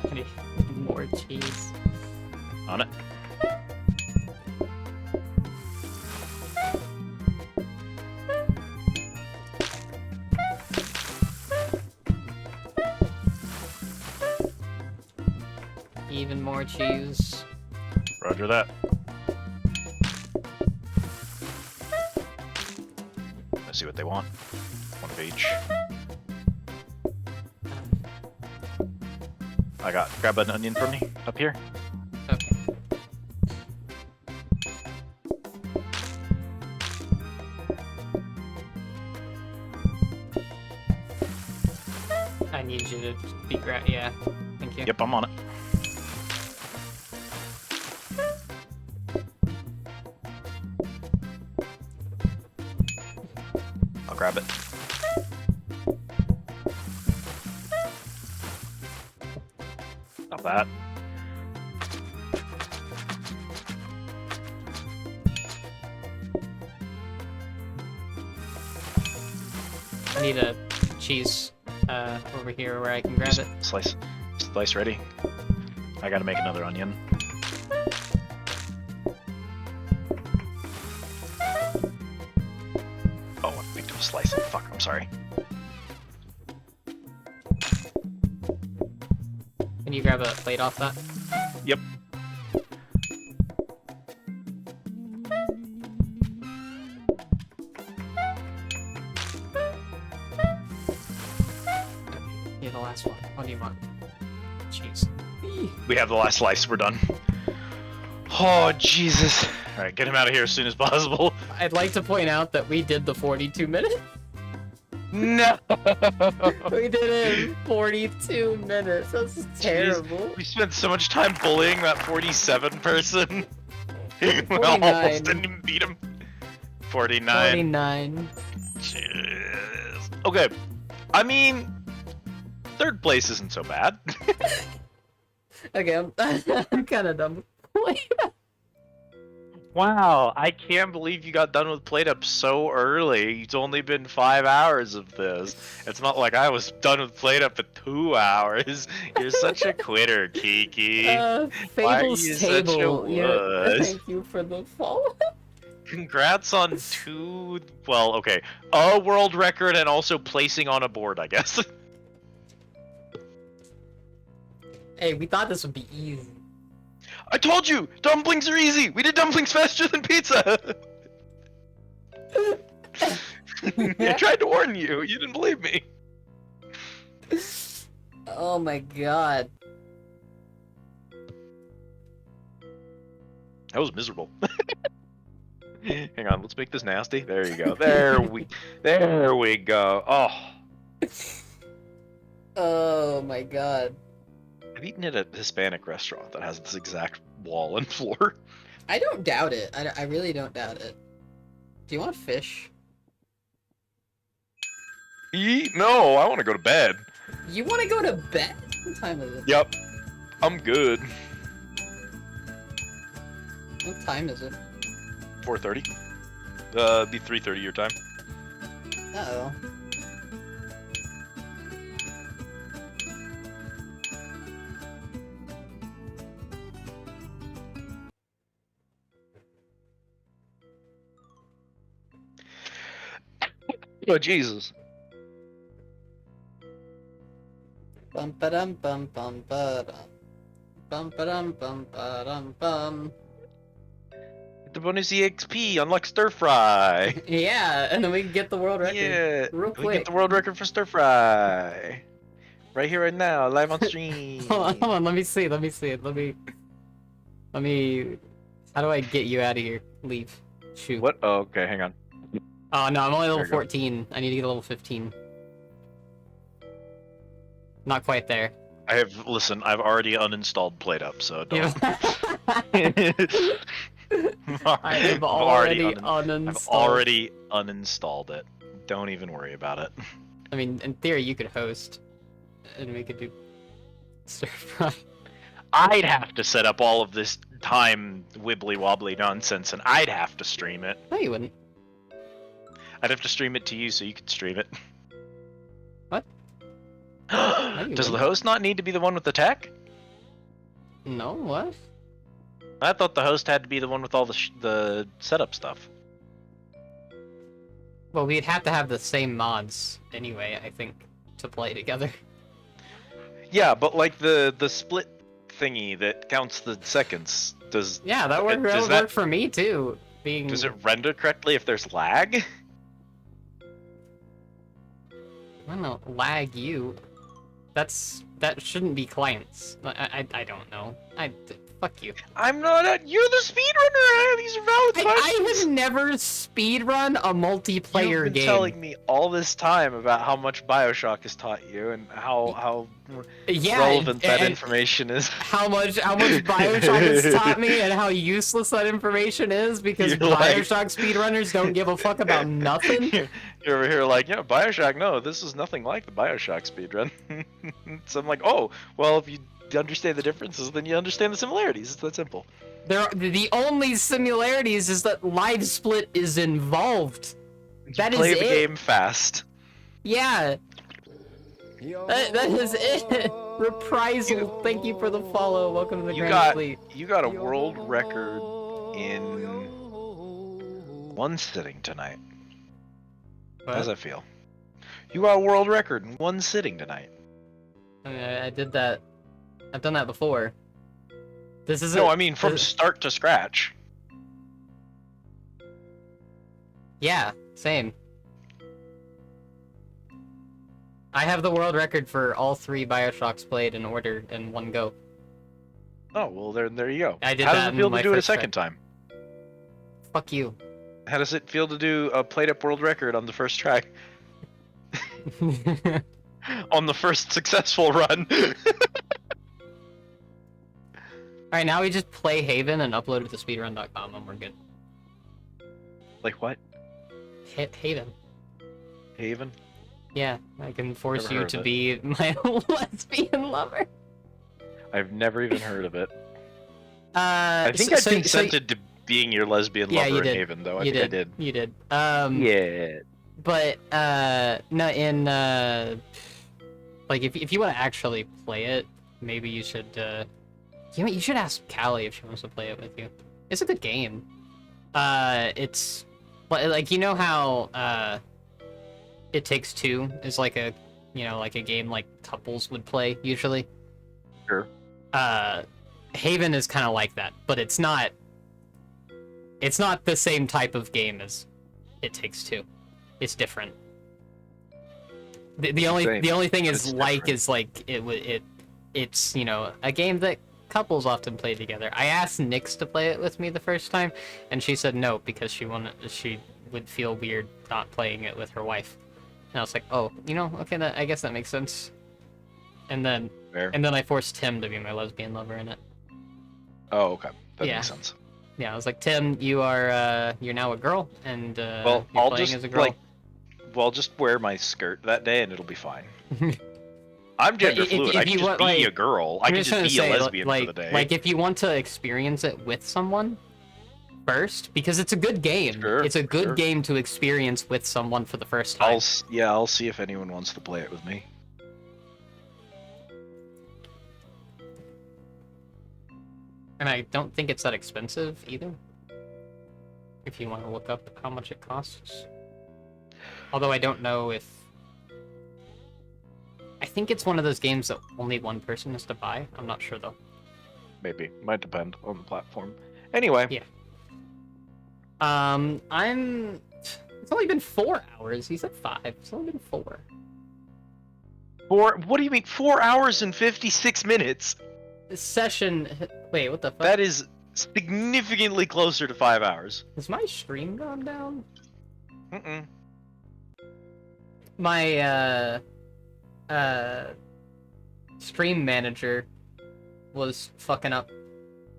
I need more cheese. On it. Even more cheese. Roger that. Let's see what they want. One of each. Grab an onion for me up here. Okay. I need you to be yeah. Thank you. Yep, I'm on it. I'll grab it. Stop that. I need a cheese over here where I can grab it. Slice ready. I gotta make another onion. Oh, I picked up a slice. Fuck, I'm sorry. Can you grab a plate off that? Yep. Yeah, the last one. What do you want? Cheese. We have the last slice. We're done. Oh, Jesus. Alright, get him out of here as soon as possible. I'd like to point out that we did the 42 minutes. No! We did it in 42 minutes. That's terrible. We spent so much time bullying that 47 person. We 49. almost didn't even beat him. 49. 49. Jeez. Okay. I mean, third place isn't so bad. Okay, I'm kind of done with Wow, I can't believe you got done with Plate Up so early. It's only been 5 hours of this. It's not like I was done with Plate Up in 2 hours. You're such a quitter, Kiki. Why are Fable's you such a Table. Yeah, wuss? thank you for the follow. Congrats on well, okay, a world record and also placing on a board, I guess. Hey, we thought this would be easy. I told you! Dumplings are easy! We did dumplings faster than pizza! I tried to warn you. You didn't believe me. Oh my god. That was miserable. Hang on, let's make this nasty. There you go. There we go. Oh. Oh my god. I've eaten at a Hispanic restaurant that has this exact wall and floor. I don't doubt it. I really don't doubt it. Do you want fish? No, I want to go to bed. You want to go to bed? What time is it? Yep. I'm good. What time is it? 4:30. Be 3:30 your time. Uh-oh. Oh, Jesus. Bum ba dum bum bum ba dum. Bum ba dum bum ba dum bum. The bonus EXP, unlock stir fry. Yeah, and then we can get the world record. Yeah, Real we quick. get the world record for stir fry. Right here, right now, live on stream. Hold on, let me see. Let me. How do I get you out of here? Leave. Shoot. What? Oh, okay, hang on. Oh no, I'm only level There you go. 14. I need to get a level 15. Not quite there. Listen, I've already uninstalled Plate Up, so don't. I have already uninstalled. I've already uninstalled it. Don't even worry about it. I mean, in theory, you could host, and we could do stir fry. I'd have to set up all of this time wibbly wobbly nonsense, and I'd have to stream it. No, you wouldn't. I'd have to stream it to you so you could stream it. What? you Does the wouldn't. host not need to be the one with the tech? No, what? I thought the host had to be the one with all the setup stuff. Well, we'd have to have the same mods anyway, I think, to play together. Yeah, but like the split thingy that counts the seconds, does Yeah, that would Does work for me too. Being does it render correctly if there's lag? I don't know, lag you. That shouldn't be clients. I don't know. Fuck you. I'm not. You're the speedrunner. These are valid I questions. have never speedrun a multiplayer You've been game. telling me all this time about how much Bioshock has taught you and how Yeah, relevant that and information is. how much Bioshock has taught me and how useless that information is because You're like- Bioshock speedrunners don't give a fuck about nothing. You're over here like, Bioshock. No, this is nothing like the Bioshock speedrun. So I'm like, oh, well, if you understand the differences, then you understand the similarities. It's that simple. The only similarities is that live split is involved. That is Play the it. game fast. Yeah. That is it. Reprisal, thank you for the follow. Welcome to the Grand Fleet. You got a world record in one sitting tonight. How does that feel? You got a world record in one sitting tonight. I mean, I did that. I've done that before. This is No, I mean from start to scratch. Yeah, same. I have the world record for all 3 Bioshocks played in order in one go. Oh well, there you go. I did How that does it in feel to my do it a first try. second time? Fuck you. How does it feel to do a played up world record on the first try? On the first successful run. Alright, now we just play Haven and upload it to speedrun.com and we're good. Like what? Haven. Haven? Yeah, I can force Never you heard to of be my lesbian lover. I've never even heard of it. I I think I consented to being your lesbian Yeah, lover you in did. Haven, though. I You think did. I did. You did. Yeah. But no, in like if you want to actually play it, maybe you should you should ask Callie if she wants to play it with you. It's a good game. It's like you know how It Takes Two is like a like a game like couples would play usually. Sure. Haven is kind of like that, but it's not the same type of game as It Takes Two. It's different. The only thing it's is like different. is like it's a game that couples often play together. I asked Nyx to play it with me the first time, and she said no because she would feel weird not playing it with her wife. And I was like, oh, okay, I guess that makes sense. And then Fair. I forced Tim to be my lesbian lover in it. Oh, okay. That Yeah. makes sense. Yeah, I was like, Tim, you're now a girl, and Well, you're I'll playing just as a girl. I'll just wear my skirt that day and it'll be fine. I'm gender if- fluid. if I can you just want, be like- a girl. I I'm can just just gonna be say, a lesbian like, for the day. Like, if you want to experience it with someone first, because it's a good game. Sure, it's a good sure. game to experience with someone for the first time. I'll see if anyone wants to play it with me. And I don't think it's that expensive either. If you want to look up how much it costs. Although I don't know if... I think it's one of those games that only one person has to buy. I'm not sure though. Maybe. Might depend on the platform. Anyway. Yeah. It's only been 4 hours. He said 5. It's only been 4. What do you mean? 4 hours and 56 minutes? This session... Wait, what the fuck? That is significantly closer to 5 hours. Has my stream gone down? Mm-mm. My, stream manager was fucking up.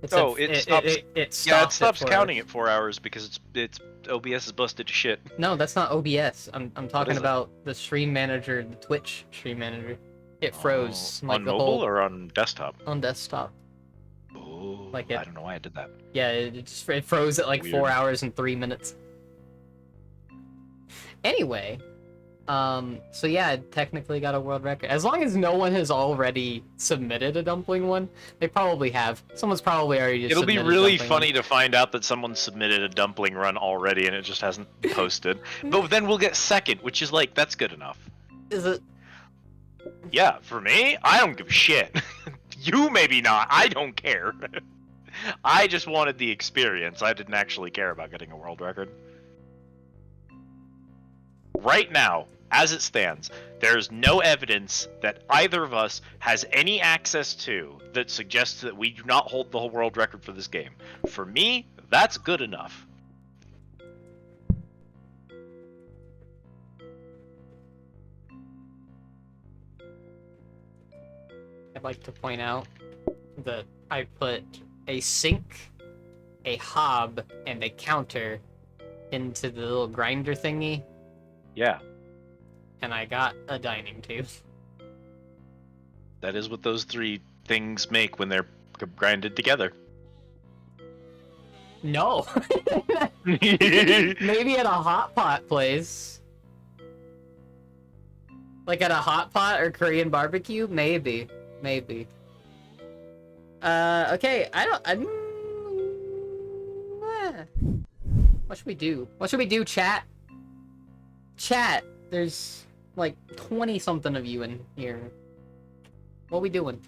It Oh, said- it stops- it stopped Yeah, it at stops 4 counting hours. at 4 hours because it's OBS is busted to shit. No, that's not OBS. I'm talking is it? about the stream manager, the Twitch stream manager. It froze. Oh, like on the mobile whole... or on desktop? On desktop. Oh, Like I it- don't know why I did that. Yeah, it froze at like 4 Weird. hours and 3 minutes. Anyway, so yeah, I technically got a world record. As long as no one has already submitted a dumpling one, they probably have. Someone's probably already just It'll be submitted a really dumpling funny to find out that someone submitted a dumpling run already and it just hasn't posted. But then we'll get second, which is like, that's good enough. one. Is it? Yeah, for me, I don't give a shit. You maybe not. I don't care. I just wanted the experience. I didn't actually care about getting a world record. Right now, as it stands, there's no evidence that either of us has any access to that suggests that we do not hold the whole world record for this game. For me, that's good enough. I'd like to point out that I put a sink, a hob, and a counter into the little grinder thingy, Yeah, and I got a dining table. that is what those three things make when they're grinded together. No. Maybe at a hot pot place. Like at a hot pot or Korean barbecue? Maybe. Maybe. Okay, what should we do? What should we do, chat? Chat, there's like 20 something of you in here. What we doing?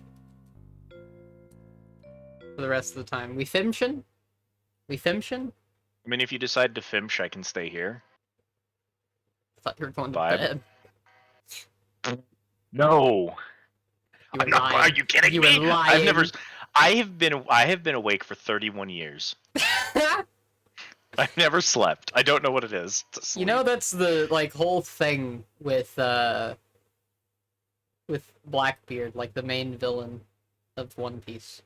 For the rest of the time. We fimshin? We fimshin? I mean, if you decide to fimsh, I can stay here. I thought you were going to Vibe. bed. No. You were I'm not, are lying. you kidding You me? were lying. I have been awake for 31 years. I've never slept. I don't know what it is to sleep. You know, that's the like whole thing with Blackbeard, like the main villain of One Piece.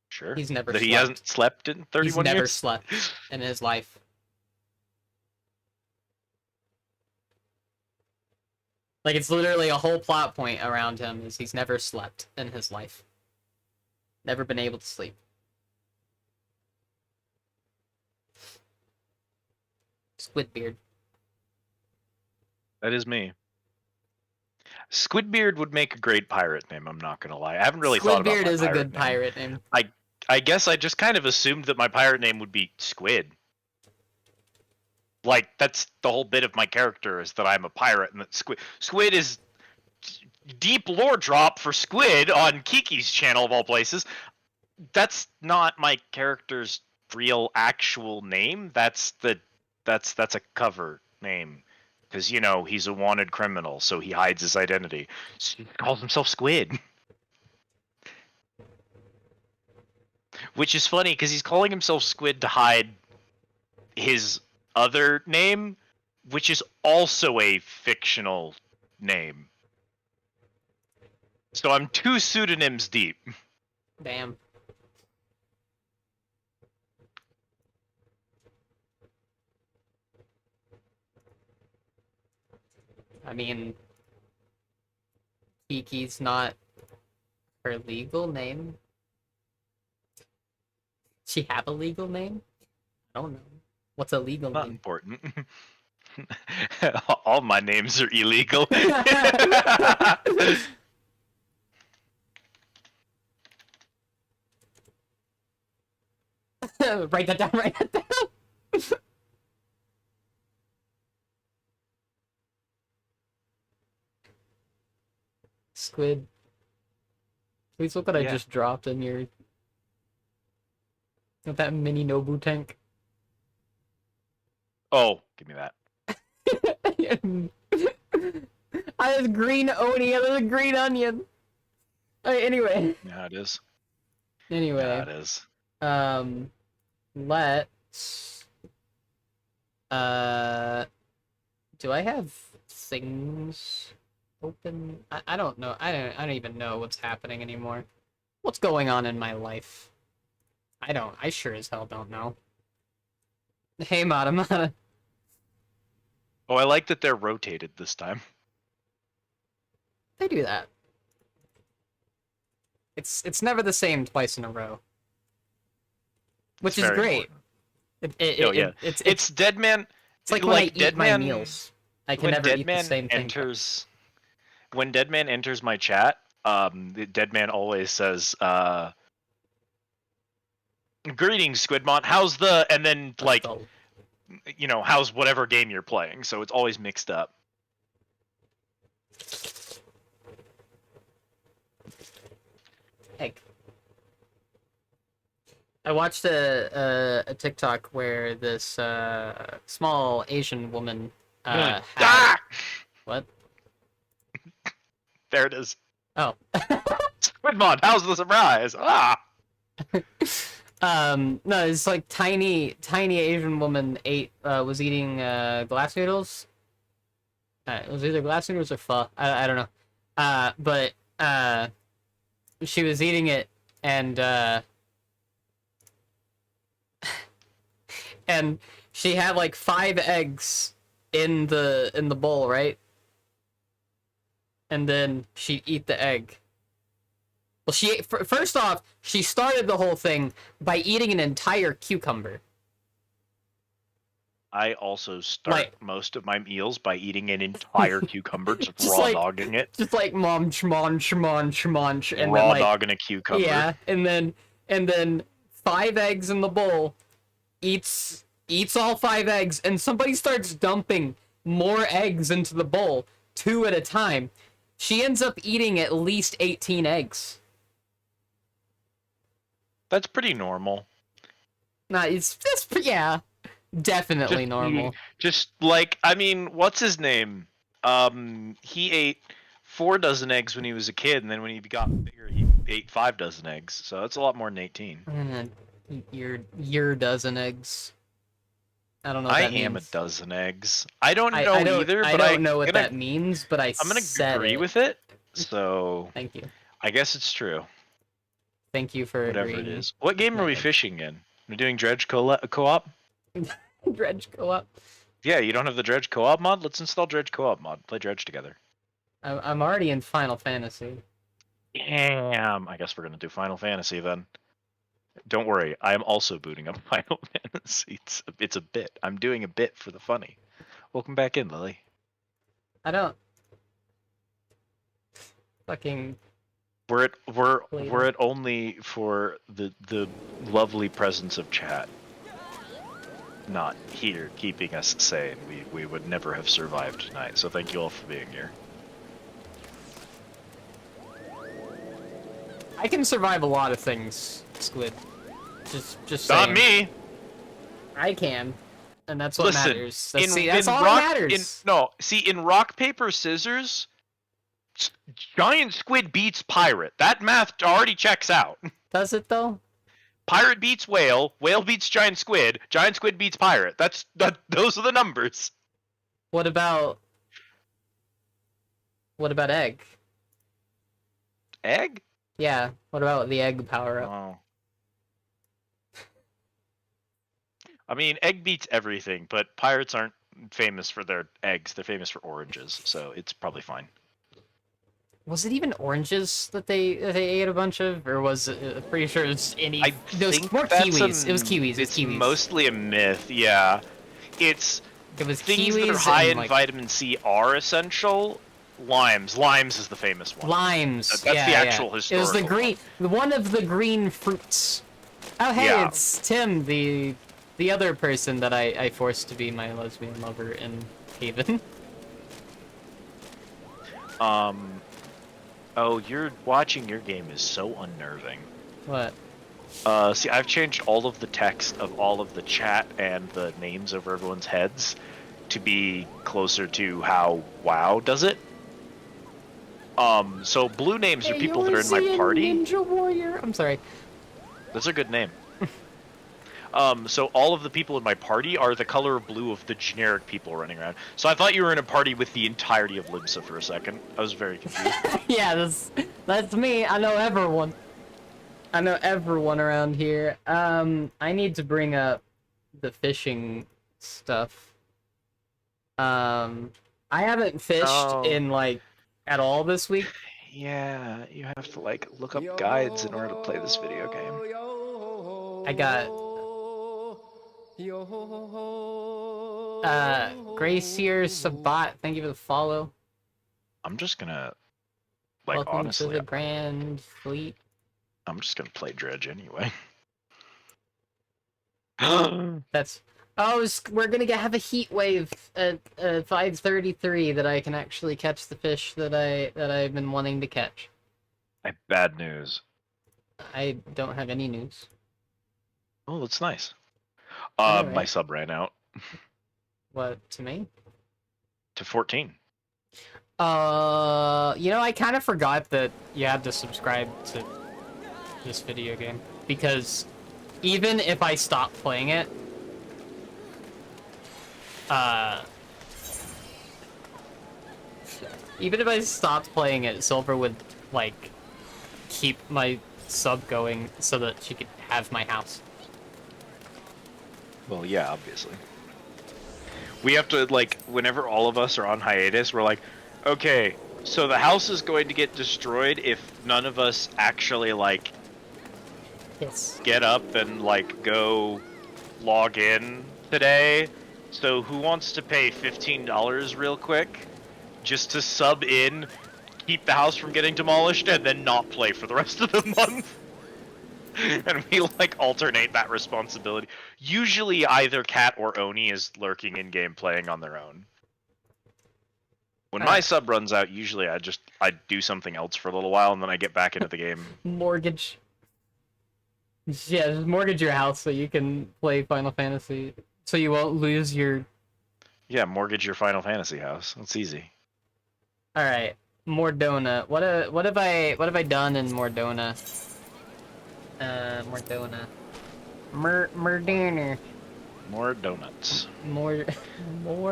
Sure. He's never that slept. he hasn't slept in 31 He's years. never slept in his life. Like, it's literally a whole plot point around him is he's never slept in his life. Never been able to sleep. Squidbeard. That is me. Squidbeard would make a great pirate name. I'm not gonna lie. I haven't really thought about Squidbeard my is a good name. pirate name. I guess I just kind of assumed that my pirate name would be Squid. Like, that's the whole bit of my character, is that I'm a pirate, and that Squid is deep lore drop for Squid on Kiki's channel of all places. That's not my character's real actual name. That's a cover name, because you know he's a wanted criminal, so he hides his identity. So he calls himself Squid. Which is funny because he's calling himself Squid to hide his other name, which is also a fictional name. So I'm 2 pseudonyms deep. Damn. I mean, Kiki's not her legal name. Does she have a legal name? I don't know. What's a legal Not name? important. All my names are illegal. Write that down, write that down! Squid. Please look what I Yeah. just dropped in your... With that mini Nobu tank. Oh, give me that. I have green Oni, I have a green onion! Alright, anyway. Yeah, it is. Anyway. Yeah, it is. Let's... Do I have things open? I don't know. I don't even know what's happening anymore. What's going on in my life? I sure as hell don't know. Hey, Mata. Oh, I like that they're rotated this time. They do that. It's never the same twice in a row. Which It's is very great. important. Oh, yeah. It's Deadman. It's like when I eat my meals. I can When never eat the Deadman same thing. enters, when Deadman enters my chat, the Deadman always says, "Greetings, Squidmont. How's the?" And then like, So, you know, how's whatever game you're playing. So it's always mixed up. egg. I watched a TikTok where this small Asian woman had... Ah! What? There it is. Oh. Squidmont, how's the surprise? Ah! No, it's like tiny Asian woman was eating glass noodles. It was either glass noodles or pho. I don't know. But she was eating it and and she had like 5 eggs in the bowl, right? And then she'd eat the egg. Well, first off, she started the whole thing by eating an entire cucumber. I also start most of my meals by eating an entire cucumber, just Just raw like- dogging it. Just like munch, munch, munch, munch, and Raw then like dogging a cucumber. yeah, and then 5 eggs in the bowl, eats all 5 eggs, and somebody starts dumping more eggs into the bowl, 2 at a time. She ends up eating at least 18 eggs. That's pretty normal. Nah, it's yeah, definitely normal. Just like, I mean, what's his name? He ate 4 dozen eggs when he was a kid, and then when he got bigger, he ate 5 dozen eggs. So that's a lot more than 18. Your dozen eggs. I don't know. What I that am means. a dozen eggs. I don't know I don't, either, I but don't know what that means, but I'm gonna said agree it. with it. So Thank you. I guess it's true. Thank you for Whatever agreeing. it is. What game are we fishing in? We're doing Dredge co-op? Dredge co-op. Yeah, you don't have the Dredge co-op mod? Let's install Dredge co-op mod. Play Dredge together. I'm already in Final Fantasy. Damn. I guess we're gonna do Final Fantasy then. Don't worry, I am also booting up Final Fantasy. It's a bit. I'm doing a bit for the funny. Welcome back in, Lily. I don't. Fucking. We're Later. it only for the lovely presence of chat. Not here keeping us sane. We would never have survived tonight. So thank you all for being here. I can survive a lot of things, Squid. Just Not saying. me. I can, and that's what Listen, matters. That's all that matters. In rock paper scissors, giant squid beats pirate. That math already checks out. Does it though? Pirate beats whale, whale beats giant squid beats pirate. Those are the numbers. What about egg? Egg? Yeah. What about the egg power up? Oh. I mean, egg beats everything, but pirates aren't famous for their eggs. They're famous for oranges, so it's probably fine. Was it even oranges that they ate a bunch of, or was it? I'm pretty sure it was any. I Those think more that's kiwis. It was kiwis. It's kiwis. mostly a myth, yeah. It's It was things kiwis that are high and, in like, vitamin C are essential. Limes is the famous one. limes. That's yeah, the yeah. actual It was the historical green, one of the green fruits. Oh hey, Yeah. it's Tim, the other person that I forced to be my lesbian lover in Haven. Oh, you're watching your game is so unnerving. What? See, I've changed all of the text of all of the chat and the names over everyone's heads to be closer to how WoW does it. So blue names are people that are in my party. Ninja Warrior. I'm sorry. That's a good name. So all of the people in my party are the color of blue of the generic people running around. So I thought you were in a party with the entirety of Limsa for a second. I was very confused. Yeah, that's me. I know everyone. I know everyone around here. I need to bring up the fishing stuff. I haven't fished Oh. in like at all this week. Yeah, you have to like look up guides in order to play this video game. I got Gracier Sabat, thank you for the follow. I'm just gonna, like, Welcome honestly, to the Grand Fleet. I'm just gonna play Dredge anyway. That's we're gonna have a heat wave at 5:33 that I can actually catch the fish that I've been wanting to catch. Bad news. I don't have any news. Oh, that's nice. Alright. My sub ran out What, to me? to 14. I kind of forgot that you had to subscribe to this video game, because even if I stop playing it, even if I stopped playing it, Silver would, like, keep my sub going so that she could have my house. Well, yeah, obviously. We have to, like, whenever all of us are on hiatus, we're like, okay, So the house is going to get destroyed if none of us actually like Yes. get up and like go log in today. So who wants to pay $15 real quick just to sub in, keep the house from getting demolished, and then not play for the rest of the month? And we like alternate that responsibility. Usually either Cat or Oni is lurking in game playing on their own. When my Alright. sub runs out, usually I do something else for a little while and then I get back into the game. Mortgage. Yeah, just mortgage your house so you can play Final Fantasy. So you won't lose your. Yeah, mortgage your Final Fantasy house. That's easy. All right, Mordona. What have I done in Mordona? Mordona. Mordona. More donuts. More.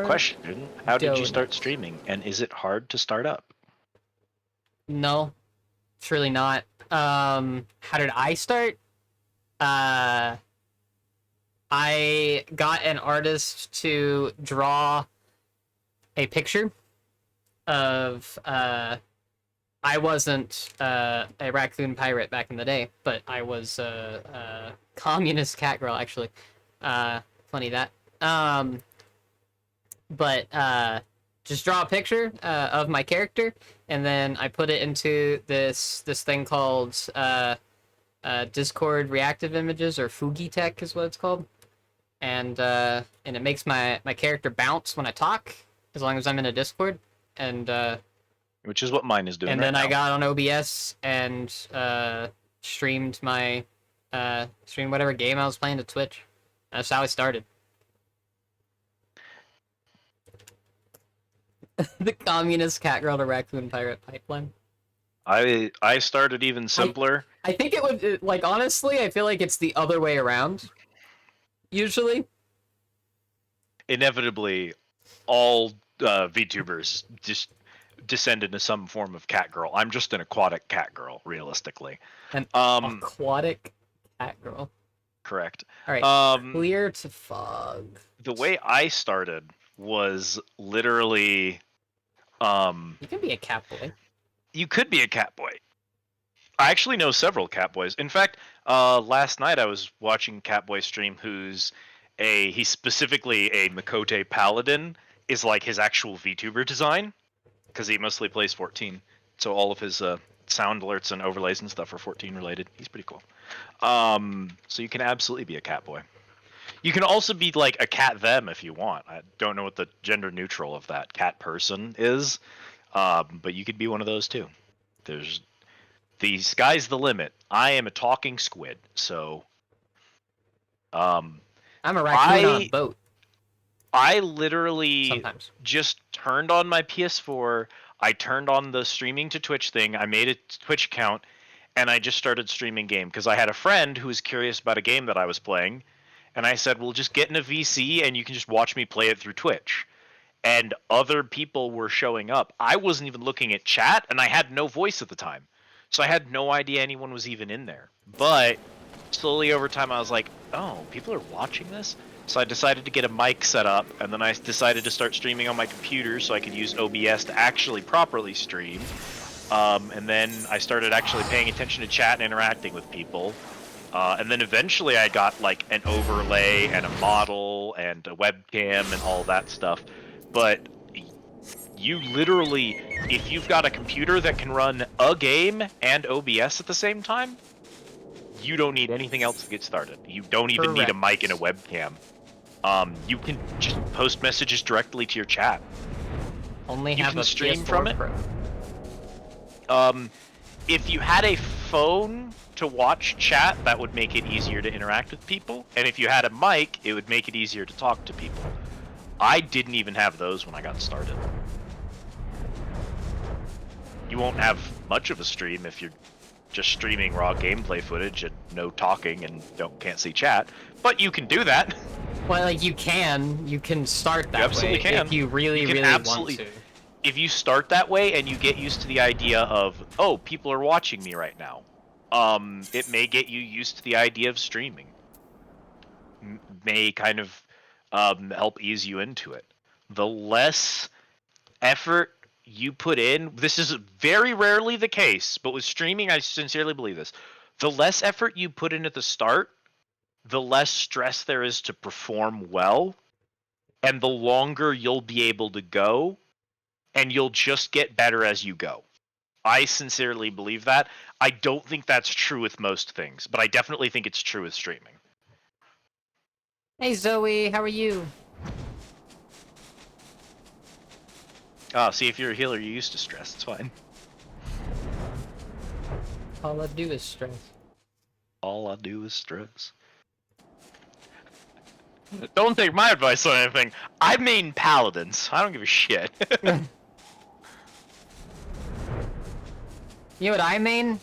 Question: How did you start donuts. streaming, and is it hard to start up? No, it's really not. How did I start? I got an artist to draw a picture of I wasn't a raccoon pirate back in the day, but I was a communist cat girl actually. Funny that. But just draw a picture of my character, and then I put it into this thing called Discord Reactive Images, or Fugitech is what it's called, and it makes my character bounce when I talk, as long as I'm in a Discord, and Which is what mine is doing. and right then I now. got on OBS and streamed my streamed whatever game I was playing to Twitch. That's how I started. The communist cat girl to raccoon pirate pipeline. I started even simpler. I think it would like honestly. I feel like it's the other way around. Usually, Inevitably, all VTubers just descend into some form of cat girl. I'm just an aquatic cat girl, realistically. An Um, aquatic cat girl. correct. All right, clear to fog. The way I started was literally, You can be a cat boy. you could be a cat boy. I actually know several cat boys. In fact, last night I was watching Catboy stream, he's specifically a Makote Paladin, is like his actual VTuber design, because he mostly plays 14. So all of his sound alerts and overlays and stuff are 14 related. He's pretty cool. So you can absolutely be a cat boy. You can also be like a cat them if you want. I don't know what the gender neutral of that cat person is, but you could be one of those too. The sky's the limit. I am a talking squid, so I'm a raccoon on a boat I literally sometimes. just turned on my PS4. I turned on the streaming to Twitch thing. I made a Twitch account, and I just started streaming game because I had a friend who was curious about a game that I was playing, and I said, "Well, just get in a VC, and you can just watch me play it through Twitch." And other people were showing up. I wasn't even looking at chat, and I had no voice at the time. So I had no idea anyone was even in there. But slowly over time, I was like, oh, people are watching this? So I decided to get a mic set up, and then I decided to start streaming on my computer so I could use OBS to actually properly stream. And then I started actually paying attention to chat and interacting with people. And then eventually I got like an overlay and a model and a webcam and all that stuff. But you literally, if you've got a computer that can run a game and OBS at the same time, you don't need anything else to get started. You don't even need a mic and a webcam. You can just post messages directly to your chat. Only You have can a stream PS4 from it? Pro. If you had a phone to watch chat, that would make it easier to interact with people. And if you had a mic, it would make it easier to talk to people. I didn't even have those when I got started. You won't have much of a stream if you're just streaming raw gameplay footage and no talking and can't see chat. But you can do that. Well, like you can start that absolutely way can. if you really, You can really absolutely- want to. If you start that way and you get used to the idea of, oh, people are watching me right now, it may get you used to the idea of streaming. May kind of help ease you into it. The less effort you put in, this is very rarely the case, but with streaming, I sincerely believe this. The less effort you put in at the start, the less stress there is to perform well, and the longer you'll be able to go, and you'll just get better as you go. I sincerely believe that. I don't think that's true with most things, but I definitely think it's true with streaming. Hey Zoe, how are you? See, if you're a healer, you're used to stress. It's fine. All I do is stress. All I do is stress. Don't take my advice on anything. I main paladins. I don't give a shit. You know what I mean?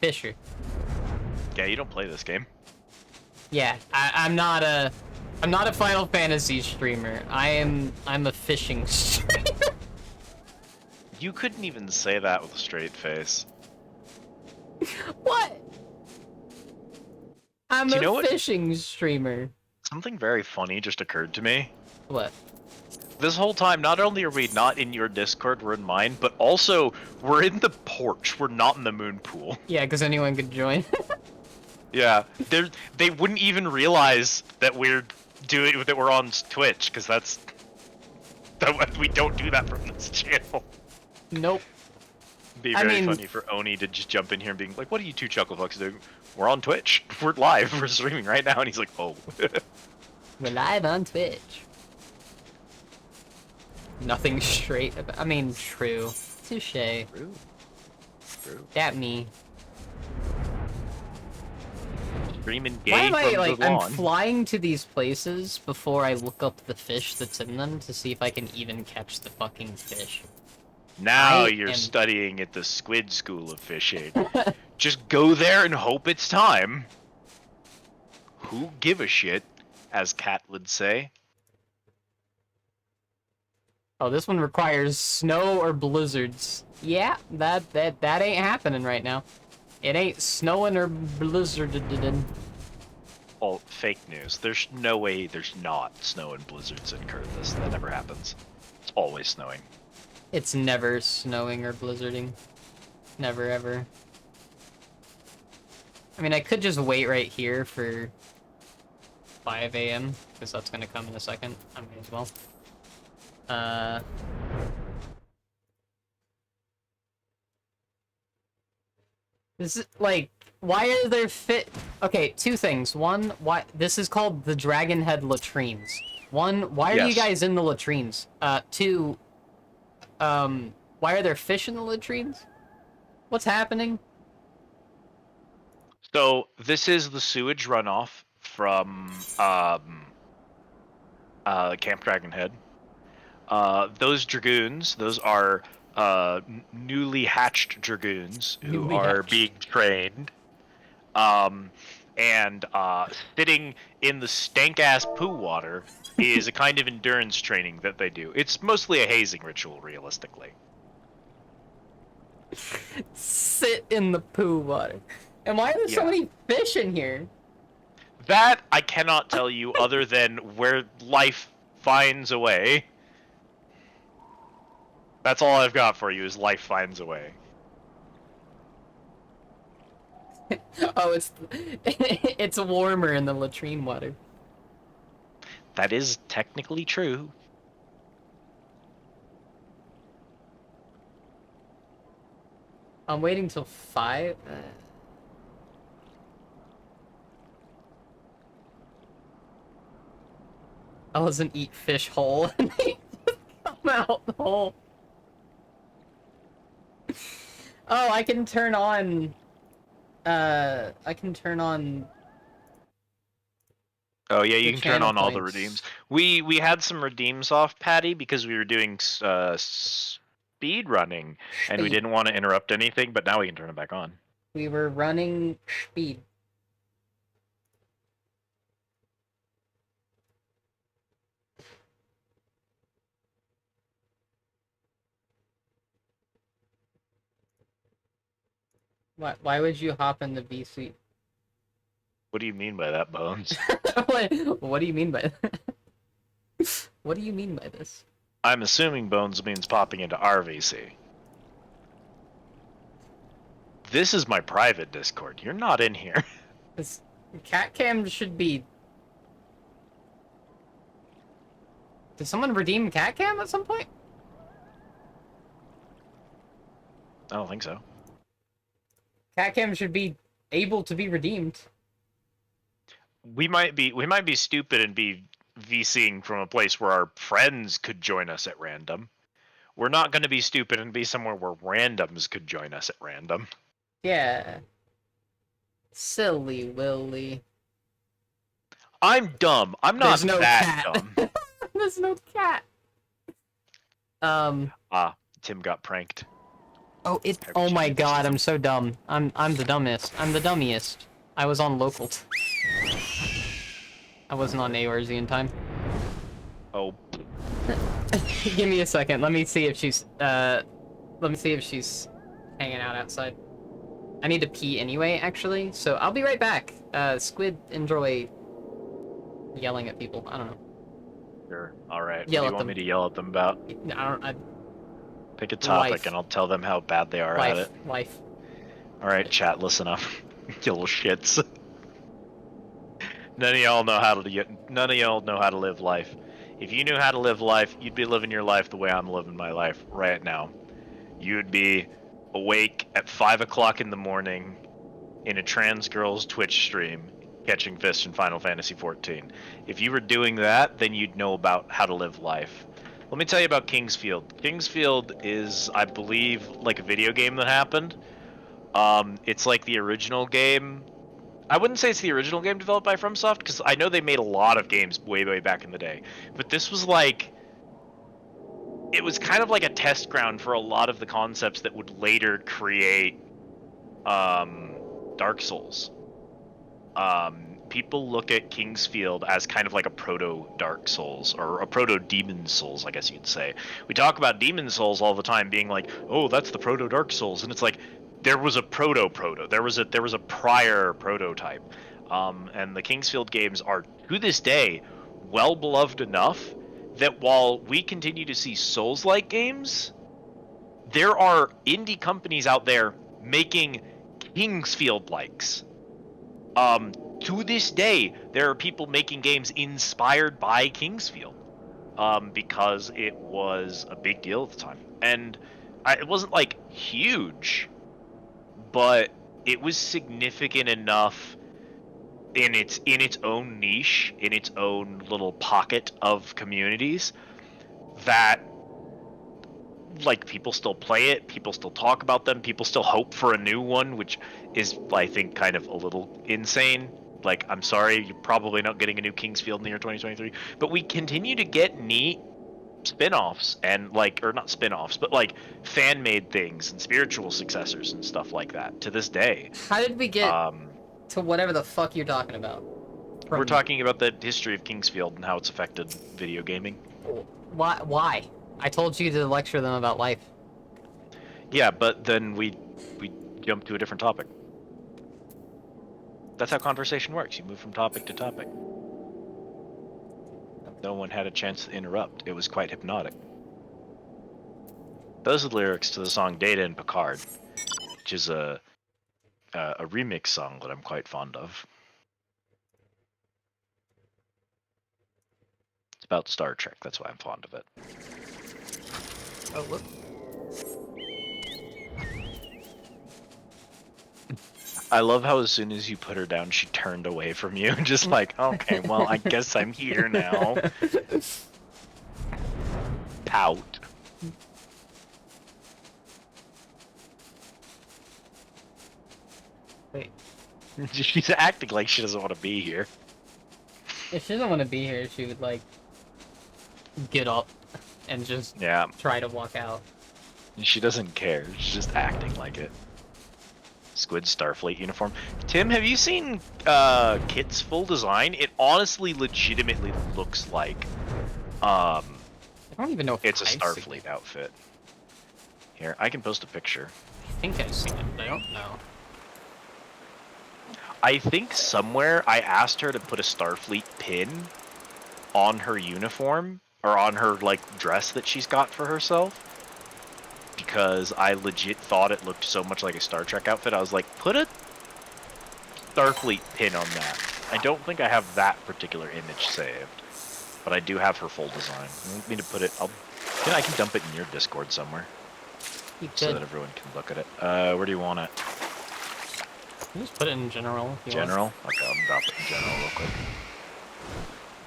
Fisher. Yeah, you don't play this game. Yeah, I'm not a Final Fantasy streamer. I'm a fishing streamer. You couldn't even say that with a straight face. What? I'm Do you know a what- fishing streamer. Something very funny just occurred to me. What? This whole time, not only are we not in your Discord, we're in mine, but also we're in the porch. We're not in the moon pool. Yeah, because anyone could join. Yeah, they wouldn't even realize that we're on Twitch, because we don't do that from this channel. Nope. Be I very mean- funny for Oni to just jump in here and being like, "What are you two chucklefucks doing? We're on Twitch. We're live. We're streaming right now." And he's like, "Oh." We're live on Twitch. Nothing straight about. I mean, true. Touche. True. True. That me. Streaming Why gay am I from like? the I'm lawn. flying to these places before I look up the fish that's in them to see if I can even catch the fucking fish. Now I you're am- studying at the Squid School of Fishing. Just go there and hope it's time. Who give a shit, as Kat would say. Oh, this one requires snow or blizzards. Yeah, that ain't happening right now. It ain't snowing or blizzarded. Oh, fake news. There's no way there's not snow and blizzards in Kurthus. That never happens. It's always snowing. It's never snowing or blizzarding. Never ever. I mean, I could just wait right here for 5 a.m. because that's gonna come in a second. I may as well. This is like, why are there Okay, two things. One, why this is called the Dragonhead latrines. One, why are you Yes. guys in the latrines? Two, why are there fish in the latrines? What's happening? So this is the sewage runoff from Camp Dragonhead. Those dragoons, those are newly hatched dragoons who Newly are hatched. being trained. And sitting in the stank-ass poo water is a kind of endurance training that they do. It's mostly a hazing ritual, realistically. Sit in the poo water. And why are there so Yeah. many fish in here? That I cannot tell you other than where life finds a way. That's all I've got for you is life finds a way. Oh, it's warmer in the latrine water. That is technically true. I'm waiting till 5. I wasn't eat fish whole and they just come out whole. Oh, I can turn on. I can turn on. Oh yeah, you The can turn channel on all the points. redeems. We had some redeems off, Patty, because we were doing speed running, and we Speed. didn't want to interrupt anything. But now we can turn it back on. We were running speed. Why would you hop in the B suite? What do you mean by that, Bones? What do you mean by that? What do you mean by this? I'm assuming Bones means popping into RVC. This is my private Discord. You're not in here. This cat cam should be. Did someone redeem cat cam at some point? I don't think so. Cat cam should be able to be redeemed. We might be stupid and be VCing from a place where our friends could join us at random. We're not going to be stupid and be somewhere where randoms could join us at random. Yeah. Silly Willy. I'm dumb. I'm not There's no that cat. dumb. There's no cat. Tim got pranked. Oh, oh my god, I'm so dumb. I'm the dumbest. I'm the dummiest. I was on local. I wasn't on AORZ in time. Oh, Give me a second. Let me see if she's hanging out outside. I need to pee anyway, actually, so I'll be right back. Squid enjoy yelling at people. I don't know. sure. All right. Yell what at do you want them. me to yell at them about? I Pick a topic Life. and I'll tell them how bad they are at it. Life. All right, chat, listen up. You little shits. None of y'all know how to live life. If you knew how to live life, you'd be living your life the way I'm living my life right now. You'd be awake at 5 o'clock in the morning in a trans girl's Twitch stream, catching fish in Final Fantasy XIV. If you were doing that, then you'd know about how to live life. Let me tell you about Kingsfield. Kingsfield is, I believe, like a video game that happened. It's like the original game. I wouldn't say it's the original game developed by FromSoft, because I know they made a lot of games way, way back in the day. But this was like... It was kind of like a test ground for a lot of the concepts that would later create Dark Souls. People look at Kingsfield as kind of like a proto-Dark Souls, or a proto-Demon Souls, I guess you'd say. We talk about Demon Souls all the time being like, oh, that's the proto-Dark Souls, and it's like, there was a proto-proto. There was a prior prototype. And the Kingsfield games are, to this day, well-beloved enough that while we continue to see Souls-like games, there are indie companies out there making Kingsfield-likes. To this day, there are people making games inspired by Kingsfield, because it was a big deal at the time. And it wasn't, like, huge, but it was significant enough in its own niche, in its own little pocket of communities, that like people still play it, people still talk about them, people still hope for a new one, which is, I think, kind of a little insane. Like, I'm sorry, you're probably not getting a new Kingsfield in the year 2023, but we continue to get neat spin-offs and like, or not spin-offs, but like fan-made things and spiritual successors and stuff like that to this day. How did we get to whatever the fuck you're talking about? We're talking about the history of Kingsfield and how it's affected video gaming. Why? I told you to lecture them about life. Yeah, but then we jump to a different topic. That's how conversation works. You move from topic to topic. No one had a chance to interrupt. It was quite hypnotic. Those are the lyrics to the song Data and Picard, which is a remix song that I'm quite fond of. It's about Star Trek, that's why I'm fond of it. Oh, whoop. I love how as soon as you put her down, she turned away from you, just like, okay, well, I guess I'm here now. Pout. Wait. She's acting like she doesn't want to be here. If she doesn't want to be here, she would, like, get up and just Yeah, try to walk out. she doesn't care. She's just acting like it. Squid Starfleet uniform. Tim, have you seen Kit's full design? It honestly, legitimately looks like I don't even know if it's a I've seen Starfleet it. outfit. Here, I can post a picture. I think I've seen it, but I don't know. I think somewhere I asked her to put a Starfleet pin on her uniform, or on her like dress that she's got for herself. Because I legit thought it looked so much like a Star Trek outfit. I was like, put a Starfleet pin on that. I don't think I have that particular image saved, but I do have her full design. You want me to put it? I can dump it in your Discord somewhere You so could that everyone can look at it. Where do you want it? Just put it in general. If you want. General? Okay, I'll drop it in general real quick.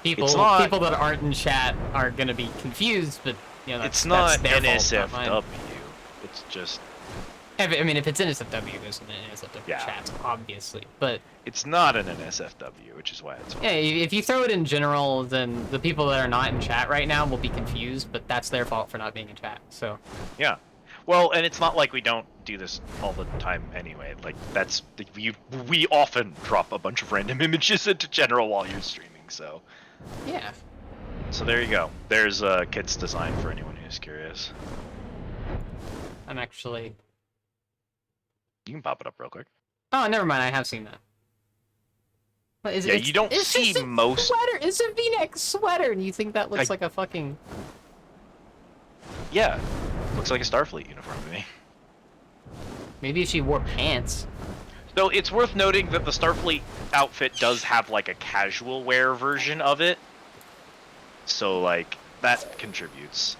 People, It's not- people that aren't in chat are gonna be confused, but you know that's, It's not that's their fault, not mine. NSFW. It's just I mean, if it's NSFW, there's an NSFW Yeah. chat, obviously. But it's not an NSFW, which is why it's fine. yeah, if you throw it in general, then the people that are not in chat right now will be confused. But that's their fault for not being in chat. So Yeah. Well, and it's not like we don't do this all the time anyway. Like we often drop a bunch of random images into general while you're streaming. So yeah, there you go. There's Kit's design for anyone who's curious. I'm actually. You can pop it up real quick. Oh, never mind. I have seen that. But Yeah, you don't it's see just a most- sweater. It's a V-neck sweater, and you think that looks like a fucking. Yeah, looks like a Starfleet uniform to me. Maybe if she wore pants. So it's worth noting that the Starfleet outfit does have like a casual wear version of it. So like that contributes.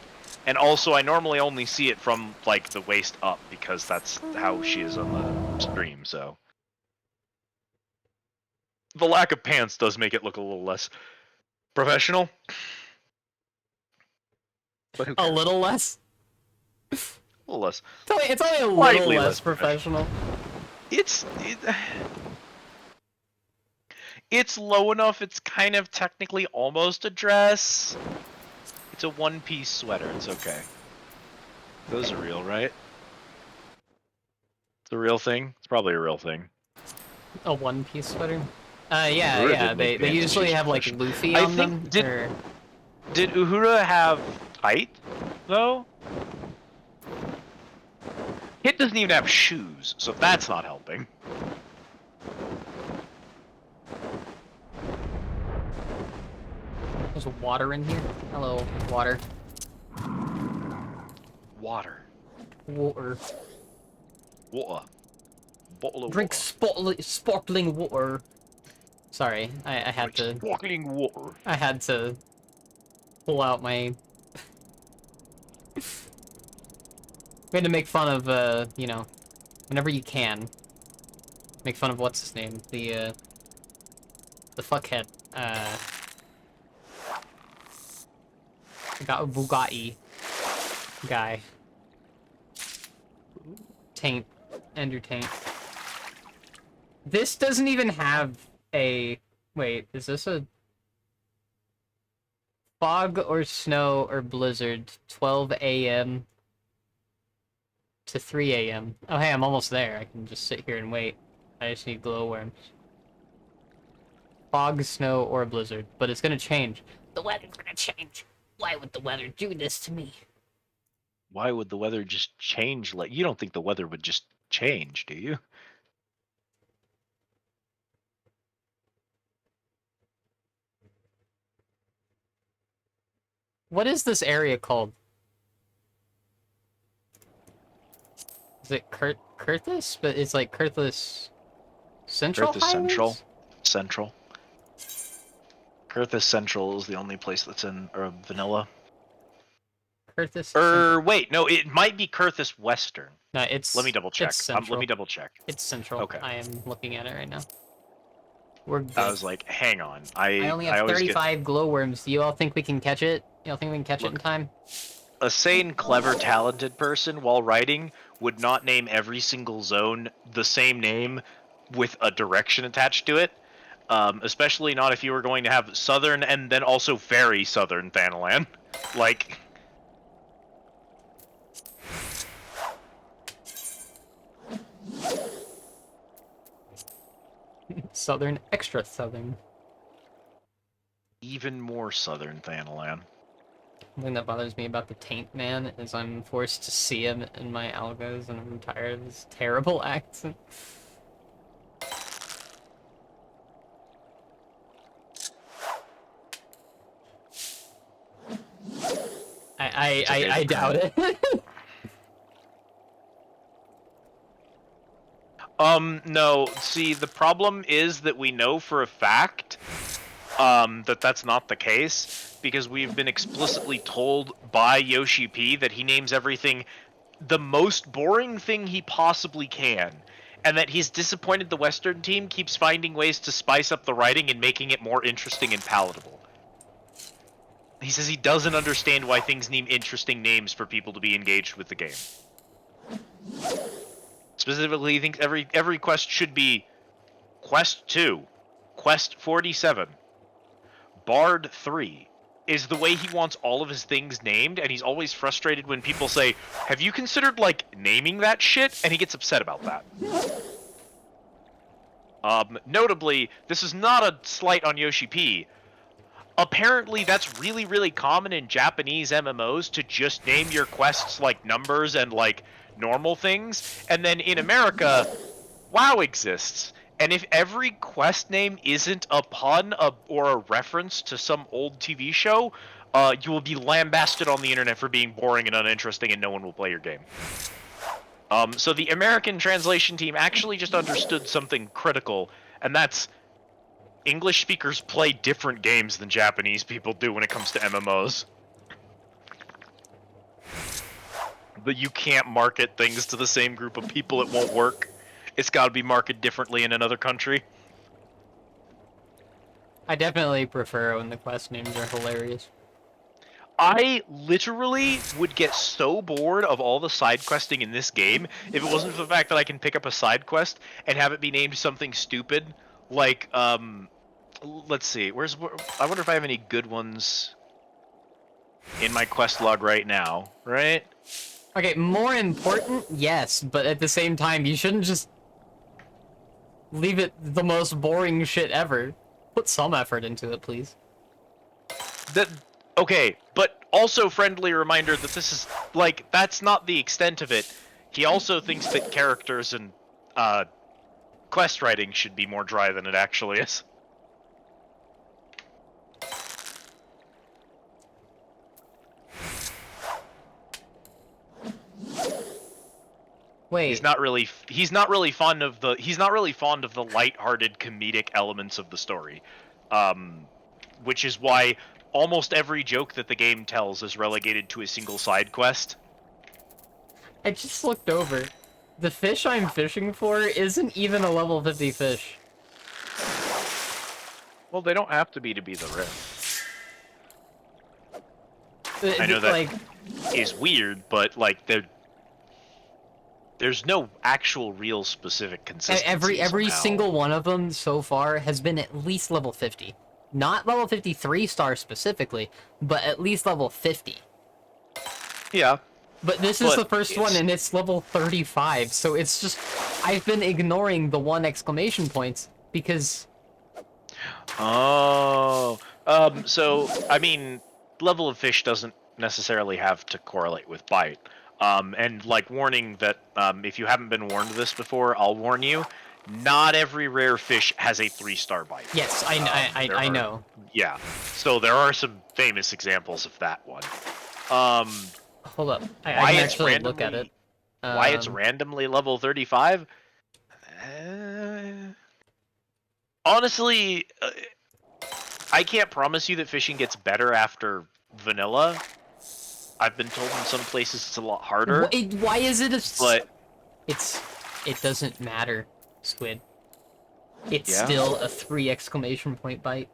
And also I normally only see it from like the waist up because that's how she is on the stream, so. The lack of pants does make it look a little less professional. But who A cares? little less. A little less. It's only a little Slightly less less professional. It's low enough. It's kind of technically almost a dress. It's a one-piece sweater. It's okay. Those are real, right? It's a real thing. It's probably a real thing. A one-piece sweater. Yeah, Uhura yeah. did They make pants, usually she's have like professional. Luffy I on think- them. did- Did Uhura have height though? Kit doesn't even have shoes, so that's not helping. There's water in here. Hello, water. Water. Water. Water. Bottle of Drink water. sparkling water. Sorry, I had to. Sparkling water. I had to pull out my. We had to make fun of, you know, whenever you can. Make fun of what's his name, the fuckhead, got Bugatti guy. Taint, Ender Taint. This doesn't even have a. Wait, is this a fog or snow or blizzard? 12 a.m. to 3 a.m. Oh, hey, I'm almost there. I can just sit here and wait. I just need glowworms. Fog, snow, or blizzard. But it's gonna change. The weather's gonna change. Why would the weather do this to me? Why would the weather just change? Like, you don't think the weather would just change, do you? What is this area called? Is it Kurthus? But it's like Kurthus Central. Kurthus Central. Highlands? Central. Kurthus Central is the only place that's in vanilla. Kurthus. Central. Wait, no, it might be Kurthus Western. No, it's. Let me double check. It's Let Central. me double check. It's Central. Okay. I am looking at it right now. We're good. I was like, hang on. I only have always get 35 glowworms. Do you all think we can catch it? Y'all think we can catch it in time? a sane, clever, talented person while writing would not name every single zone the same name with a direction attached to it. Especially not if you were going to have southern and then also very southern Thanalan. Like, Southern, extra southern. even more southern Thanalan. The thing that bothers me about the Taint Man is I'm forced to see him in my algos, and I'm tired of his terrible accent. I doubt it. No. See, the problem is that we know for a fact that that's not the case because we've been explicitly told by Yoshi P that he names everything the most boring thing he possibly can, and that he's disappointed the Western team keeps finding ways to spice up the writing and making it more interesting and palatable. He says he doesn't understand why things need interesting names for people to be engaged with the game. Specifically, he thinks every quest should be Quest 2, Quest 47, Bard 3, is the way he wants all of his things named, and he's always frustrated when people say, have you considered, like, naming that shit? And he gets upset about that. Notably, this is not a slight on Yoshi P. Apparently, that's really, really common in Japanese MMOs to just name your quests like numbers and like normal things. And then in America, WoW exists. And if every quest name isn't a pun or a reference to some old TV show, you will be lambasted on the internet for being boring and uninteresting, and no one will play your game. So the American translation team actually just understood something critical, and that's English speakers play different games than Japanese people do when it comes to MMOs. But you can't market things to the same group of people, it won't work. It's got to be marketed differently in another country. I definitely prefer when the quest names are hilarious. I literally would get so bored of all the side questing in this game if it wasn't for the fact that I can pick up a side quest and have it be named something stupid, like, let's see, I wonder if I have any good ones in my quest log right now, right? Okay, more important, yes, but at the same time, you shouldn't just leave it the most boring shit ever. Put some effort into it, please. Okay, but also friendly reminder that this is, like, that's not the extent of it. He also thinks that characters and, quest writing should be more dry than it actually is. Wait. He's not really fond of the lighthearted comedic elements of the story. Which is why almost every joke that the game tells is relegated to a single side quest. I just looked over. The fish I'm fishing for isn't even a level 50 fish. Well, they don't have to be the rare. I know that like, is weird, but like there's no actual real specific consistency. every somehow. single one of them so far has been at least level 50. Not level 53 star specifically, but at least level 50. Yeah. But this is But the first one, and it's level 35, so it's just... I've been ignoring the 1 exclamation points, because... Oh. So, I mean, level of fish doesn't necessarily have to correlate with bite. And, like, warning that, if you haven't been warned of this before, I'll warn you, not every rare fish has a 3-star bite. Yes, I know. Yeah. So there are some famous examples of that one. Hold up. I can actually look at it. Why it's randomly level 35? Honestly, I can't promise you that fishing gets better after vanilla. I've been told in some places it's a lot harder. Why is it a... But it doesn't matter, Squid. It's Yeah? still a 3 exclamation point bite.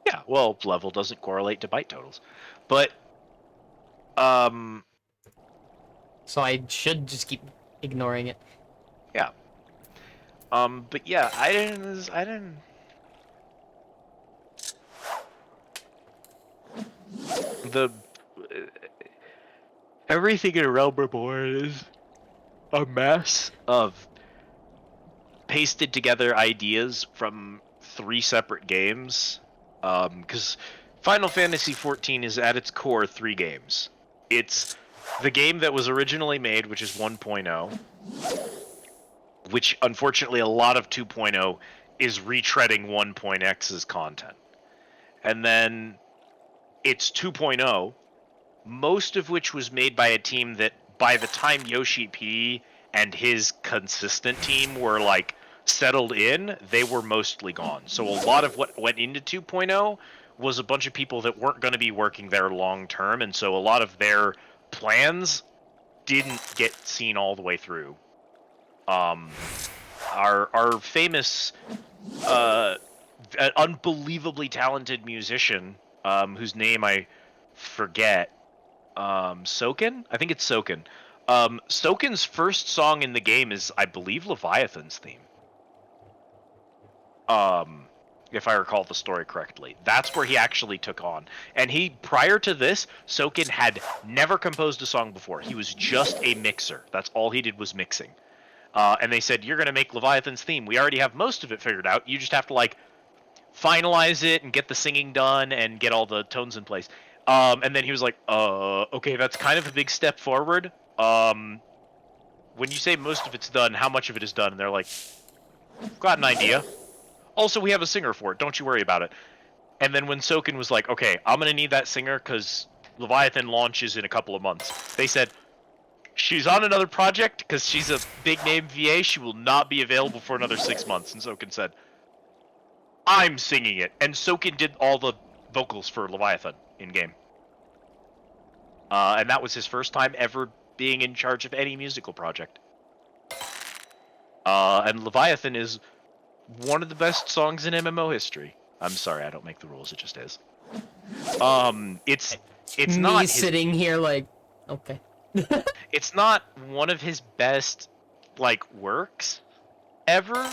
yeah, well, level doesn't correlate to bite totals. But So I should just keep ignoring it. yeah. But yeah, I didn't. Everything in Realm Reborn is a mess of pasted together ideas from 3 separate games. Because Final Fantasy XIV is at its core 3 games. It's the game that was originally made, which is 1.0, which unfortunately a lot of 2.0 is retreading 1.x's content. And then it's 2.0, most of which was made by a team that by the time Yoshi P and his consistent team were like settled in, they were mostly gone. So a lot of what went into 2.0 was a bunch of people that weren't going to be working there long term, and so a lot of their plans didn't get seen all the way through. Our famous, unbelievably talented musician, whose name I forget, Soken? I think it's Soken. Soken's first song in the game is, I believe, Leviathan's theme. If I recall the story correctly. That's where he actually took on. And prior to this, Soken had never composed a song before. He was just a mixer. That's all he did was mixing. And they said, you're going to make Leviathan's theme. We already have most of it figured out. You just have to, like, finalize it and get the singing done and get all the tones in place. And then he was like, okay, that's kind of a big step forward. When you say most of it's done, how much of it is done? And they're like, got an idea. Also, we have a singer for it. Don't you worry about it. And then when Soken was like, okay, I'm going to need that singer because Leviathan launches in a couple of months. They said, she's on another project because she's a big name VA. She will not be available for another 6 months. And Soken said, I'm singing it. And Soken did all the vocals for Leviathan in game. And that was his first time ever being in charge of any musical project. And Leviathan is one of the best songs in MMO history. I'm sorry, I don't make the rules. It just is. It's Me not his, sitting here like, okay. it's not one of his best like works ever.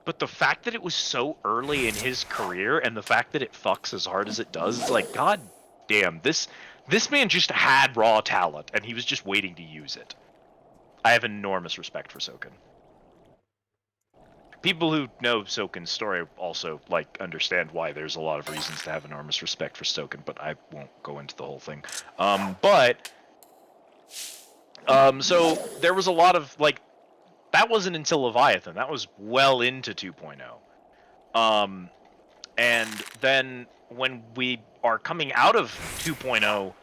But the fact that it was so early in his career and the fact that it fucks as hard as it does, like, god damn, this man just had raw talent and he was just waiting to use it. I have enormous respect for Soken. People who know Soken's story also, like, understand why there's a lot of reasons to have enormous respect for Soken, but I won't go into the whole thing. So there was a lot of, like, that wasn't until Leviathan. That was well into 2.0. And then when we are coming out of 2.0,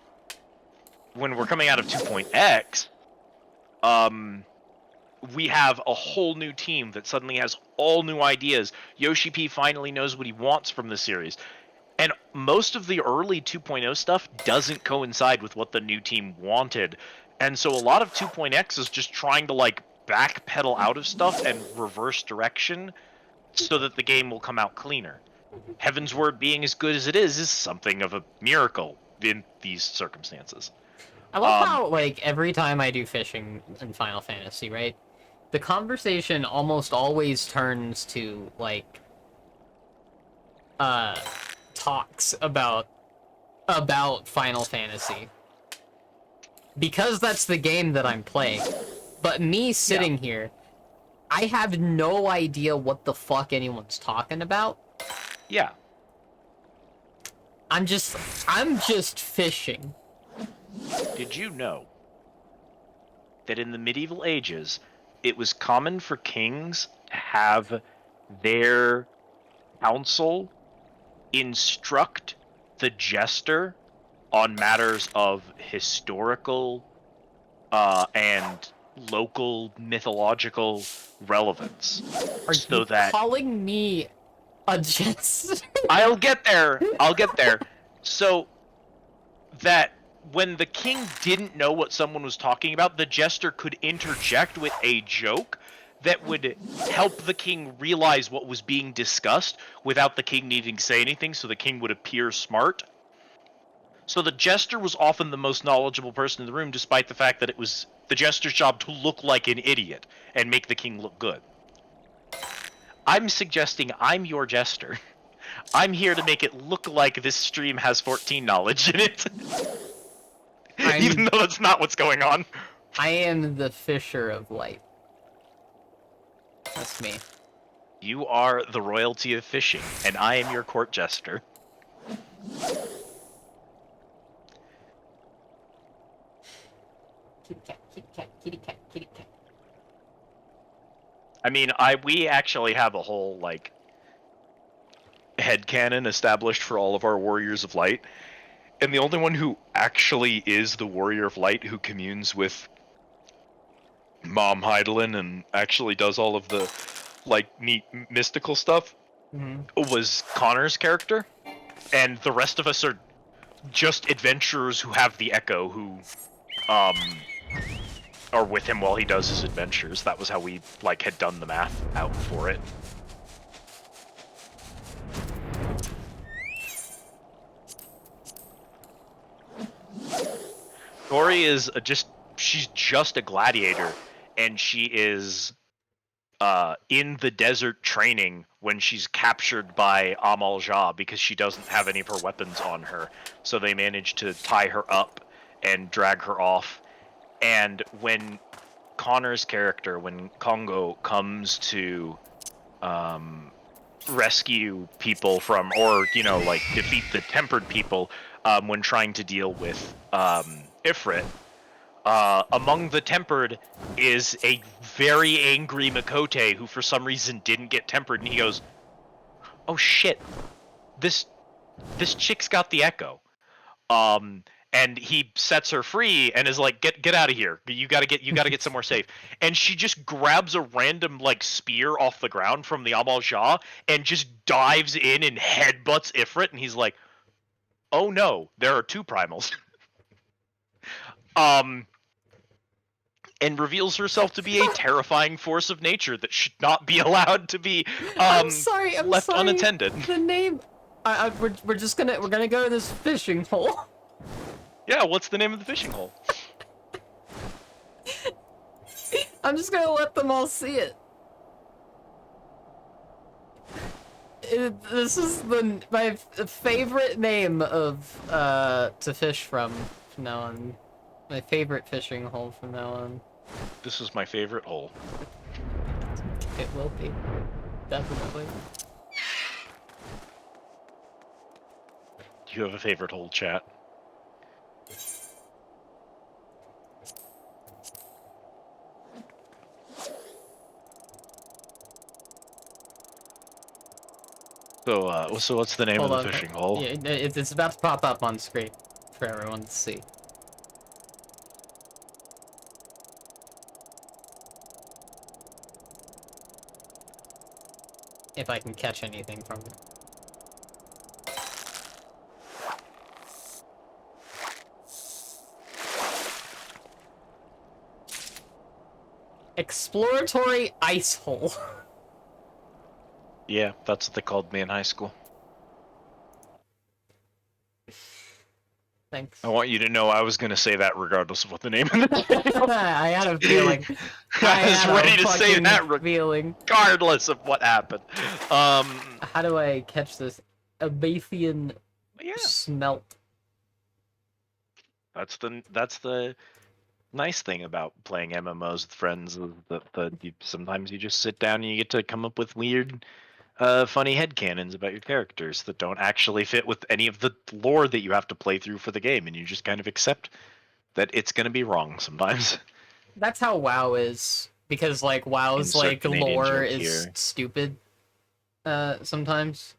when we're coming out of 2.x, we have a whole new team that suddenly has all new ideas. Yoshi P finally knows what he wants from the series. And most of the early 2.0 stuff doesn't coincide with what the new team wanted. And so a lot of 2.x is just trying to, like, backpedal out of stuff and reverse direction so that the game will come out cleaner. Heaven's Word being as good as it is something of a miracle in these circumstances. I love how, like, every time I do fishing in Final Fantasy, right? The conversation almost always turns to, like, talks about Final Fantasy. Because that's the game that I'm playing. But me sitting here, I have no idea what the fuck anyone's talking about. Yeah. I'm just fishing. Did you know that in the medieval ages, it was common for kings to have their council instruct the jester on matters of historical and local mythological relevance? Are So you that calling me a jester? I'll get there. So that when the king didn't know what someone was talking about, the jester could interject with a joke that would help the king realize what was being discussed without the king needing to say anything, so the king would appear smart. So the jester was often the most knowledgeable person in the room, despite the fact that it was the jester's job to look like an idiot and make the king look good. I'm suggesting I'm your jester. I'm here to make it look like this stream has 14 knowledge in it. Even though that's not what's going on. I am the fisher of light. That's me. You are the royalty of fishing, and I am your court jester. Kitty cat, kitty cat, kitty cat, kitty cat. I mean, we actually have a whole, like, headcanon established for all of our Warriors of Light. And the only one who actually is the Warrior of Light who communes with Mom Heidelin and actually does all of the like neat mystical stuff was Connor's character, and the rest of us are just adventurers who have the Echo who are with him while he does his adventures. That was how we like had done the math out for it. Tori is she's just a gladiator, and she is in the desert training when she's captured by Amal Jah because she doesn't have any of her weapons on her. So they manage to tie her up and drag her off. And when Connor's character, when Congo comes to rescue people from, or like defeat the tempered people when trying to deal with Ifrit, among the tempered is a very angry Makote who for some reason didn't get tempered, and he goes, "Oh shit, this chick's got the Echo." And he sets her free and is like, get out of here. You gotta get somewhere safe. And she just grabs a random like spear off the ground from the Amal Jah and just dives in and headbutts Ifrit, and he's like, "Oh no, there are two primals." And reveals herself to be a terrifying force of nature that should not be allowed to be I'm sorry. left unattended. The name. We're gonna go to this fishing hole. Yeah, what's the name of the fishing hole? I'm just gonna let them all see it. This is my favorite name of to fish from now on. My favorite fishing hole from now on. This is my favorite hole. It will be, definitely. Do you have a favorite hole, chat? So what's the name Hold of on. the fishing hole? Yeah, it's about to pop up on screen for everyone to see. If I can catch anything from it. Exploratory ice hole. Yeah, that's what they called me in high school. Thanks. I want you to know I was going to say that regardless of what the name of the I had a feeling. I was had a ready to say fucking that feeling. regardless of what happened. How do I catch this Abathian Yeah, smelt? that's the nice thing about playing MMOs with friends is that sometimes you just sit down and you get to come up with weird, funny headcanons about your characters that don't actually fit with any of the lore that you have to play through for the game, and you just kind of accept that it's going to be wrong sometimes. That's how WoW is, because like WoW's Insert like Canadian lore joke is here. stupid. Sometimes.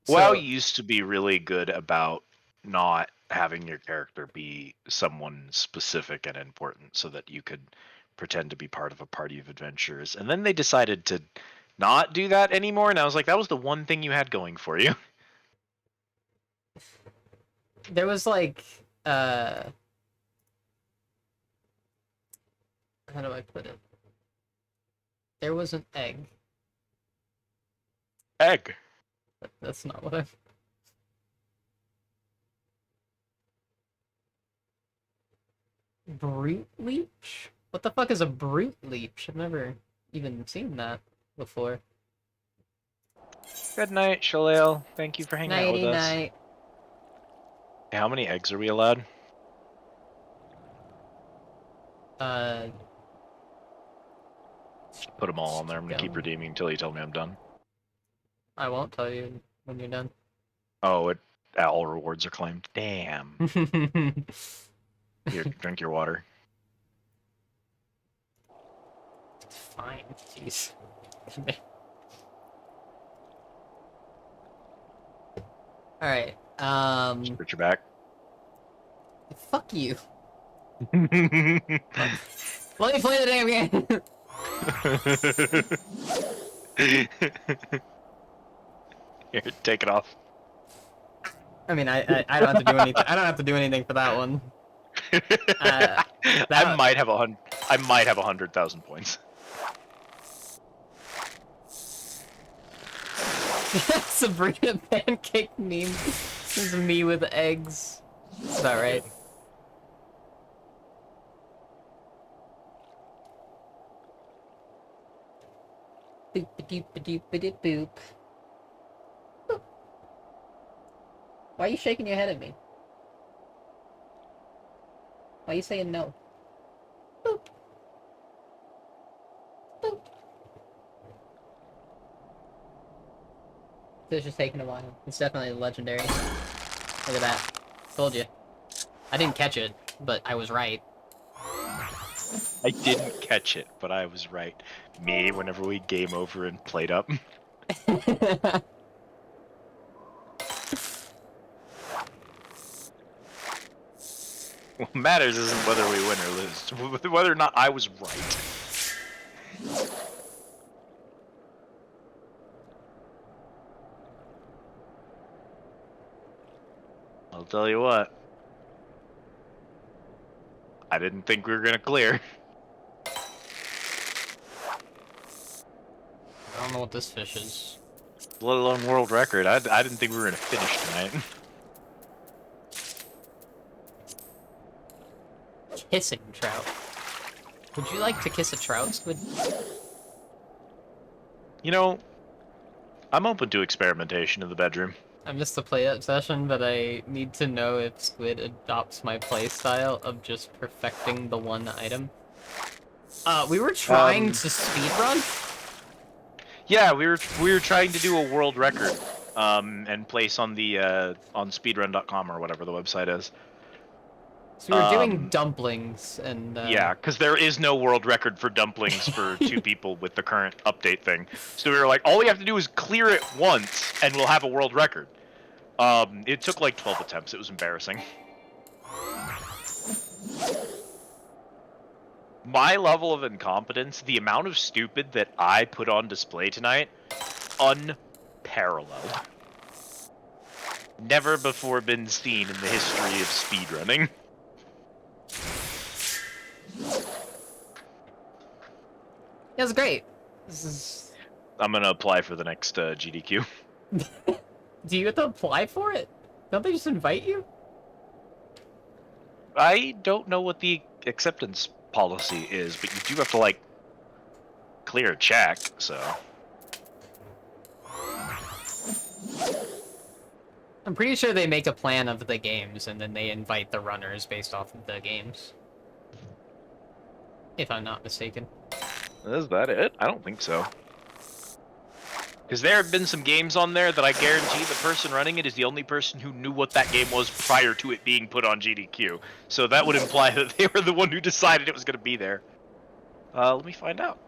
WoW So- used to be really good about not having your character be someone specific and important so that you could pretend to be part of a party of adventurers. And then they decided to not do that anymore, and I was like, that was the one thing you had going for you. There was like, how do I put it? There was an egg. Egg. That's not what I... Brute leech? What the fuck is a brute leech? I've never even seen that before. Good night, Shalale. Thank you for hanging out with Nighty us. night. Hey, how many eggs are we allowed? Put them all on there. I'm gonna keep Go. redeeming until you tell me I'm done. I won't tell you when you're done. Oh, all rewards are claimed. Damn. Here, drink your water. Fine, jeez. Alright, Put your back. Fuck you. Let me play the damn game. Here, take it off. I mean, I don't have to do anything. I don't have to do anything for that one. I might have 100,000 points. Sabrina pancake meme. This is me with eggs. Is that right? Boop a doop a doop a doop boop. Boop. Why are you shaking your head at me? Why are you saying no? Boop. Boop. This is just taking a while. It's definitely legendary. Look at that. Told you. I didn't catch it, but I was right. I didn't catch it, but I was right. Me, whenever we game over and played up. What matters isn't whether we win or lose, whether or not I was right. I'll tell you what. I didn't think we were gonna clear. I don't know what this fish is. Let alone world record. I didn't think we were gonna finish tonight. Kissing trout. Would you like to kiss a trout, Squid? You know, I'm open to experimentation in the bedroom. I missed the play-up session, but I need to know if Squid adopts my playstyle of just perfecting the one item. We were trying to speedrun? Yeah, we were trying to do a world record, and place on the on speedrun.com or whatever the website is. So we were doing dumplings, and Yeah, because there is no world record for dumplings for two people with the current update thing. So we were like, all we have to do is clear it once, and we'll have a world record. It took like 12 attempts. It was embarrassing. My level of incompetence, the amount of stupid that I put on display tonight, unparalleled. Never before been seen in the history of speedrunning. it was great. This is... I'm gonna apply for the next GDQ. Do you have to apply for it? Don't they just invite you? I don't know what the acceptance policy is, but you do have to, like, clear a check, so... I'm pretty sure they make a plan of the games, and then they invite the runners based off of the games. If I'm not mistaken. Is that it? I don't think so. Because there have been some games on there that I guarantee the person running it is the only person who knew what that game was prior to it being put on GDQ. So that would imply that they were the one who decided it was going to be there. Let me find out.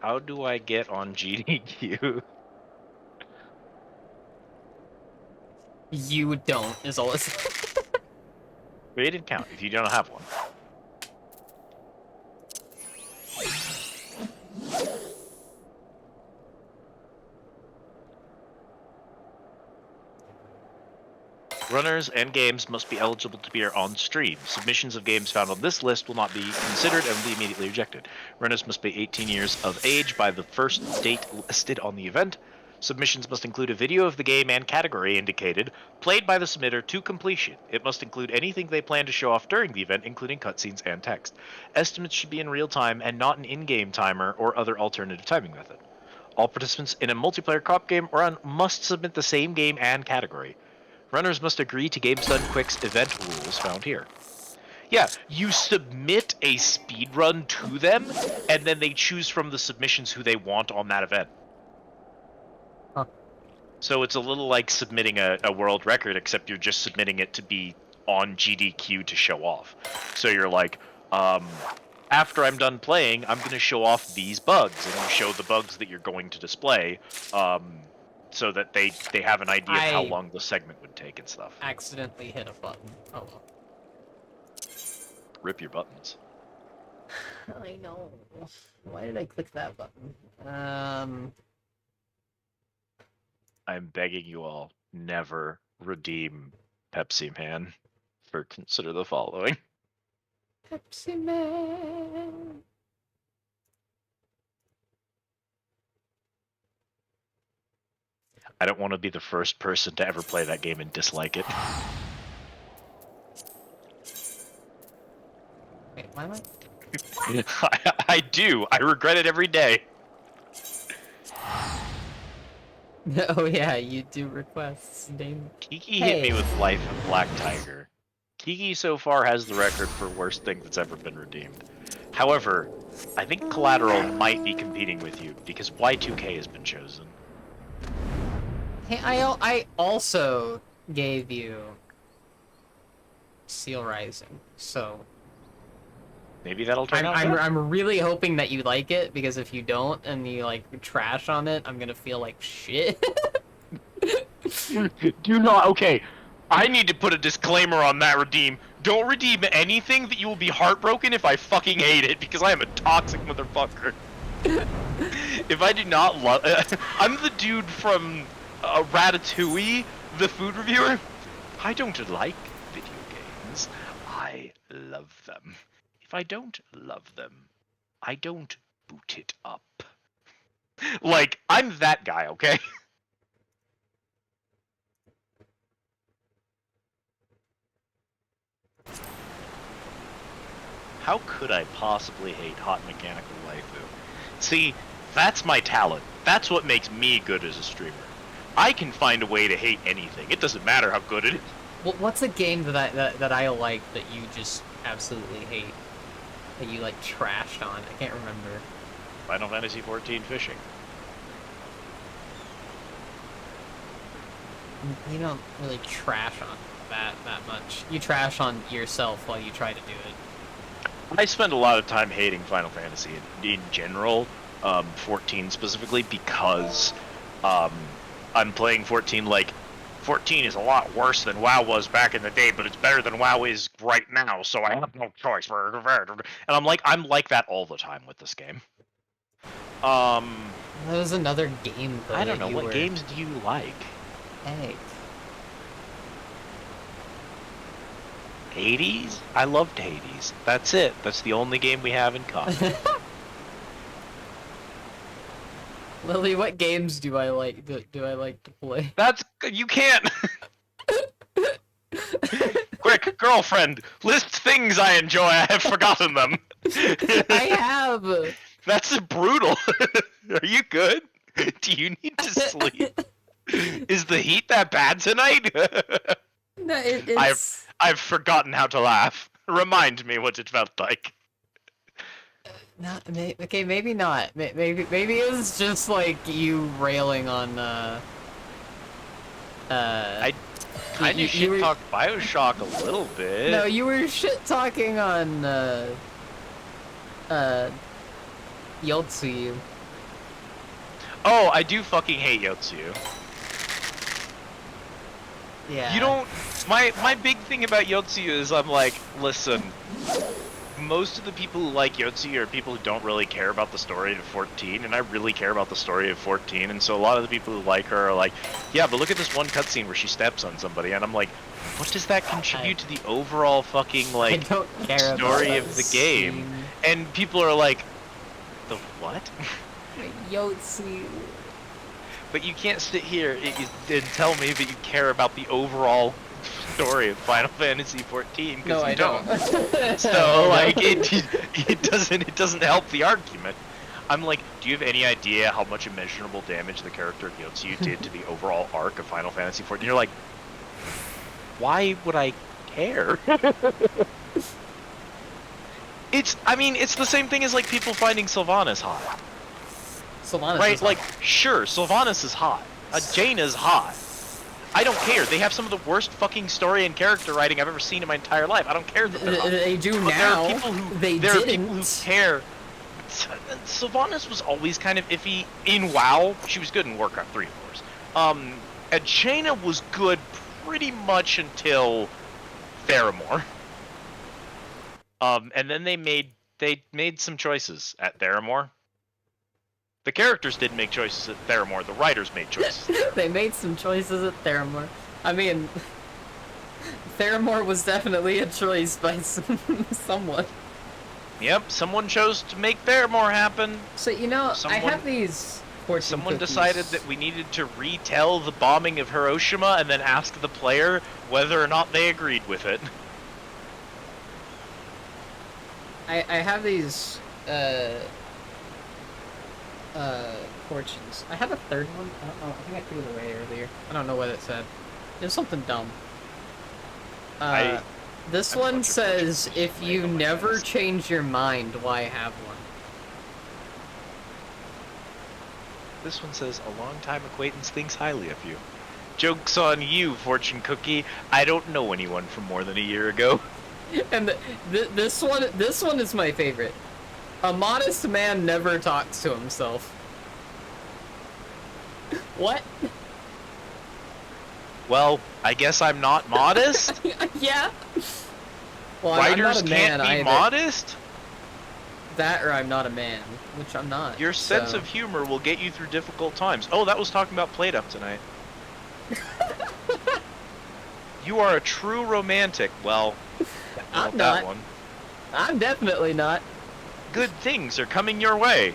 How do I get on GDQ? You don't, is all it's... Create an account if you don't have one. Runners and games must be eligible to appear on stream. Submissions of games found on this list will not be considered and will be immediately rejected. Runners must be 18 years of age by the first date listed on the event. Submissions must include a video of the game and category indicated, played by the submitter to completion. It must include anything they plan to show off during the event, including cutscenes and text. Estimates should be in real time and not an in-game timer or other alternative timing method. All participants in a multiplayer co-op game or run must submit the same game and category. Runners must agree to GameStun Quick's event rules found here. Yeah, you submit a speedrun to them, and then they choose from the submissions who they want on that event. Huh. So it's a little like submitting a world record, except you're just submitting it to be on GDQ to show off. So you're like, after I'm done playing, I'm going to show off these bugs, and you show the bugs that you're going to display, so that they have an idea of how I- long the segment would take and stuff. Accidentally hit a button. Oh well. Rip your buttons. I know. Why did I click that button? I'm begging you all, never redeem Pepsi Man for consider the following. Pepsi Man. I don't want to be the first person to ever play that game and dislike it. Wait, why am I? I do. I regret it every day. Oh yeah, you do requests, Dane. Kiki hit me Hey. with Life of Black Tiger. Kiki so far has the record for worst thing that's ever been redeemed. However, I think Collateral might be competing with you because Y2K has been chosen. Hey, I also gave you Seal Rising, so Maybe that'll turn out. good. I'm really hoping that you like it, because if you don't and you like trash on it, I'm gonna feel like shit. Do not. Okay, I need to put a disclaimer on that redeem. Don't redeem anything that you will be heartbroken if I fucking hate it, because I am a toxic motherfucker. If I do not love, I'm the dude from Ratatouille, the food reviewer. I don't like video games. I love them. If I don't love them, I don't boot it up. Like, I'm that guy, okay? How could I possibly hate Hot Mechanical Waifu? See, that's my talent. That's what makes me good as a streamer. I can find a way to hate anything. It doesn't matter how good it is. Well, what's a game that I like that you just absolutely hate? That you like trashed on? I can't remember. Final Fantasy XIV Fishing. You don't really trash on that much. You trash on yourself while you try to do it. I spend a lot of time hating Final Fantasy in general, 14 specifically, because I'm playing 14 like 14 is a lot worse than WoW was back in the day, but it's better than WoW is right now, so I have no choice. And I'm like that all the time with this game. That was another game. Though, I don't that know, you what were... games do you like? Hey. Hades? I loved Hades. That's it. That's the only game we have in common. Lily, what games do I like? Do I like to play? That's you can't. Quick, girlfriend, list things I enjoy. I have forgotten them. I have. That's brutal. Are you good? Do you need to sleep? Is the heat that bad tonight? No, it's. I've forgotten how to laugh. Remind me what it felt like. Not, okay, maybe not. Maybe it was just like you railing on. I kind you of shit were- talk Bioshock a little bit. No, you were shit talking on Yotsuyu. Oh, I do fucking hate Yotsuyu. Yeah. You don't. My big thing about Yotsuyu is I'm like, listen. Most of the people who like Yotsuyu are people who don't really care about the story of 14, and I really care about the story of 14, and so a lot of the people who like her are like, yeah, but look at this one cutscene where she steps on somebody, and I'm like, what does that contribute to the overall fucking, I like, don't care story about of the game? And people are like, the what? Yotsuyu. But you can't sit here and tell me that you care about the overall story of Final Fantasy 14 because No, you I don't. So like it doesn't help the argument. I'm like, do you have any idea how much immeasurable damage the character of Yotsuyu did to the overall arc of Final Fantasy 14? You're like, why would I care? I mean, it's the same thing as like people finding Sylvanas hot. Sylvanas Right, is like, sure, Sylvanas is hot. Jaina's hot. I don't care. They have some of the worst fucking story and character writing I've ever seen in my entire life. I don't care that they're hot. They do But now. there are people who they there didn't. are people who care. Sylvanas was always kind of iffy in WoW. She was good in Warcraft 3, of course. And Jaina was good pretty much until Theramore. And then they made some choices at Theramore. The characters didn't make choices at Theramore, the writers made choices at Theramore. They made some choices at Theramore. I mean, Theramore was definitely a choice by someone. Yep, someone chose to make Theramore happen. So, you know, I Someone- have these fortune Someone cookies. decided that we needed to retell the bombing of Hiroshima and then ask the player whether or not they agreed with it. I have these, fortunes. I have a third one. I don't know. I think I threw it away earlier. I don't know what it said. It was something dumb. This I have a one bunch of says, fortunes if laying you on my never desk. change your mind, why have one? This one says, a longtime acquaintance thinks highly of you. Joke's on you, fortune cookie. I don't know anyone from more than a year ago. And this one is my favorite. A modest man never talks to himself. What? Well, I guess I'm not modest. Yeah. Well, I'm Writers not a man can't be either. modest. That or I'm not a man, which I'm not. Your sense so. of humor will get you through difficult times. Oh, that was talking about Played Up tonight. You are a true romantic. Well, I'm not that not. one. I'm definitely not. Good things are coming your way.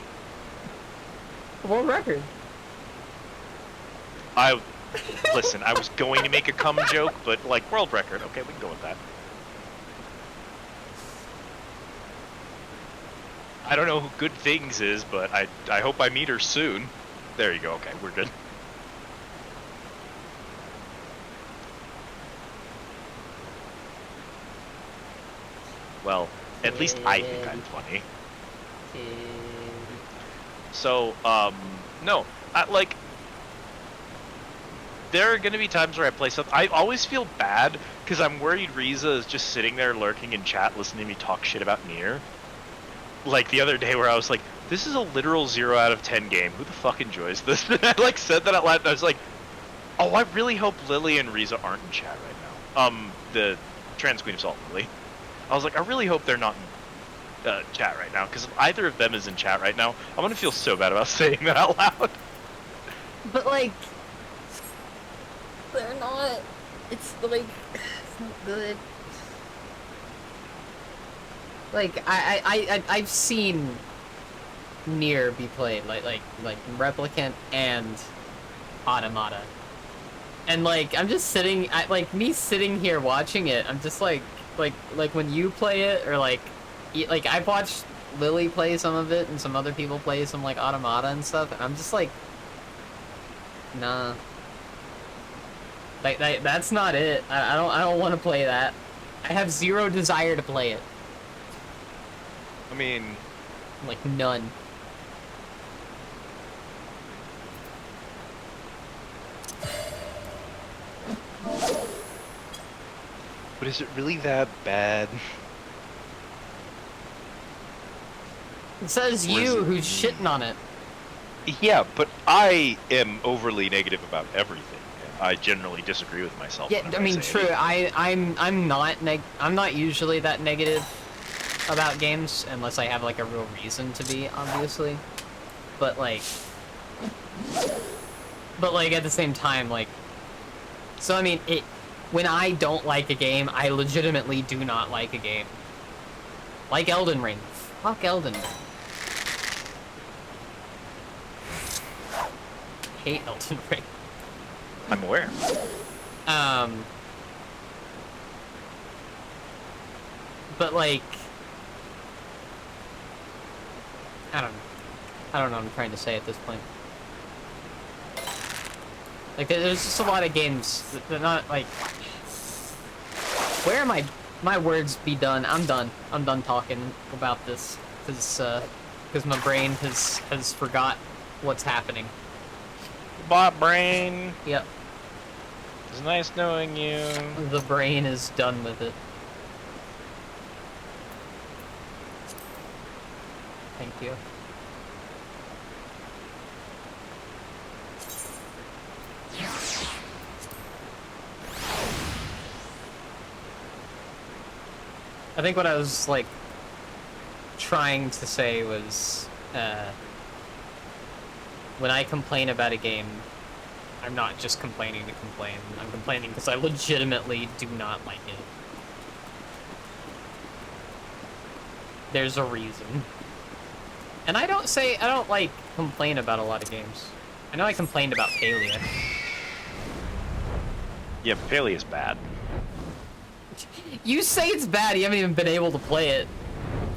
World record. Listen, I was going to make a cum joke, but like world record. Okay, we can go with that. I don't know who Good Things is, but I hope I meet her soon. There you go. Okay, we're good. Well, at least I think I'm funny. So, no, there are gonna be times where I play something. I always feel bad because I'm worried Riza is just sitting there lurking in chat, listening to me talk shit about Nier. Like the other day, where I was like, "This is a literal 0 out of 10 game. Who the fuck enjoys this?" And I like said that out loud, and I was like, "Oh, I really hope Lily and Riza aren't in chat right now." The Trans Queen of Salt, Lily. I was like, I really hope they're not in chat right now, because if either of them is in chat right now, I'm gonna feel so bad about saying that out loud. But like, they're not. It's like, it's not good. Like I've seen Nier be played like Replicant and Automata, and like I'm just sitting, me sitting here watching it. I'm just like when you play it, or like I've watched Lily play some of it and some other people play some like Automata and stuff, and I'm just like, nah. Like that's not it. I don't want to play that. I have zero desire to play it. I mean, Like none. but is it really that bad? It says Or is you it- who's shitting on it. Yeah, but I am overly negative about everything. I generally disagree with myself. Yeah, whenever I mean, say true. anything. I'm not usually that negative about games unless I have like a real reason to be, obviously. But like at the same time, like, so I mean, when I don't like a game, I legitimately do not like a game. Like Elden Ring. Fuck Elden Ring. Hate Elden Ring. I'm aware. But like, I don't know what I'm trying to say at this point. Like, there's just a lot of games that they're not like, where are my words be done? I'm done talking about this, because my brain has forgot what's happening. Bot brain. Yep, It's nice knowing you. the brain is done with it. Thank you. I think what I was like trying to say was when I complain about a game, I'm not just complaining to complain. I'm complaining because I legitimately do not like it. There's a reason. And I don't like complain about a lot of games. I know I complained about Palia. Yeah, Paley is bad. You say it's bad, you haven't even been able to play it.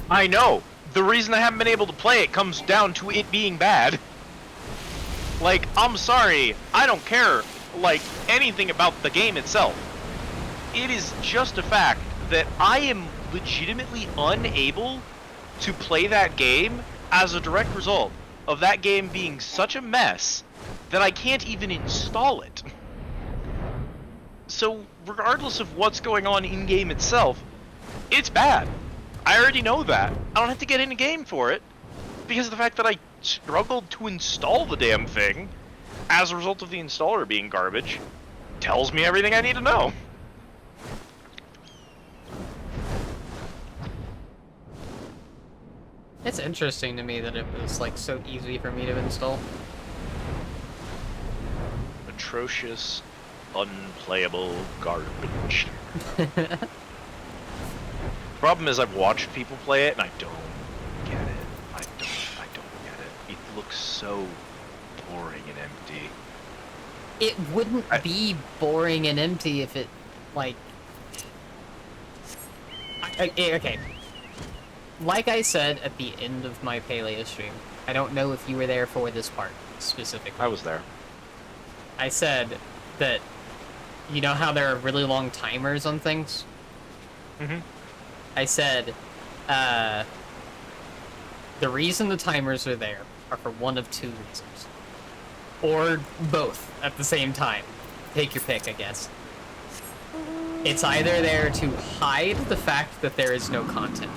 I know. The reason I haven't been able to play it comes down to it being bad. Like, I'm sorry, I don't care, like, anything about the game itself. It is just a fact that I am legitimately unable to play that game as a direct result of that game being such a mess that I can't even install it. So, regardless of what's going on in-game itself, it's bad. I already know that. I don't have to get in a game for it, because of the fact that I struggled to install the damn thing as a result of the installer being garbage tells me everything I need to know. It's interesting to me that it was like so easy for me to install. Atrocious, unplayable garbage. Problem is, I've watched people play it and I don't get it. I don't get it. It looks so boring and empty. It wouldn't be boring and empty if it, like... okay. Like I said at the end of my Paleo stream, I don't know if you were there for this part, specifically. I was there. I said that, you know how there are really long timers on things? Mm-hmm. I said, the reason the timers are there are for one of two reasons. Or both at the same time. Take your pick, I guess. It's either there to hide the fact that there is no content,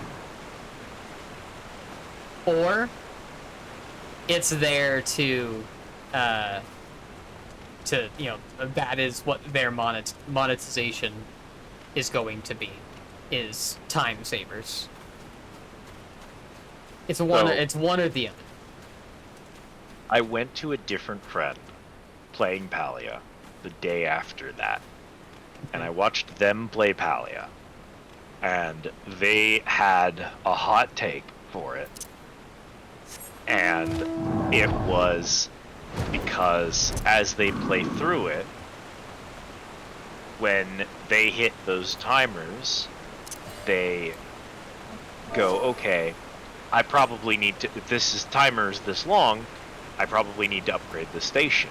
or it's there to you know, that is what their monetization is going to be, is time savers. It's one. So- It's one or the other. I went to a different friend playing Palia the day after that, and I watched them play Palia, and they had a hot take for it, and it was because as they play through it, when they hit those timers, they go, okay, I probably need to, if this is timers this long, I probably need to upgrade the station.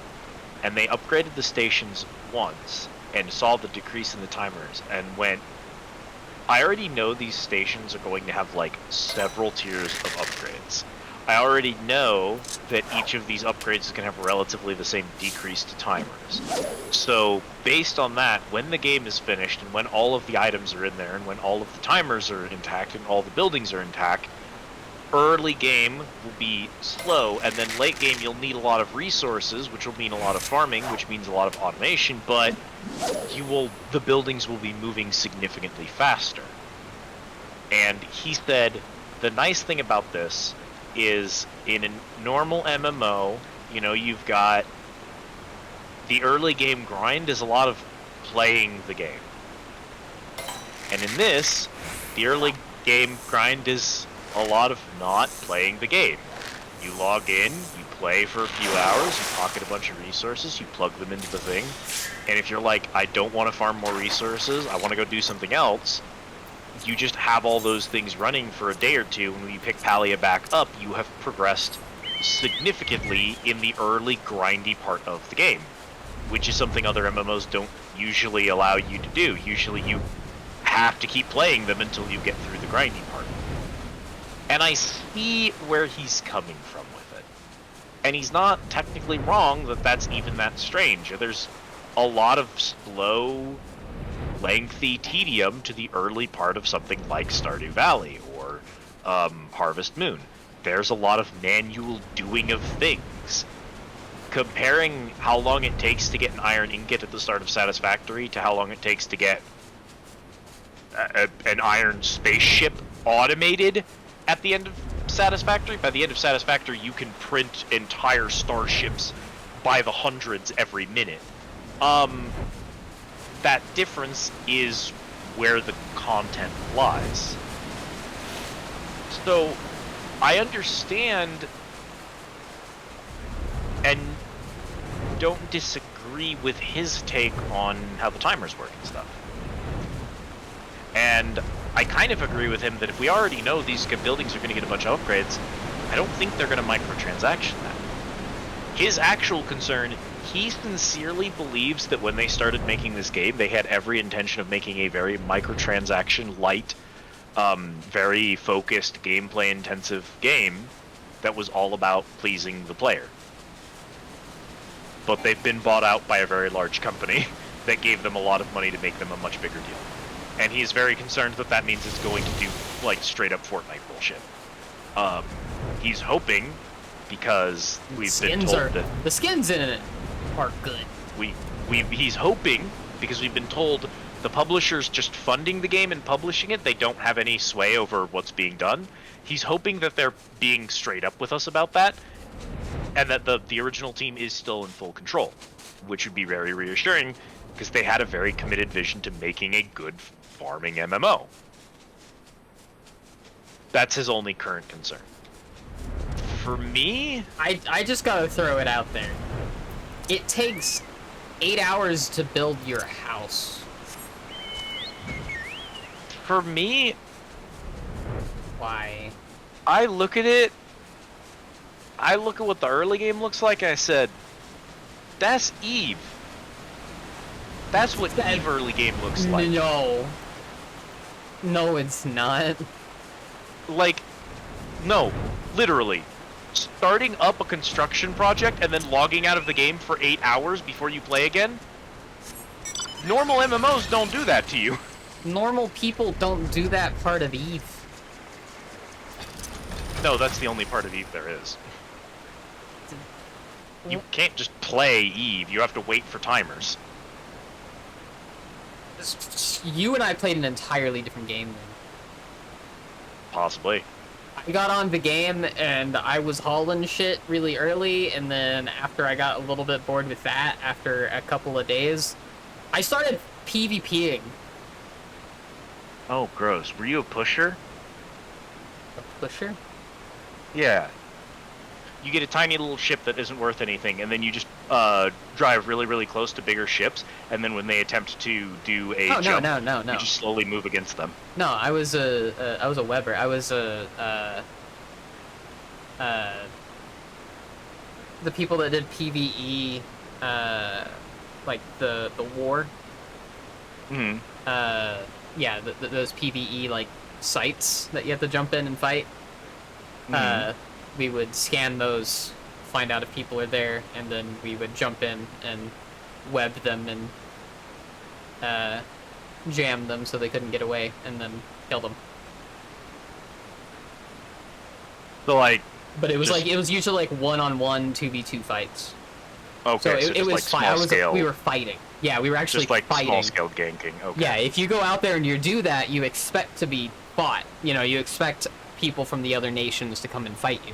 And they upgraded the stations once and saw the decrease in the timers and went, I already know these stations are going to have like several tiers of upgrades. I already know that each of these upgrades is going to have relatively the same decrease to timers. So based on that, when the game is finished and when all of the items are in there and when all of the timers are intact and all the buildings are intact, early game will be slow, and then late game you'll need a lot of resources, which will mean a lot of farming, which means a lot of automation, but the buildings will be moving significantly faster. And he said, the nice thing about this is in a normal MMO, you know, you've got the early game grind is a lot of playing the game. And in this, the early game grind is a lot of not playing the game. You log in, you play for a few hours, you pocket a bunch of resources, you plug them into the thing, and if you're like, I don't want to farm more resources, I want to go do something else, you just have all those things running for a day or two, and when you pick Palia back up, you have progressed significantly in the early grindy part of the game, which is something other MMOs don't usually allow you to do. Usually you have to keep playing them until you get through the grindy part. And I see where he's coming from with it. And he's not technically wrong that that's even that strange. There's a lot of slow, lengthy tedium to the early part of something like Stardew Valley or Harvest Moon. There's a lot of manual doing of things. Comparing how long it takes to get an iron ingot at the start of Satisfactory to how long it takes to get an iron spaceship automated at the end of Satisfactory. By the end of Satisfactory, you can print entire starships by the hundreds every minute. That difference is where the content lies. So, I understand and don't disagree with his take on how the timers work and stuff. And I kind of agree with him that if we already know these buildings are going to get a bunch of upgrades, I don't think they're going to microtransaction that. His actual concern, he sincerely believes that when they started making this game, they had every intention of making a very microtransaction light, very focused, gameplay intensive game that was all about pleasing the player. But they've been bought out by a very large company that gave them a lot of money to make them a much bigger deal. And he is very concerned that that means it's going to do, like, straight-up Fortnite bullshit. He's hoping, because we've been told that... The skins in it are good. He's hoping, because we've been told the publisher's just funding the game and publishing it, they don't have any sway over what's being done. He's hoping that they're being straight up with us about that, and that the original team is still in full control, which would be very reassuring, because they had a very committed vision to making a good farming MMO. That's his only current concern. For me... I just gotta throw it out there. It takes 8 hours to build your house. For me, Why? I look at it, I look at what the early game looks like, and I said, that's Eve. That's what Eve early game looks like. No. No, it's not. Like, no, literally. Starting up a construction project and then logging out of the game for 8 hours before you play again? Normal MMOs don't do that to you. Normal people don't do that part of Eve. No, that's the only part of Eve there is. You can't just play Eve, you have to wait for timers. You and I played an entirely different game then. Possibly. I got on the game and I was hauling shit really early, and then after I got a little bit bored with that, after a couple of days, I started PvPing. Oh, gross. Were you a pusher? A pusher? Yeah. You get a tiny little ship that isn't worth anything, and then you just drive really, really close to bigger ships, and then when they attempt to do a jump, no. you just slowly move against them. No, I was a Weber. I was the people that did PvE, like the war. Mm-hmm. Yeah, those PvE like sites that you have to jump in and fight. Mhm. We would scan those, find out if people are there, and then we would jump in and web them and jam them so they couldn't get away, and then kill them. So, like... But it was Just- like it was usually like 1-on-1 2v2 fights. Okay, So it just was like small scale... we were fighting. Yeah, we were actually just like fighting. small-scale ganking. Okay. Yeah, if you go out there and you do that, you expect to be fought. You know, you expect people from the other nations to come and fight you.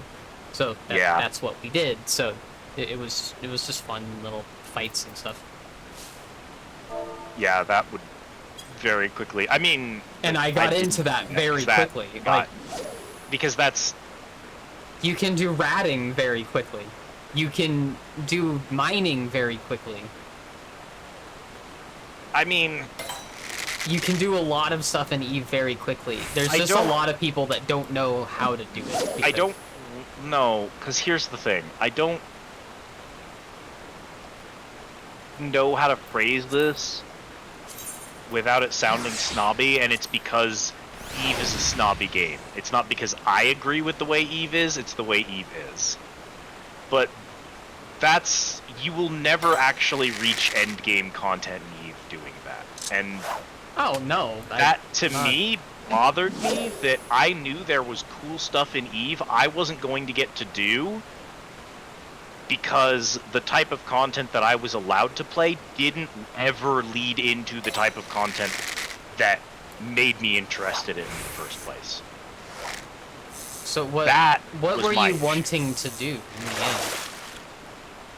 So that's what we did. So it was just fun little fights and stuff. Yeah, that would very quickly... I mean... And I got didn't into that know very that quickly. got- Like, because that's... you can do ratting very quickly. You can do mining very quickly. I mean... You can do a lot of stuff in Eve very quickly. There's just a lot of people that don't know how to do it. I don't know, because here's the thing. I don't know how to phrase this without it sounding snobby, and it's because Eve is a snobby game. It's not because I agree with the way Eve is, it's the way Eve is. But that's... you will never actually reach endgame content in Eve doing that. And Oh no. that, to me, bothered me that I knew there was cool stuff in Eve I wasn't going to get to do because the type of content that I was allowed to play didn't ever lead into the type of content that made me interested in the first place. So what That what was were my you issue. wanting to do in the end?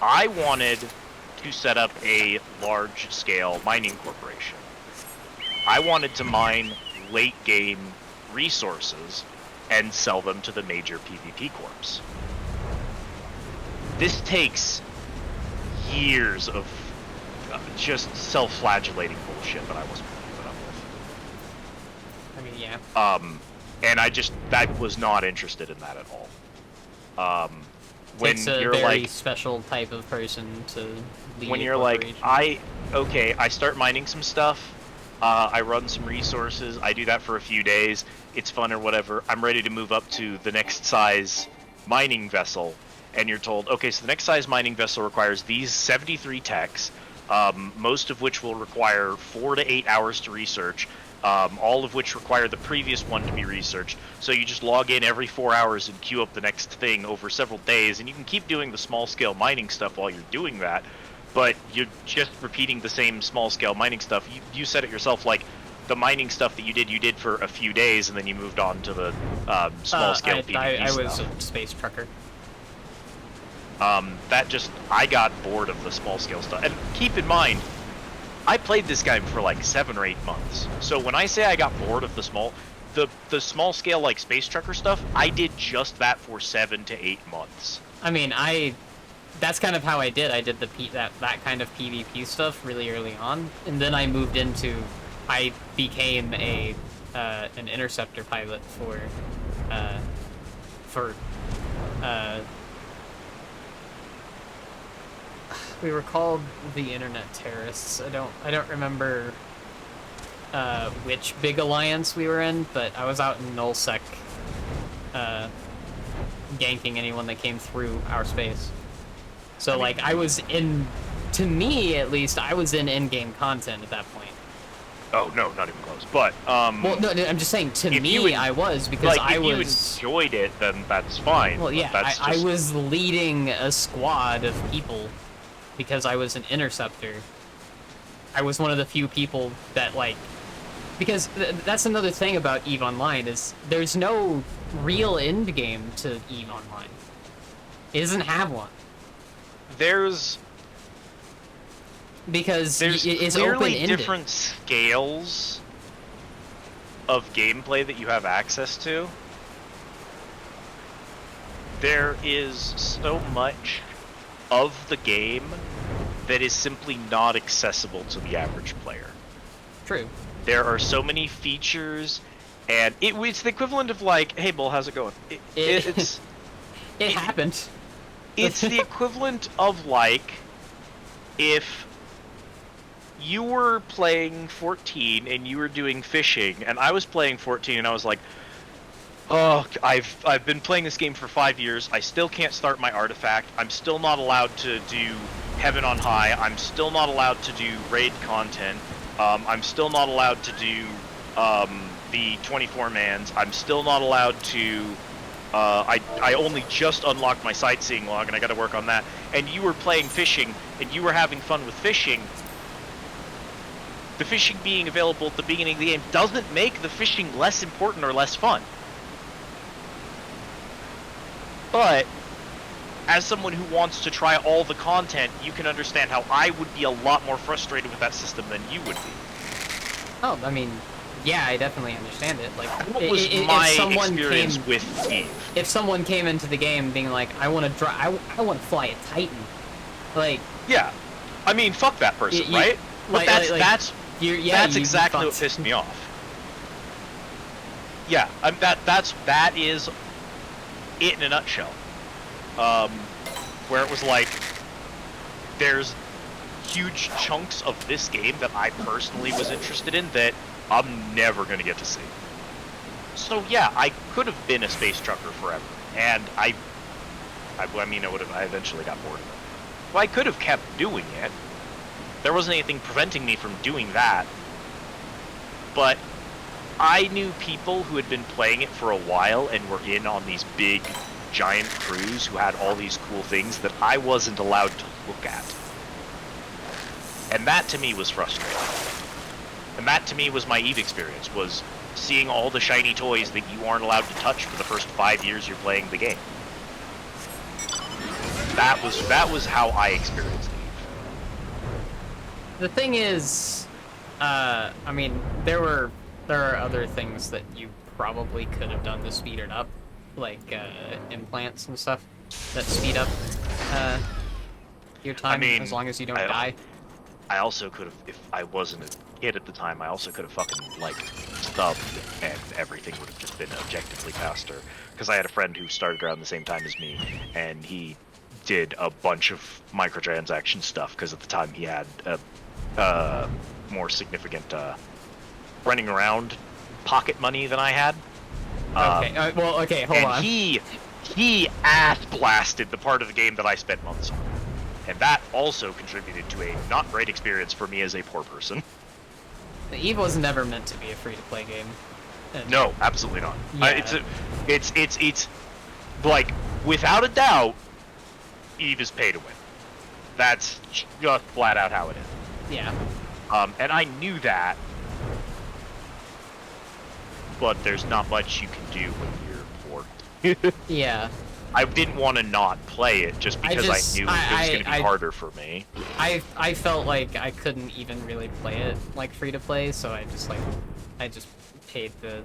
I wanted to set up a large-scale mining corporation. I wanted to mine late-game resources and sell them to the major PvP corps. This takes years of just self-flagellating bullshit that I wasn't going to put up with. I mean, yeah. And that was not interested in that at all. When Takes a you're very like, special type of person to lead when a you're like, corporation. I start mining some stuff, I run some resources, I do that for a few days, it's fun or whatever, I'm ready to move up to the next size mining vessel, and you're told, okay, so the next size mining vessel requires these 73 techs, most of which will require 4 to 8 hours to research, all of which require the previous one to be researched. So you just log in every 4 hours and queue up the next thing over several days, and you can keep doing the small-scale mining stuff while you're doing that, but you're just repeating the same small-scale mining stuff. You said it yourself, like, the mining stuff that you did for a few days, and then you moved on to the small-scale PvP I was stuff. a space trucker. I got bored of the small-scale stuff. And keep in mind, I played this game for like 7 or 8 months. So when I say I got bored of the small scale like space trucker stuff, I did just that for 7 to 8 months. I mean, that's kind of how I did. I did that kind of PvP stuff really early on, and then I moved into, I became an interceptor pilot for we were called the Internet Terrorists. I don't remember which big alliance we were in, but I was out in nullsec ganking anyone that came through our space. So like I was in, to me at least, I was in in-game content at that point. Oh no, not even close. But Well, no, I'm just saying to if me you I was, because like, I if was. you enjoyed it, then that's fine. Well, but yeah, that's I just, was leading a squad of people because I was an interceptor. I was one of the few people that, like, because that's another thing about EVE Online is there's no real end game to EVE Online. It doesn't have one there's because it's clearly open-ended. different scales of gameplay that you have access to. There is so much of the game that is simply not accessible to the average player. True. There are so many features, and it's the equivalent of like, hey, Bull, how's it going? It's It happened. it's the equivalent of like if you were playing 14 and you were doing fishing, and I was playing 14 and I was like, oh, I've been playing this game for 5 years. I still can't start my artifact. I'm still not allowed to do Heaven on High. I'm still not allowed to do raid content. I'm still not allowed to do the 24-mans. I'm still not allowed to... I only just unlocked my sightseeing log, and I gotta work on that. And you were playing fishing, and you were having fun with fishing. The fishing being available at the beginning of the game doesn't make the fishing less important or less fun. But, as someone who wants to try all the content, you can understand how I would be a lot more frustrated with that system than you would be. Oh, I mean, yeah, I definitely understand it. Like, What was my experience with Eve? If someone came into the game being like, I want to I want to fly a Titan, like, Yeah, I mean, fuck that person, right? But that's exactly what pissed me off. Yeah, that is it in a nutshell. Where it was like, there's huge chunks of this game that I personally was interested in that I'm never gonna get to see. So yeah, I could have been a space trucker forever, and I eventually got bored of it. Well, I could have kept doing it. There wasn't anything preventing me from doing that. But I knew people who had been playing it for a while and were in on these big, giant crews who had all these cool things that I wasn't allowed to look at. And that to me was frustrating. And that to me was my EVE experience, was seeing all the shiny toys that you aren't allowed to touch for the first 5 years you're playing the game. That was how I experienced EVE. The thing is, I mean, there are other things that you probably could have done to speed it up, like implants and stuff that speed up your time, mean, as long as you don't I- die. I also could have, if I wasn't a kid at the time, I also could have fucking, like, stubbed, and everything would have just been objectively faster. Because I had a friend who started around the same time as me, and he did a bunch of microtransaction stuff, because at the time he had a more significant running around pocket money than I had. Okay, okay, hold and on. he ass blasted the part of the game that I spent months on. And that also contributed to a not great experience for me as a poor person. EVE was never meant to be a free-to-play game. And- No, absolutely not. Yeah. It's like, without a doubt, EVE is pay to win. That's just flat out how it is. Yeah. And I knew that, but there's not much you can do when you're poor. Yeah. I didn't want to not play it just because I knew it was going to be I- harder for me. I felt like I couldn't even really play it like free to play, so I just paid the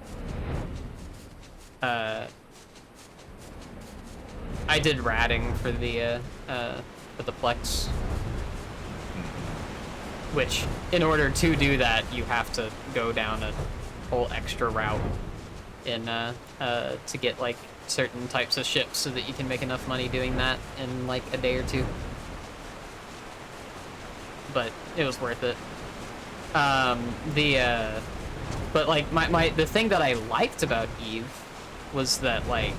I did ratting for the Plex. Which, in order to do that, you have to go down a whole extra route in to get like certain types of ships so that you can make enough money doing that in like a day or two. But it was worth it. But like the thing that I liked about EVE was that like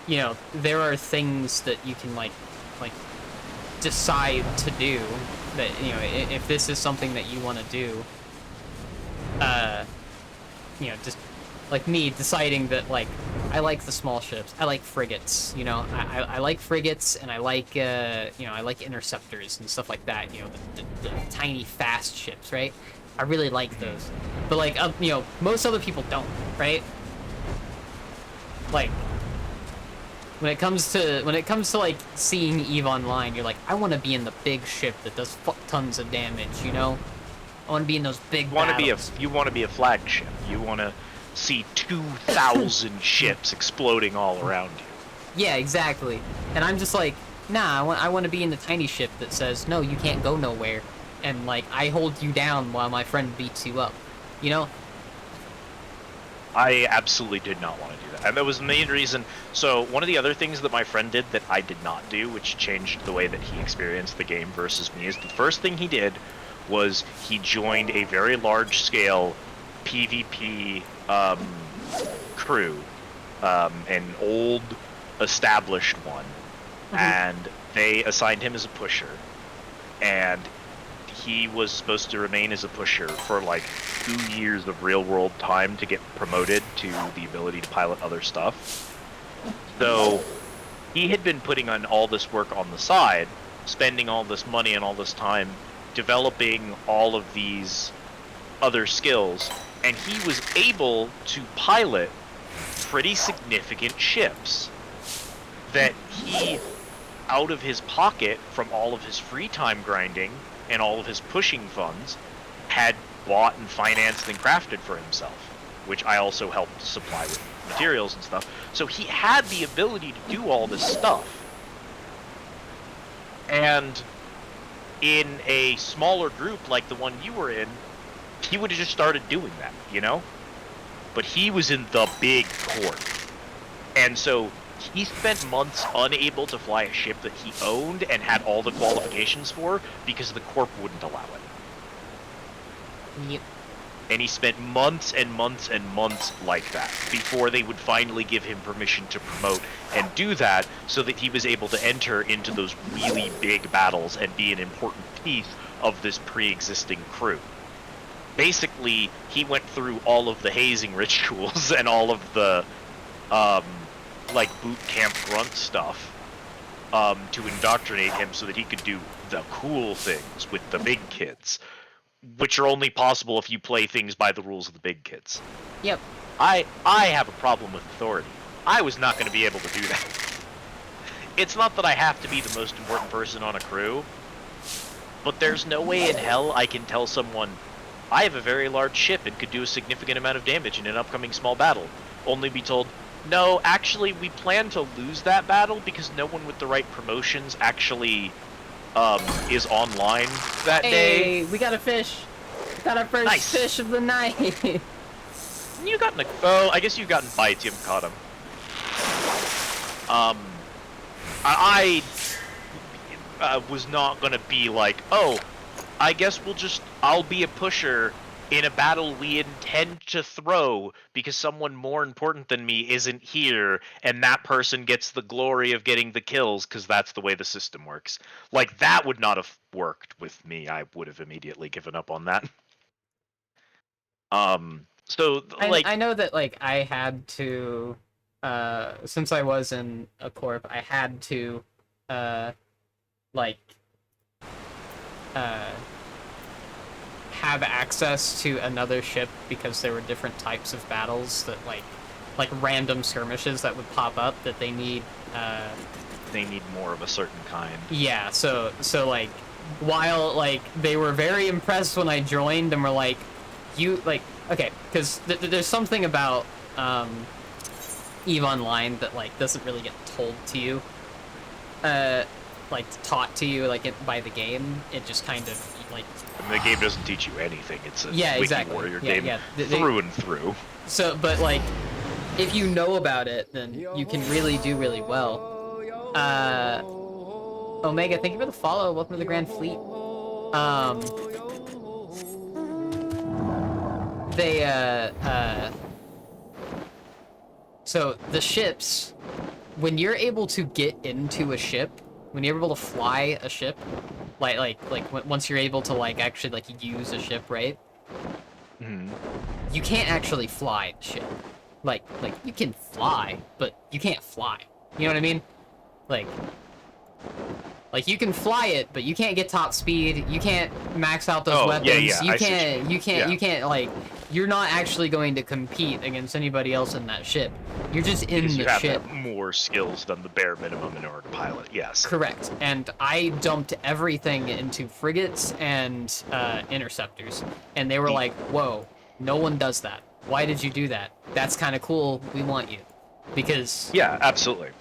you know, there are things that you can like decide to do that, you know, if this is something that you want to do, you know, just like me deciding that like I like the small ships, I like frigates, you know, I like frigates, and I like you know, I like interceptors and stuff like that, you know, the tiny fast ships, right? I really like those, but like you know, most other people don't, right? Like when it comes to like seeing EVE Online, you're like, I want to be in the big ship that does fuck tons of damage, you know? I want to be in those big battles. You want to be a flagship. You want to see 2,000 ships exploding all around you. Yeah, exactly. And I'm just like, nah, I want to be in the tiny ship that says, no, you can't go nowhere. And like, I hold you down while my friend beats you up. You know? I absolutely did not want to do that. And that was the main reason. So one of the other things that my friend did that I did not do, which changed the way that he experienced the game versus me, is the first thing he did was he joined a very large-scale PvP crew, an old established one, and they assigned him as a pusher, and he was supposed to remain as a pusher for like 2 years of real world time to get promoted to the ability to pilot other stuff. So he had been putting on all this work on the side, spending all this money and all this time developing all of these other skills, and he was able to pilot pretty significant ships that he, out of his pocket from all of his free time grinding and all of his pushing funds, had bought and financed and crafted for himself, which I also helped supply with materials and stuff. So he had the ability to do all this stuff. And in a smaller group like the one you were in, he would have just started doing that, you know? But he was in the big corp. And so he spent months unable to fly a ship that he owned and had all the qualifications for because the corp wouldn't allow it. Yep. And he spent months and months and months like that before they would finally give him permission to promote and do that, so that he was able to enter into those really big battles and be an important piece of this pre-existing crew. Basically, he went through all of the hazing rituals and all of the like boot camp grunt stuff to indoctrinate him so that he could do the cool things with the big kids, which are only possible if you play things by the rules of the big kids. Yep. I have a problem with authority. I was not going to be able to do that. It's not that I have to be the most important person on a crew, but there's no way in hell I can tell someone, I have a very large ship and could do a significant amount of damage in an upcoming small battle, only be told, no, actually, we plan to lose that battle because no one with the right promotions actually is online that day. Hey, we got a fish. We got our first Nice. fish of the night. You gotten a... Oh, I guess you've gotten bites. You haven't caught them. I was not gonna be like, oh, I guess I'll be a pusher in a battle we intend to throw because someone more important than me isn't here, and that person gets the glory of getting the kills because that's the way the system works. Like, that would not have worked with me. I would have immediately given up on that. So, like... I know that, like, I had to, since I was in a corp, I had to, have access to another ship because there were different types of battles that, like random skirmishes that would pop up that they need, They need more of a certain kind. yeah, so, like, while, like, they were very impressed when I joined and were like, you, like, okay, because there's something about, EVE Online that, like, doesn't really get told to you, like, taught to you, like, by the game. It just kind of, like... I mean, the game doesn't teach you anything. It's a Yeah, Wiki exactly. Warrior Yeah, game yeah. through and through. So, but, like, if you know about it, then you can really do really well. Omega, thank you for the follow. Welcome to the Grand Fleet. So the ships, when you're able to get into a ship, when you're able to fly a ship, once you're able to, like, actually, like, use a ship, right? Mhm. You can't actually fly the ship. Like, you can fly, but you can't fly. You know what I mean? Like, you can fly it, but you can't get top speed. You can't max out those Oh, weapons. yeah, yeah, You I see what can't, you mean. you can't, like, you're not actually going to compete against anybody else in that ship. You're just in Because you the have to ship. have more skills than the bare minimum in order to pilot, yes. Correct. And I dumped everything into frigates and interceptors. And they were like, whoa, no one does that. Why did you do that? That's kind of cool. We want you. Because, Yeah, absolutely.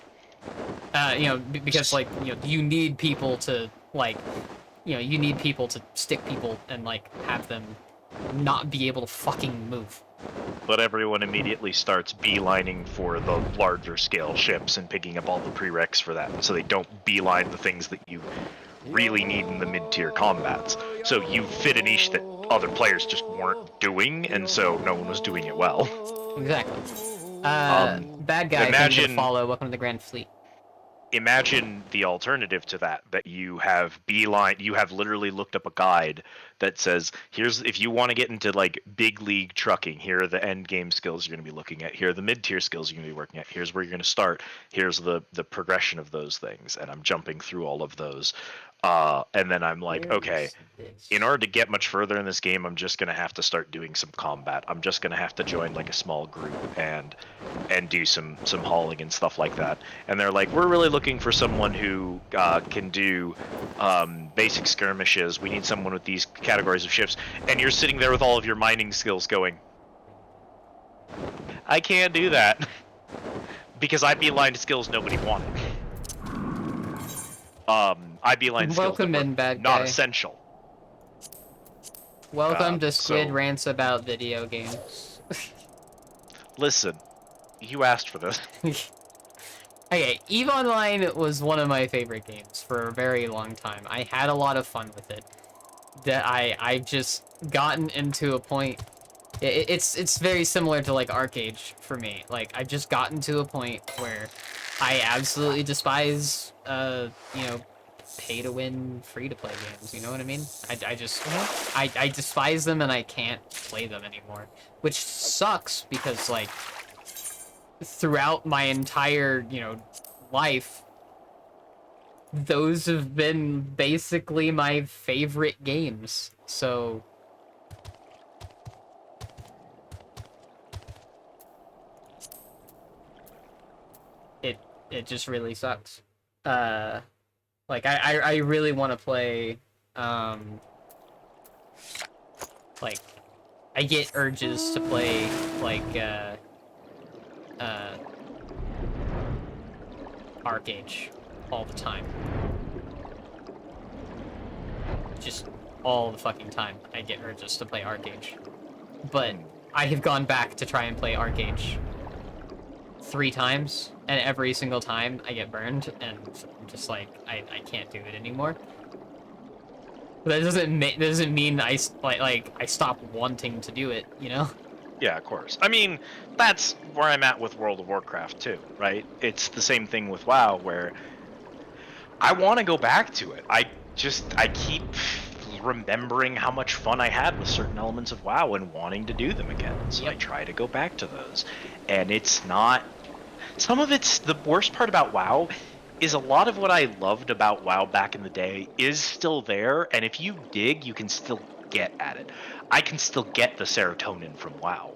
because, like, you need people to, like, you need people to stick people and, like, have them not be able to fucking move. But everyone immediately starts beelining for the larger scale ships and picking up all the prereqs for that, so they don't beeline the things that you really need in the mid-tier combats. So you fit a niche that other players just weren't doing, and so no one was doing it well. Exactly. Bad guy, thank you for the imagine- follow. Welcome to the Grand Fleet. Imagine the alternative to that you have literally looked up a guide that says, here's, if you want to get into, like, big league trucking, here are the end game skills you're going to be looking at, here are the mid-tier skills you're going to be working at, here's where you're going to start, here's the progression of those things, and I'm jumping through all of those. And then I'm like, okay, in order to get much further in this game, I'm just going to have to start doing some combat. I'm just going to have to join, like, a small group and do some hauling and stuff like that. And they're like, we're really looking for someone who can do basic skirmishes. We need someone with these categories of ships. And you're sitting there with all of your mining skills going, I can't do that. Because I beelined skills nobody wanted. I beelined skills Welcome that in, were bad not guy. essential. Welcome to Squid so- Rants About Video Games. Listen, you asked for this. Okay, EVE Online was one of my favorite games for a very long time. I had a lot of fun with it. That I've just gotten into a point. It's very similar to, like, Arcade for me. Like, I've just gotten to a point where I absolutely despise pay to win free to play games. You know what I mean? I despise them and I can't play them anymore, which sucks because, like, throughout my entire life, those have been basically my favorite games. So it just really sucks. Like I really want to play like I get urges to play like Arcade all the time. Just all the fucking time I get urges to play Arcade. But I have gone back to try and play Arcade 3 times, and every single time I get burned, and I'm just like, I can't do it anymore. But that doesn't mean I stop wanting to do it, you know? Yeah, of course. I mean, that's where I'm at with World of Warcraft too, right? It's the same thing with WoW, where I want to go back to it. I keep remembering how much fun I had with certain elements of WoW and wanting to do them again. So I try to go back to those. And it's not... Some of it's... The worst part about WoW is a lot of what I loved about WoW back in the day is still there, and if you dig, you can still get at it. I can still get the serotonin from WoW.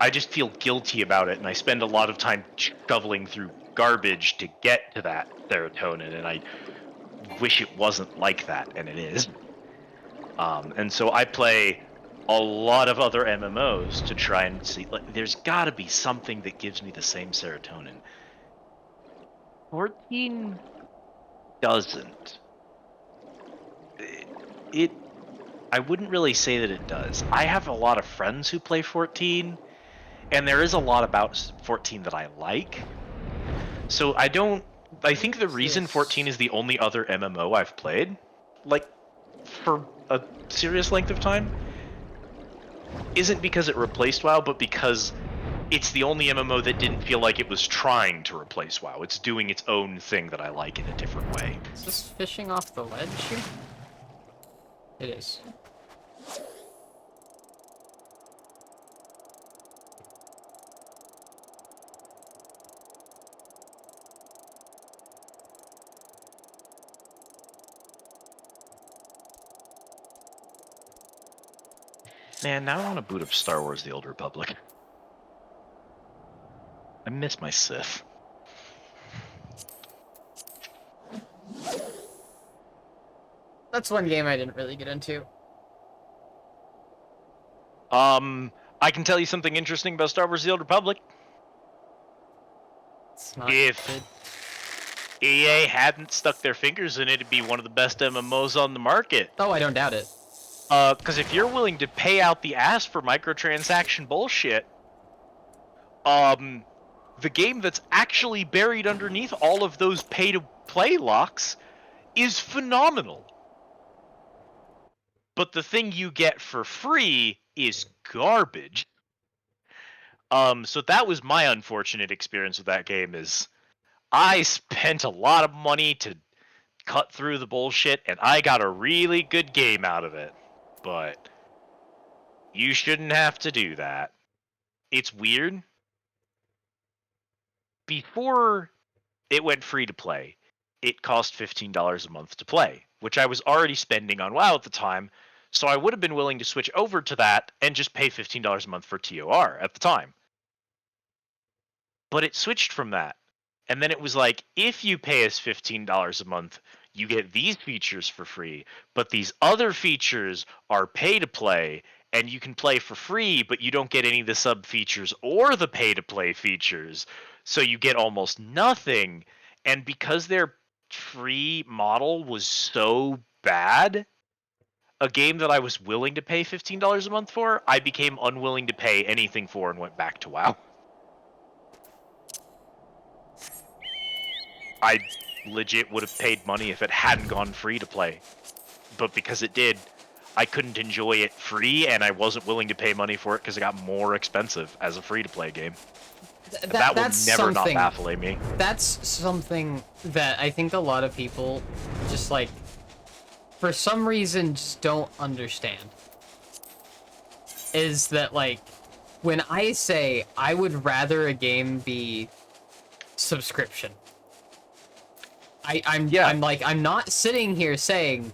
I just feel guilty about it, and I spend a lot of time shoveling through garbage to get to that serotonin, and I wish it wasn't like that, and it is. And so I play a lot of other MMOs to try and see, like, there's gotta be something that gives me the same serotonin. 14 doesn't. I wouldn't really say that it does. I have a lot of friends who play 14, and there is a lot about 14 that I like. So I think the reason 14 is the only other MMO I've played, like, for a serious length of time, isn't because it replaced WoW, but because it's the only MMO that didn't feel like it was trying to replace WoW. It's doing its own thing that I like in a different way. Is this fishing off the ledge here? It is. Man, now I want to boot up Star Wars The Old Republic. I miss my Sith. That's one game I didn't really get into. I can tell you something interesting about Star Wars The Old Republic. It's not If good. EA hadn't stuck their fingers in it, it'd be one of the best MMOs on the market. Oh, I don't doubt it. Because if you're willing to pay out the ass for microtransaction bullshit, the game that's actually buried underneath all of those pay-to-play locks is phenomenal. But the thing you get for free is garbage. So that was my unfortunate experience with that game, is I spent a lot of money to cut through the bullshit, and I got a really good game out of it. But you shouldn't have to do that. It's weird. Before it went free to play, it cost $15 a month to play, which I was already spending on WoW at the time, so I would have been willing to switch over to that and just pay $15 a month for TOR at the time. But it switched from that. And then it was like, if you pay us $15 a month, you get these features for free, but these other features are pay to play, and you can play for free, but you don't get any of the sub features or the pay to play features. So you get almost nothing. And because their free model was so bad, a game that I was willing to pay $15 a month for, I became unwilling to pay anything for and went back to WoW. I legit would have paid money if it hadn't gone free to play. But because it did, I couldn't enjoy it free, and I wasn't willing to pay money for it because it got more expensive as a free-to-play game. That will never not baffle me. That's something that I think a lot of people just, like, for some reason just don't understand. Is that, like, when I say I would rather a game be subscription, I'm not sitting here saying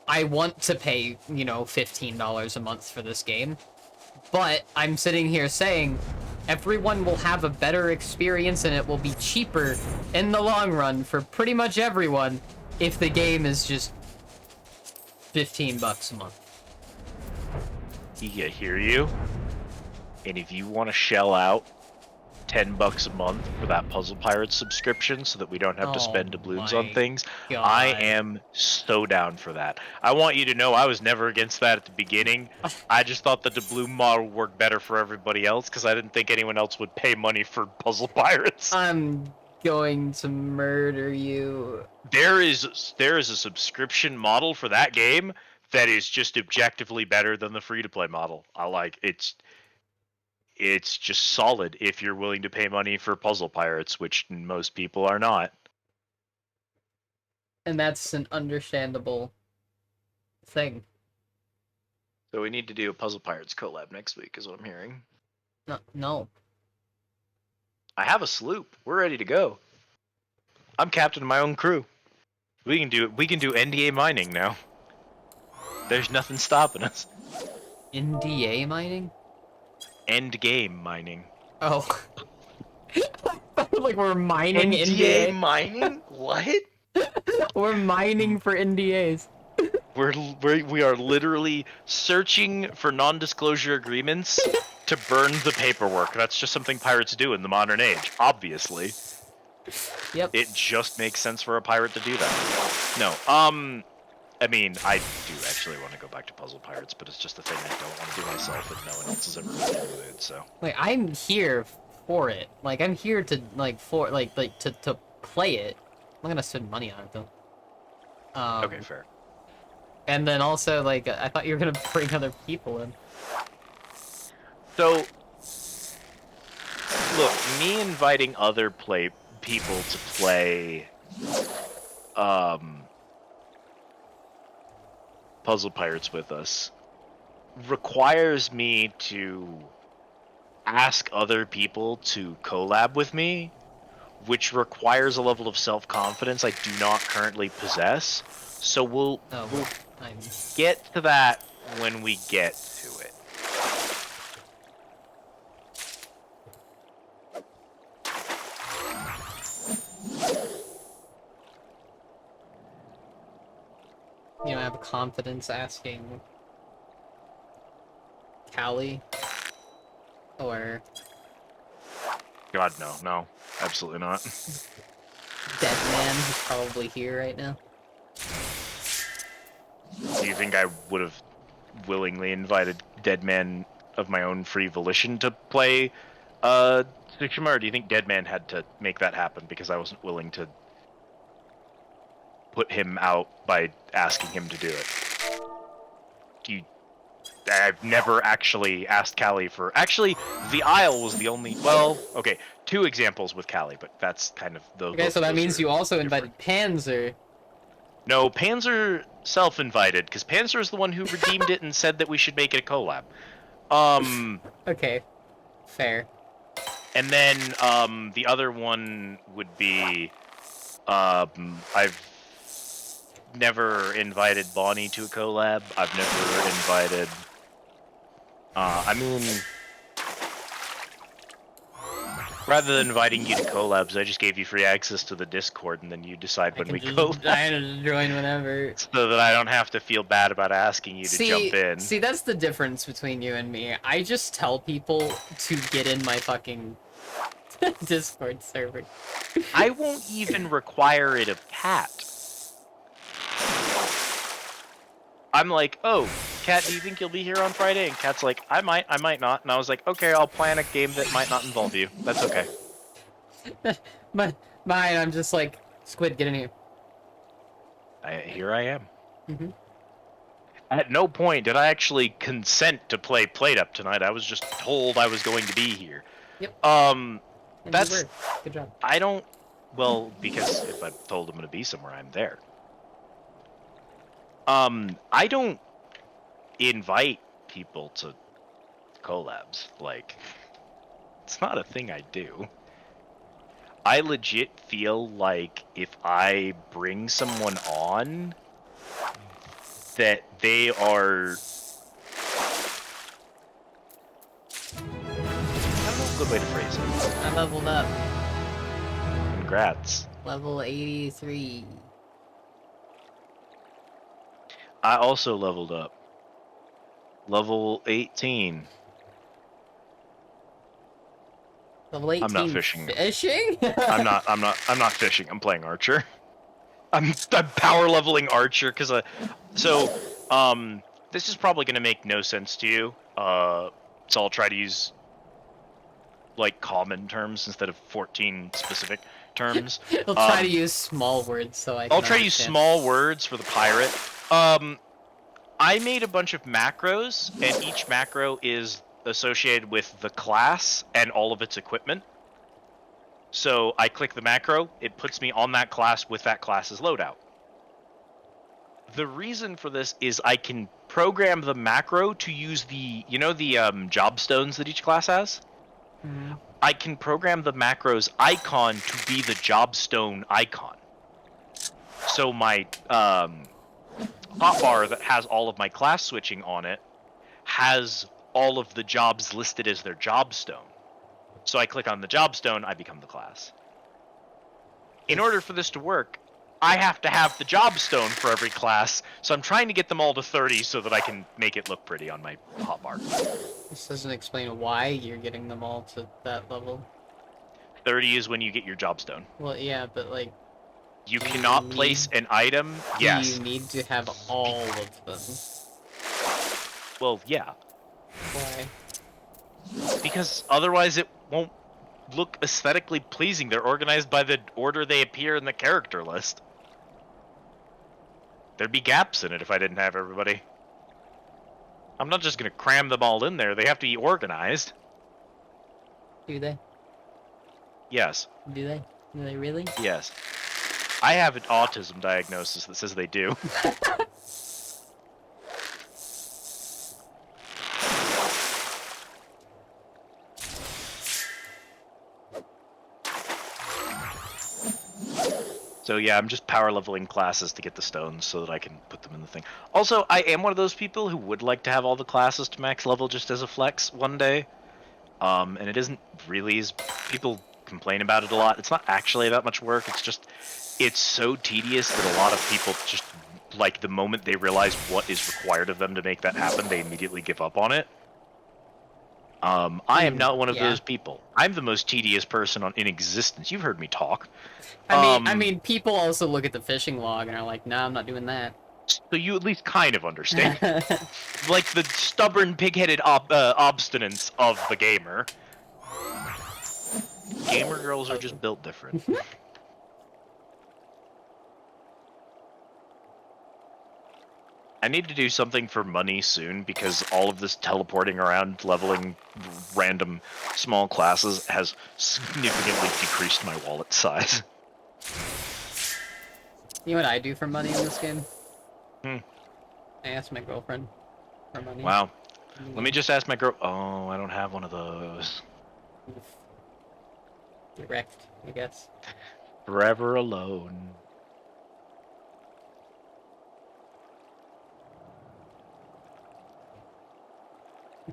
I want to pay, you know, $15 a month for this game, but I'm sitting here saying everyone will have a better experience and it will be cheaper in the long run for pretty much everyone if the game is just $15 a month. Yeah, hear you. And if you want to shell out $10 a month for that Puzzle Pirates subscription so that we don't have to spend doubloons on my things, God. I am so down for that. I want you to know I was never against that at the beginning. I just thought the doubloon model worked better for everybody else because I didn't think anyone else would pay money for Puzzle Pirates. I'm going to murder you. There is a subscription model for that game that is just objectively better than the free-to-play model. I like it's just solid if you're willing to pay money for Puzzle Pirates, which most people are not. And that's an understandable thing. So we need to do a Puzzle Pirates collab next week, is what I'm hearing. No. I have a sloop. We're ready to go. I'm captain of my own crew. We can do NDA mining now. There's nothing stopping us. NDA mining? End game mining. Oh. Like we're mining NDA NDA. mining? What? We're mining for NDAs. We are literally searching for non-disclosure agreements to burn the paperwork. That's just something pirates do in the modern age, obviously. Yep. It just makes sense for a pirate to do that. No, I mean, I do actually want to go back to Puzzle Pirates, but it's just a thing I don't want to do myself and no one else has ever really doing it, so. Like I'm here for it. Like I'm here to to play it. I'm not gonna spend money on it though. Okay, fair. And then also like I thought you were gonna bring other people in. So, look, me inviting other people to play, Puzzle Pirates with us requires me to ask other people to collab with me, which requires a level of self-confidence I do not currently possess. So we'll get to that when we get to it. You know, I have confidence asking Callie or God, no, absolutely not. Dead Man, who's probably here right now. Do you think I would have willingly invited Deadman of my own free volition to play Tsushima, or do you think Deadman had to make that happen because I wasn't willing to put him out by asking him to do it? I've never actually asked Callie for... Actually, the Isle was the only... Well, okay, 2 examples with Callie, but that's kind of... Okay, so that means you also invited Panzer. No, Panzer self-invited, because Panzer is the one who redeemed it and said that we should make it a collab. Okay, fair. And then, the other one would be, I've never invited Bonnie to a collab. I've never invited, I mean, rather than inviting you to collabs, I just gave you free access to the Discord, and then you decide when we collab. I can just join whenever. So that I don't have to feel bad about asking you to jump in. See, that's the difference between you and me. I just tell people to get in my fucking Discord server. I won't even require it of Kat. I'm like, oh, Kat, do you think you'll be here on Friday? And Kat's like, I might not. And I was like, okay, I'll plan a game that might not involve you. That's okay. Mine, I'm just like, Squid, get in here. Here I am. Mm-hmm. At no point did I actually consent to play PlateUp tonight. I was just told I was going to be here. Yep. And that's... You were. Good job. I don't... Well, because if I'm told I'm going to be somewhere, I'm there. I don't invite people to collabs. Like, it's not a thing I do. I legit feel like if I bring someone on, that they are. I don't know a good way to phrase it. I leveled up. Congrats. Level 83. I also leveled up. Level 18. Level 18. I'm not fishing. Fishing? I'm not fishing. I'm playing Archer. I'm power leveling Archer because this is probably gonna make no sense to you. So I'll try to use like common terms instead of 14 specific terms. I'll try to use small words so I can I'll try to use understand. small words for the pirate. I made a bunch of macros, and each macro is associated with the class and all of its equipment. So I click the macro, it puts me on that class with that class's loadout. The reason for this is I can program the macro to use the job stones that each class has. Mhm. I can program the macro's icon to be the job stone icon. So my hotbar that has all of my class switching on it has all of the jobs listed as their job stone. So I click on the job stone, I become the class. In order for this to work, I have to have the job stone for every class, so I'm trying to get them all to 30 so that I can make it look pretty on my hotbar. This doesn't explain why you're getting them all to that level. 30 is when you get your job stone. Well, yeah, but like, You Do you cannot place an item. do Yes. you need to have all of them? Well, yeah. Why? Because otherwise it won't look aesthetically pleasing. They're organized by the order they appear in the character list. There'd be gaps in it if I didn't have everybody. I'm not just gonna cram them all in there. They have to be organized. Do they? Yes. Do they? Do they really? Yes. I have an autism diagnosis that says they do. So yeah, I'm just power leveling classes to get the stones so that I can put them in the thing. Also, I am one of those people who would like to have all the classes to max level just as a flex one day. And it isn't really as people complain about it a lot. It's not actually that much work. It's just it's so tedious that a lot of people just like the moment they realize what is required of them to make that happen, they immediately give up on it. I am not one of Yeah. those people. I'm the most tedious person in existence. You've heard me talk. I mean, people also look at the fishing log and are like, "Nah, I'm not doing that." So you at least kind of understand. Like the stubborn, pig-headed obstinance of the gamer. Gamer girls are just built different. I need to do something for money soon because all of this teleporting around, leveling random small classes has significantly decreased my wallet size. You know what I do for money in this game? Hmm. I asked my girlfriend for money. Wow. Let me just ask my girl. Oh, I don't have one of those. Direct, I guess. Forever alone.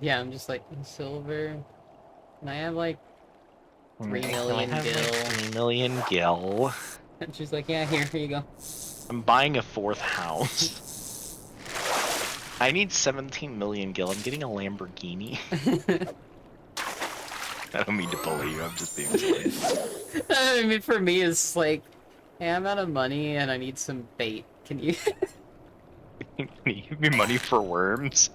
Yeah, I'm just like, silver. And I have like 3 million I have gil. like 3 million gil. And she's like, yeah, here you go. I'm buying a 4th house. I need 17 million gil. I'm getting a Lamborghini. I don't mean to bully you. I'm just being silly. I mean, for me, it's like, hey, I'm out of money and I need some bait. Can you? Can you give me money for worms?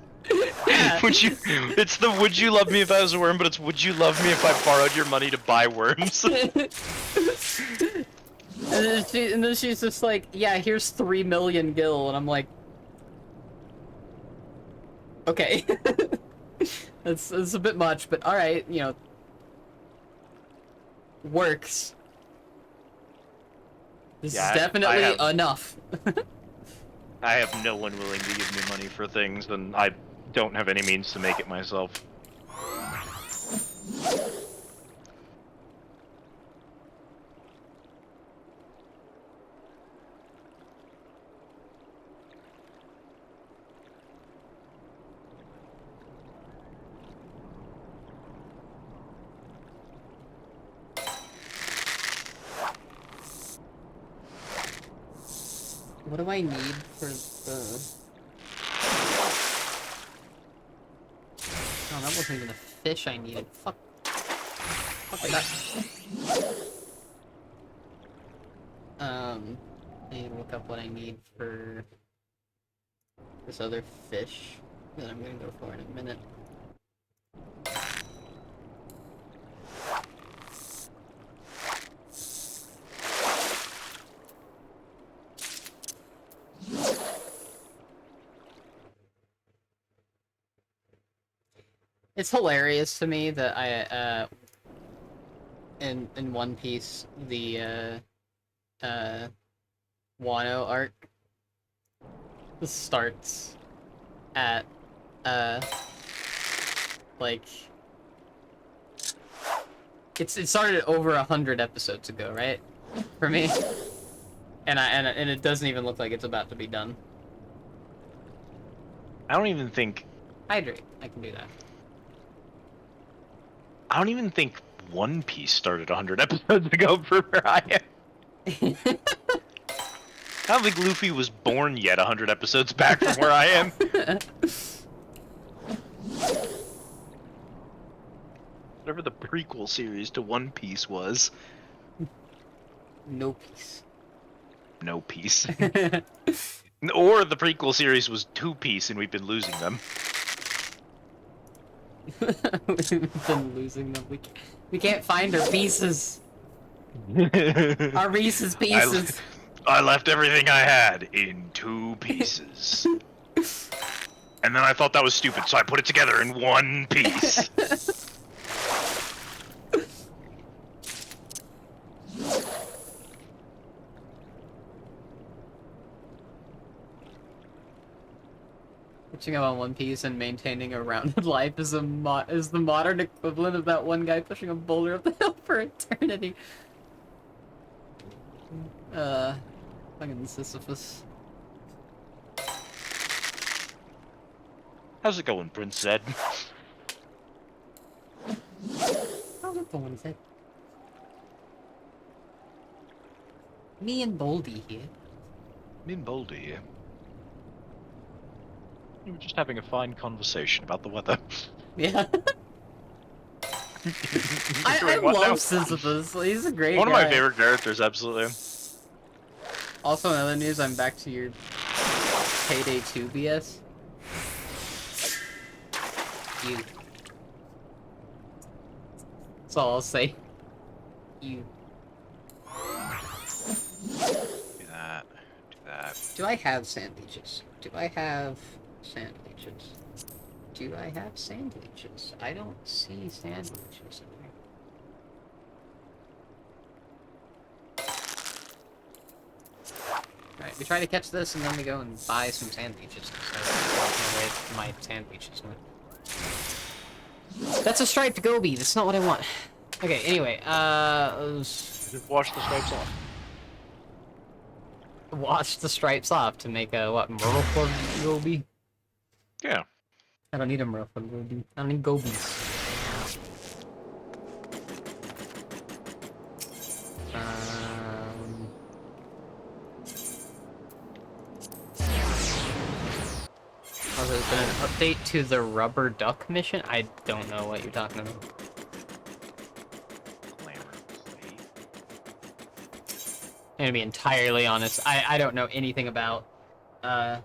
Yeah. Would you? It's the would you love me if I was a worm, but it's would you love me if I borrowed your money to buy worms? And then she's just like, yeah, here's 3 million gil, and I'm like, okay, that's a bit much, but all right, you know, works. This Yeah, is definitely I have- enough. I have no one willing to give me money for things, and I don't have any means to make it myself. What do I need for the... Oh, that wasn't even a fish I needed. Fuck. Fuck it up. I need to look up what I need for this other fish that I'm gonna go for in a minute. It's hilarious to me that I, in One Piece, the, Wano arc starts at, like, it started over 100 episodes ago, right? For me. And it doesn't even look like it's about to be done. I don't even think Hydrate. I can do that. I don't even think One Piece started 100 episodes ago for where I am. I don't think Luffy was born yet 100 episodes back from where I am. Whatever the prequel series to One Piece was. No peace. No Piece. Or the prequel series was Two Piece and we've been losing them. We've been losing them. We can't find our pieces. Our Reese's pieces. I left everything I had in 2 pieces. And then I thought that was stupid, so I put it together in 1 piece. Catching up on One Piece and maintaining a rounded life is the modern equivalent of that one guy pushing a boulder up the hill for eternity. Fucking Sisyphus. How's it going, Prince Zed? How's it going, Zed? Me and Boldy here. Me and Boldy here. We were just having a fine conversation about the weather. Yeah. I Doing what now? love Sisyphus. He's a great One of guy. my favorite characters, absolutely. Also, in other news, I'm back to your Payday 2 BS. You. That's all I'll say. You. Do that. Do that. Do I have sand leeches? Do I have sand leeches? Do I have sand leeches? I don't see sand leeches in here. Alright, we try to catch this and then we go and buy some sand leeches. So my sand leeches went. That's a striped goby. That's not what I want. Okay, anyway, Just wash the stripes off. wash the stripes off to make a, what, Merfolk goby? Yeah. I don't need a Merfolk goby. I don't need gobies. Also, there's been an update to the rubber duck mission? I don't know what you're talking about. I'm gonna be entirely honest. I don't know anything about that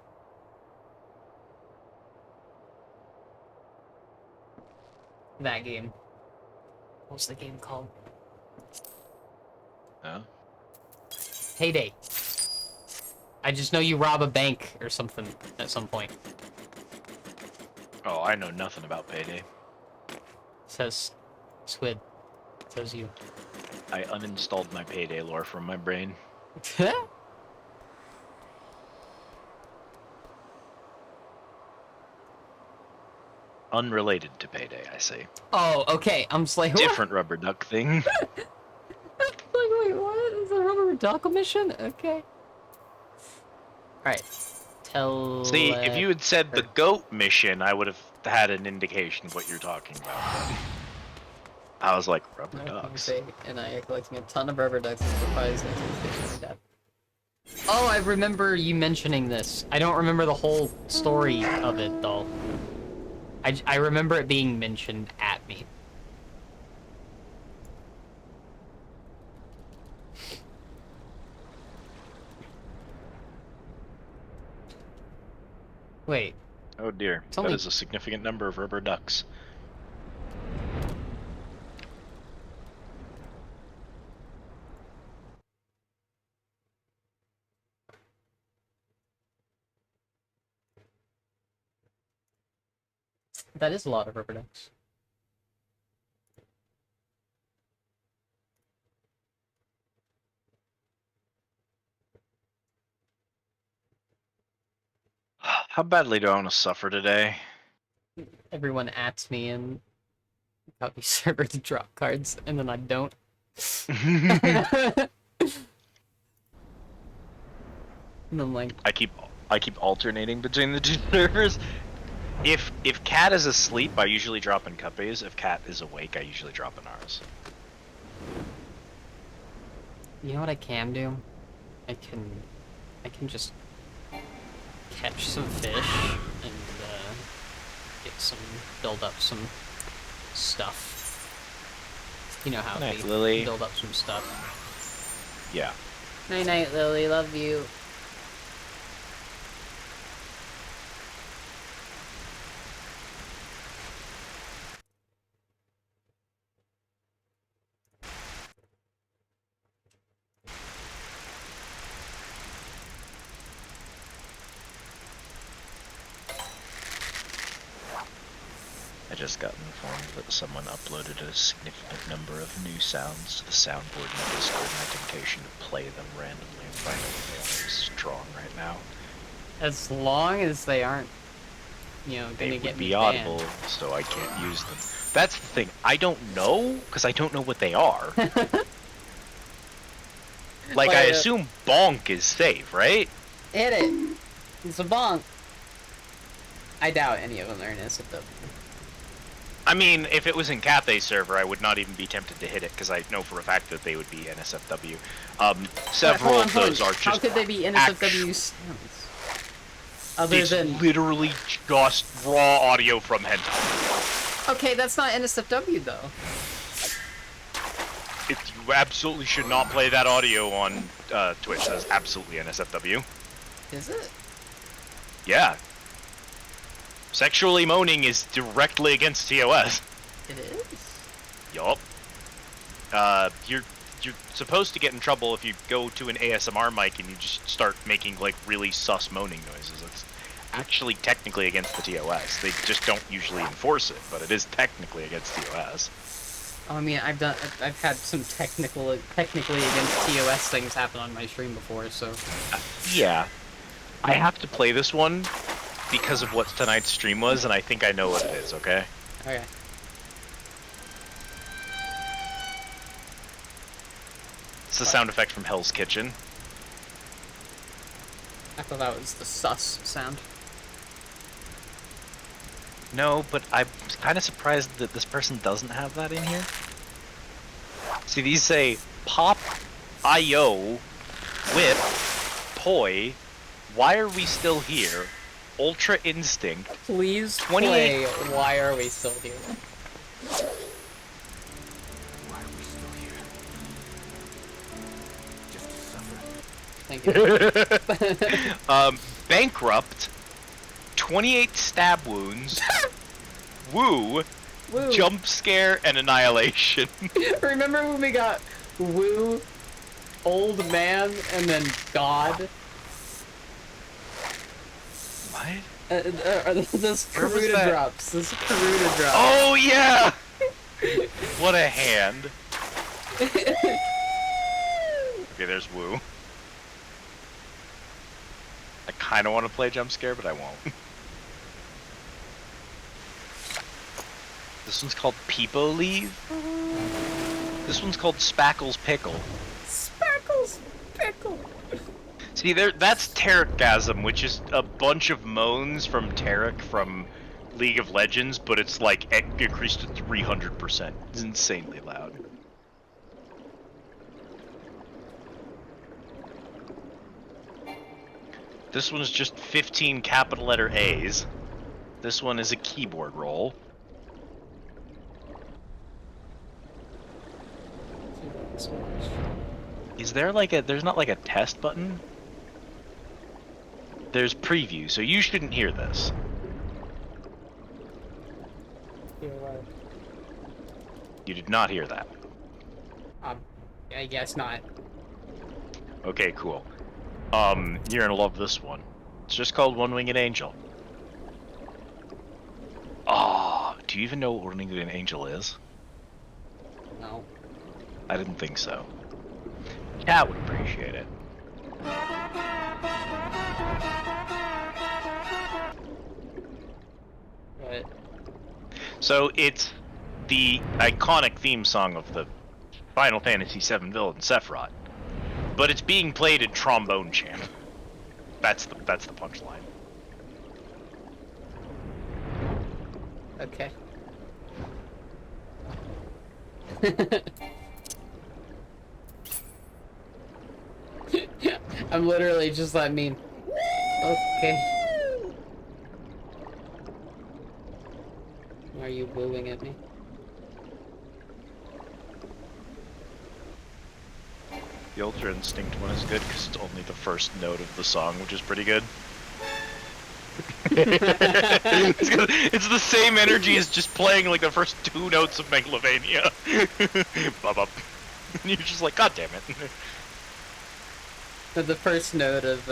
game. What's the game called? Huh? Payday. I just know you rob a bank or something at some point. Oh, I know nothing about Payday. Says Squid. Says you. I uninstalled my Payday lore from my brain. Unrelated to Payday, I say. Oh, okay. I'm just like, what? Different rubber duck thing. Like, wait, what? Is a rubber duck mission? Okay. Alright. See, if you had said the goat mission, I would have had an indication of what you're talking about. But I was like, rubber ducks. And I am collecting a ton of rubber ducks and surprised that death. Oh, I remember you mentioning this. I don't remember the whole story of it, though. I remember it being mentioned at me. Wait, Oh dear, It's that only- is a significant number of rubber ducks. that is a lot of rubber ducks. How badly do I want to suffer today? Everyone ats me and got me server to drop cards, and then I don't. And I'm like, I keep alternating between the two servers. If Cat is asleep, I usually drop in Cuppies. If Cat is awake, I usually drop in ours. you know what I can do? I can just catch some fish and build up some stuff. You know how Night, they Lily. build up some stuff. Yeah. Night night, Lily. Love you. I just got informed that someone uploaded a significant number of new sounds to the soundboard in the Discord, and I think I should play them randomly and find out what they are strong right now. As long as they aren't, gonna They get would me be audible, so I can't use them. That's the thing. I don't know, because I don't know what they are. Like, I assume bonk is safe, right? Hit it. It's a bonk. I doubt any of them are in SFW. I mean, if it was in Cathay server, I would not even be tempted to hit it, because I know for a fact that they would be NSFW. Several of those are just... How could they be NSFW sounds? Other It's than... literally just raw audio from hentai. Okay, that's not NSFW though. You absolutely should not play that audio on Twitch. That's absolutely NSFW. Is it? Yeah. Sexually moaning is directly against TOS. It is? Yup. You're supposed to get in trouble if you go to an ASMR mic and you just start making like really sus moaning noises. It's actually technically against the TOS. They just don't usually enforce it, but it is technically against TOS. Oh, I mean, I've had some technically against TOS things happen on my stream before, so... Yeah. I have to play this one because of what tonight's stream was, and I think I know what it is, okay? Okay. It's the sound effect from Hell's Kitchen. I thought that was the sus sound. No, but I'm kind of surprised that this person doesn't have that in here. See, these say Pop, IO, Whip, Poi, Why Are We Still Here, Ultra Instinct. Please 28 play Why Are We Still Here? Why are we still here? Just to suffer. Thank you. Bankrupt, 28 stab wounds, Woo, Woo. Jump Scare, and Annihilation. Remember when we got Woo, Old Man, and then God? What? This Where was Karuta that? drops. This Karuta drops. Oh yeah! What a hand. Okay, there's Woo. I kind of want to play Jump Scare, but I won't. This one's called Peepo Leave. This one's called Spackle's Pickle. Spackles Pickle. See, that's Terrorgasm, which is a bunch of moans from Tarek from League of Legends, but it's like increased to 300%. It's insanely loud. This one's just 15 capital letter A's. This one is a keyboard roll. Is there like a, there's not like a test button? There's preview, so you shouldn't hear this. You did not hear that. I guess not. Okay, cool. You're gonna love this one. It's just called One Winged Angel. Ah, do you even know what One Winged Angel is? No. I didn't think so. Cat would appreciate it. But So it's the iconic theme song of the Final Fantasy VII villain Sephiroth, but it's being played in trombone champ. That's the punchline. okay. I'm literally just that mean. Okay. Why are you wooing at me? The Ultra Instinct one is good because it's only the first note of the song, which is pretty good. It's the same energy as just playing like the first 2 notes of Megalovania. Bop. And you're just like, God damn it. The first note of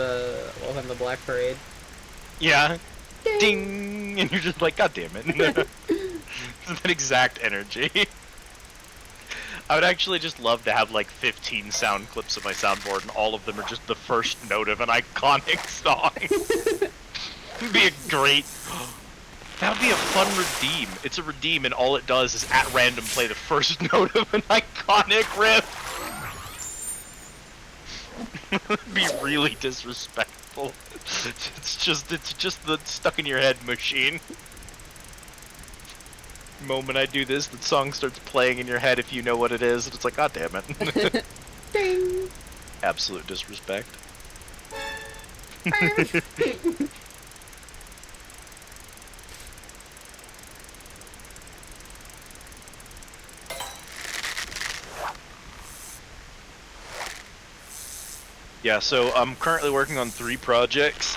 Welcome to Black Parade. Yeah. Ding! And you're just like, God damn it. That exact energy. I would actually just love to have like 15 sound clips of my soundboard, and all of them are just the first note of an iconic song. It'd be a great. That would be a fun redeem. It's a redeem, and all it does is at random play the first note of an iconic riff. It'd be really disrespectful. It's just the stuck in your head machine. Moment I do this, the song starts playing in your head if you know what it is, and it's like, God damn it. Ding! Absolute disrespect. Yeah, so I'm currently working on 3 projects.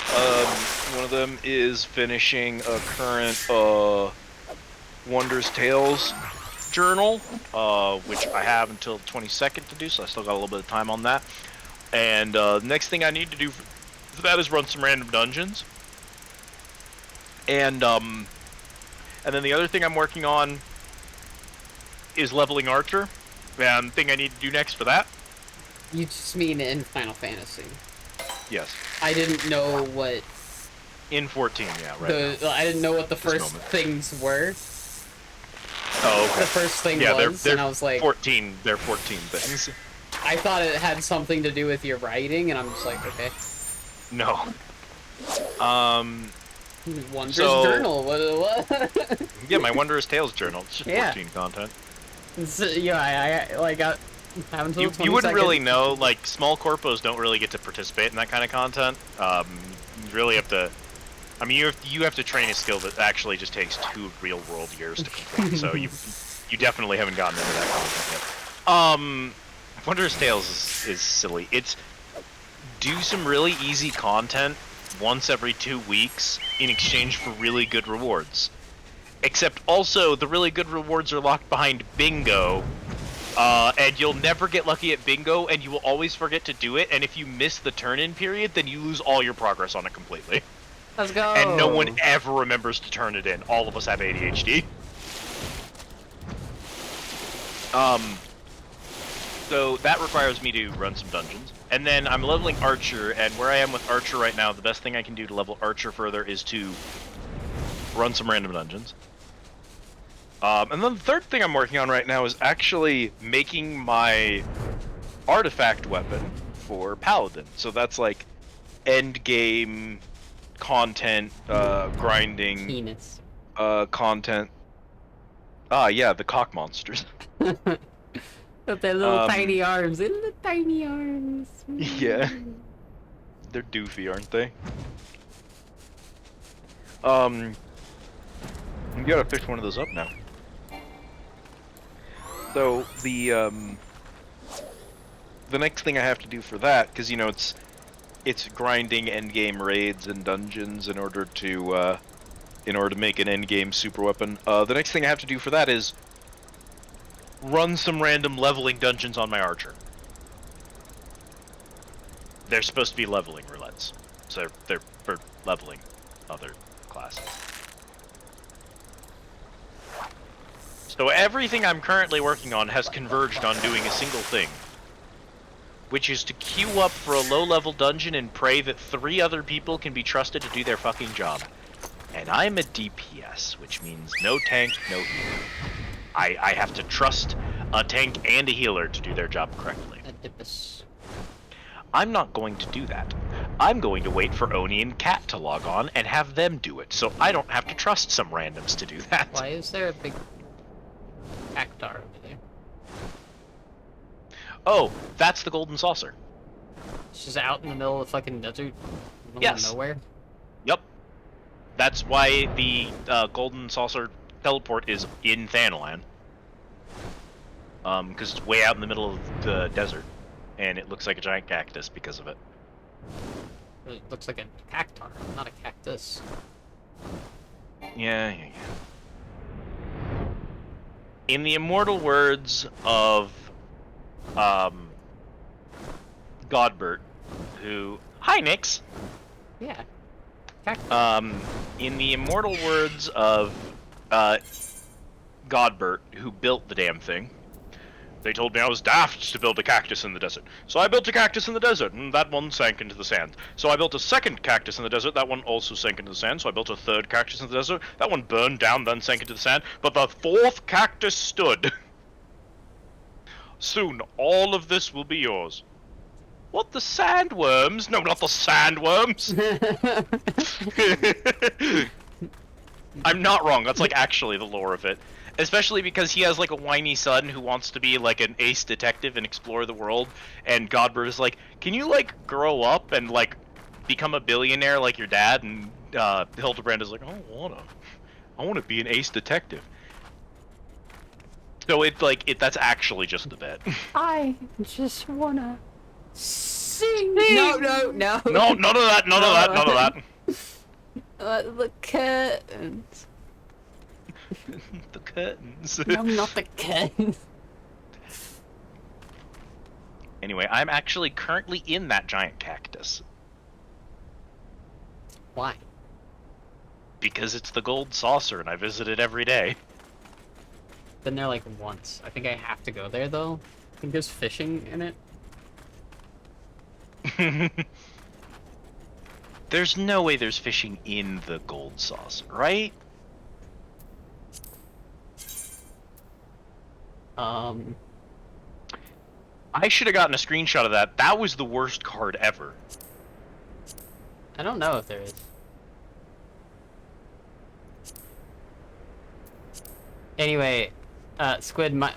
One of them is finishing a current Wondrous Tales journal, which I have until the 22nd to do, so I still got a little bit of time on that. And the next thing I need to do for that is run some random dungeons. And then the other thing I'm working on is leveling Archer. And the thing I need to do next for that. You just mean in Final Fantasy. Yes. I didn't know what In 14, yeah, right. I didn't know what the first moment. things were. Oh, okay. The first thing Yeah, was, they're and I was like, 14. They're 14 things. I thought it had something to do with your writing, and I'm just like, okay. No. Wondrous So- Journal. What? Yeah, my Wondrous Tales journal. It's just Yeah. 14 content. Yeah, I got. Have until the You wouldn't 22nd. really know, like, small corpos don't really get to participate in that kind of content. You really have to, I mean, you have to train a skill that actually just takes 2 real-world years to complete, so you definitely haven't gotten into that content yet. Wondrous Tales is silly. It's, do some really easy content once every 2 weeks in exchange for really good rewards. Except also, the really good rewards are locked behind bingo, and you'll never get lucky at bingo, and you will always forget to do it, and if you miss the turn-in period, then you lose all your progress on it completely. Let's go. And no one ever remembers to turn it in. All of us have ADHD. So that requires me to run some dungeons. And then I'm leveling Archer, and where I am with Archer right now, the best thing I can do to level Archer further is to run some random dungeons. And then the third thing I'm working on right now is actually making my artifact weapon for Paladin. So that's like end game content, grinding, Penis. content. Ah, yeah, the cock monsters. With their little tiny arms. Little tiny arms. Yeah. They're doofy, aren't they? You gotta fix one of those up now. So the next thing I have to do for that, because you know it's grinding endgame raids and dungeons in order to make an endgame super weapon. The next thing I have to do for that is run some random leveling dungeons on my archer. They're supposed to be leveling roulettes, so they're for leveling other classes. So everything I'm currently working on has converged on doing a single thing, which is to queue up for a low-level dungeon and pray that 3 other people can be trusted to do their fucking job. And I'm a DPS, which means no tank, no healer. I have to trust a tank and a healer to do their job correctly. Oedipus. I'm not going to do that. I'm going to wait for Oni and Cat to log on and have them do it, so I don't have to trust some randoms to do that. Why is there a big cactar over there? Oh, that's the golden saucer. It's just out in the middle of the fucking desert. Middle Yes. of nowhere. Yep. That's why the golden saucer teleport is in Thanalan. Because it's way out in the middle of the desert, and it looks like a giant cactus because of it. It looks like a cactar, not a cactus. Yeah. In the immortal words of Godbert, who hi Nix. Yeah. Cactar. In the immortal words of Godbert, who built the damn thing, they told me I was daft to build a cactus in the desert. So I built a cactus in the desert, and that one sank into the sand. So I built a second cactus in the desert, that one also sank into the sand. So I built a third cactus in the desert, that one burned down, then sank into the sand. But the 4th cactus stood. Soon, all of this will be yours. What, the sandworms? No, not the sandworms! I'm not wrong, that's like actually the lore of it. Especially because he has like a whiny son who wants to be like an ace detective and explore the world, and Godbert is like, can you like grow up and like become a billionaire like your dad? And Hildebrand is like, I wanna be an ace detective. So it's like that's actually just a bit. I just wanna sing. No. No, none of that, none of that. The curtains. The curtains. No, not the curtains. Anyway, I'm actually currently in that giant cactus. Why? Because it's the gold saucer and I visit it every day. Been there like once. I think I have to go there though. I think there's fishing in it. There's no way there's fishing in the gold saucer, right? I should have gotten a screenshot of that. That was the worst card ever. I don't know if there is. Anyway, Squid, my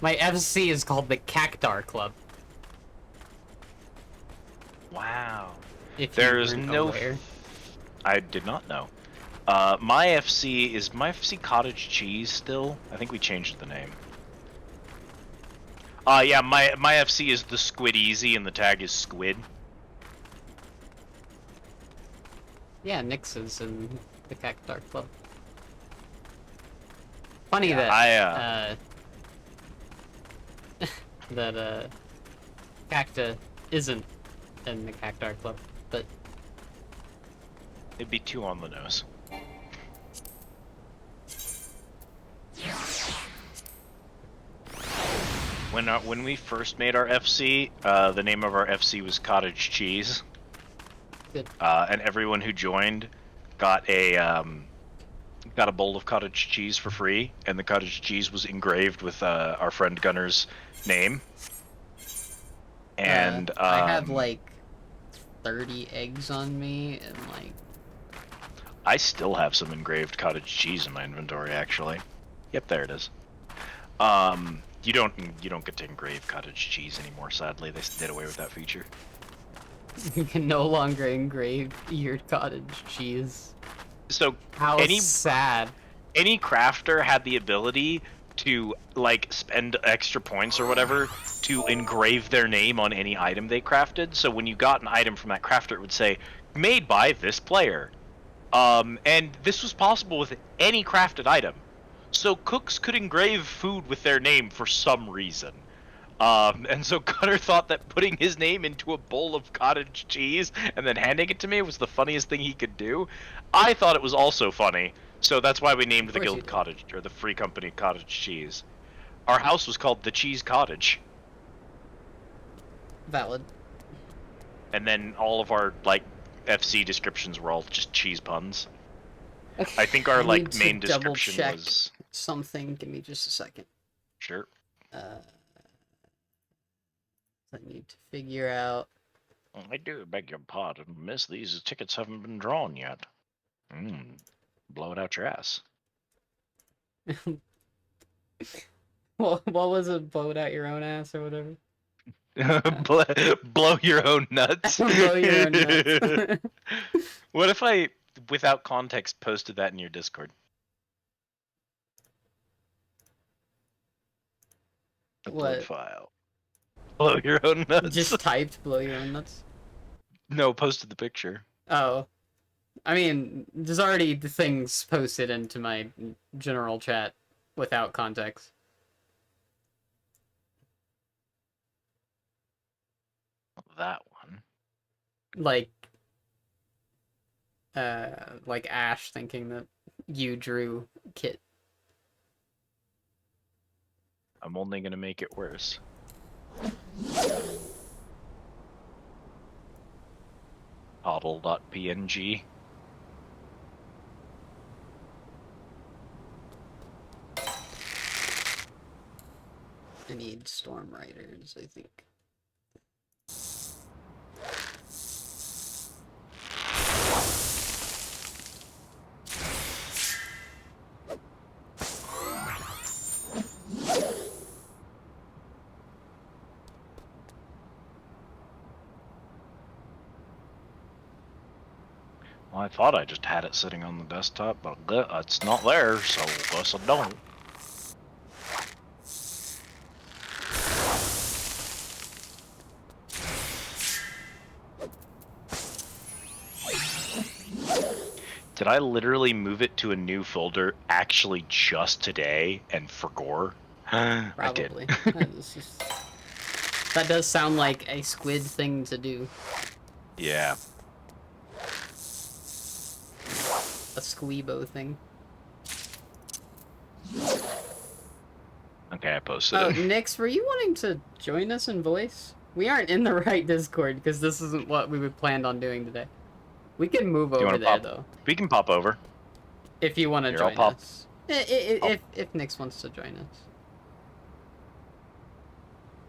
FC is called the Cactar Club. Wow. If There you is weren't no. aware. I did not know. My FC is my FC Cottage Cheese still? I think we changed the name. Yeah, my FC is the Squid Easy and the tag is Squid. Yeah, Nyx is in the Cactar Club. Funny Yeah, that Cacta isn't in the Cactar Club, but It'd be 2 on the nose. When we first made our FC, the name of our FC was Cottage Cheese. Good. And everyone who joined got a bowl of cottage cheese for free, and the cottage cheese was engraved with our friend Gunner's name. And I have like 30 eggs on me, and like I still have some engraved cottage cheese in my inventory, actually. Yep, there it is. You don't get to engrave cottage cheese anymore, sadly. They did away with that feature. You can no longer engrave your cottage cheese. So How Any- sad. any crafter had the ability to like spend extra points or whatever to engrave their name on any item they crafted. So when you got an item from that crafter, it would say made by this player. And this was possible with any crafted item. So cooks could engrave food with their name for some reason. And so Cutter thought that putting his name into a bowl of cottage cheese and then handing it to me was the funniest thing he could do. I thought it was also funny, so that's why we named the course you guild did. cottage, or the free company cottage cheese. Our house was called the Cheese Cottage, Valid. and then all of our like FC descriptions were all just cheese puns. I think our I like need to main double description check was something. Give me just a second. sure. I need to figure out. I do beg your pardon, miss. These tickets haven't been drawn yet. Blow it out your ass. What was it? Blow it out your own ass or whatever. Blow your own nuts. Blow your own nuts. What if I, without context, posted that in your Discord? Upload What? file. Blow your own nuts. Just typed blow your own nuts. No, posted the picture. Oh. I mean, there's already the things posted into my general chat without context. That one. Like Ash thinking that you drew Kit. I'm only gonna make it worse. Toddle.png. I need Storm Riders, I think. Well, I thought I just had it sitting on the desktop, but it's not there, so guess I don't. Did I literally move it to a new folder actually just today and forgot? I did. Probably. That does sound like a squid thing to do. Yeah. A squeebo thing. Okay, I posted Oh, it. Nix, were you wanting to join us in voice? We aren't in the right Discord because this isn't what we would planned on doing today. We can move you over wanna there pop- though, We can pop over. if you want to Here, I'll join pop- us. I'll- If Nix wants to join us.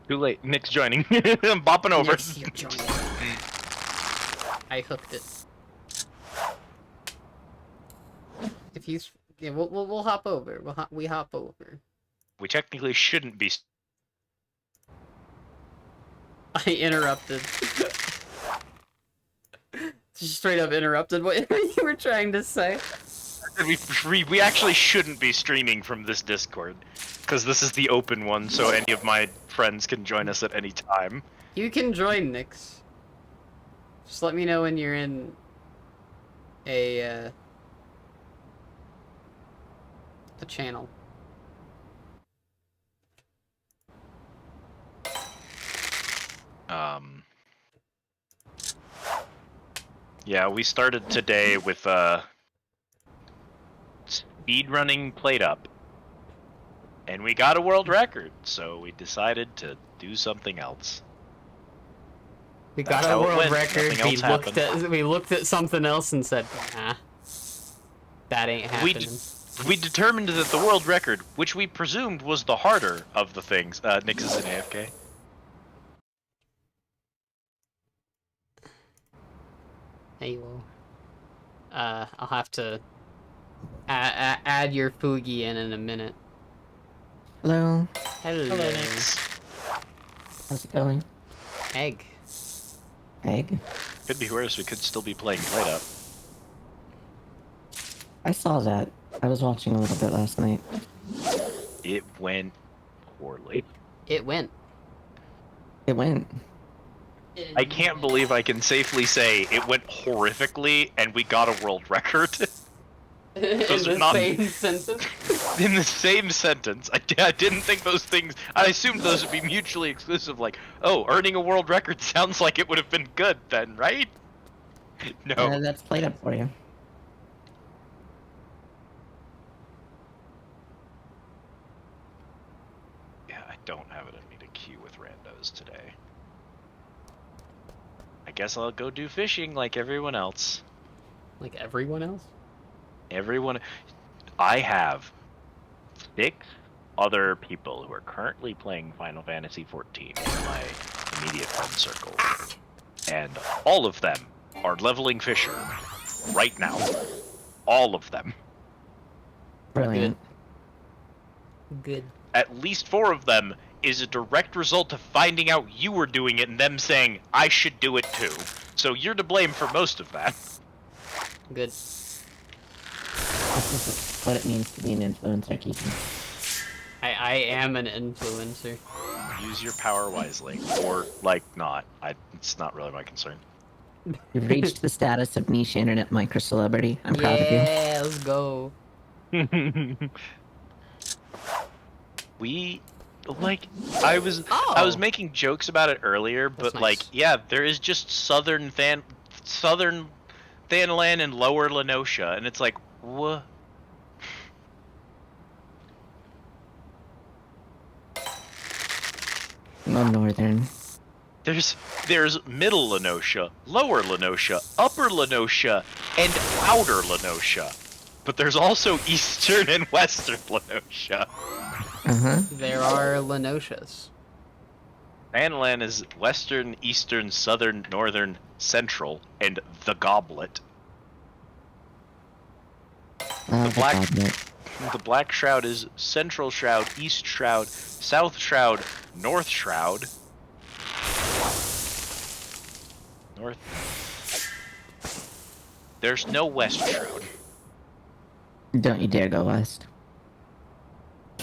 Too late. Nick's joining. I'm bopping over. Nix, you're joining. I hooked it. If he's yeah, we'll hop over. We hop over. We technically shouldn't be. I interrupted. Just straight up interrupted what you were trying to say. We actually shouldn't be streaming from this Discord, because this is the open one, so any of my friends can join us at any time. You can join Nix. Just let me know when you're in a channel. Yeah, we started today with speedrunning Plate Up, and we got a world record, so we decided to do something else. We That's got a how it world went. record. Nothing else We looked at something else and said, nah, that ain't We happening. We determined that the world record, which we presumed was the harder of the things, Nix is in AFK. Hey, well, I'll have to add your Fugi in a minute. egg. Could be worse. We could still be playing Plate Up. I saw that. I was watching a little bit last night. It went poorly. It went. It went. I can't believe I can safely say it went horrifically and we got a world record. In Those are the not- same sentence. In the same sentence. I didn't think those things... I assumed those would be mutually exclusive, like, oh, earning a world record sounds like it would have been good then, right? No. That's played up for you. Yeah, I don't have it in me to queue with randos today. I guess I'll go do fishing like everyone else. Like everyone else? Everyone... I have 6 other people who are currently playing Final Fantasy XIV in my immediate friend circle. And all of them are leveling Fisher right now. All of them. Brilliant. Good. At least 4 of them is a direct result of finding out you were doing it and them saying, I should do it too. So you're to blame for most of that. Good. This is what it means to be an influencer, Keaton. I am an influencer. Use your power wisely. Or, like, not. It's not really my concern. You've reached the status of niche internet micro-celebrity. I'm proud of you. Yeah, let's go. We... Like, I was making jokes about it earlier, but That's like, nice. yeah, there is just southern Thanalan and lower Lenosha, and it's like, what? I'm northern. There's middle Lenosha, lower Lenosha, upper Lenosha, and outer Lenosha. But there's also eastern and western Lenosha. Uh-huh. There are Lenoshas. Thanalan is western, eastern, southern, northern, central, and the Goblet. The black- The Black Shroud is Central Shroud, East Shroud, South Shroud, North Shroud. North. There's no West Shroud. Don't you dare go west.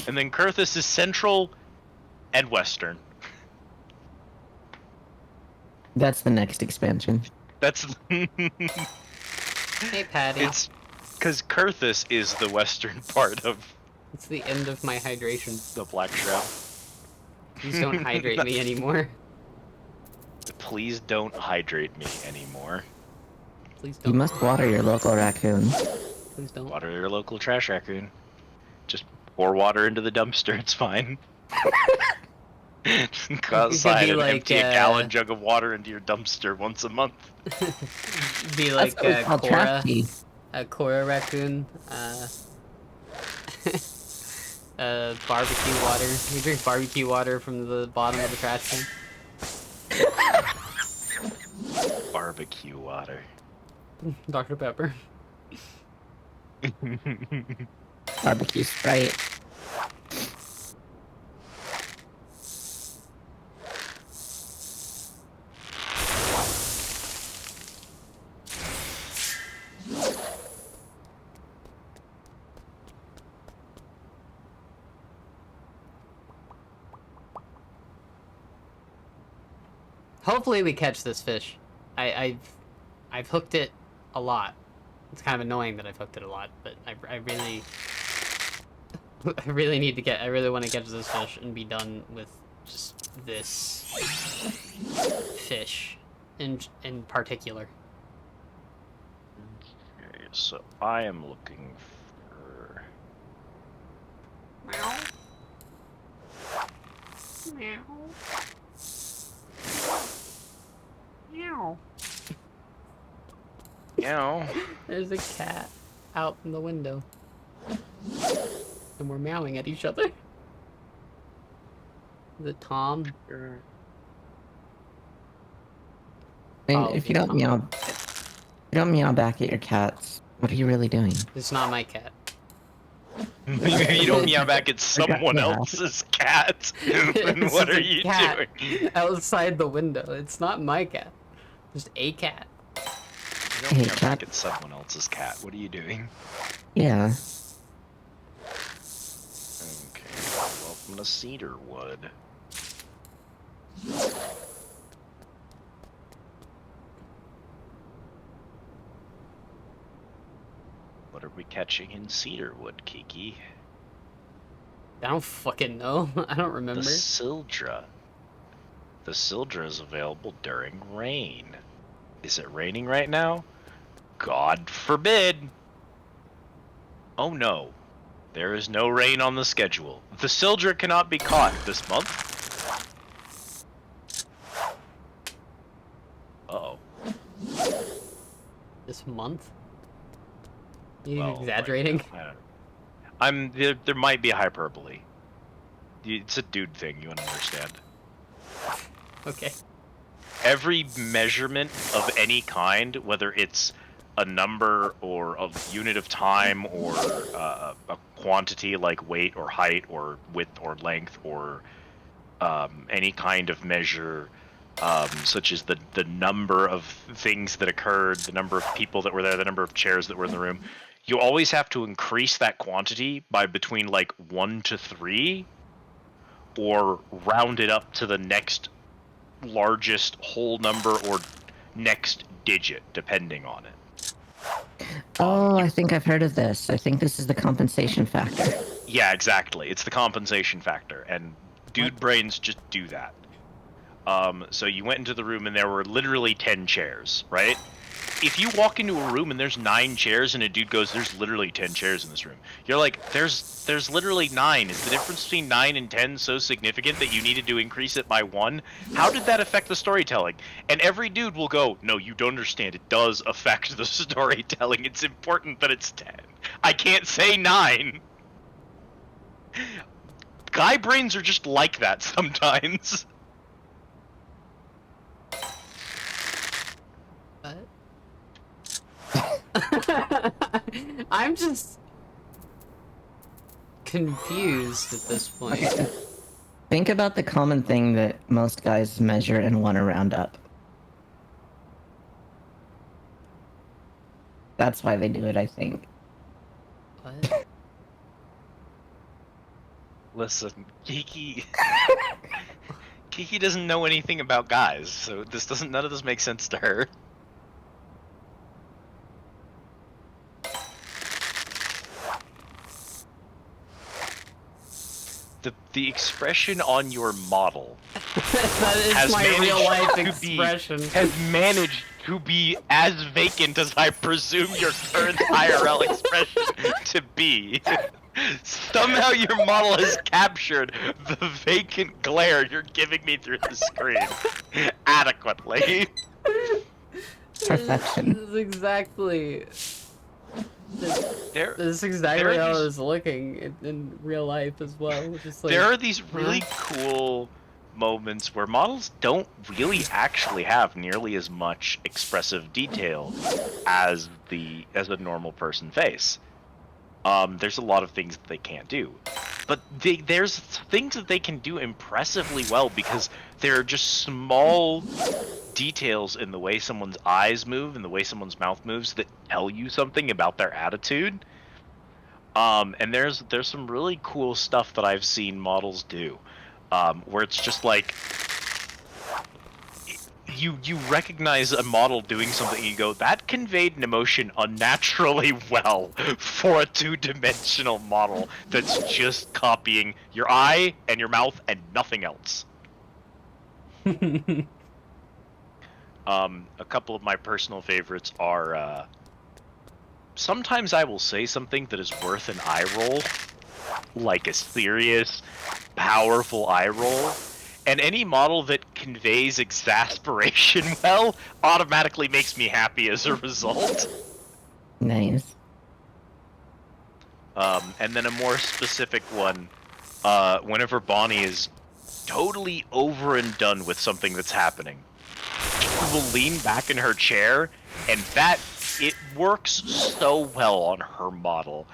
And then Kurthus is Central and Western. That's the next expansion. That's... Hey, Patty. It's... Because Kurthus is the western part of It's the end of my hydration. the Black Shroud. Please don't hydrate me anymore. Please don't hydrate me anymore. Please You don't. must water your local raccoon. Please don't. Water your local trash raccoon. Just pour water into the dumpster, it's fine. Go outside and like, empty a gallon jug of water into your dumpster once a month. Be like That's what it's called, trash tea. a Korra raccoon. Barbecue water. We drink barbecue water from the bottom of the trash can. Barbecue water. Dr. Pepper. Barbecue Sprite. Hopefully we catch this fish. I've hooked it a lot. It's kind of annoying that I've hooked it a lot, but I really I really want to catch this fish and be done with just this fish in particular. Okay, so I am looking for... Meow. Meow. Meow. You know, There's a cat out in the window. And we're meowing at each other. Is it Tom? I mean, Oh, if you it's don't meow, back at your cats, what are you really doing? It's not my cat. you don't meow back at someone Yeah. else's cat. Then It's what are a you cat doing? outside the window. It's not my cat. Just a cat. You Hey, don't care cat. make it someone else's cat. What are you doing? Yeah. Okay, welcome to Cedarwood. What are we catching in Cedarwood, Kiki? I don't fucking know. I don't The remember. Sildra. The Sildra is available during rain. Is it raining right now? God forbid! Oh no. There is no rain on the schedule. The Sildra cannot be caught this month. Uh-oh. This month? You Well, exaggerating? There might be a hyperbole. It's a dude thing, you understand. Okay. Every measurement of any kind, whether it's a number or a unit of time or a quantity like weight or height or width or length or any kind of measure, such as the number of things that occurred, the number of people that were there, the number of chairs that were in the room, you always have to increase that quantity by between like 1 to 3 or round it up to the next largest whole number or next digit, depending on it. Oh, I think I've heard of this. I think this is the compensation factor. Yeah, exactly. It's the compensation factor, and dude brains just do that. So you went into the room and there were literally 10 chairs, right? If you walk into a room and there's 9 chairs and a dude goes, there's literally 10 chairs in this room. You're like, there's literally 9. Is the difference between 9 and 10 so significant that you needed to increase it by 1? How did that affect the storytelling? And every dude will go, no, you don't understand. It does affect the storytelling. It's important that it's 10. I can't say 9. Guy brains are just like that sometimes. What? I'm just confused at this point. Think about the common thing that most guys measure and want to round up. That's why they do it, I think. What? Listen, Kiki doesn't know anything about guys, so none of this makes sense to her. The expression on your model That is has my managed real life to expression. has managed to be as vacant as I presume your current IRL expression to be. Somehow your model has captured the vacant glare you're giving me through the screen adequately. Perfection. This is exactly. There, This is exactly how I was looking in real life as well. Just like, there are these really cool moments where models don't really actually have nearly as much expressive detail as a normal person face. There's a lot of things that they can't do, but there's things that they can do impressively well because they're just small details in the way someone's eyes move and the way someone's mouth moves that tell you something about their attitude. And there's some really cool stuff that I've seen models do, where it's just like you recognize a model doing something and you go, that conveyed an emotion unnaturally well for a two-dimensional model that's just copying your eye and your mouth and nothing else. A couple of my personal favorites are sometimes I will say something that is worth an eye roll, like a serious, powerful eye roll, and any model that conveys exasperation well automatically makes me happy as a result. Nice. And then a more specific one, whenever Bonnie is totally over and done with something that's happening, she will lean back in her chair, and it works so well on her model.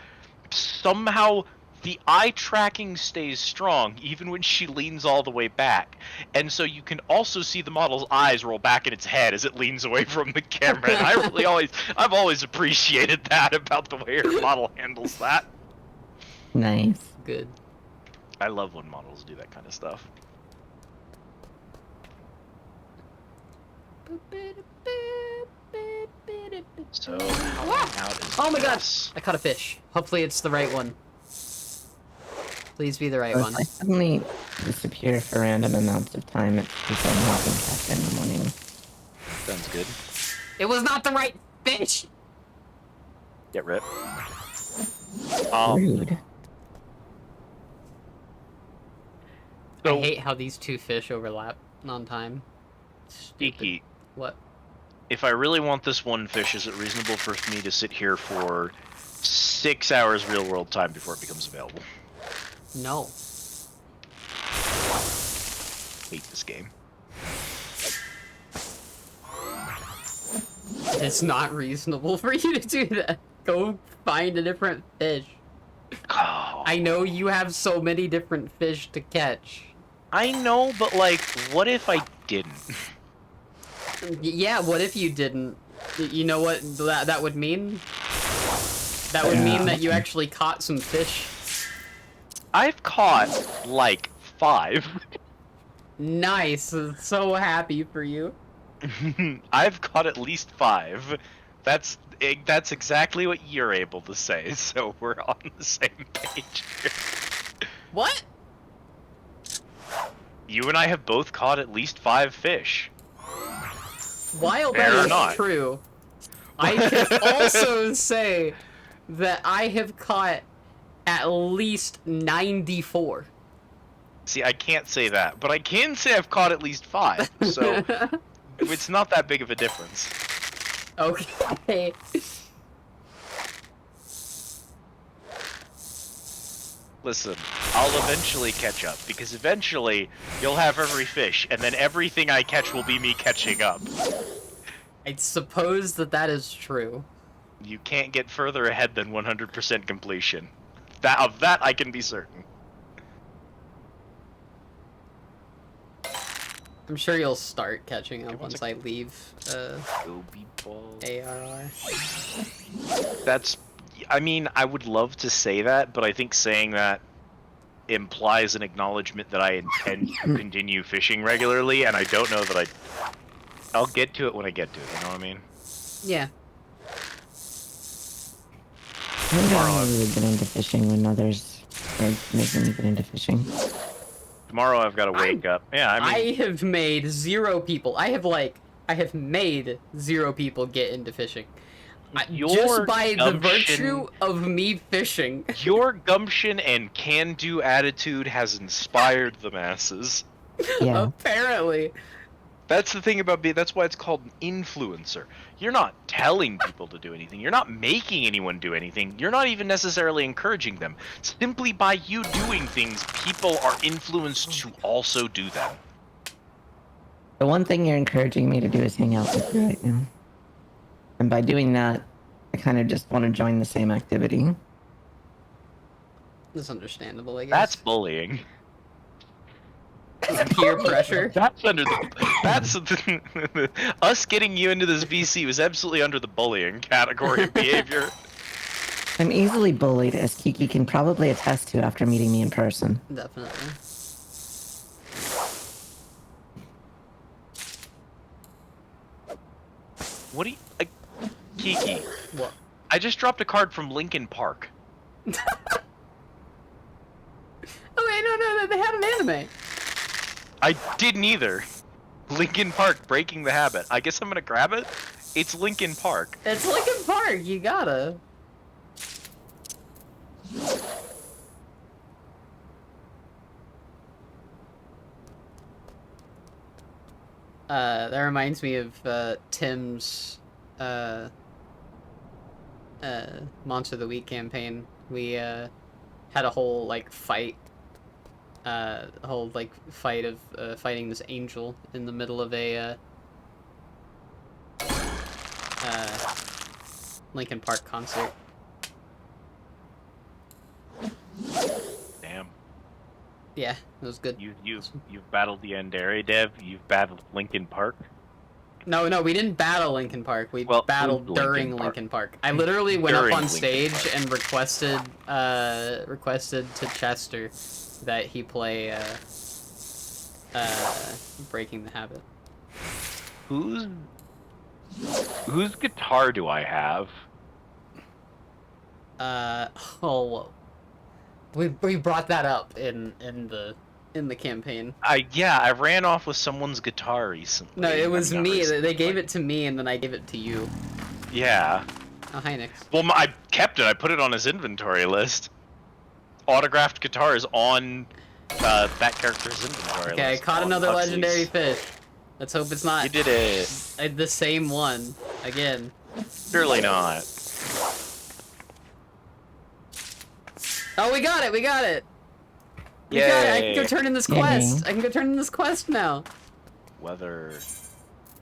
Somehow the eye tracking stays strong even when she leans all the way back. And so you can also see the model's eyes roll back in its head as it leans away from the camera. And I've always appreciated that about the way her model handles that. Nice. Good. I love when models do that kind of stuff. So, how out is Oh my god! this? I caught a fish. Hopefully it's the right one. Please be the right So one. if I suddenly disappear for random amounts of time, it's because I'm not being kept in the morning. Sounds good. It was not the right fish! Get ripped. Rude. I So, hate how these two fish overlap on time. Stupid. Geeky, What? if I really want this one fish, is it reasonable for me to sit here for 6 hours real world time before it becomes available? No. Hate this game. It's not reasonable for you to do that. Go find a different fish. Oh, I know you have so many different fish to catch. I know, but like, what if I didn't? Yeah, what if you didn't? You know what that would mean? That would mean that you actually caught some fish. I've caught like 5. Nice. So happy for you. I've caught at least 5. That's exactly what you're able to say. So we're on the same page here. What? You and I have both caught at least 5 fish. While Fair or that is not? true, I can also say that I have caught at least 94. See, I can't say that, but I can say I've caught at least 5. So it's not that big of a difference. Okay. Listen, I'll eventually catch up, because eventually you'll have every fish, and then everything I catch will be me catching up. I suppose that is true. You can't get further ahead than 100% completion. Of that I can be certain. I'm sure you'll start catching up once I leave Goby ball. ARR. I mean, I would love to say that, but I think saying that implies an acknowledgement that I intend to continue fishing regularly, and I don't know that I'll get to it when I get to it, you know what I mean? Yeah. Maybe I've really been into fishing when others are making me get into fishing. Tomorrow I've got to wake up. Yeah, I mean, I have made 0 people. I have made 0 people get into fishing. Your Just by the gumption- virtue of me fishing. your gumption and can-do attitude has inspired the masses. Yeah. Apparently. That's the thing about that's why it's called an influencer. You're not telling people to do anything. You're not making anyone do anything. You're not even necessarily encouraging them. Simply by you doing things, people are influenced to also do them. The one thing you're encouraging me to do is hang out with you right now. And by doing that, I kind of just want to join the same activity. That's understandable, I guess. That's bullying. Peer pressure. That's us getting you into this VC was absolutely under the bullying category of behavior. I'm easily bullied, as Kiki can probably attest to after meeting me in person. Definitely. What do you... Kiki, What? I just dropped a card from Linkin Park. Oh wait, no, they had an anime. I didn't either. Linkin Park, Breaking the Habit. I guess I'm gonna grab it. It's Linkin Park. It's Linkin Park, you gotta. That reminds me of Tim's Monster of the Week campaign. We had a whole like fight, a whole like fight of fighting this angel in the middle of a Linkin Park concert. Yeah, it was good. You've battled the Yandere dev. You've battled Linkin Park. No, we didn't battle Linkin Park. We Well, battled Linkin during Park. Linkin Park. I literally went up During on Linkin stage Park. and requested to Chester that he play Breaking the Habit. Whose guitar do I have? Oh, we brought that up in the campaign. I ran off with someone's guitar recently. No, it I was mean, not me. recently, They gave like- it to me, and then I gave it to you. Yeah. Oh, hi, Nix. Well, I kept it. I put it on his inventory list. Autographed guitar is on that character's inventory Okay, I list. caught on another Huxley's. legendary fish. Let's hope it's not You did it. the same one again. Surely not. Oh, we got it! We got it! We got it! I can go Yay. turn in this Yay. quest! I can go turn in this quest now! Whether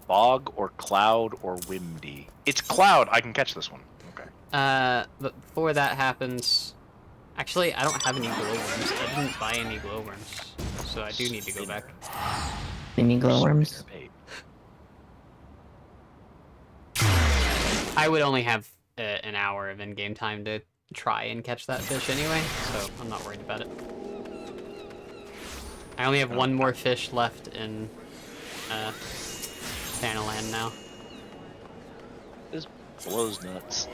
fog or cloud or windy. It's cloud. I can catch this one. Okay. But before that happens... Actually, I don't have any glowworms. I didn't buy any glowworms. So I do need to go back. Any glowworms? I would only have an hour of in-game time to try and catch that fish anyway, so I'm not worried about it. I only have one more fish left in Thanalan now. This blows nuts.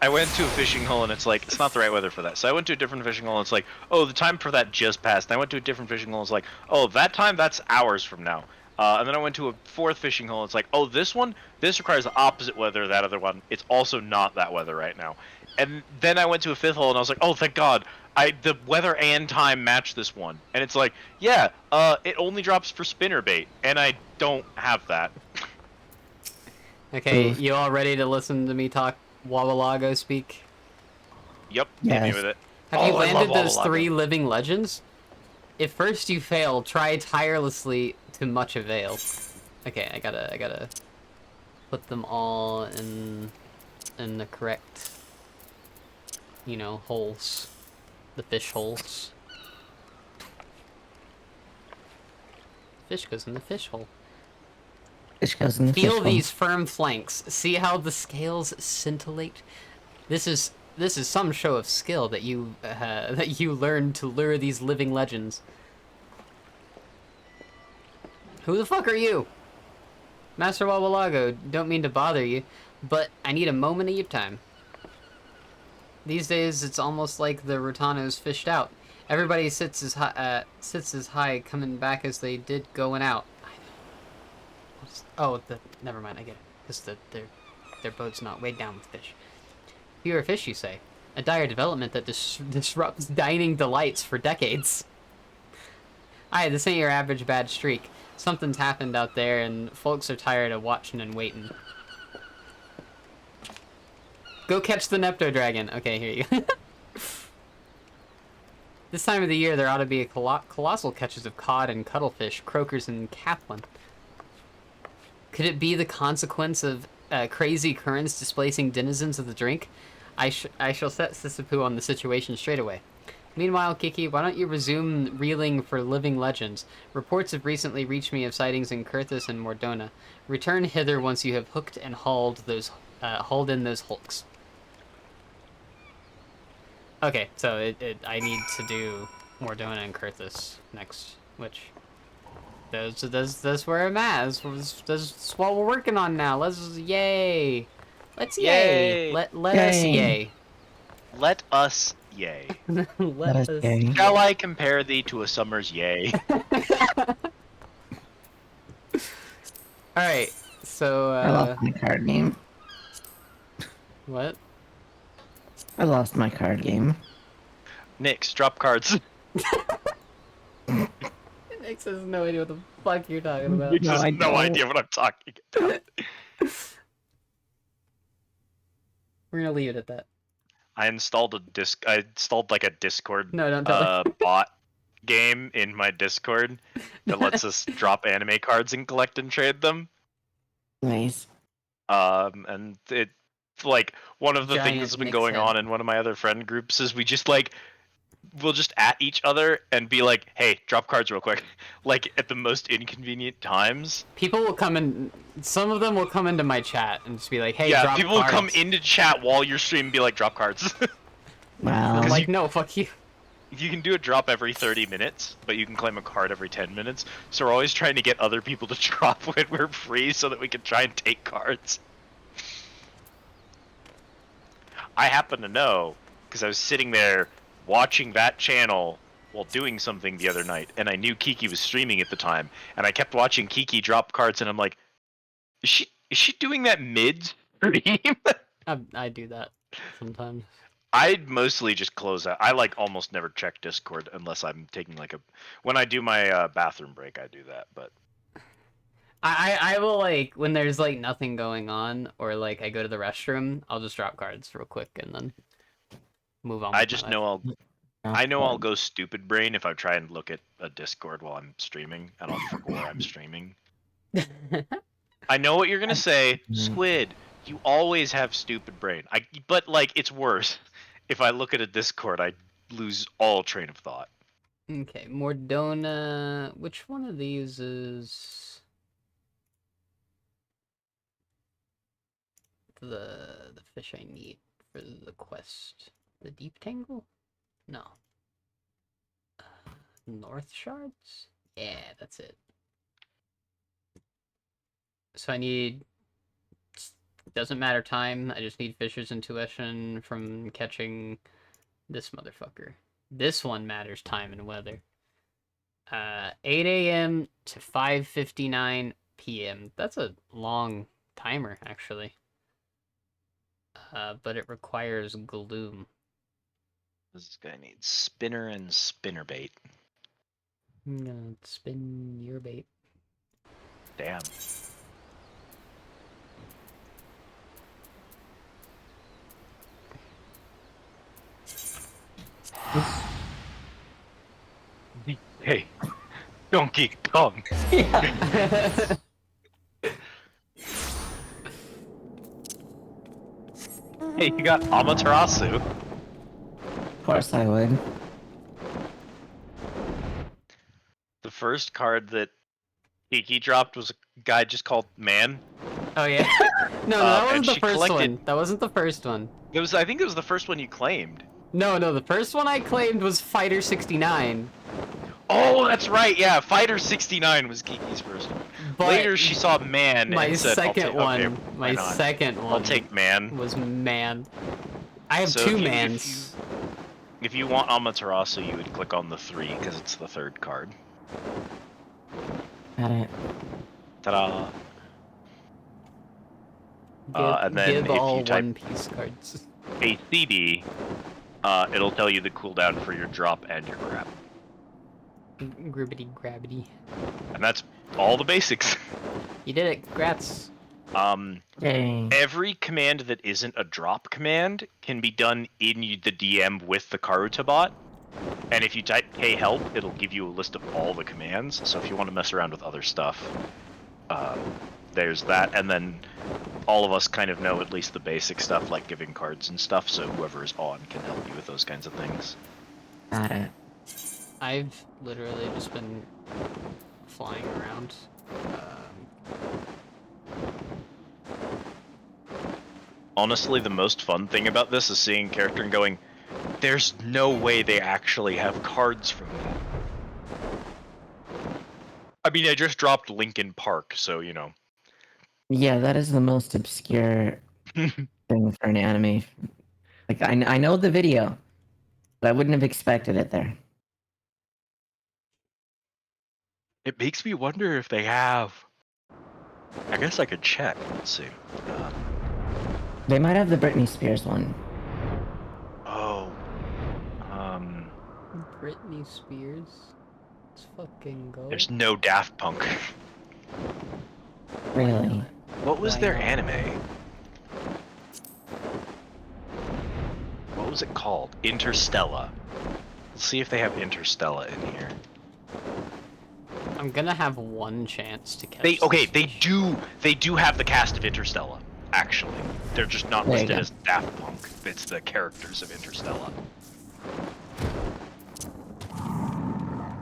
I went to a fishing hole and it's like, it's not the right weather for that. So I went to a different fishing hole and it's like, oh, the time for that just passed. And I went to a different fishing hole and it's like, oh, that time, that's hours from now. And then I went to a fourth fishing hole and it's like, oh, this requires the opposite weather of that other one. It's also not that weather right now. And then I went to a fifth hole and I was like, oh, thank God. The weather and time match this one. And it's like, yeah, it only drops for spinnerbait. And I don't have that. Okay, Oof. you all ready to listen to me talk Wawalago speak? Yep, hit me Yes. with it. Have you Oh, I landed love those Wawalago. 3 living legends? If first you fail, try tirelessly to much avail. Okay, I gotta put them all in the correct, holes. The fish holes. Fish goes in the fish hole. Fish goes in the fish Feel hole. these firm flanks. See how the scales scintillate. This is some show of skill that you learned to lure these living legends. Who the fuck are you? Master Wawalago, don't mean to bother you, but I need a moment of your time. These days, it's almost like the Rotano's fished out. Everybody sits as high coming back as they did going out. Oh, never mind. I get it. Because their boat's not weighed down with fish. Fewer fish, you say? A dire development that disrupts dining delights for decades. Aye, this ain't your average bad streak. Something's happened out there, and folks are tired of watching and waiting. Go catch the Nepto Dragon. Okay, here you go. This time of the year, there ought to be a colossal catches of cod and cuttlefish, croakers and capelin. Could it be the consequence of crazy currents displacing denizens of the drink? I shall set Sisapu on the situation straight away. Meanwhile, Kiki, why don't you resume reeling for living legends? Reports have recently reached me of sightings in Kurthus and Mordona. Return hither once you have hooked and hauled in those hulks. Okay, so I need to do Mordona and Kurthus next, which that's where I'm at. That's what we're working on now. Let's yay! Let's yay! Yay! Let us Yay. yay! Let us yay. Let us yay. Shall I compare thee to a summer's yay? All right, so I lost my card game. what? I lost my card game. Nix, drop cards. Nix has no idea what the fuck you're talking about. Nix has I no don't. idea what I'm talking about. We're gonna leave it at that. I installed like a Discord No, don't tell me. bot game in my Discord that lets us drop anime cards and collect and trade them. Nice. And it like one of the Giant things that's been Nix going head. on in one of my other friend groups is we just like we'll just at each other and be like, "Hey, drop cards real quick," like at the most inconvenient times. People will come in. Some of them will come into my chat and just be like, "Hey, yeah, drop people will cards." come into chat while you're streaming and be like, "Drop cards." Wow. I'm like, no, fuck you. You can do a drop every 30 minutes, but you can claim a card every 10 minutes. So we're always trying to get other people to drop when we're free so that we can try and take cards. I happen to know, because I was sitting there watching that channel while doing something the other night, and I knew Kiki was streaming at the time, and I kept watching Kiki drop cards, and I'm like, is she doing that mid-stream? I do that sometimes. I'd mostly just close out. I like almost never check Discord unless I'm taking like a. When I do my bathroom break, I do that. But I will, like, when there's like nothing going on, or like I go to the restroom, I'll just drop cards real quick and then move on. I with just my know life. I'll go stupid brain if I try and look at a Discord while I'm streaming, and I'll forget where I'm streaming. I know what you're gonna say, Squid. You always have stupid brain. But like it's worse. If I look at a Discord, I lose all train of thought. Okay, Mordona. Which one of these is the fish I need for the quest? The Deep Tangle? No. North Shards? Yeah, that's it. So I need. Doesn't matter time. I just need Fisher's Intuition from catching this motherfucker. This one matters time and weather. 8 a.m. to 5:59 p.m. That's a long timer, actually. But it requires gloom. This guy needs spinner and spinnerbait. I'm gonna spin your bait. Damn. Hey, Donkey Kong. Hey, you got Amaterasu. Of course I would. The first card that Kiki dropped was a guy just called Man. Oh yeah. No, that and wasn't the she first collected- one. That wasn't the first one. I think it was the first one you claimed. No, the first one I claimed was Fighter 69. Oh, that's right. Yeah, Fighter 69 was Kiki's first one. But Later, she saw Man my and said, second one, okay, my why not? second one I'll take Man. was Man. I have So two if you- mans. If you want Amaterasu, you would click on the 3 because it's the third card. Got it. Ta-da! Give, and then give if all you type- One Piece cards. A CD, it'll tell you the cooldown for your drop and your grab. Gribbity grabbity. And that's all the basics. You did it. Congrats. Yay. Every command that isn't a drop command can be done in the DM with the Karuta bot. And if you type K help, it'll give you a list of all the commands. So if you want to mess around with other stuff, there's that. And then all of us kind of know at least the basic stuff, like giving cards and stuff. So whoever is on can help you with those kinds of things. Got it. I've literally just been flying around. Honestly, the most fun thing about this is seeing a character and going, there's no way they actually have cards from that. I mean, I just dropped Linkin Park, so, you know. Yeah, that is the most obscure thing for an anime. Like, I know the video, but I wouldn't have expected it there. It makes me wonder if they have. I guess I could check. Let's see. They might have the Britney Spears one. Oh. Britney Spears. Let's fucking go. There's no Daft Punk. Really? What was Why their not? anime? What was it called? Interstella. Let's see if they have Interstella in here. I'm gonna have one chance to catch. They this fish. they do have the cast of Interstella. Actually, they're just not There you listed go. as Daft Punk. It's the characters of Interstella.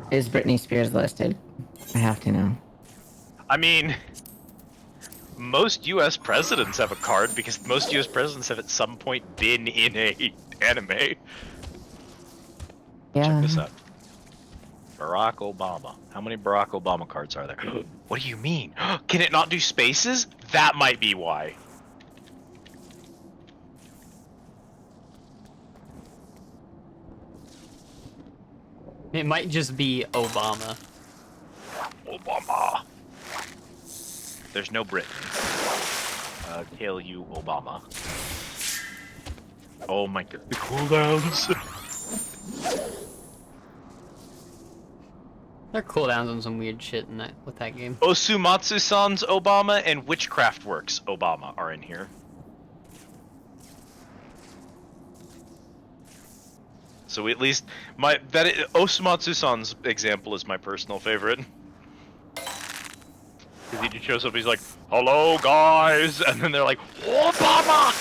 Is Britney Spears listed? I have to know. I mean, most U.S. presidents have a card because most U.S. presidents have at some point been in a anime. Check Yeah. this out. Barack Obama. How many Barack Obama cards are there? What do you mean? Can it not do spaces? That might be why. It might just be Obama. Obama. There's no Britain. Hail you, Obama. Oh my god, the cooldowns. There are cooldowns on some weird shit in that with that game. Osumatsu-san's Obama and Witchcraft Works Obama are in here. So at least Osumatsu-san's example is my personal favorite. Because he just shows up, he's like, "Hello guys," and then they're like, "Obama."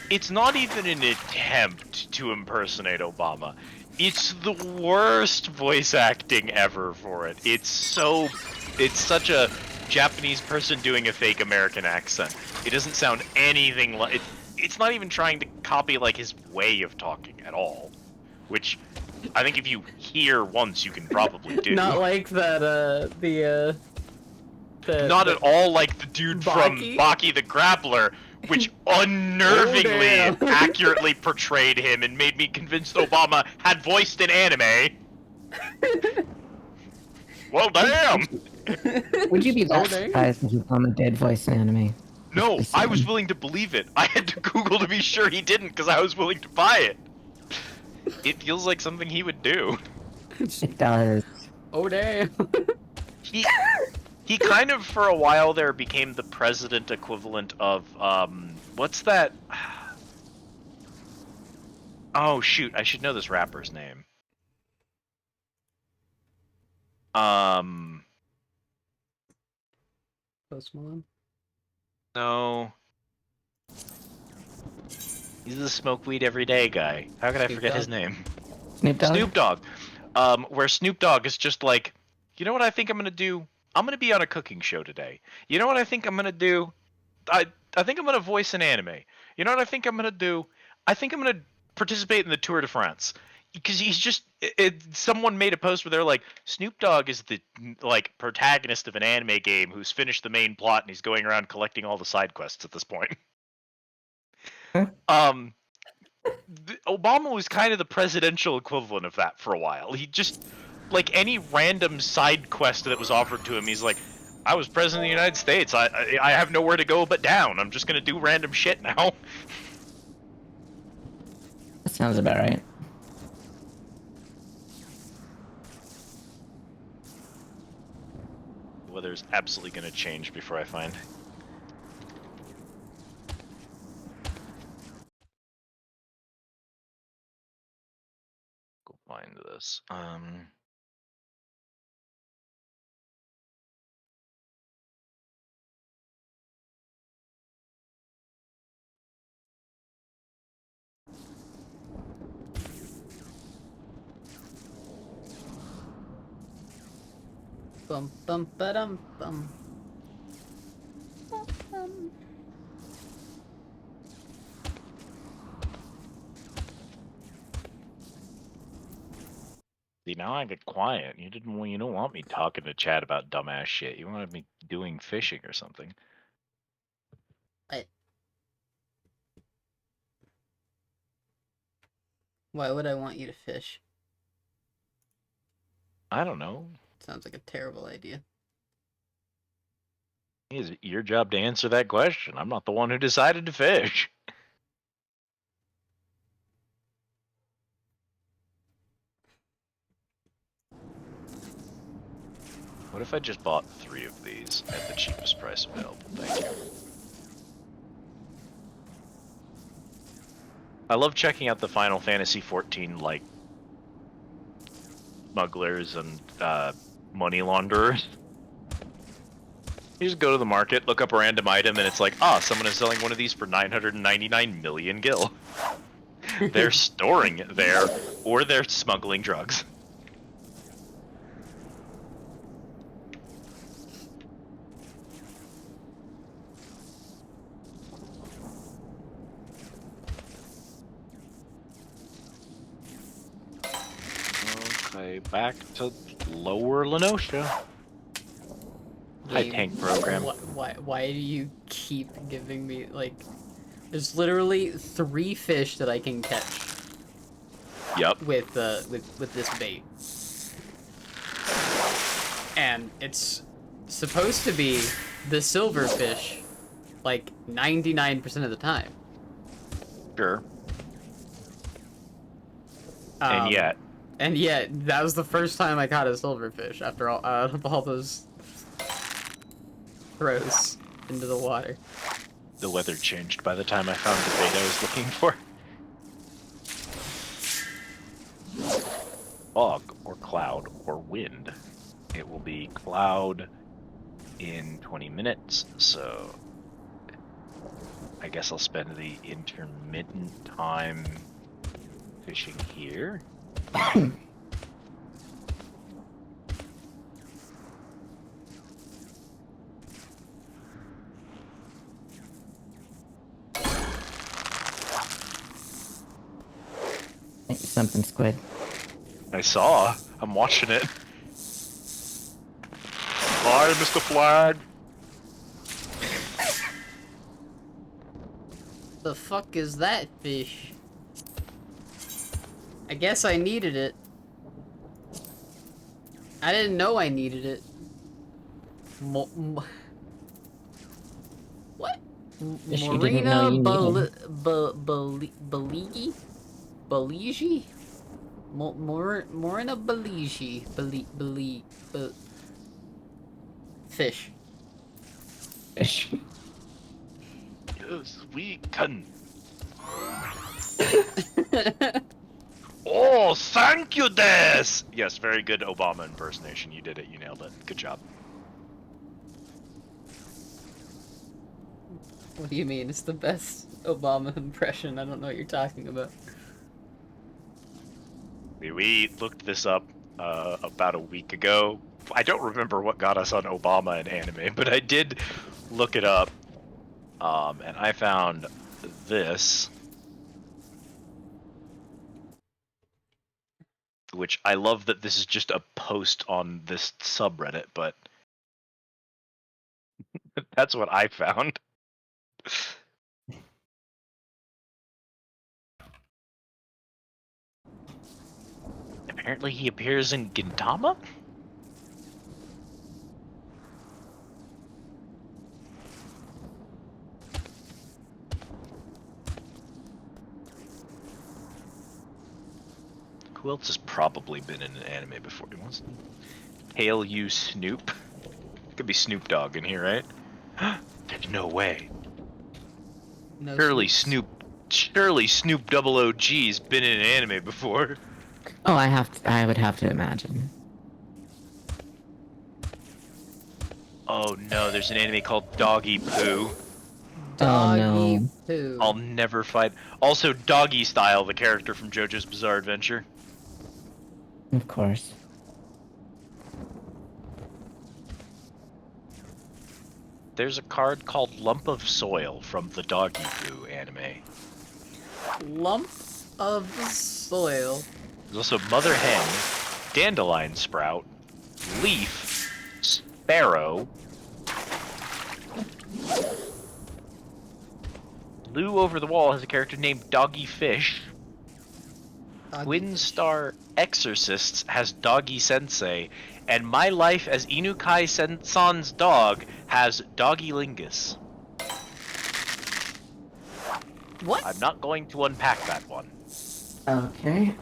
It's not even an attempt to impersonate Obama. It's the worst voice acting ever for it. It's such a Japanese person doing a fake American accent. It doesn't sound anything like it's not even trying to copy like his way of talking at all, which I think if you hear once you can probably do. Not like that. Not at all like the dude from Baki? Baki the Grappler, which unnervingly Oh, damn. accurately portrayed him and made me convinced Obama had voiced an anime. Well, damn! Would you be that dang. surprised if Obama did voice an anime? No, I was willing to believe it. I had to Google to be sure he didn't because I was willing to buy it. It feels like something he would do. It does. Oh damn. He kind of, for a while there, became the president equivalent of, what's that? Oh, shoot, I should know this rapper's name. Post Malone. No. He's the smoke weed every day guy. How could I Snoop forget his Dogg? name? Snoop Dogg? Snoop Dogg. Where Snoop Dogg is just like, you know what I think I'm gonna do? I'm gonna be on a cooking show today. You know what I think I'm gonna do? I think I'm gonna voice an anime. You know what I think I'm gonna do? I think I'm gonna participate in the Tour de France. Because he's just, someone made a post where they're like, Snoop Dogg is the like protagonist of an anime game who's finished the main plot and he's going around collecting all the side quests at this point. Obama was kind of the presidential equivalent of that for a while. He just, like any random side quest that was offered to him, he's like, I was president of the United States. I have nowhere to go but down. I'm just gonna do random shit now. That sounds about right. Weather's absolutely gonna change before I find. Go find this. Bum bum ba-dum bum. See, now I get quiet. You don't want me talking to Chad about dumbass shit. You wanted me doing fishing or something. Why would I want you to fish? I don't know. Sounds like a terrible idea. It's your job to answer that question. I'm not the one who decided to fish. What if I just bought 3 of these at the cheapest price available? Thank you. I love checking out the Final Fantasy XIV, like, smugglers and money launderers. You just go to the market, look up a random item, and it's like, someone is selling one of these for 999 million gil. They're storing it there, or they're smuggling drugs. Okay, back to Lower Lenosha. High Gabe, tank program. Why do you keep giving me, like... There's literally 3 fish that I can catch Yup. with this bait. And it's supposed to be the silverfish, like, 99% of the time. Sure. Um, And yet, And yet, that was the first time I caught a silverfish after all, out of all those throws into the water. the weather changed by the time I found the bait I was looking for. Fog, or cloud, or wind. It will be cloud in 20 minutes, so I guess I'll spend the intermittent time fishing here. Thank you, something, Squid. I saw. I'm watching it. Hi, Mr. Flag. The fuck is that fish? I guess I needed it. I didn't know I needed it. What? Fish you didn't know you needed. Baligi? Baligi? Morena Baligi. Fish. Fish. Yes, we can. Oh, thank you, Des! Yes, very good Obama impersonation. You did it. You nailed it. Good job. What do you mean? It's the best Obama impression. I don't know what you're talking about. We looked this up about a week ago. I don't remember what got us on Obama in anime, but I did look it up. And I found this. Which I love that this is just a post on this subreddit, but that's what I found. Apparently he appears in Gintama? Who else has probably been in an anime before? Hail you, Snoop. Could be Snoop Dogg in here, right? There's no way. No Surely Snoop. Snoop Double OG's been in an anime before. Oh, I would have to imagine. Oh no, there's an anime called Doggy Poo. Doggy Oh, no. poo. I'll never fight. Also, Doggy Style, the character from JoJo's Bizarre Adventure. Of course. There's a card called Lump of Soil from the Doggy Poo anime. Lump of soil. There's also Mother Hen, Dandelion Sprout, Leaf, Sparrow, Lou Over the Wall has a character named Doggy Fish. Twin Star Exorcists has Doggy Sensei, and My Life as Inukai San's dog has Doggy Lingus. What? I'm not going to unpack that one. Okay.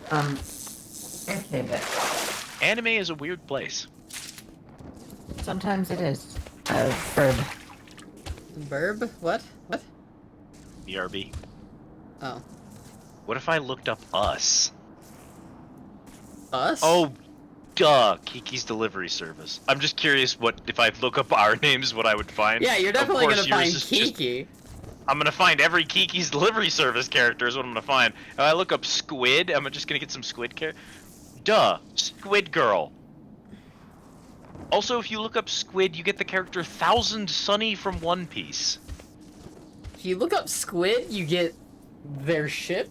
Okay, but Anime is a weird place. sometimes it is. Verb. Verb? What? What? BRB. Oh. What if I looked up us? Us? Oh, duh, Kiki's Delivery Service. I'm just curious what if I look up our names, what I would find. Yeah, you're Of definitely course, gonna find yours is just- Kiki. I'm gonna find every Kiki's Delivery Service character is what I'm gonna find. If I look up Squid, I'm just gonna get some Squid character. Duh, Squid Girl. Also, if you look up Squid, you get the character Thousand Sunny from One Piece. If you look up Squid, you get their ship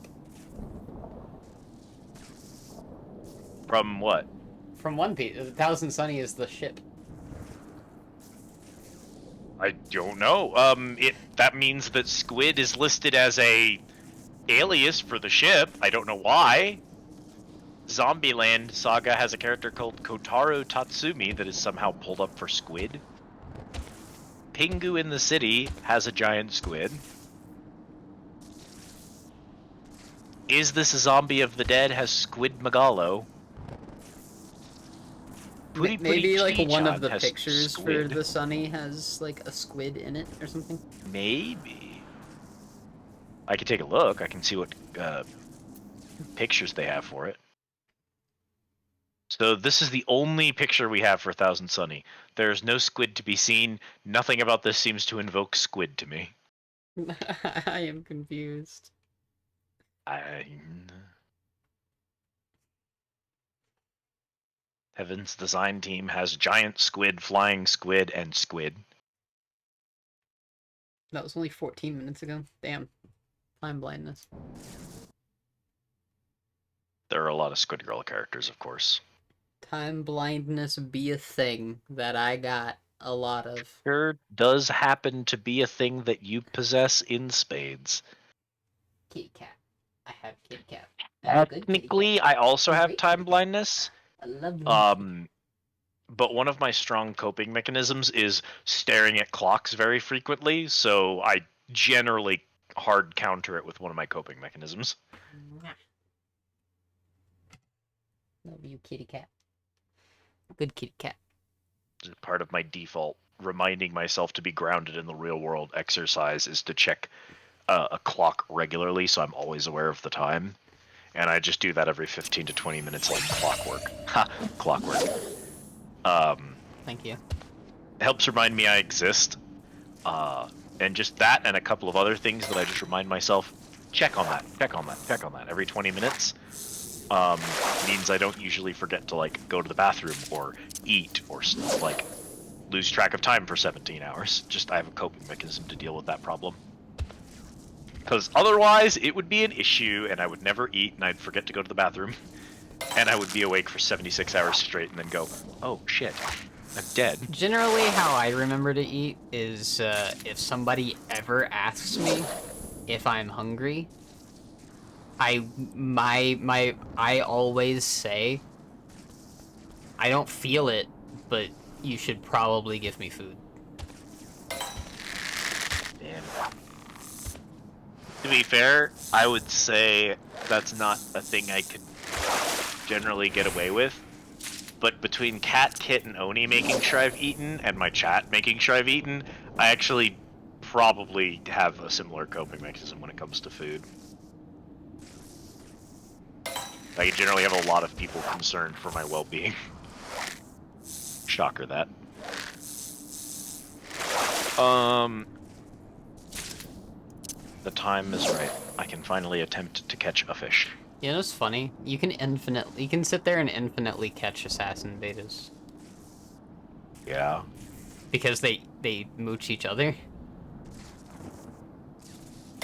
From what? from One Piece. Thousand Sunny is the ship. I don't know. That means that Squid is listed as a alias for the ship. I don't know why. Zombieland Saga has a character called Kotaro Tatsumi that is somehow pulled up for Squid. Pingu in the City has a giant squid. Is This a Zombie of the Dead has Squid Megalo. Puri Puri Maybe like one Chi-chan of the has pictures for squid. the Sunny has like a squid in it or something. Maybe. I can take a look. I can see what pictures they have for it. So this is the only picture we have for Thousand Sunny. There's no squid to be seen. Nothing about this seems to invoke squid to me. I am confused. Heaven's design team has giant squid, flying squid, and squid. That was only 14 minutes ago. Damn. Time blindness. There are a lot of Squid Girl characters, of course. Time blindness be a thing that I got a lot of. There does happen to be a thing that you possess in spades. Kitty cat. I have kitty cat. I have a good kitty Technically, cat. I also have Great time kitty cat. blindness. I love you. But one of my strong coping mechanisms is staring at clocks very frequently, so I generally hard counter it with one of my coping mechanisms. Love you, kitty cat. Good kitty cat. Part of my default reminding myself to be grounded in the real world exercise is to check a clock regularly, so I'm always aware of the time. And I just do that every 15 to 20 minutes like clockwork. Ha! Clockwork. Thank you. It helps remind me I exist. And just that and a couple of other things that I just remind myself, check on that, check on that, check on that every 20 minutes. Means I don't usually forget to like go to the bathroom or eat or like lose track of time for 17 hours. Just I have a coping mechanism to deal with that problem. Because otherwise it would be an issue and I would never eat and I'd forget to go to the bathroom. And I would be awake for 76 hours straight and then go, oh shit, I'm dead. Generally, how I remember to eat is if somebody ever asks me if I'm hungry, I always say, I don't feel it, but you should probably give me food. Damn. To be fair, I would say that's not a thing I could generally get away with. But between Cat, Kit, and Oni making sure I've eaten, and my chat making sure I've eaten, I actually probably have a similar coping mechanism when it comes to food. I generally have a lot of people concerned for my well-being. Shocker that. The time is right. I can finally attempt to catch a fish. You know what's funny? You can sit there and infinitely catch assassin betas. Yeah. Because they mooch each other.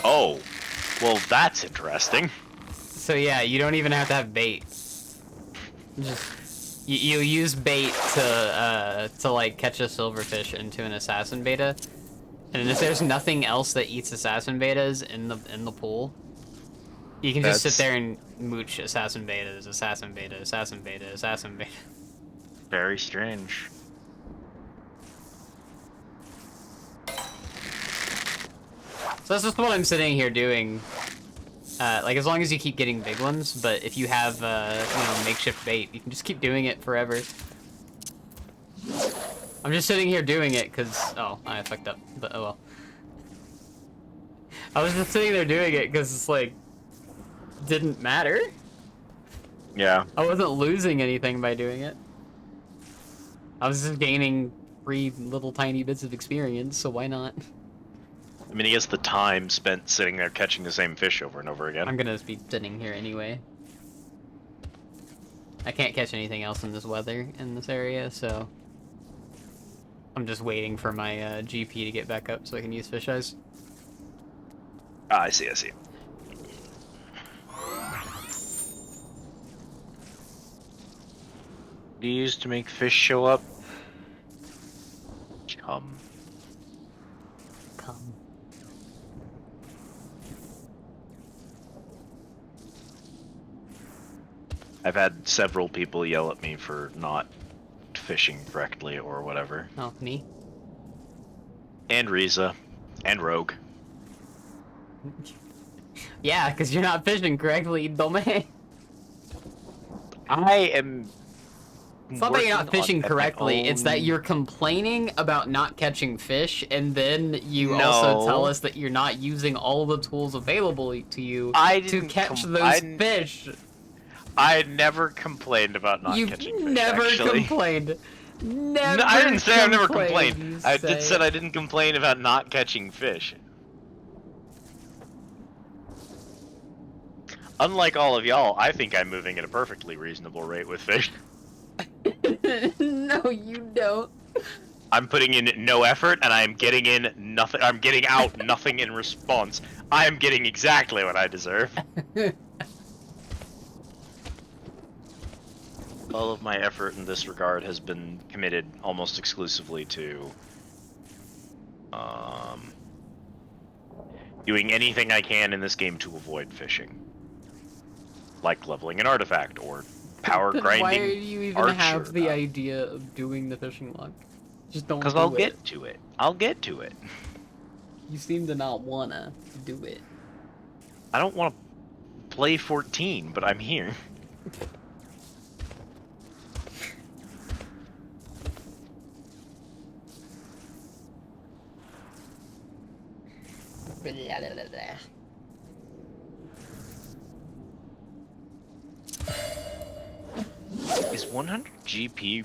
Oh, well that's interesting. So yeah, you don't even have to have bait. Just you use bait to like catch a silverfish into an assassin beta, and if there's nothing else that eats assassin betas in the pool, you can just sit there and mooch assassin betas, assassin beta, assassin beta, assassin beta. Very strange. So that's just what I'm sitting here doing. Like, as long as you keep getting big ones, but if you have, you know, makeshift bait, you can just keep doing it forever. I'm just sitting here doing it because... Oh, I fucked up, but oh well. I was just sitting there doing it because it's like... didn't matter. Yeah. I wasn't losing anything by doing it. I was just gaining 3 little tiny bits of experience, so why not? I mean, I guess the time spent sitting there catching the same fish over and over again. I'm gonna be sitting here anyway. I can't catch anything else in this weather in this area, so I'm just waiting for my GP to get back up so I can use fish eyes. Ah, I see, I see. These to make fish show up. Chum. Come. I've had several people yell at me for not fishing correctly or whatever. Oh, me? And Riza. And Rogue. Yeah, because you're not fishing correctly, dumbass. I am. It's not that you're not working on fishing at my correctly, it's that own- you're complaining about not catching fish, and then you also tell No. us that you're not using all the tools available to you I to didn't catch com- those I didn't- fish. I never complained about not You've catching fish. never actually. complained. Never No, I didn't say I've never complained, complained. you I just say. said I didn't complain about not catching fish. Unlike all of y'all, I think I'm moving at a perfectly reasonable rate with fish. No, you don't. I'm putting in no effort and I am getting in nothing. I'm getting out nothing in response. I am getting exactly what I deserve. All of my effort in this regard has been committed almost exclusively to doing anything I can in this game to avoid fishing. Like leveling an artifact or power Then grinding. why do you even archer. have the idea of doing the fishing log? Just don't Because do I'll it. get to it. I'll get to it. You seem to not wanna do it. I don't want to play 14, but I'm here. Is 100 GP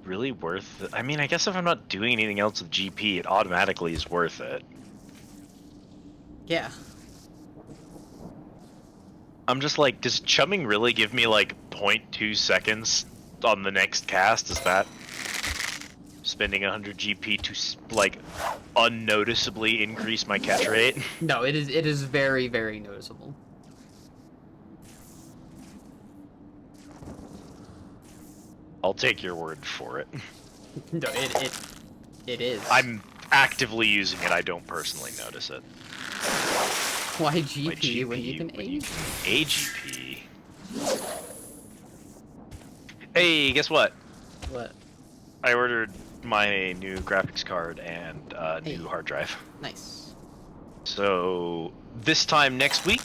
really worth it? I mean, I guess if I'm not doing anything else with GP, it automatically is worth it. Yeah. I'm just like, does chumming really give me like 0.2 seconds on the next cast? Is that spending 100 GP to like unnoticeably increase my catch rate? No, it is very, very noticeable. I'll take your word for it. No, it is. I'm actively using it. I don't personally notice it. Why My GP when you can when aim? AGP. Hey, guess what? What? I ordered my new graphics card and Hey. new hard drive. Nice. So this time next week,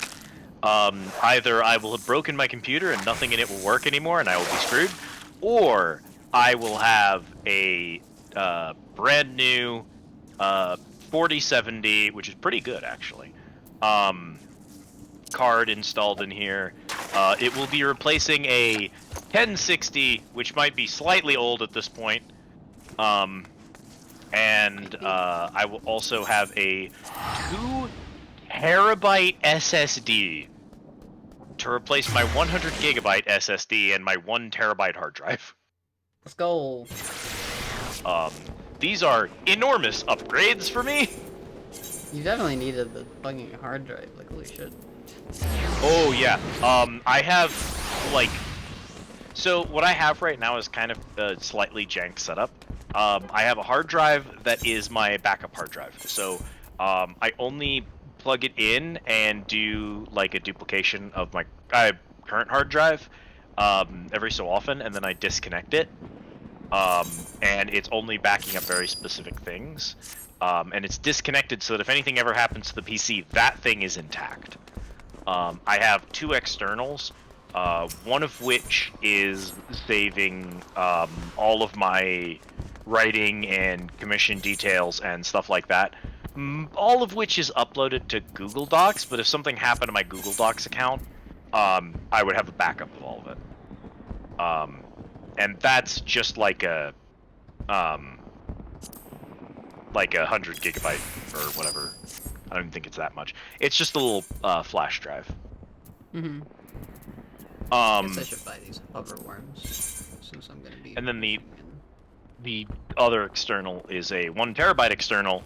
either I will have broken my computer and nothing in it will work anymore and I will be screwed, or I will have a brand new 4070, which is pretty good actually, card installed in here. It will be replacing a 1060, which might be slightly old at this point. And I will also have a 2 terabyte SSD to replace my 100 gigabyte SSD and my 1 terabyte hard drive. Let's go. These are enormous upgrades for me. You definitely needed the fucking hard drive. Like, holy shit. Oh yeah. I have like, so what I have right now is kind of a slightly jank setup. I have a hard drive that is my backup hard drive. So I only plug it in and do like a duplication of my current hard drive every so often, and then I disconnect it. And it's only backing up very specific things. And it's disconnected so that if anything ever happens to the PC, that thing is intact. I have 2 externals, one of which is saving all of my writing and commission details and stuff like that, all of which is uploaded to Google Docs, but if something happened to my Google Docs account, I would have a backup of all of it. And that's just like a like 100 gigabyte or whatever. I don't even think it's that much. It's just a little flash drive. Mm-hmm. I guess I should buy these hover worms since I'm gonna be. And then the other external is a 1 terabyte external,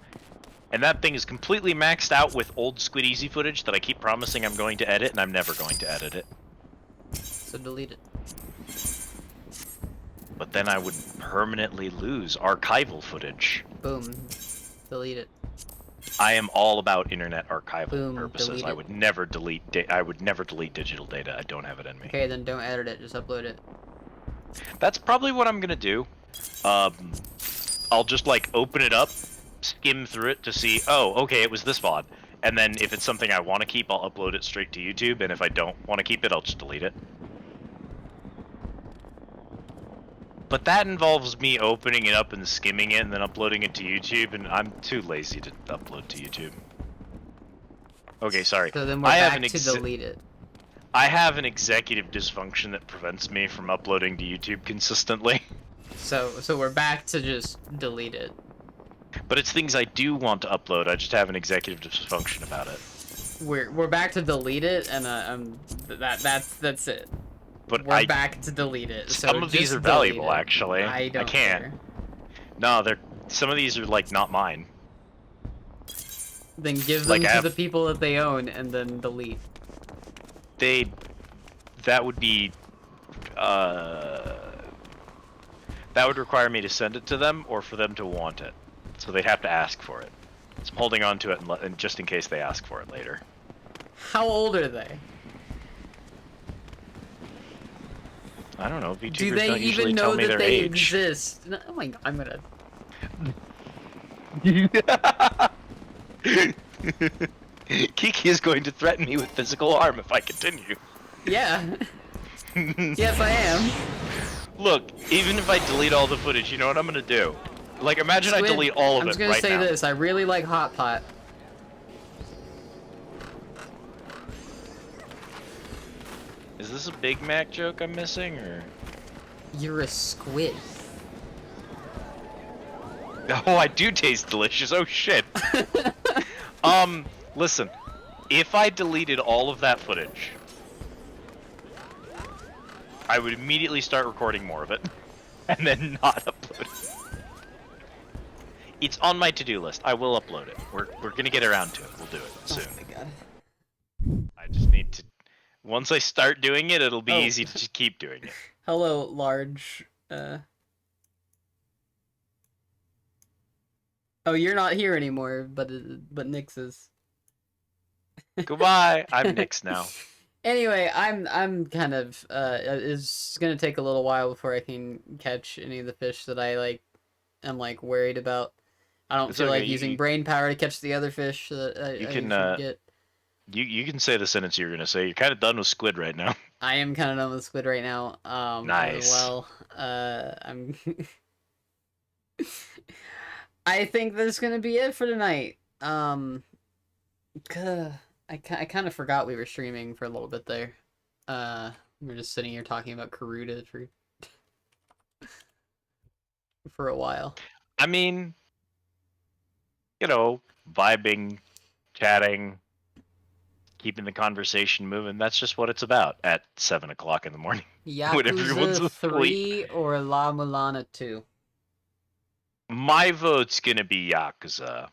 and that thing is completely maxed out with old Squid Easy footage that I keep promising I'm going to edit, and I'm never going to edit it. So delete it. But then I would permanently lose archival footage. Boom. Delete it. I am all about internet archival Boom, purposes. delete I it. would never delete. I would never delete digital data. I don't have it in me. Okay, then don't edit it. Just upload it. That's probably what I'm gonna do. I'll just like open it up, skim through it to see. Oh, okay, it was this VOD. And then if it's something I want to keep, I'll upload it straight to YouTube. And if I don't want to keep it, I'll just delete it. But that involves me opening it up and skimming it and then uploading it to YouTube, and I'm too lazy to upload to YouTube. Okay, sorry. So then we're I have back an to delete it. I have an executive dysfunction that prevents me from uploading to YouTube consistently. So we're back to just delete it. But it's things I do want to upload. I just have an executive dysfunction about it. We're back to delete it, and that's it. But We're back to delete it. So some of these just are valuable, delete it. actually. I don't can't. care. No, some of these are like not mine. Then give them Like, I to have- the people that they own, and then delete. That would be, that would require me to send it to them or for them to want it. So they'd have to ask for it. So I'm holding on to it and just in case they ask for it later. How old are they? I don't know. VTubers Do they don't usually even tell know me that their they age. exist? No, oh my god, I'm gonna. Kiki is going to threaten me with physical harm if I continue. Yeah. Yes, I am. Look, even if I delete all the footage, you know what I'm gonna do? Like, imagine I Squid, delete all of I'm it just gonna right say now. this. I really like Hot Pot. Is this a Big Mac joke I'm missing, or? You're a squid. Oh, I do taste delicious. Oh shit. Listen. If I deleted all of that footage, I would immediately start recording more of it, and then not upload it. It's on my to-do list. I will upload it. We're gonna get around to it. We'll do it soon. Oh my god. I just need to. Once I start doing it, it'll be Oh. easy to just keep doing it. Hello, large. Oh, you're not here anymore, but Nyx is. Goodbye. I'm Nyx now. Anyway, I'm kind of it's gonna take a little while before I can catch any of the fish that I'm worried about. I don't It's feel okay, like you- using brain power to catch the other fish that I You can, usually get. You can say the sentence you're gonna say. You're kind of done with squid right now. I am kind of done with squid right now. Nice. Well, I'm. I think that's gonna be it for tonight. I kind of forgot we were streaming for a little bit there. We were just sitting here talking about Karuta for a while. I mean, you know, vibing, chatting, keeping the conversation moving. That's just what it's about at 7 o'clock in the morning. When everyone's Yakuza asleep. 3 or La Mulana 2? My vote's gonna be Yakuza.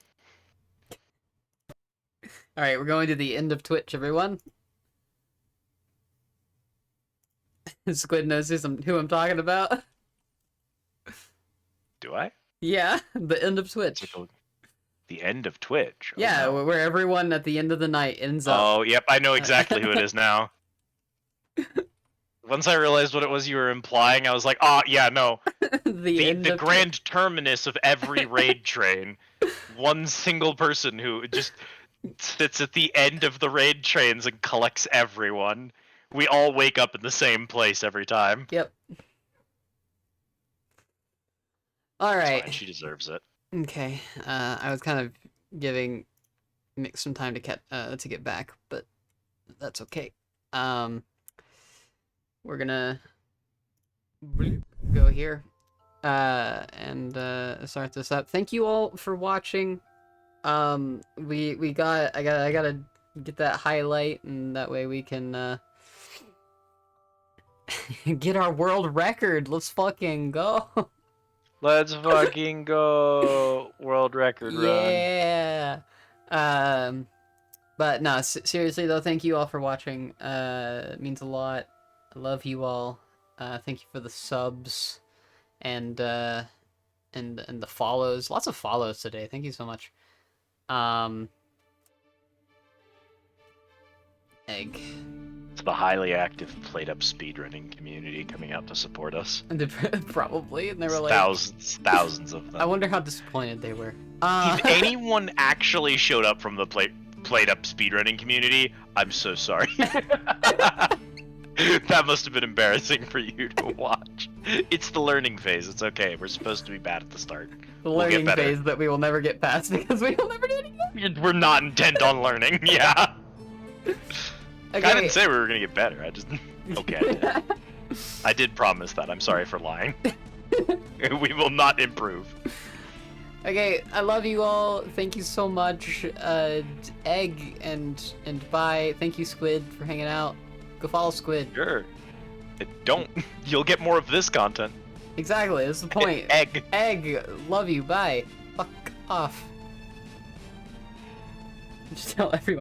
Alright, we're going to the end of Twitch, everyone. Squid knows who I'm talking about. Do I? Yeah, the end of Twitch. It's like the end of Twitch. Oh, Yeah, no. where everyone at the end of the night ends up. Oh, yep, I know exactly who it is now. Once I realized what it was you were implying, I was like, oh, yeah, no. the end The of grand terminus of every raid train. One single person who just sits at the end of the raid trains and collects everyone. We all wake up in the same place every time. Yep. It's Alright. fine, she deserves it. Okay. I was kind of giving Nick some time to get back, but that's okay. We're gonna go here. and start this up. Thank you all for watching. I gotta get that highlight, and that way we can get our world record. Let's fucking go. Let's fucking go. World record run. Yeah. But no, seriously though, thank you all for watching. It means a lot. I love you all. Thank you for the subs and the follows. Lots of follows today. Thank you so much. Egg. It's the highly active played up speedrunning community coming out to support us. Probably, and they were like, Thousands of them. I wonder how disappointed they were. If anyone actually showed up from the played up speedrunning community, I'm so sorry. That must have been embarrassing for you to watch. It's the learning phase. It's okay. We're supposed to be bad at the start. The We'll get learning better. phase that we will never get past because we will never do it again. We're not intent on learning. Yeah. I Okay. didn't say we were gonna get better. I just okay. I did. I did promise that. I'm sorry for lying. We will not improve. Okay, I love you all. Thank you so much. Egg and bye. Thank you, Squid, for hanging out. Go follow Squid. Sure. Don't. You'll get more of this content. Exactly, that's the point. Egg. Egg, love you. Bye. Fuck off. Just tell everyone.